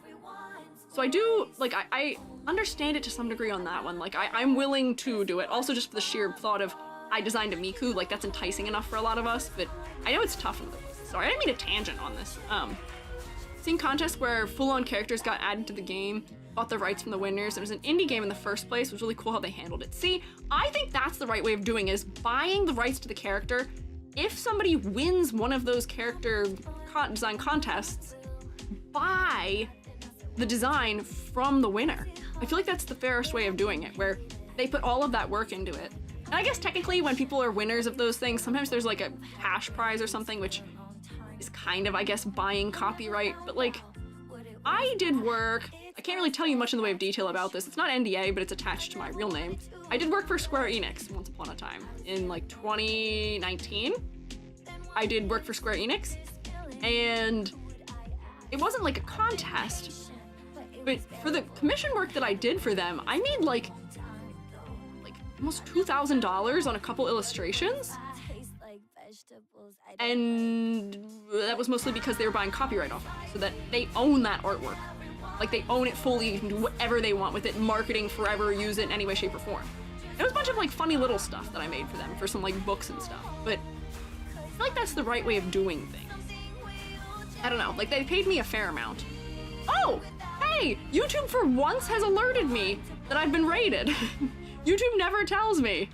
So I do, like, I understand it to some degree on that one. Like, I'm willing to do it. Also just for the sheer thought of, I designed a Miku, like, that's enticing enough for a lot of us, but I know it's tough in the places. Sorry, I didn't mean a tangent on this. Seeing contests where full-on characters got added to the game, bought the rights from the winners. It was an indie game in the first place. It was really cool how they handled it. See, I think that's the right way of doing it, is buying the rights to the character. If somebody wins one of those character design contests, buy the design from the winner. I feel like that's the fairest way of doing it, where they put all of that work into it. And I guess technically when people are winners of those things, sometimes there's like a cash prize or something, which is kind of, I guess, buying copyright. But like, I did work I can't really tell you much in the way of detail about this. It's not NDA, but it's attached to my real name. I did work for Square Enix once upon a time. In like 2019, I did work for Square Enix, and it wasn't like a contest, but for the commission work that I did for them, I made like almost $2,000 on a couple illustrations. And that was mostly because they were buying copyright off of me, so that they own that artwork. Like, they own it fully, you can do whatever they want with it, marketing forever, use it in any way, shape, or form. It was a bunch of, like, funny little stuff that I made for them, for some, like, books and stuff, but I feel like that's the right way of doing things. I don't know, like, they paid me a fair amount. Oh! Hey! YouTube for once has alerted me that I've been raided. YouTube never tells me.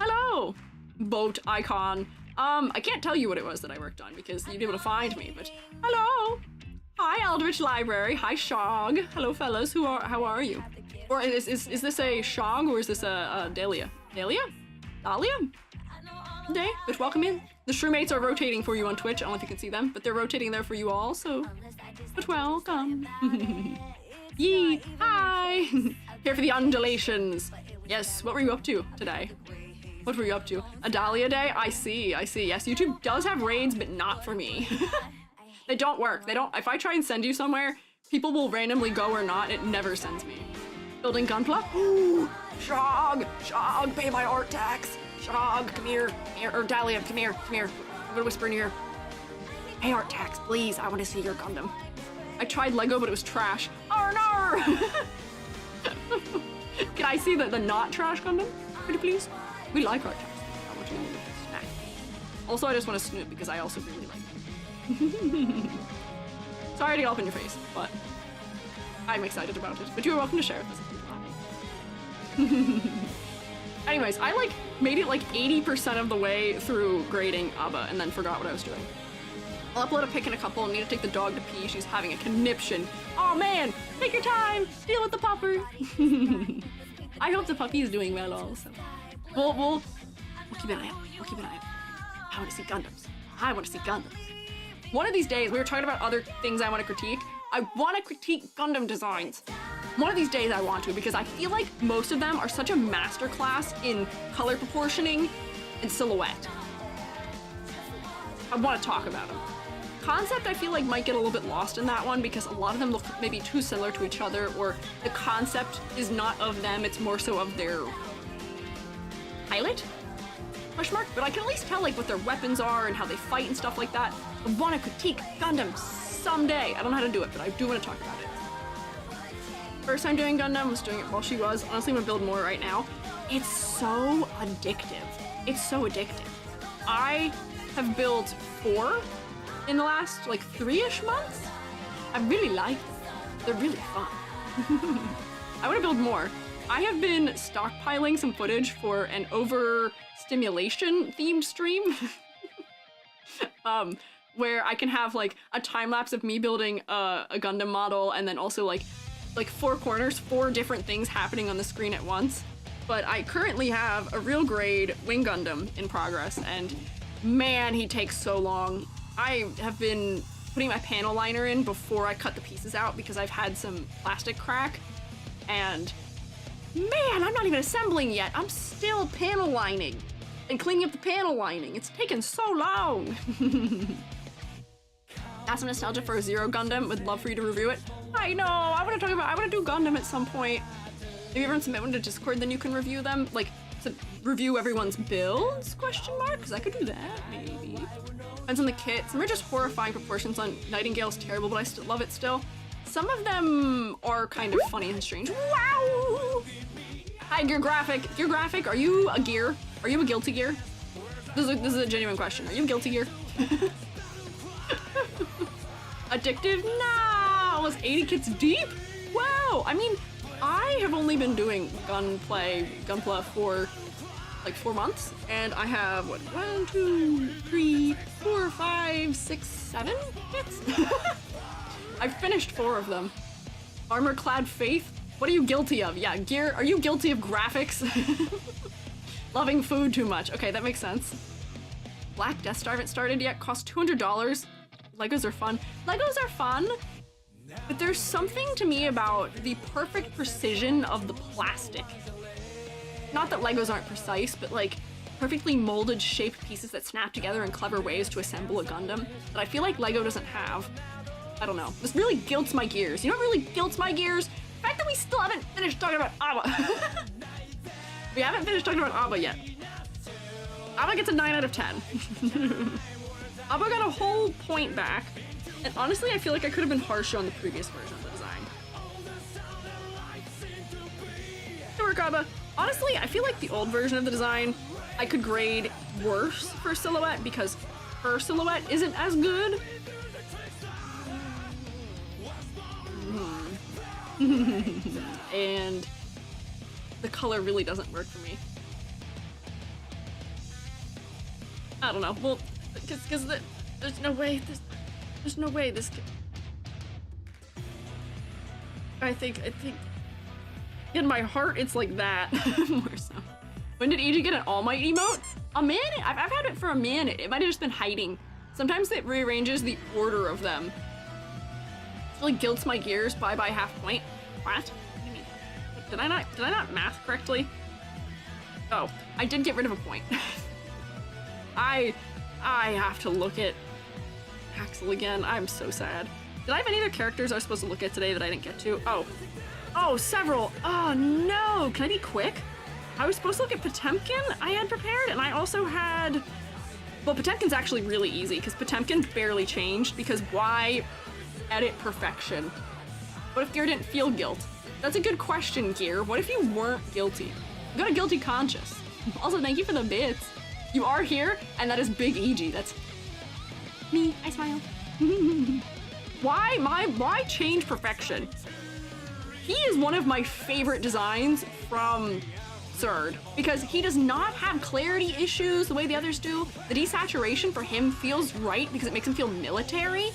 Hello! Boat icon. I can't tell you what it was that I worked on because you'd be able to find me, but hello! Hi, Eldritch Library. Hi, Shog. Hello, fellas. How are you? Or is this a Shog or is this a Dahlia? Dahlia? Dahlia? Day, but welcome in. The Shroomates are rotating for you on Twitch. I don't know if you can see them, but they're rotating there for you all, so... But welcome. Yee! Hi! Here for the undulations. Yes, what were you up to today? What were you up to? A Dahlia day? I see. Yes, YouTube does have raids, but not for me. They don't work. They don't. If I try and send you somewhere, people will randomly go or not. It never sends me. Building Gunpla? Ooh! Shog! Shog, pay my art tax! Shog, come here. Or Dahlia, come here. I'm gonna whisper in your ear. Pay art tax, please. I want to see your Gundam. I tried Lego, but it was trash. Oh no! Can I see the not trash Gundam? Pretty please? We like art tax. I want you to snack. Also, I just want to snoop because I also really like it. Sorry to get up in your face, but I'm excited about it. But you're welcome to share it with us. Anyways, I like made it like 80% of the way through grading ABBA and then forgot what I was doing. I'll upload a pic in a couple. I need to take the dog to pee. She's having a conniption. Oh man, take your time. Deal with the pupper. I hope the puppy is doing well also. We'll keep an eye out. I want to see Gundams. One of these days, we were talking about other things I want to critique. I want to critique Gundam designs. One of these days I want to, because I feel like most of them are such a masterclass in color proportioning and silhouette. I want to talk about them. Concept I feel like might get a little bit lost in that one because a lot of them look maybe too similar to each other, or the concept is not of them, it's more so of their pilot? Question mark? But I can at least tell like what their weapons are and how they fight and stuff like that. I want to critique Gundam someday. I don't know how to do it, but I do want to talk about it. First time doing Gundam, was doing it while she was. Honestly, I'm gonna build more right now. It's so addictive. I have built 4 in the last like 3-ish months. I really like them. They're really fun. I want to build more. I have been stockpiling some footage for an overstimulation themed stream. Where I can have like a time lapse of me building a Gundam model and then also like 4 corners, 4 different things happening on the screen at once. But I currently have a real grade Wing Gundam in progress, and man, he takes so long. I have been putting my panel liner in before I cut the pieces out because I've had some plastic crack, and man, I'm not even assembling yet. I'm still panel lining and cleaning up the panel lining. It's taken so long. Got some nostalgia for a Zero Gundam. Would love for you to review it. I know, I want to do Gundam at some point. If you ever submit one to Discord, then you can review them. Like, to review everyone's builds, question mark? Because I could do that, maybe. Depends on the kit. Some are just horrifying proportions on Nightingale's terrible, but I still love it still. Some of them are kind of funny and strange. Wow! Hi, Gear Graphic. Gear Graphic, are you a gear? Are you a guilty gear? This is a genuine question. Are you a guilty gear? Addictive? No! Was 80 kits deep? Wow! I mean, I have only been doing Gunpla for like 4 months, and I have, what, 1, 2, 3, 4, 5, 6, 7 kits? I've finished 4 of them. Armor-clad Faith? What are you guilty of? Yeah, gear, are you guilty of graphics? Loving food too much. Okay, that makes sense. Black Death Star haven't started yet, cost $200. Legos are fun. Legos are fun, but there's something to me about the perfect precision of the plastic. Not that Legos aren't precise, but like perfectly molded shaped pieces that snap together in clever ways to assemble a Gundam that I feel like Lego doesn't have. I don't know. This really guilts my gears. You know what really guilts my gears? The fact that we still haven't finished talking about Abba. We haven't finished talking about Abba yet. Abba gets a 9 out of 10. Abba got a whole point back, and honestly, I feel like I could have been harsher on the previous version of the design. Good work, Abba. Honestly, I feel like the old version of the design, I could grade worse for silhouette because her silhouette isn't as good. And the color really doesn't work for me. I don't know. Well, because there's no way there's no way this. I think in my heart it's like that. More so. When did EG get an All Might emote? A minute. I've had it for a minute. It might have just been hiding. Sometimes it rearranges the order of them. It really guilts my gears by half point. What? What do you mean? Did I not math correctly? Oh, I did get rid of a point. I have to look at Axel again. I'm so sad. Did I have any other characters I was supposed to look at today that I didn't get to? Oh, several. Oh no, can I be quick? I was supposed to look at Potemkin I had prepared, and I also had, well, Potemkin's actually really easy because Potemkin barely changed because why edit perfection? What if Gear didn't feel guilt? That's a good question, Gear. What if you weren't guilty? You got a guilty conscience. Also, thank you for the bits. You are here, and that is big EG. That's me. I smile. Why change perfection? He is one of my favorite designs from Third because he does not have clarity issues the way the others do. The desaturation for him feels right because it makes him feel military.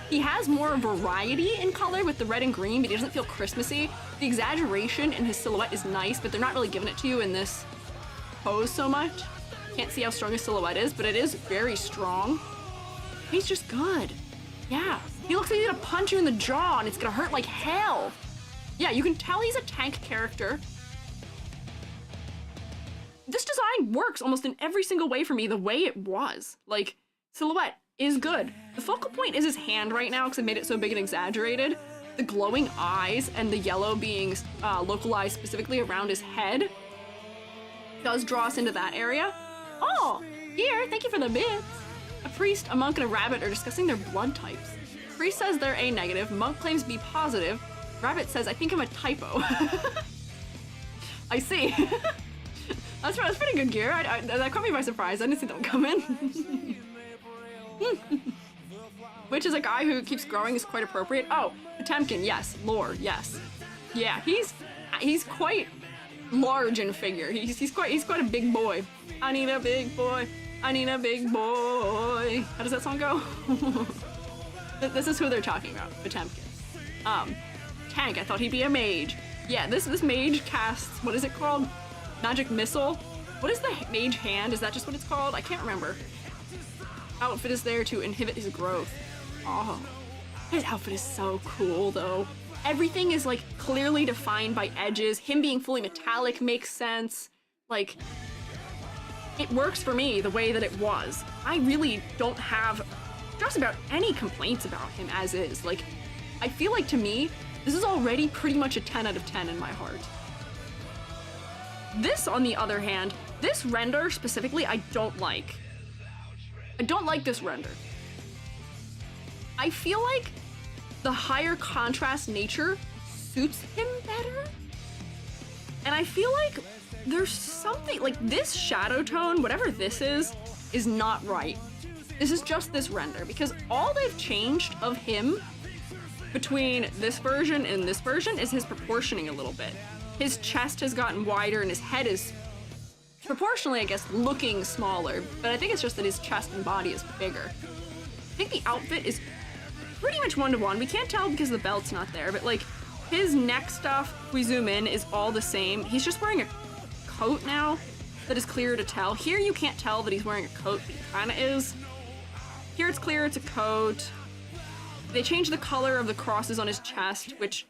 He has more variety in color with the red and green, but he doesn't feel Christmassy. The exaggeration in his silhouette is nice, but they're not really giving it to you in this pose so much. Can't see how strong his silhouette is, but it is very strong. He's just good. Yeah, he looks like he's gonna punch you in the jaw and it's gonna hurt like hell. Yeah, you can tell he's a tank character. This design works almost in every single way for me the way it was. Like, silhouette is good. The focal point is his hand right now because I made it so big and exaggerated. The glowing eyes and the yellow being localized specifically around his head does draw us into that area. Oh, here, thank you for the bits. A priest, a monk, and a rabbit are discussing their blood types. Priest says they're A negative, monk claims B positive, rabbit says, I think I'm a typo. I see. That's pretty good, Gear. That caught me by surprise. I didn't see that one coming. Which is a guy who keeps growing is quite appropriate. Oh, Potemkin, yes. Lore, yes. Yeah, he's quite large in figure. He's quite a big boy. I need a big boy. I need a big boy. How does that song go? This is who they're talking about, Potemkin. Tank, I thought he'd be a mage. Yeah, this mage casts, what is it called? Magic missile? What is the mage hand? Is that just what it's called? I can't remember. Outfit is there to inhibit his growth. Oh, his outfit is so cool though. Everything is like clearly defined by edges. Him being fully metallic makes sense. Like, it works for me the way that it was. I really don't have just about any complaints about him as is. Like, I feel like to me, this is already pretty much a 10 out of 10 in my heart. This, on the other hand, this render specifically, I don't like. I don't like this render. I feel like the higher contrast nature suits him better. And I feel like there's something, like this shadow tone, whatever this is not right. This is just this render, because all they've changed of him between this version and this version is his proportioning a little bit. His chest has gotten wider and his head is proportionally, I guess, looking smaller, but I think it's just that his chest and body is bigger. I think the outfit is pretty much one-to-one. We can't tell because the belt's not there, but like his neck stuff, if we zoom in, is all the same. He's just wearing a coat now that is clear to tell. Here you can't tell that he's wearing a coat, but he kinda is. Here it's clear it's a coat. They changed the color of the crosses on his chest, which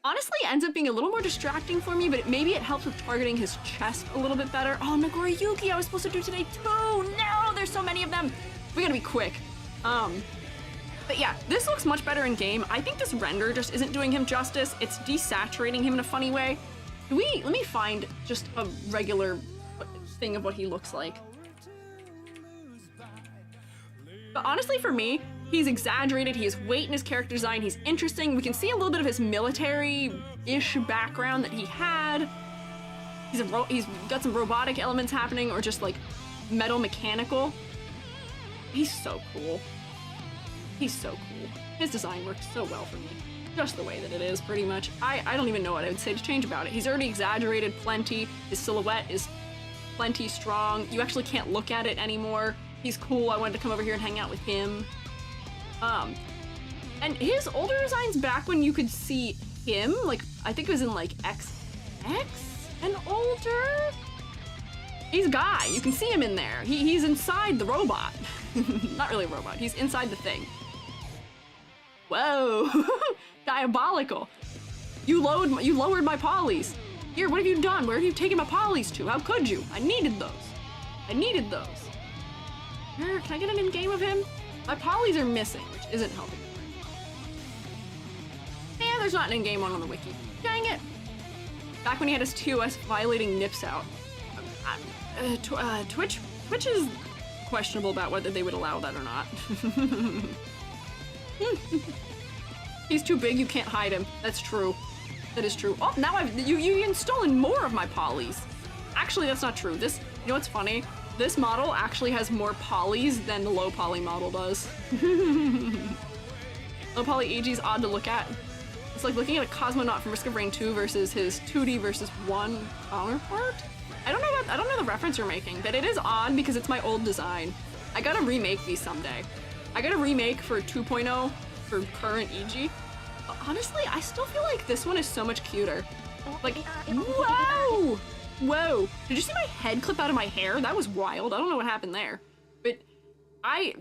honestly ends up being a little more distracting for me, but maybe it helps with targeting his chest a little bit better. Oh, Nagoriyuki I was supposed to do today too! No, there's so many of them! We gotta be quick. But yeah, this looks much better in game. I think this render just isn't doing him justice. It's desaturating him in a funny way. Let me find just a regular thing of what he looks like. But honestly for me, he's exaggerated, he has weight in his character design, he's interesting. We can see a little bit of his military-ish background that he had. He's got some robotic elements happening, or just like metal mechanical. He's so cool. He's so cool. His design works so well for me. Just the way that it is, pretty much. I don't even know what I would say to change about it. He's already exaggerated plenty. His silhouette is plenty strong. You actually can't look at it anymore. He's cool. I wanted to come over here and hang out with him. And his older designs back when you could see him, like, I think it was in like XX and older? He's Guy. You can see him in there. He's inside the robot. Not really a robot. He's inside the thing. Whoa. Diabolical. You lowered my polys. Here, what have you done? Where have you taken my polys to? How could you? I needed those. I needed those. Here, can I get an in-game of him? My polys are missing, which isn't helping me. Yeah, there's not an in-game one on the wiki. Dang it. Back when he had his TOS violating nips out. Twitch is questionable about whether they would allow that or not. He's too big, you can't hide him. That's true. That is true. Oh, now you've stolen more of my polys. Actually, that's not true. You know what's funny? This model actually has more polys than the low poly model does. Low poly AG is odd to look at. It's like looking at a cosmonaut from Risk of Rain 2 versus his 2D versus 1 counterpart. I don't know the reference you're making, but it is odd because it's my old design. I gotta remake these someday. I gotta remake for 2.0 for current EG. But honestly, I still feel like this one is so much cuter. Like, whoa! Whoa! Did you see my head clip out of my hair? That was wild. I don't know what happened there. But I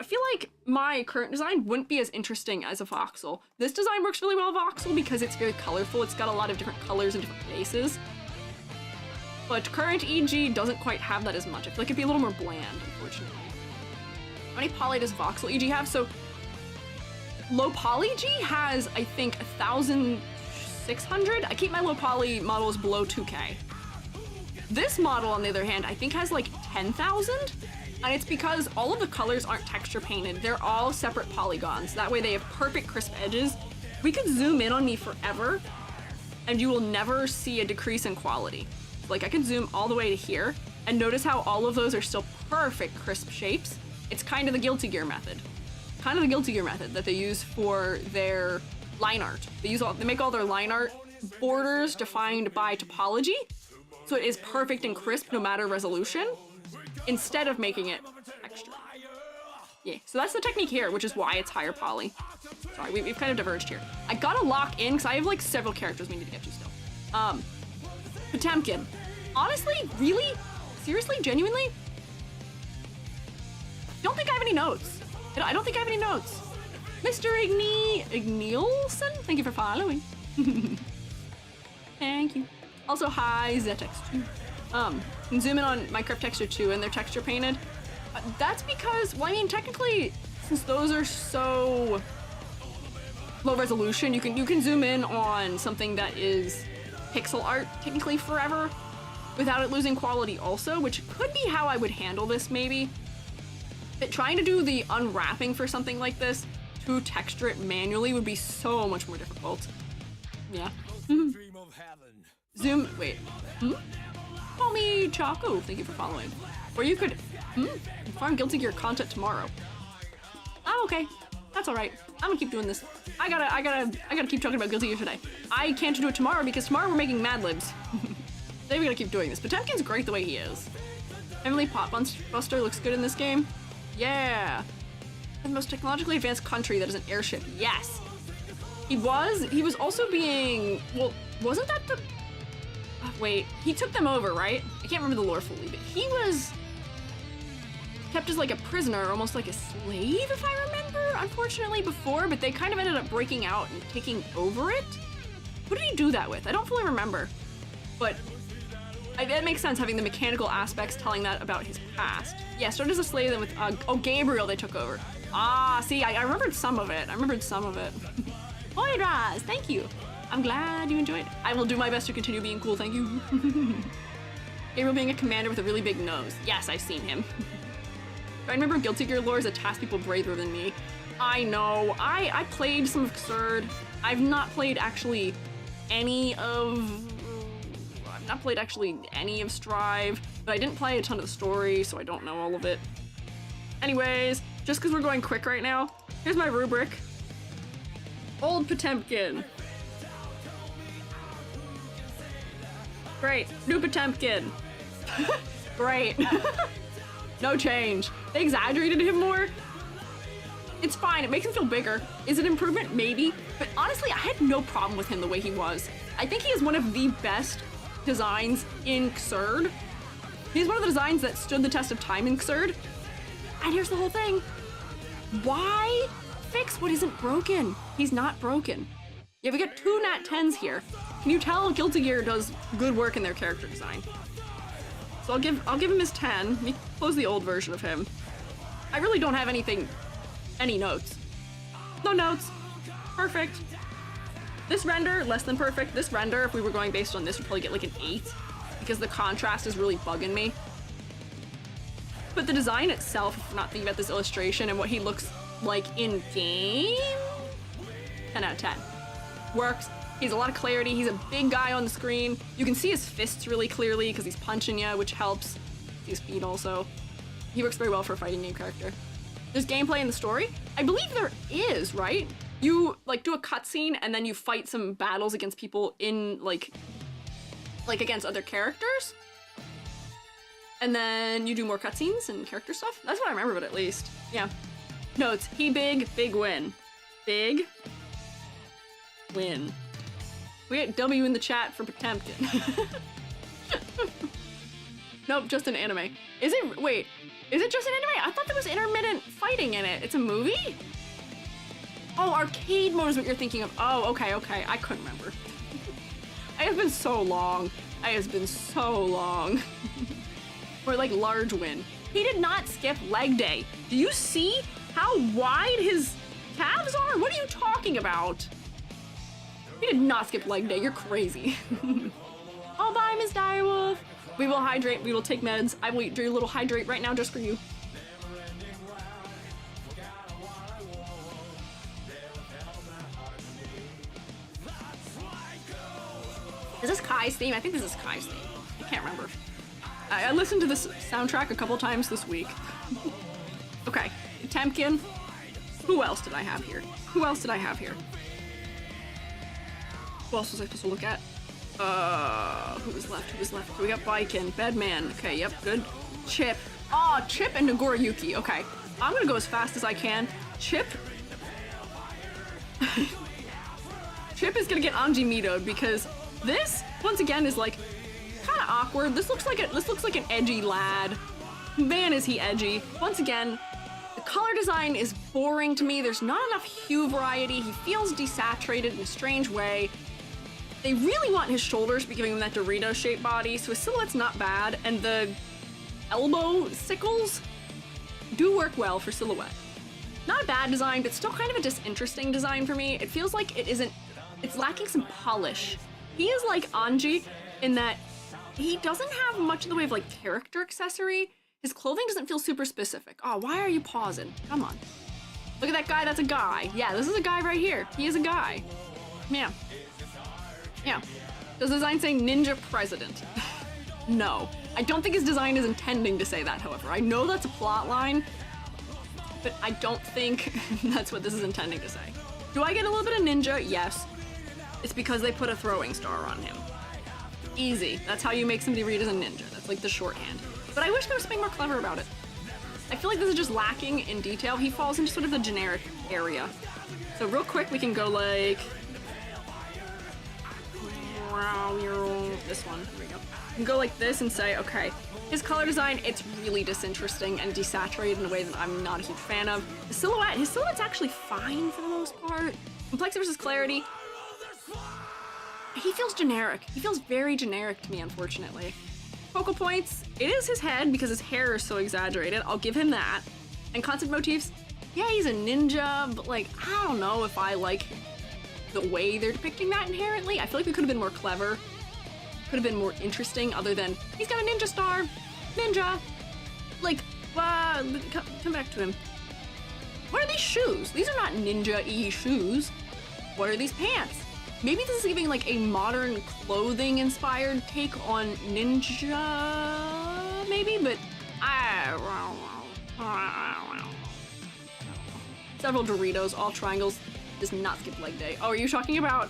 feel like my current design wouldn't be as interesting as a voxel. This design works really well voxel because it's very colorful. It's got a lot of different colors and different faces. But current EG doesn't quite have that as much. I feel like it'd be a little more bland, unfortunately. How many poly does voxel EG have? So low poly G has, I think, 1,600. I keep my low poly models below 2K. This model, on the other hand, I think has like 10,000. And it's because all of the colors aren't texture painted. They're all separate polygons. That way they have perfect crisp edges. We could zoom in on me forever and you will never see a decrease in quality. Like, I can zoom all the way to here and notice how all of those are still perfect crisp shapes. It's kind of the Guilty Gear method. Kind of the Guilty Gear method that they use for their line art. They make all their line art borders defined by topology, so it is perfect and crisp no matter resolution, instead of making it texture. Yeah, so that's the technique here, which is why it's higher poly. Sorry, we've kind of diverged here. I gotta lock in, because I have like several characters we need to get to still. Potemkin. Honestly, really? Seriously? Genuinely? Don't think I have any notes. I don't think I have any notes. Mr. Ignielson? Thank you for following. Thank you. Also, hi, ZX2. Can zoom in on Minecraft Texture 2 and they're texture painted. That's because, well, I mean, technically, since those are so low resolution, you can zoom in on something that is pixel art technically forever without it losing quality also, which could be how I would handle this maybe. But trying to do the unwrapping for something like this to texture it manually would be so much more difficult. Yeah. Zoom, wait. Call me Choco, thank you for following. Or you could, farm Guilty Gear content tomorrow. Oh, okay. That's all right. I'm gonna keep doing this. I gotta keep talking about Guilty Gear today. I can't do it tomorrow because tomorrow we're making Mad Libs. Today we gotta keep doing this. Potemkin's great the way he is. Emily Potbuster looks good in this game. Yeah. The most technologically advanced country that is an airship. Yes. He was also being, well, wasn't that the, wait, he took them over, right? I can't remember the lore fully, but he kept as like a prisoner, almost like a slave, if I remember, unfortunately, before, but they kind of ended up breaking out and taking over it. Who did he do that with? I don't fully remember, but that makes sense, having the mechanical aspects telling that about his past. Yeah, started as a slave, then with, oh, Gabriel they took over. Ah, see, I remembered some of it. Oiras, thank you. I'm glad you enjoyed it. I will do my best to continue being cool, thank you. Gabriel being a commander with a really big nose. Yes, I've seen him. I remember Guilty Gear lore that tasked people braver than me. I know. I played some of Xrd. I've not played actually any of Strive, but I didn't play a ton of the story, so I don't know all of it. Anyways, just because we're going quick right now, here's my rubric. Old Potemkin. Great. New Potemkin. Great. No change. They exaggerated him more. It's fine. It makes him feel bigger. Is it improvement? Maybe. But honestly, I had no problem with him the way he was. I think he is one of the best designs in Xrd. He's one of the designs that stood the test of time in Xrd. And here's the whole thing. Why fix what isn't broken? He's not broken. Yeah, we got 2 nat 10s here. Can you tell Guilty Gear does good work in their character design? So I'll give him his 10. Let me close the old version of him. I really don't have any notes. No notes. Perfect. This render, less than perfect. This render, if we were going based on this, would probably get like an 8 because the contrast is really bugging me. But the design itself, if we're not thinking about this illustration and what he looks like in game, 10 out of 10. Works. He has a lot of clarity. He's a big guy on the screen. You can see his fists really clearly because he's punching you, which helps. His feet also. He works very well for a fighting game character. There's gameplay in the story? I believe there is, right? You like do a cutscene and then you fight some battles against people in like against other characters. And then you do more cutscenes and character stuff. That's what I remember, but at least. Yeah. Notes. He big win. Big win. We get W in the chat for Potemkin. Nope, just an anime. Is it just an anime? I thought there was intermittent fighting in it. It's a movie? Oh, arcade mode is what you're thinking of. Oh, okay. I couldn't remember. It has been so long. Or like large win. He did not skip leg day. Do you see how wide his calves are? What are you talking about? He did not skip leg day. You're crazy. Oh, bye, Miss Direwolf. We will hydrate. We will take meds. I will do a little hydrate right now just for you. Is this Kai's theme? I think this is Kai's theme. I can't remember. I listened to this soundtrack a couple times this week. Okay, Potemkin. Who else did I have here? Who else was I supposed to look at? Who was left? We got Baiken, Bedman. Okay, yep, good. Chipp. Oh, Chipp and Nagoriyuki. Okay, I'm gonna go as fast as I can. Chipp. Chipp is gonna get Anji Mito because this, once again, is like kind of awkward. This looks like an edgy lad. Man, is he edgy. Once again, the color design is boring to me. There's not enough hue variety. He feels desaturated in a strange way. They really want his shoulders to be giving him that Dorito-shaped body, so his silhouette's not bad, and the elbow sickles do work well for silhouette. Not a bad design, but still kind of a disinteresting design for me. It feels like it's lacking some polish. He is like Anji in that he doesn't have much in the way of like character accessory. His clothing doesn't feel super specific. Oh, why are you pausing? Come on. Look at that guy, that's a guy. Yeah, this is a guy right here. He is a guy. Yeah. Yeah. Does the design say Ninja President? No. I don't think his design is intending to say that, however. I know that's a plot line, but I don't think that's what this is intending to say. Do I get a little bit of ninja? Yes. It's because they put a throwing star on him. Easy. That's how you make somebody read as a ninja. That's like the shorthand. But I wish there was something more clever about it. I feel like this is just lacking in detail. He falls into sort of the generic area. So real quick, we can go like... this one. Here we go. You can go like this and say, okay, his color design, it's really disinteresting and desaturated in a way that I'm not a huge fan of. The silhouette, his silhouette's actually fine for the most part. Complexity versus clarity. He feels generic. He feels very generic to me, unfortunately. Focal points, it is his head because his hair is so exaggerated. I'll give him that. And concept motifs, yeah, he's a ninja, but like, I don't know if I like the way they're depicting that inherently. I feel like we could have been more clever. Could have been more interesting other than, he's got a ninja star. Ninja. Like, come back to him. What are these shoes? These are not ninja-y shoes. What are these pants? Maybe this is giving like a modern clothing inspired take on ninja, maybe, but several Doritos, all triangles, does not skip leg day. Oh, are you talking about,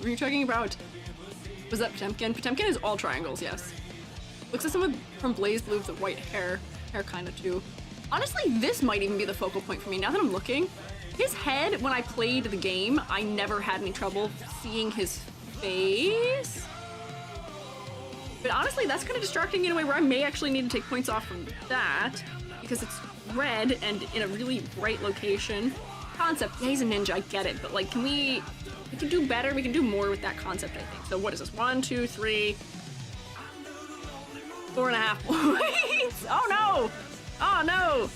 were you talking about, was that Potemkin? Potemkin is all triangles, yes. Looks like someone from Blaze Blue with the white hair kind of too. Honestly, this might even be the focal point for me, now that I'm looking. His head, when I played the game, I never had any trouble seeing his face. But honestly, that's kind of distracting in a way where I may actually need to take points off from that because it's red and in a really bright location. Concept, yeah, he's a ninja, I get it, but like, we can do better, we can do more with that concept, I think. So what is this? 1, 2, 3, 4.5 points. Oh no! Oh no!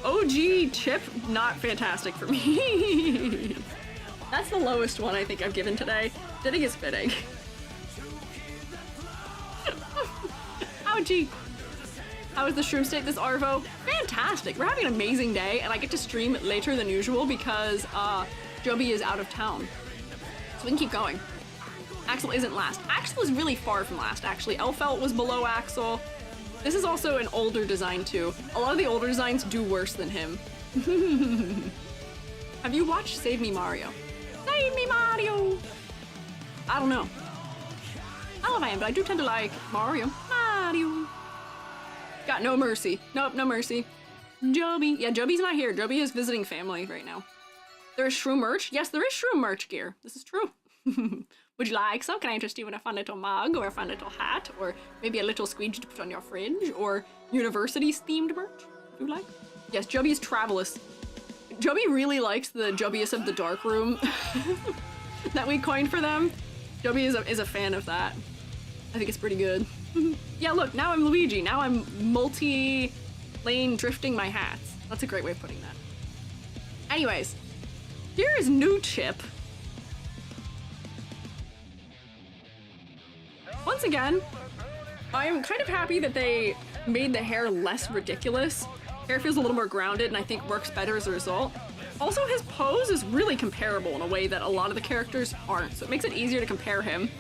OG Chipp, not fantastic for me. That's the lowest one I think I've given today. Fitting is fitting. Ouchie. How is the shroom state this Arvo? Fantastic. We're having an amazing day, and I get to stream later than usual because Joby is out of town. So we can keep going. Axel isn't last. Axel is really far from last, actually. Elfelt was below Axel. This is also an older design, too. A lot of the older designs do worse than him. Have you watched Save Me Mario? Save Me Mario! I don't know. I love him, but I do tend to like Mario. Mario! Got no mercy. Nope, no mercy. Joby. Yeah, Joby's not here. Joby is visiting family right now. There is shroom merch? Yes, there is shroom merch gear. This is true. Would you like some? Can I interest you in a fun little mug or a fun little hat or maybe a little squeegee to put on your fridge or universities themed merch? Would you like? Yes, Joby is Travelus. Joby really likes the Jobius of the Dark Room that we coined for them. Joby is a fan of that. I think it's pretty good. Yeah, look, now I'm Luigi. Now I'm multi-lane drifting my hats. That's a great way of putting that. Anyways, here is new Chipp. Once again, I'm kind of happy that they made the hair less ridiculous. Hair feels a little more grounded and I think works better as a result. Also, his pose is really comparable in a way that a lot of the characters aren't, so it makes it easier to compare him.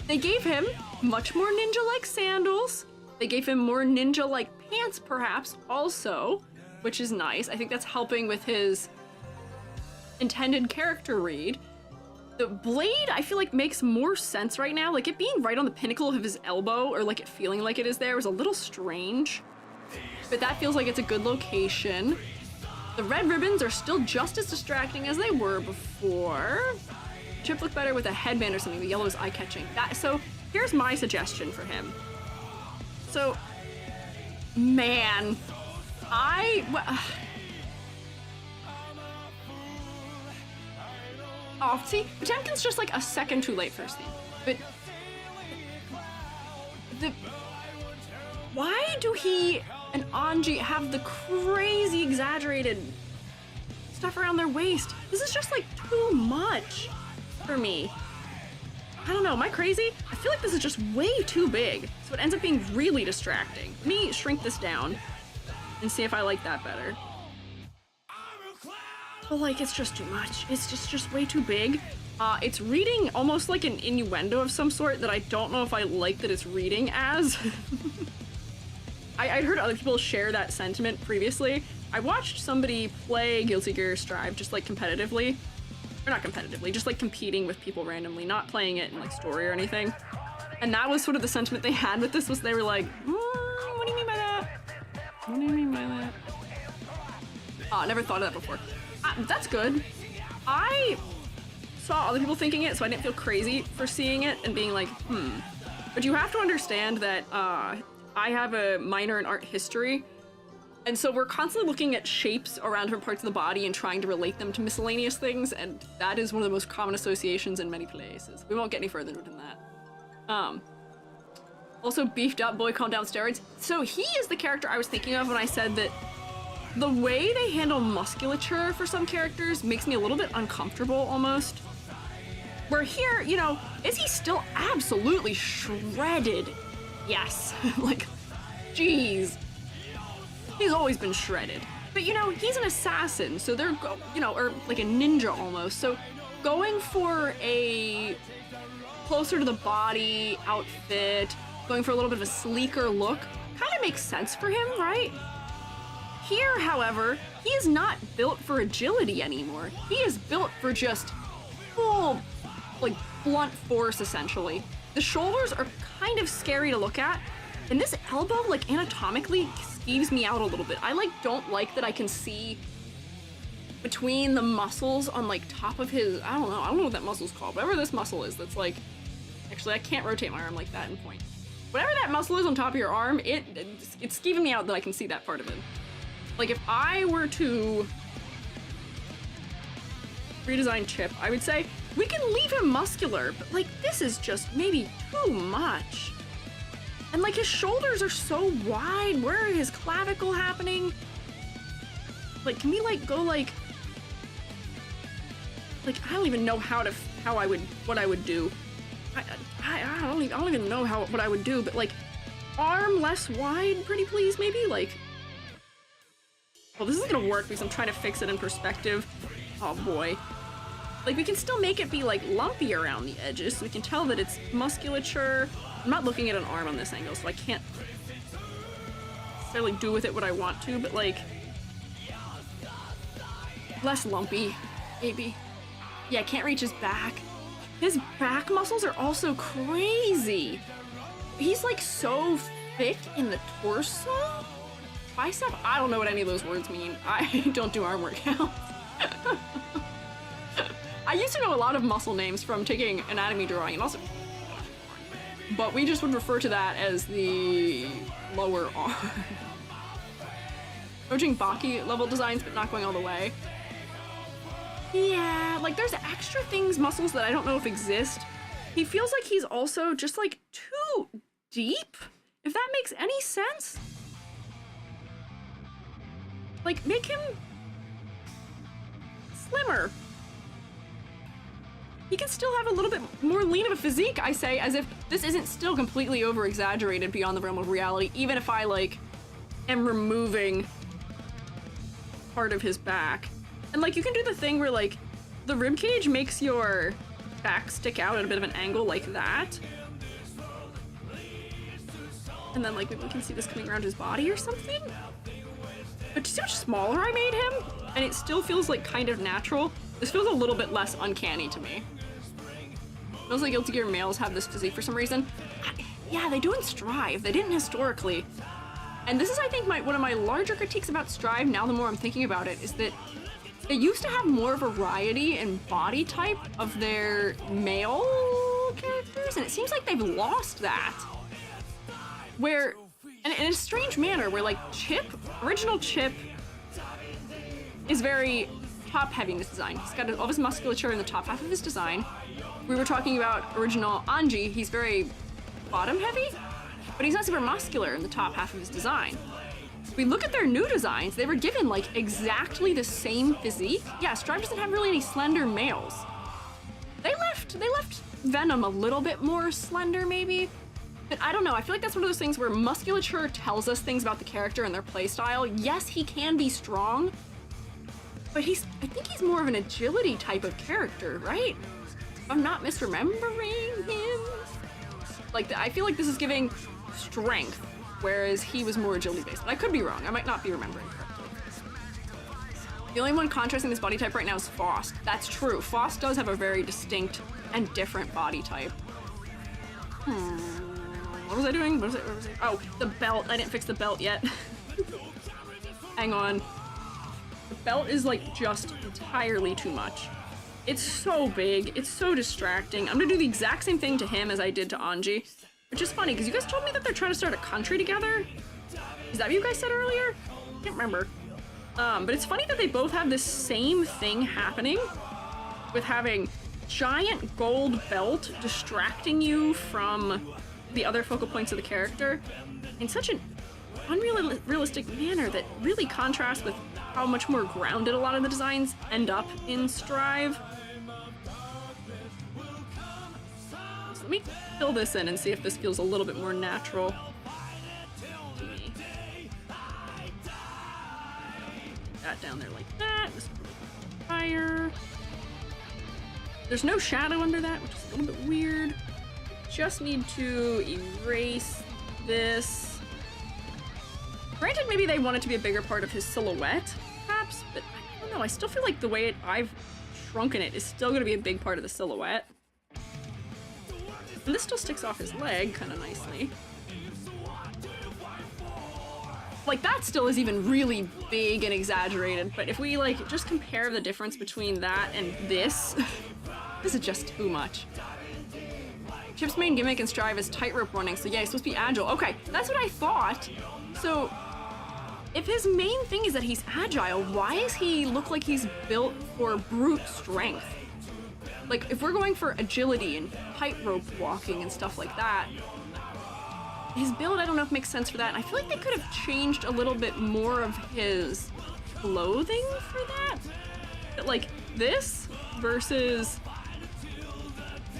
They gave him much more ninja-like sandals. They gave him more ninja-like pants, perhaps, also, which is nice. I think that's helping with his intended character read. The blade, I feel like, makes more sense right now. Like, it being right on the pinnacle of his elbow, or like it feeling like it is there, was a little strange. But that feels like it's a good location. The red ribbons are still just as distracting as they were before. Chipp looked better with a headband or something. The yellow is eye-catching. So here's my suggestion for him. So, man, oh, see, Potemkin's just like a second too late for his theme. But why do he and Anji have the crazy exaggerated stuff around their waist? This is just like too much for me. I don't know, am I crazy? I feel like this is just way too big, so it ends up being really distracting. Let me shrink this down and see if I like that better. But like, it's just too much. It's just way too big. It's reading almost like an innuendo of some sort that I don't know if I like that it's reading as. I'd heard other people share that sentiment previously. I watched somebody play Guilty Gear Strive just like competitively. Or not competitively, just like competing with people randomly, not playing it in like story or anything. And that was sort of the sentiment they had with this, was they were like, what do you mean by that? What do you mean by that? Oh, I never thought of that before. That's good. saw other people thinking it, so I didn't feel crazy for seeing it and being like, But you have to understand that I have a minor in art history, and so we're constantly looking at shapes around different parts of the body and trying to relate them to miscellaneous things, and that is one of the most common associations in many places. We won't get any further than that. Also, beefed up boy, calm down steroids. So he is the character I was thinking of when I said that the way they handle musculature for some characters makes me a little bit uncomfortable almost. Where here, you know, is he still absolutely shredded? Yes. Like, jeez. He's always been shredded. But you know, he's an assassin, so they're, you know, or like a ninja almost. So going for a closer to the body outfit, going for a little bit of a sleeker look, kind of makes sense for him, right? Here, however, he is not built for agility anymore. He is built for just full, like, blunt force, essentially. The shoulders are kind of scary to look at, and this elbow, like, anatomically skeeves me out a little bit. I, like, don't like that I can see between the muscles on, like, top of his, I don't know what that muscle's called, whatever this muscle is that's, like, actually, I can't rotate my arm like that and point. Whatever that muscle is on top of your arm, it's skeeving me out that I can see that part of it. Like, if I were to redesign Chipp, I would say, we can leave him muscular, but, like, this is just maybe too much. And, like, his shoulders are so wide. Where are his clavicle happening? Like, can we, like, go, like, I don't even know what I would do. I don't even know what I would do, but, like, arm less wide, pretty please, maybe? Like, well, this is gonna work because I'm trying to fix it in perspective. Oh boy. Like, we can still make it be, like, lumpy around the edges, so we can tell that it's musculature. I'm not looking at an arm on this angle, so I can't necessarily do with it what I want to, but, like, less lumpy, maybe. Yeah, I can't reach his back. His back muscles are also crazy. He's, like, so thick in the torso. Tricep? I don't know what any of those words mean. I don't do arm workouts. I used to know a lot of muscle names from taking anatomy drawing and also, but we just would refer to that as the lower arm. Approaching Baki level designs, but not going all the way. Yeah, like, there's extra things, muscles that I don't know if exist. He feels like he's also just, like, too deep, if that makes any sense. Like, make him slimmer. He can still have a little bit more lean of a physique, I say, as if this isn't still completely over-exaggerated beyond the realm of reality, even if I, like, am removing part of his back. And, like, you can do the thing where, like, the ribcage makes your back stick out at a bit of an angle like that. And then, like, maybe we can see this coming around his body or something? But see how much smaller I made him? And it still feels, like, kind of natural. This feels a little bit less uncanny to me. Feels like Guilty Gear males have this physique for some reason. Yeah, they do in Strive. They didn't historically. And this is, I think, one of my larger critiques about Strive, now the more I'm thinking about it, is that they used to have more variety in body type of their male characters, and it seems like they've lost that. Where, and in a strange manner, where, like, original Chipp is very top-heavy in his design. He's got all of his musculature in the top half of his design. We were talking about original Anji, he's very bottom-heavy, but he's not super muscular in the top half of his design. If we look at their new designs, they were given, like, exactly the same physique. Yeah, Strive doesn't have really any slender males. They left Venom a little bit more slender, maybe. But I don't know, I feel like that's one of those things where musculature tells us things about the character and their playstyle. Yes, he can be strong, but I think he's more of an agility type of character, right? If I'm not misremembering him. Like, I feel like this is giving strength, whereas he was more agility-based. But I could be wrong, I might not be remembering correctly. The only one contrasting this body type right now is Faust. That's true, Faust does have a very distinct and different body type. What was I doing? What was it? Oh, the belt. I didn't fix the belt yet. Hang on. The belt is, like, just entirely too much. It's so big. It's so distracting. I'm gonna do the exact same thing to him as I did to Anji. Which is funny, because you guys told me that they're trying to start a country together. Is that what you guys said earlier? I can't remember. But it's funny that they both have this same thing happening with having giant gold belt distracting you from the other focal points of the character in such an unrealistic manner that really contrasts with how much more grounded a lot of the designs end up in Strive. So let me fill this in and see if this feels a little bit more natural to me. That down there like that. This fire. There's no shadow under that, which is a little bit weird. Just need to erase this. Granted, maybe they want it to be a bigger part of his silhouette, perhaps, but I don't know. I still feel like the way I've shrunken it is still going to be a big part of the silhouette. And this still sticks off his leg kind of nicely. Like, that still is even really big and exaggerated, but if we, like, just compare the difference between that and this, this is just too much. Chipp's main gimmick in Strive is tightrope running, so yeah, he's supposed to be agile. Okay, that's what I thought. So, if his main thing is that he's agile, why does he look like he's built for brute strength? Like, if we're going for agility and tightrope walking and stuff like that, his build, I don't know if makes sense for that, and I feel like they could have changed a little bit more of his clothing for that. But, like, this versus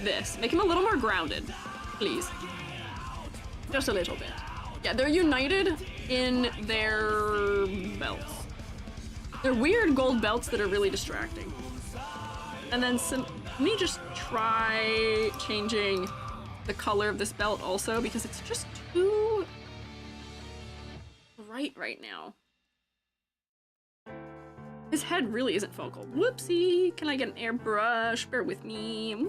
this. Make him a little more grounded, please. Just a little bit. Yeah, they're united in their belts. They're weird gold belts that are really distracting. And then let me just try changing the color of this belt also, because it's just too bright right now. His head really isn't focal. Whoopsie! Can I get an airbrush? Bear with me.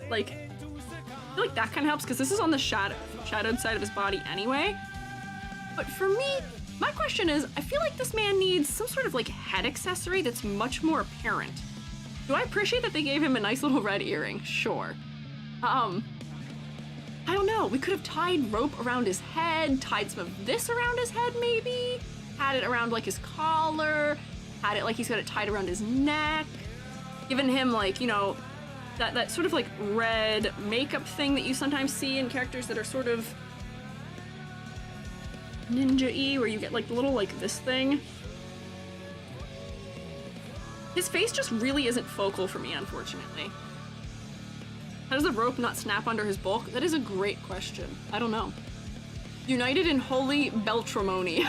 Like, I feel like that kind of helps because this is on the shadowed side of his body anyway. But for me, my question is, I feel like this man needs some sort of like head accessory that's much more apparent. Do I appreciate that they gave him a nice little red earring? Sure. I don't know. We could have tied rope around his head, tied some of this around his head maybe, had it around like his collar, had it like he's got it tied around his neck, given him like, you know, that sort of like red makeup thing that you sometimes see in characters that are sort of ninja-y, where you get like the little like this thing. His face just really isn't focal for me, unfortunately. How does the rope not snap under his bulk? That is a great question. I don't know. United in holy beltramony.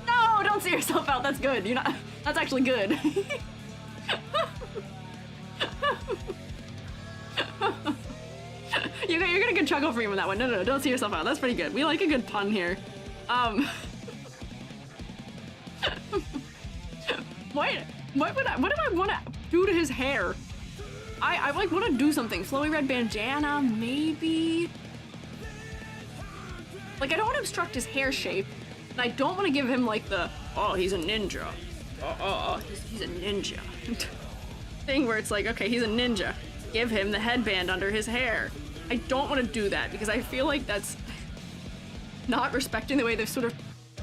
No, don't see yourself out. That's good. You're not. That's actually good. You're gonna get a chuckle from me on that one. No, don't see yourself out. That's pretty good. We like a good pun here. What do I want to do to his hair? I like want to do something. Flowy red bandana, maybe. Like, I don't want to obstruct his hair shape, and I don't want to give him like the, oh, he's a ninja. He's a ninja thing where it's like, okay, he's a ninja. Give him the headband under his hair. I don't want to do that because I feel like that's not respecting the way they've sort of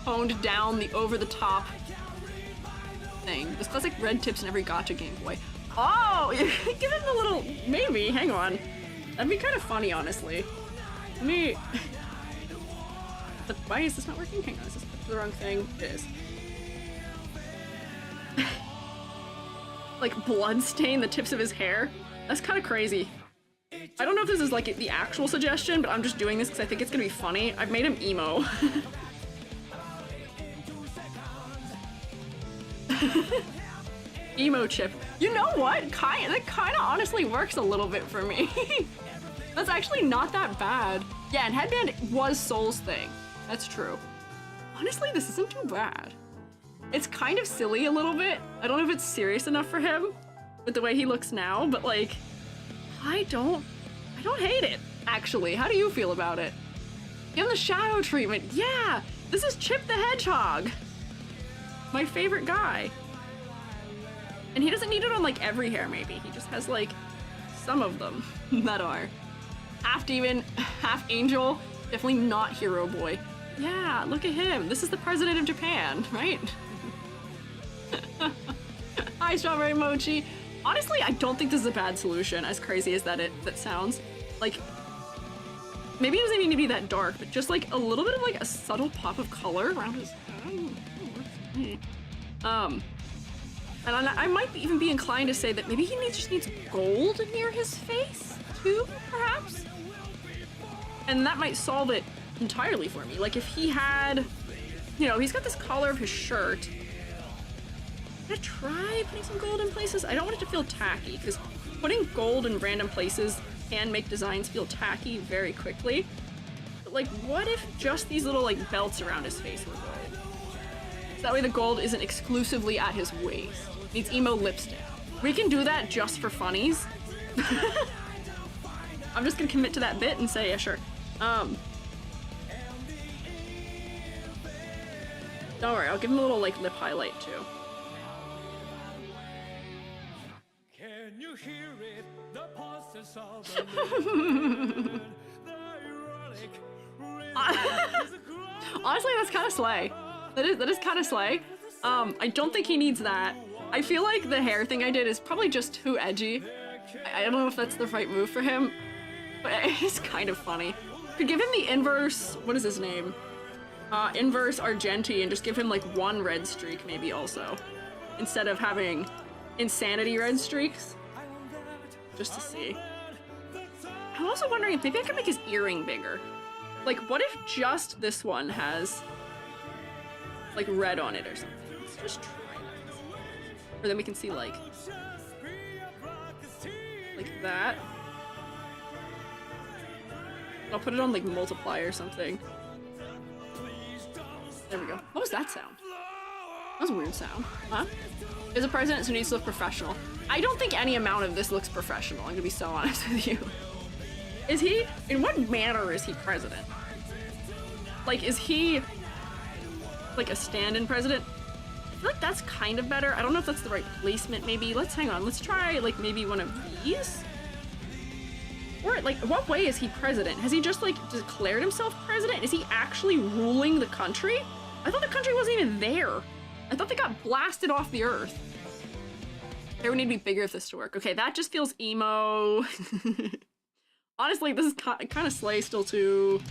toned down the over-the-top thing. This classic red tips in every gacha Game Boy. Oh, give it a little, maybe, hang on. That'd be kind of funny, honestly. Let me, why is this not working? Hang on, is this the wrong thing? It is. Like blood stain the tips of his hair? That's kind of crazy. I don't know if this is like the actual suggestion, but I'm just doing this because I think it's gonna be funny. I've made him emo. Emo Chip. You know what? That kind of honestly works a little bit for me. That's actually not that bad. Yeah, and headband was Soul's thing. That's true. Honestly, this isn't too bad. It's kind of silly a little bit. I don't know if it's serious enough for him with the way he looks now, but like, I don't hate it, actually. How do you feel about it? Give him the shadow treatment. Yeah, this is Chipp the Hedgehog. My favorite guy. And he doesn't need it on like every hair maybe. He just has like some of them that are half demon, half angel. Definitely not hero boy. Yeah, look at him. This is the president of Japan, right? Hi, Strawberry Mochi. Honestly, I don't think this is a bad solution, as crazy as that sounds. Like, maybe it doesn't need to be that dark, but just like a little bit of like a subtle pop of color around his head. And I might even be inclined to say that maybe he just needs gold near his face, too, perhaps? And that might solve it entirely for me. Like, if he had, you know, he's got this collar of his shirt. I'm gonna try putting some gold in places. I don't want it to feel tacky, because putting gold in random places can make designs feel tacky very quickly. But, like, what if just these little, like, belts around his face were gold? So that way the gold isn't exclusively at his waist. Needs emo lipstick. We can do that just for funnies. I'm just gonna commit to that bit and say, yeah, sure. Don't worry, I'll give him a little, like, lip highlight, too. Can you hear it? The pulses of the moon, the ironic Honestly, that's kind of slay. That is kind of slay. I don't think he needs that. I feel like the hair thing I did is probably just too edgy. I don't know if that's the right move for him, but it's kind of funny. Could give him the inverse, what is his name? Inverse Argenti, and just give him like one red streak maybe also, instead of having insanity red streaks. Just to see. I'm also wondering if maybe I could make his earring bigger. Like, what if just this one has like red on it or something? Let's just try that. Or then we can see like that. I'll put it on like multiply or something. There we go. What was that sound? That was a weird sound. Huh? Is a president who needs to look professional. I don't think any amount of this looks professional, I'm gonna be so honest with you. Is he? In what manner is he president? Like, is he like a stand-in president? I feel like that's kind of better. I don't know if that's the right placement, maybe. Hang on, let's try like maybe one of these? Or like, what way is he president? Has he just like declared himself president? Is he actually ruling the country? I thought the country wasn't even there. I thought they got blasted off the earth. There would need to be bigger for this to work. Okay, that just feels emo. Honestly, this is kind of slay still too.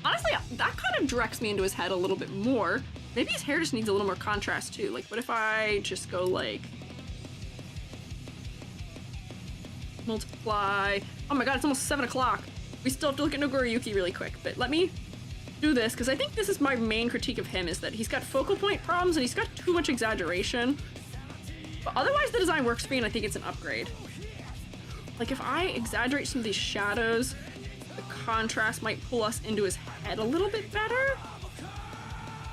Honestly, that kind of directs me into his head a little bit more. Maybe his hair just needs a little more contrast too. Like, what if I just go like multiply? Oh my god, it's almost 7 o'clock. We still have to look at Nagoriyuki really quick, but let me do this, because I think this is my main critique of him, is that he's got focal point problems and he's got too much exaggeration. But otherwise the design works for me and I think it's an upgrade. Like, if I exaggerate some of these shadows, the contrast might pull us into his head a little bit better?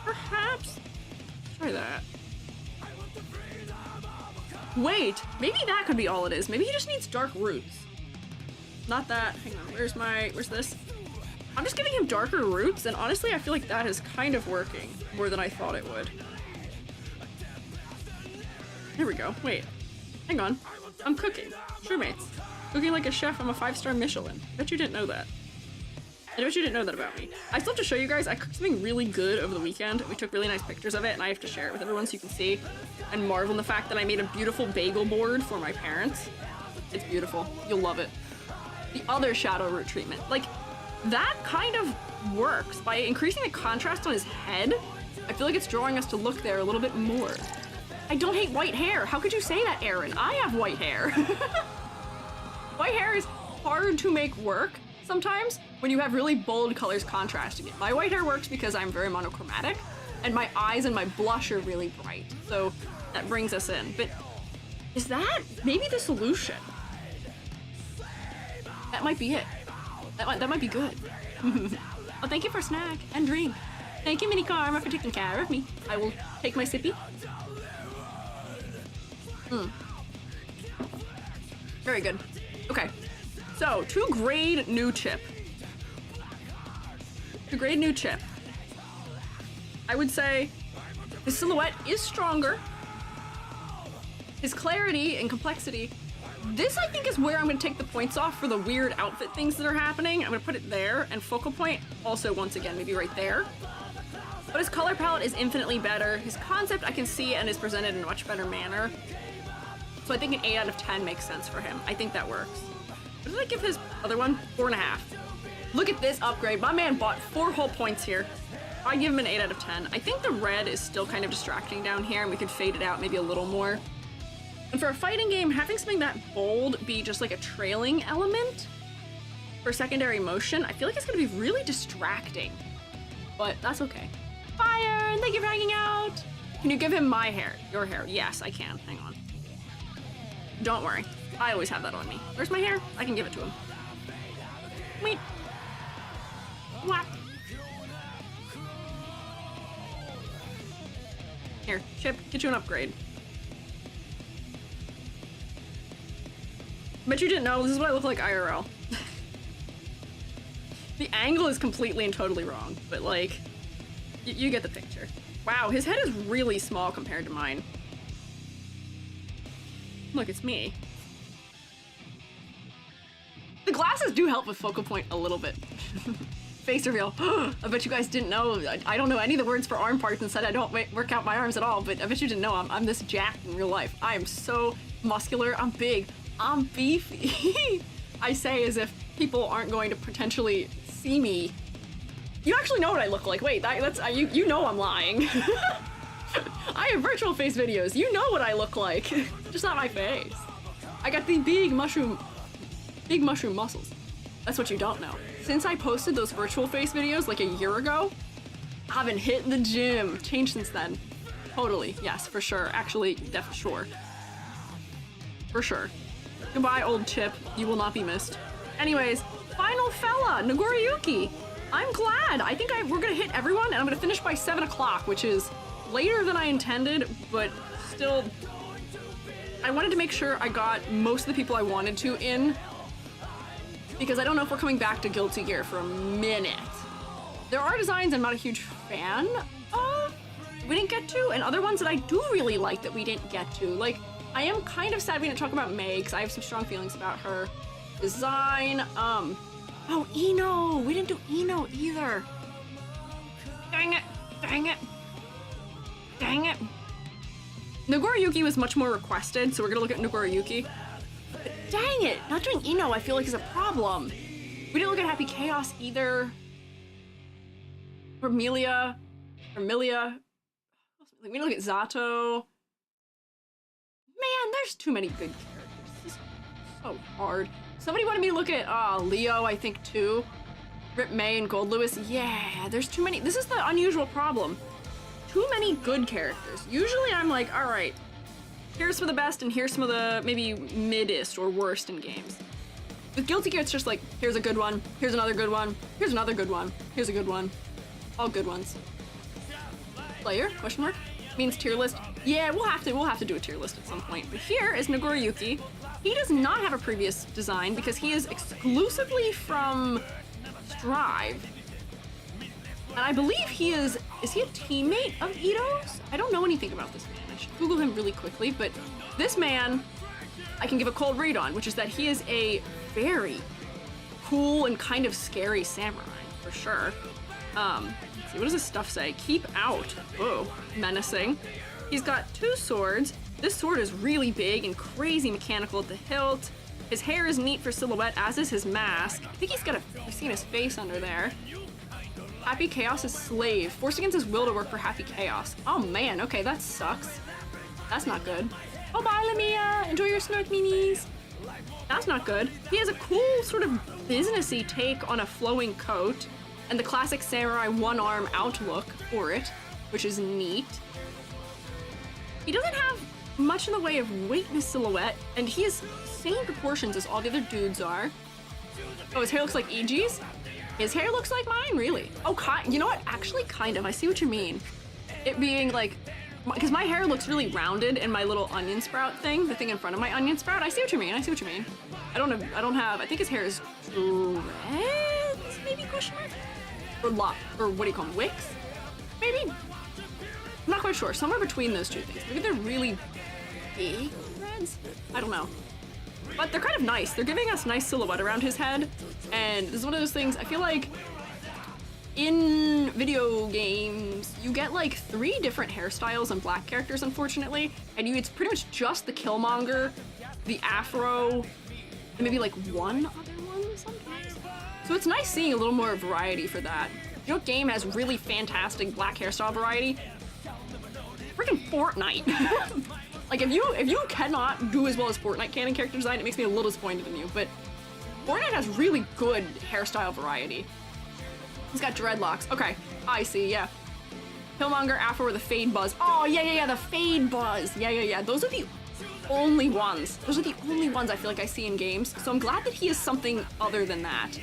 Perhaps? Let's try that. Wait, maybe that could be all it is. Maybe he just needs dark roots. Not that. Hang on, where's this? I'm just giving him darker roots, and honestly, I feel like that is kind of working more than I thought it would. There we go. Wait. Hang on. I'm cooking. Sure, mates. Cooking like a chef. I'm a 5-star Michelin. I bet you didn't know that. I bet you didn't know that about me. I still have to show you guys. I cooked something really good over the weekend. We took really nice pictures of it, and I have to share it with everyone so you can see and marvel in the fact that I made a beautiful bagel board for my parents. It's beautiful. You'll love it. The other shadow root treatment. Like, that kind of works. By increasing the contrast on his head, I feel like it's drawing us to look there a little bit more. I don't hate white hair. How could you say that, Aaron? I have white hair. White hair is hard to make work sometimes when you have really bold colors contrasting it. My white hair works because I'm very monochromatic, and my eyes and my blush are really bright. So that brings us in. But is that maybe the solution? That might be it. That might be good. Well, thank you for snack and drink. Thank you, Mini Karma, for taking care of me. I will take my sippy. Very good. Okay, so to grade new Chipp, to grade new Chipp, I would say his silhouette is stronger. His clarity and complexity. This, I think, is where I'm going to take the points off for the weird outfit things that are happening. I'm going to put it there, and focal point also, once again, maybe right there. But his color palette is infinitely better. His concept I can see and is presented in a much better manner. So I think an 8 out of 10 makes sense for him. I think that works. What did I give his other one? 4.5. Look at this upgrade. My man bought 4 whole points here. I give him an 8 out of 10. I think the red is still kind of distracting down here, and we could fade it out maybe a little more. And for a fighting game, having something that bold be just like a trailing element for secondary motion, I feel like it's gonna be really distracting. But that's okay. Fire, and thank you for hanging out. Can you give him my hair? Your hair? Yes, I can. Hang on. Don't worry. I always have that on me. Where's my hair? I can give it to him. Wait. What? Here, Chipp, get you an upgrade. Bet you didn't know, this is what I look like IRL. The angle is completely and totally wrong, but like, you get the picture. Wow, his head is really small compared to mine. Look, it's me. The glasses do help with focal point a little bit. Face reveal. I bet you guys didn't know. I don't know any of the words for arm parts and said I don't work out my arms at all, but I bet you didn't know I'm this jacked in real life. I am so muscular, I'm big. I'm beefy. I say as if people aren't going to potentially see me. You actually know what I look like. Wait, that's you know I'm lying. I have virtual face videos. You know what I look like. Just not my face. I got the big mushroom muscles. That's what you don't know. Since I posted those virtual face videos like a year ago, I've been hitting the gym. Changed since then. Totally. Yes, for sure. Actually, sure. For sure. Goodbye, old Chipp. You will not be missed. Anyways, final fella, Nagoriyuki. I'm glad. I think we're gonna hit everyone, and I'm gonna finish by 7 o'clock, which is later than I intended, but still, I wanted to make sure I got most of the people I wanted to in, because I don't know if we're coming back to Guilty Gear for a minute. There are designs I'm not a huge fan of, we didn't get to, and other ones that I do really like that we didn't get to. Like, I am kind of sad we didn't talk about May, because I have some strong feelings about her design. Oh, Ino! We didn't do Ino either. Dang it! Dang it! Dang it! Nagoriyuki was much more requested, so we're gonna look at Nagoriyuki. But dang it! Not doing Ino I feel like is a problem. We didn't look at Happy Chaos either. Vermilia. We didn't look at Zato. Man, there's too many good characters. This is so hard. Somebody wanted me to look at Leo, I think, too. Rip May and Gold Lewis. Yeah, there's too many. This is the unusual problem. Too many good characters. Usually I'm like, all right, here's some of the best and here's some of the maybe middest or worst in games. With Guilty Gear, it's just like, here's a good one, here's another good one, here's another good one, here's a good one. All good ones. Player? Question mark? Means tier list. Yeah, we'll have to do a tier list at some point. But here is Nagoriyuki. He does not have a previous design because he is exclusively from Strive. And I believe he is he a teammate of Ito's? I don't know anything about this man. I should Google him really quickly, but this man I can give a cold read on, which is that he is a very cool and kind of scary samurai, for sure. Let's see, what does this stuff say? Keep out. Oh, menacing. He's got 2 swords. This sword is really big and crazy mechanical at the hilt. His hair is neat for silhouette, as is his mask. I think he's got I've seen his face under there. Happy Chaos is slave, forced against his will to work for Happy Chaos. Oh man, okay, that sucks. That's not good. Oh, bye, Lamia. Enjoy your snort minis. That's not good. He has a cool sort of businessy take on a flowing coat and the classic samurai one-arm outlook for it, which is neat. He doesn't have much in the way of weight in his silhouette, and he has same proportions as all the other dudes are. Oh, his hair looks like EG's? His hair looks like mine, really? Oh, you know what? Actually, kind of. I see what you mean. It being like, because my hair looks really rounded in my little onion sprout thing, the thing in front of my onion sprout. I see what you mean. I see what you mean. I think his hair is red, maybe, question mark? or what do you call them, wicks? Maybe? I'm not quite sure. Somewhere between those two things. Maybe they're really big reds? I don't know. But they're kind of nice. They're giving us nice silhouette around his head. And this is one of those things, I feel like in video games, you get like 3 different hairstyles on black characters, unfortunately. And it's pretty much just the Killmonger, the afro, and maybe like one other one sometimes. So it's nice seeing a little more variety for that. You know what game has really fantastic black hairstyle variety? Freaking Fortnite. Like if you cannot do as well as Fortnite can in character design, it makes me a little disappointed in you, but Fortnite has really good hairstyle variety. He's got dreadlocks. Okay, I see, yeah. Killmonger, afro, or the fade buzz. Oh, yeah, the fade buzz. Yeah. Those are the only ones. Those are the only ones I feel like I see in games. So I'm glad that he is something other than that.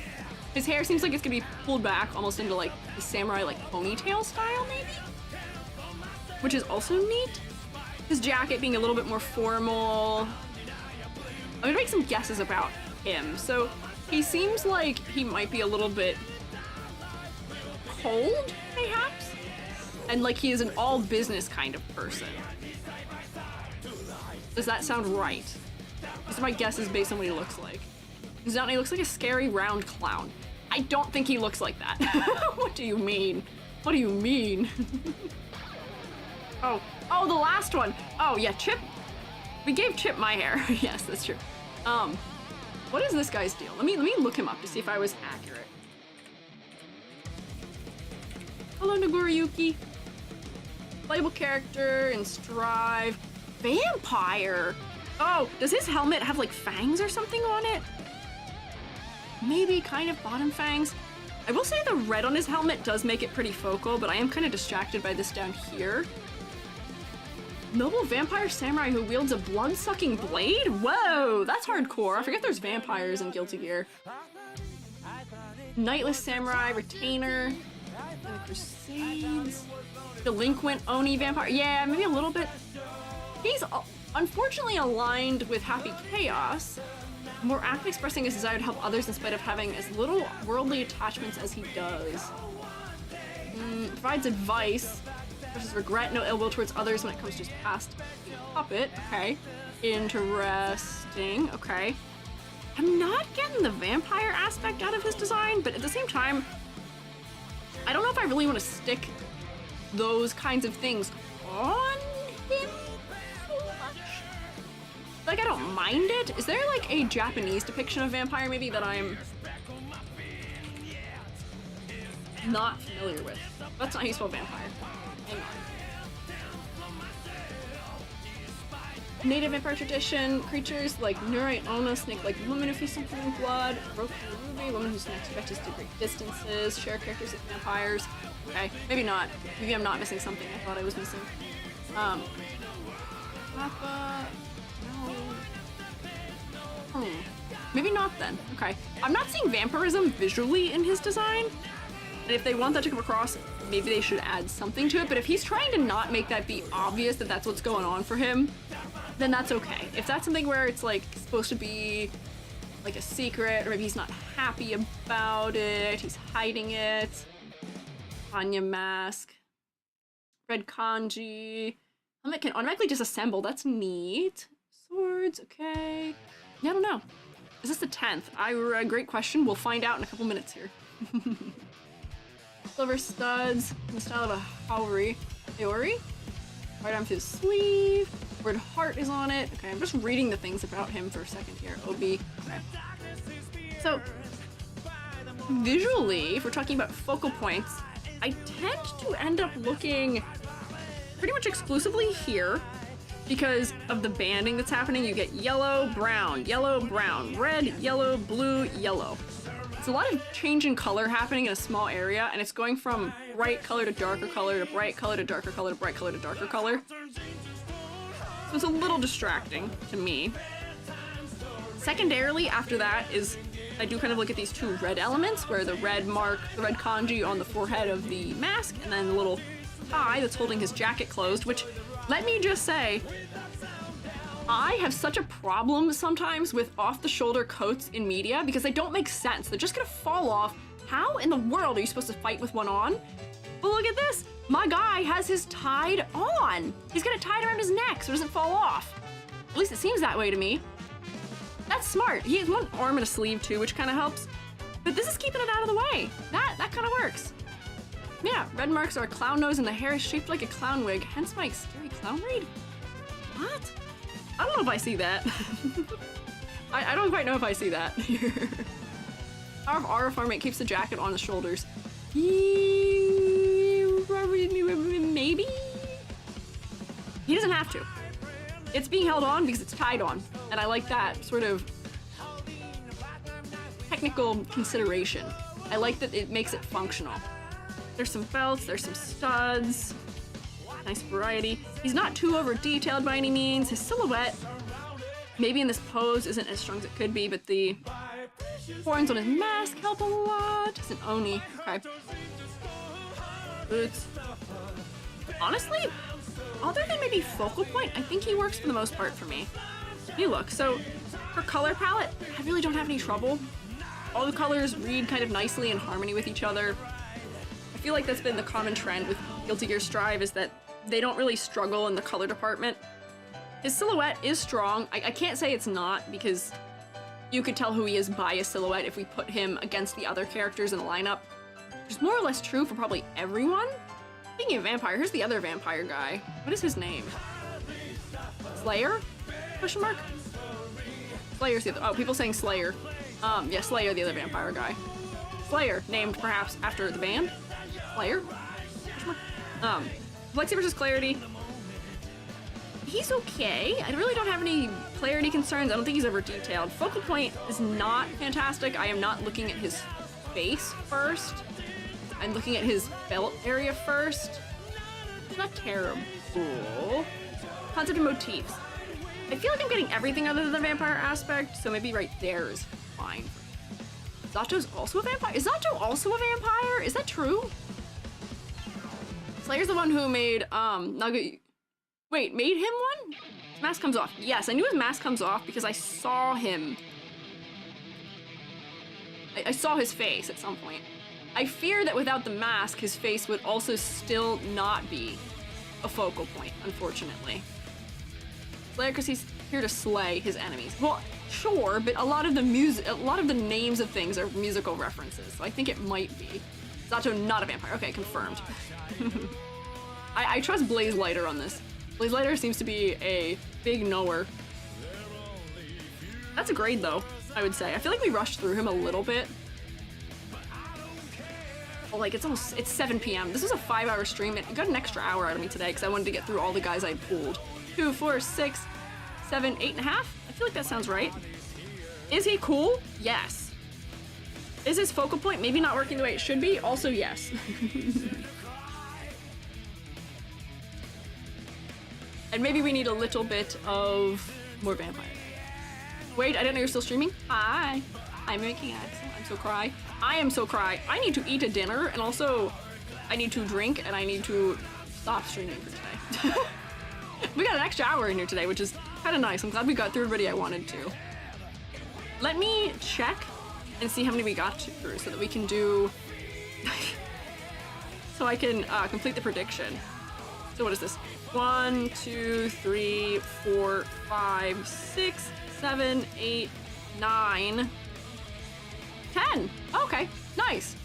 His hair seems like it's gonna be pulled back almost into like the samurai like ponytail style maybe? Which is also neat. His jacket being a little bit more formal. I'm gonna make some guesses about him. So he seems like he might be a little bit cold, perhaps? And like he is an all business kind of person. Does that sound right? These are my guesses based on what he looks like. He looks like a scary round clown. I don't think he looks like that. What do you mean? What do you mean? Oh, the last one. Oh yeah, Chipp. We gave Chipp my hair. Yes, that's true. What is this guy's deal? Let me look him up to see if I was accurate. Hello, Nagoriyuki. Playable character in Strive. Vampire. Oh, does his helmet have like fangs or something on it? Maybe kind of bottom fangs. I will say the red on his helmet does make it pretty focal, but I am kind of distracted by this down here. Noble vampire samurai who wields a blood-sucking blade? Whoa, that's hardcore. I forget there's vampires in Guilty Gear. Knightless samurai, retainer, and the Crusades, delinquent Oni vampire. Yeah, maybe a little bit. He's unfortunately aligned with Happy Chaos, more actively expressing his desire to help others in spite of having as little worldly attachments as he does. Provides advice versus regret, no ill will towards others when it comes to his past. Puppet, okay. Interesting, okay. I'm not getting the vampire aspect out of his design, but at the same time, I don't know if I really want to stick those kinds of things on him so much. Like, I don't mind it. Is there like a Japanese depiction of vampire maybe that I'm not familiar with? That's not how you spell vampire. Hang on. Native vampire tradition, creatures like Nurai Ona, snake-like woman who feeds something in blood, broken ruby, woman who snacks fetches to great distances, share characters with vampires. Okay, maybe not. Maybe I'm not missing something I thought I was missing. Papa, no. Maybe not then. Okay. I'm not seeing vampirism visually in his design. And if they want that to come across, maybe they should add something to it. But if he's trying to not make that be obvious that that's what's going on for him, then that's okay. If that's something where it's like supposed to be like a secret, or maybe he's not happy about it, he's hiding it. Anya mask. Red kanji. Helmet can automatically disassemble. That's neat. Swords, okay. Yeah, I don't know. Is this the 10th? Great question. We'll find out in a couple minutes here. Silver studs in the style of a Haori. Right arm through the sleeve. Word heart is on it. Okay, I'm just reading the things about him for a second here. OB. Okay. So, visually, if we're talking about focal points, I tend to end up looking pretty much exclusively here because of the banding that's happening. You get yellow, brown, red, yellow, blue, yellow. It's a lot of change in color happening in a small area, and it's going from bright color to darker color to bright color to darker color to bright color to darker color. So it's a little distracting to me. Secondarily, after that is I do kind of look at these 2 red elements where the red mark, the red kanji on the forehead of the mask, and then the little eye that's holding his jacket closed, which, let me just say, I have such a problem sometimes with off-the-shoulder coats in media because they don't make sense. They're just gonna fall off How in the world are you supposed to fight with one on? But look at this. My guy has his tied on. He's got it tied around his neck so it doesn't fall off. At least it seems that way to me. That's smart. He has one arm and a sleeve too, which kind of helps. But this is keeping it out of the way. That kind of works. Yeah, red marks are a clown nose and the hair is shaped like a clown wig, hence my scary clown read. What? I don't know if I see that. I don't quite know if I see that here. Power of Aura Farming keeps the jacket on the shoulders. Maybe? He doesn't have to. It's being held on because it's tied on, and I like that sort of technical consideration. I like that it makes it functional. There's some belts, there's some studs. Nice variety. He's not too over detailed by any means. His silhouette, maybe in this pose, isn't as strong as it could be, but the horns on his mask help a lot. It's an Oni. Okay. Boots. Honestly, other than maybe focal point, I think he works for the most part for me. Hey, look. So, for color palette, I really don't have any trouble. All the colors read kind of nicely in harmony with each other. I feel like that's been the common trend with Guilty Gear Strive, is that they don't really struggle in the color department. His silhouette is strong. I can't say it's not, because you could tell who he is by his silhouette if we put him against the other characters in the lineup. Which is more or less true for probably everyone. Speaking of vampire, here's the other vampire guy. What is his name? Slayer? Question mark? Slayer's the other, oh, people saying Slayer. Yeah, Slayer, the other vampire guy. Slayer, named perhaps after the band. Slayer? Flexi versus Clarity. He's okay. I really don't have any clarity concerns. I don't think he's over detailed. Focal point is not fantastic. I am not looking at his face first. I'm looking at his belt area first. It's not terrible. Concept and motifs. I feel like I'm getting everything other than the vampire aspect, so maybe right there is fine. Zato's also a vampire? Is Zato also a vampire? Is that true? Slayer's the one who made, Wait, made him one? His mask comes off. Yes, I knew his mask comes off because I saw him. I saw his face at some point. I fear that without the mask, his face would also still not be a focal point, unfortunately. Slayer, because he's here to slay his enemies. Well, sure, but a lot of the names of things are musical references, so I think it might be. Zato, not a vampire. Okay, confirmed. I trust Blaze Lighter on this. Blaze Lighter seems to be a big knower. That's a grade, though, I would say. I feel like we rushed through him a little bit. Well, like, it's 7 p.m. This was a 5-hour stream. It got an extra hour out of me today because I wanted to get through all the guys I pulled. 2, 4, 6, 7, 8.5? I feel like that sounds right. Is he cool? Yes. Is his focal point maybe not working the way it should be? Also, yes. And maybe we need a little bit of more vampire. Wait, I didn't know you're still streaming? Hi. I'm making accent. I'm so cry. I am so cry. I need to eat a dinner, and also I need to drink, and I need to stop streaming for today. We got an extra hour in here today, which is kind of nice. I'm glad we got through everybody I wanted to. Let me check and see how many we got through so that we can do... so I can complete the prediction. So what is this? 1, 2, 3, 4, 5, 6, 7, 8, 9, 10. Okay, nice.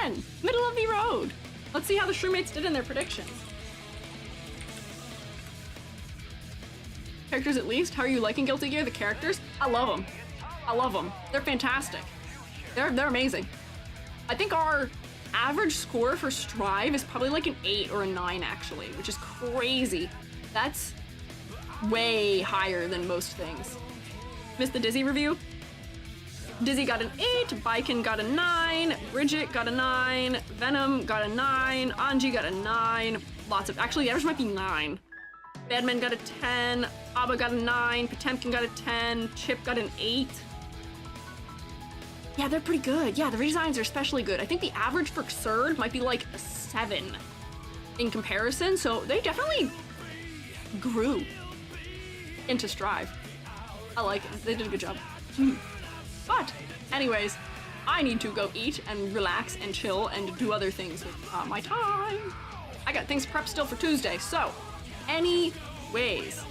10. Middle of the road. Let's see how the Shroommates did in their predictions. Characters at least. How are you liking Guilty Gear? The characters? I love them. I love them. They're fantastic. They're amazing. I think our average score for Strive is probably like an 8 or a 9 actually, which is crazy. That's way higher than most things. Missed the Dizzy review? Dizzy got an 8, Baiken got a 9, Bridget got a 9, Venom got a 9, Anji got a 9, lots of, actually the average might be 9. Bedman got a 10, Abba got a 9, Potemkin got a 10, Chipp got an 8. Yeah, they're pretty good. Yeah, the redesigns are especially good. I think the average for Xrd might be like a 7 in comparison, so they definitely grew into Strive. I like it. They did a good job. But, anyways, I need to go eat and relax and chill and do other things with my time. I got things prepped still for Tuesday, so anyways.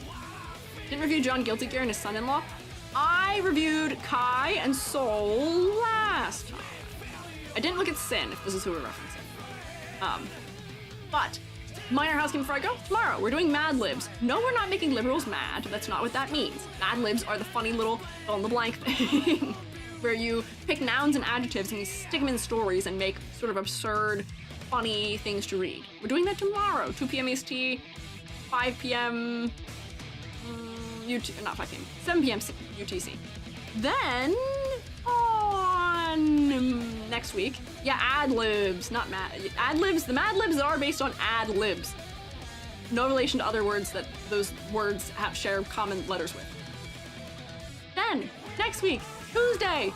Didn't review John Guilty Gear and his son-in-law. I reviewed Kai and Soul last time. I didn't look at Sin, if this is who we're referencing. But minor housekeeping before I go. Tomorrow, we're doing Mad Libs. No, we're not making liberals mad. That's not what that means. Mad Libs are the funny little fill in the blank thing where you pick nouns and adjectives and you stick them in stories and make sort of absurd, funny things to read. We're doing that tomorrow, 2 p.m. EST, 5 p.m. Not 5 p.m. 7 p.m. UTC. Then on next week, yeah, ad libs, not ad libs. The Mad Libs are based on ad libs. No relation to other words that those words share common letters with. Then next week, Tuesday.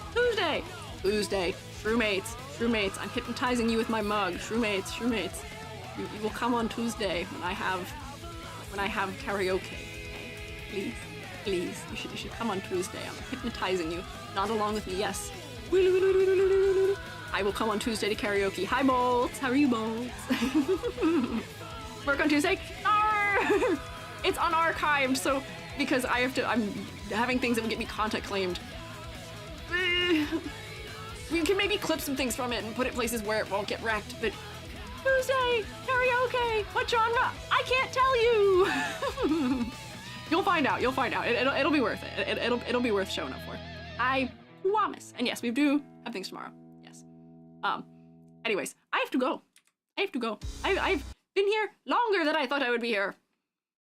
Shroommates. I'm hypnotizing you with my mug. Shroommates. You will come on Tuesday when I have karaoke. Please. You should come on Tuesday. I'm hypnotizing you. Nod along with me, yes. I will come on Tuesday to karaoke. Hi, Bolts. How are you, Bolts? Work on Tuesday? Arr! It's unarchived, so because I'm having things that will get me content claimed. We can maybe clip some things from it and put it places where it won't get wrecked, but Tuesday, karaoke, what genre? I can't tell you! You'll find out. It'll be worth it. It'll be worth showing up for. I promise. And yes, we do have things tomorrow. Yes. Anyways, I have to go. I've been here longer than I thought I would be here.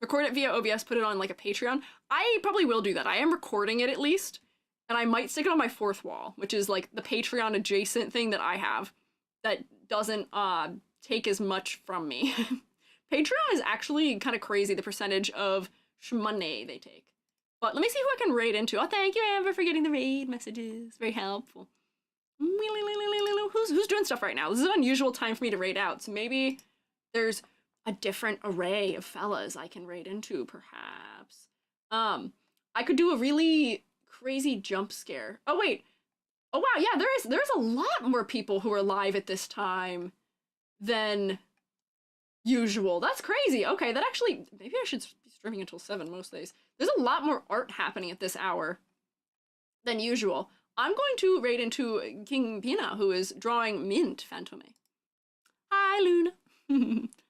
Record it via OBS, put it on like a Patreon. I probably will do that. I am recording it at least. And I might stick it on my fourth wall, which is like the Patreon adjacent thing that I have that doesn't take as much from me. Patreon is actually kind of crazy, the percentage of money they take. But let me see who I can raid into. Oh, thank you, Amber, for getting the raid messages. Very helpful. Who's doing stuff right now? This is an unusual time for me to raid out, so maybe there's a different array of fellas I can raid into, perhaps. I could do a really crazy jump scare. Oh, wait. Oh, wow, yeah, there's a lot more people who are live at this time than usual. That's crazy. Okay, that actually, maybe I should be streaming until 7 most days. There's a lot more art happening at this hour than usual. I'm going to raid into King Pina, who is drawing Mint Phantome. Hi, Luna.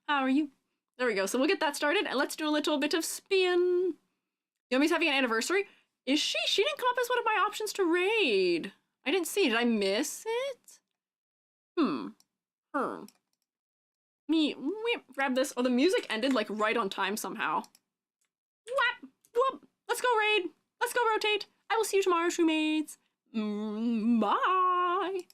How are you? There we go. So we'll get that started, and let's do a little bit of spin. Yomi's having an anniversary. Is she? She didn't come up as one of my options to raid. I didn't see. Did I miss it? Me, grab this. Oh, the music ended like right on time somehow. Whap, whoop. Let's go raid. Let's go rotate. I will see you tomorrow, Shoemates. Bye.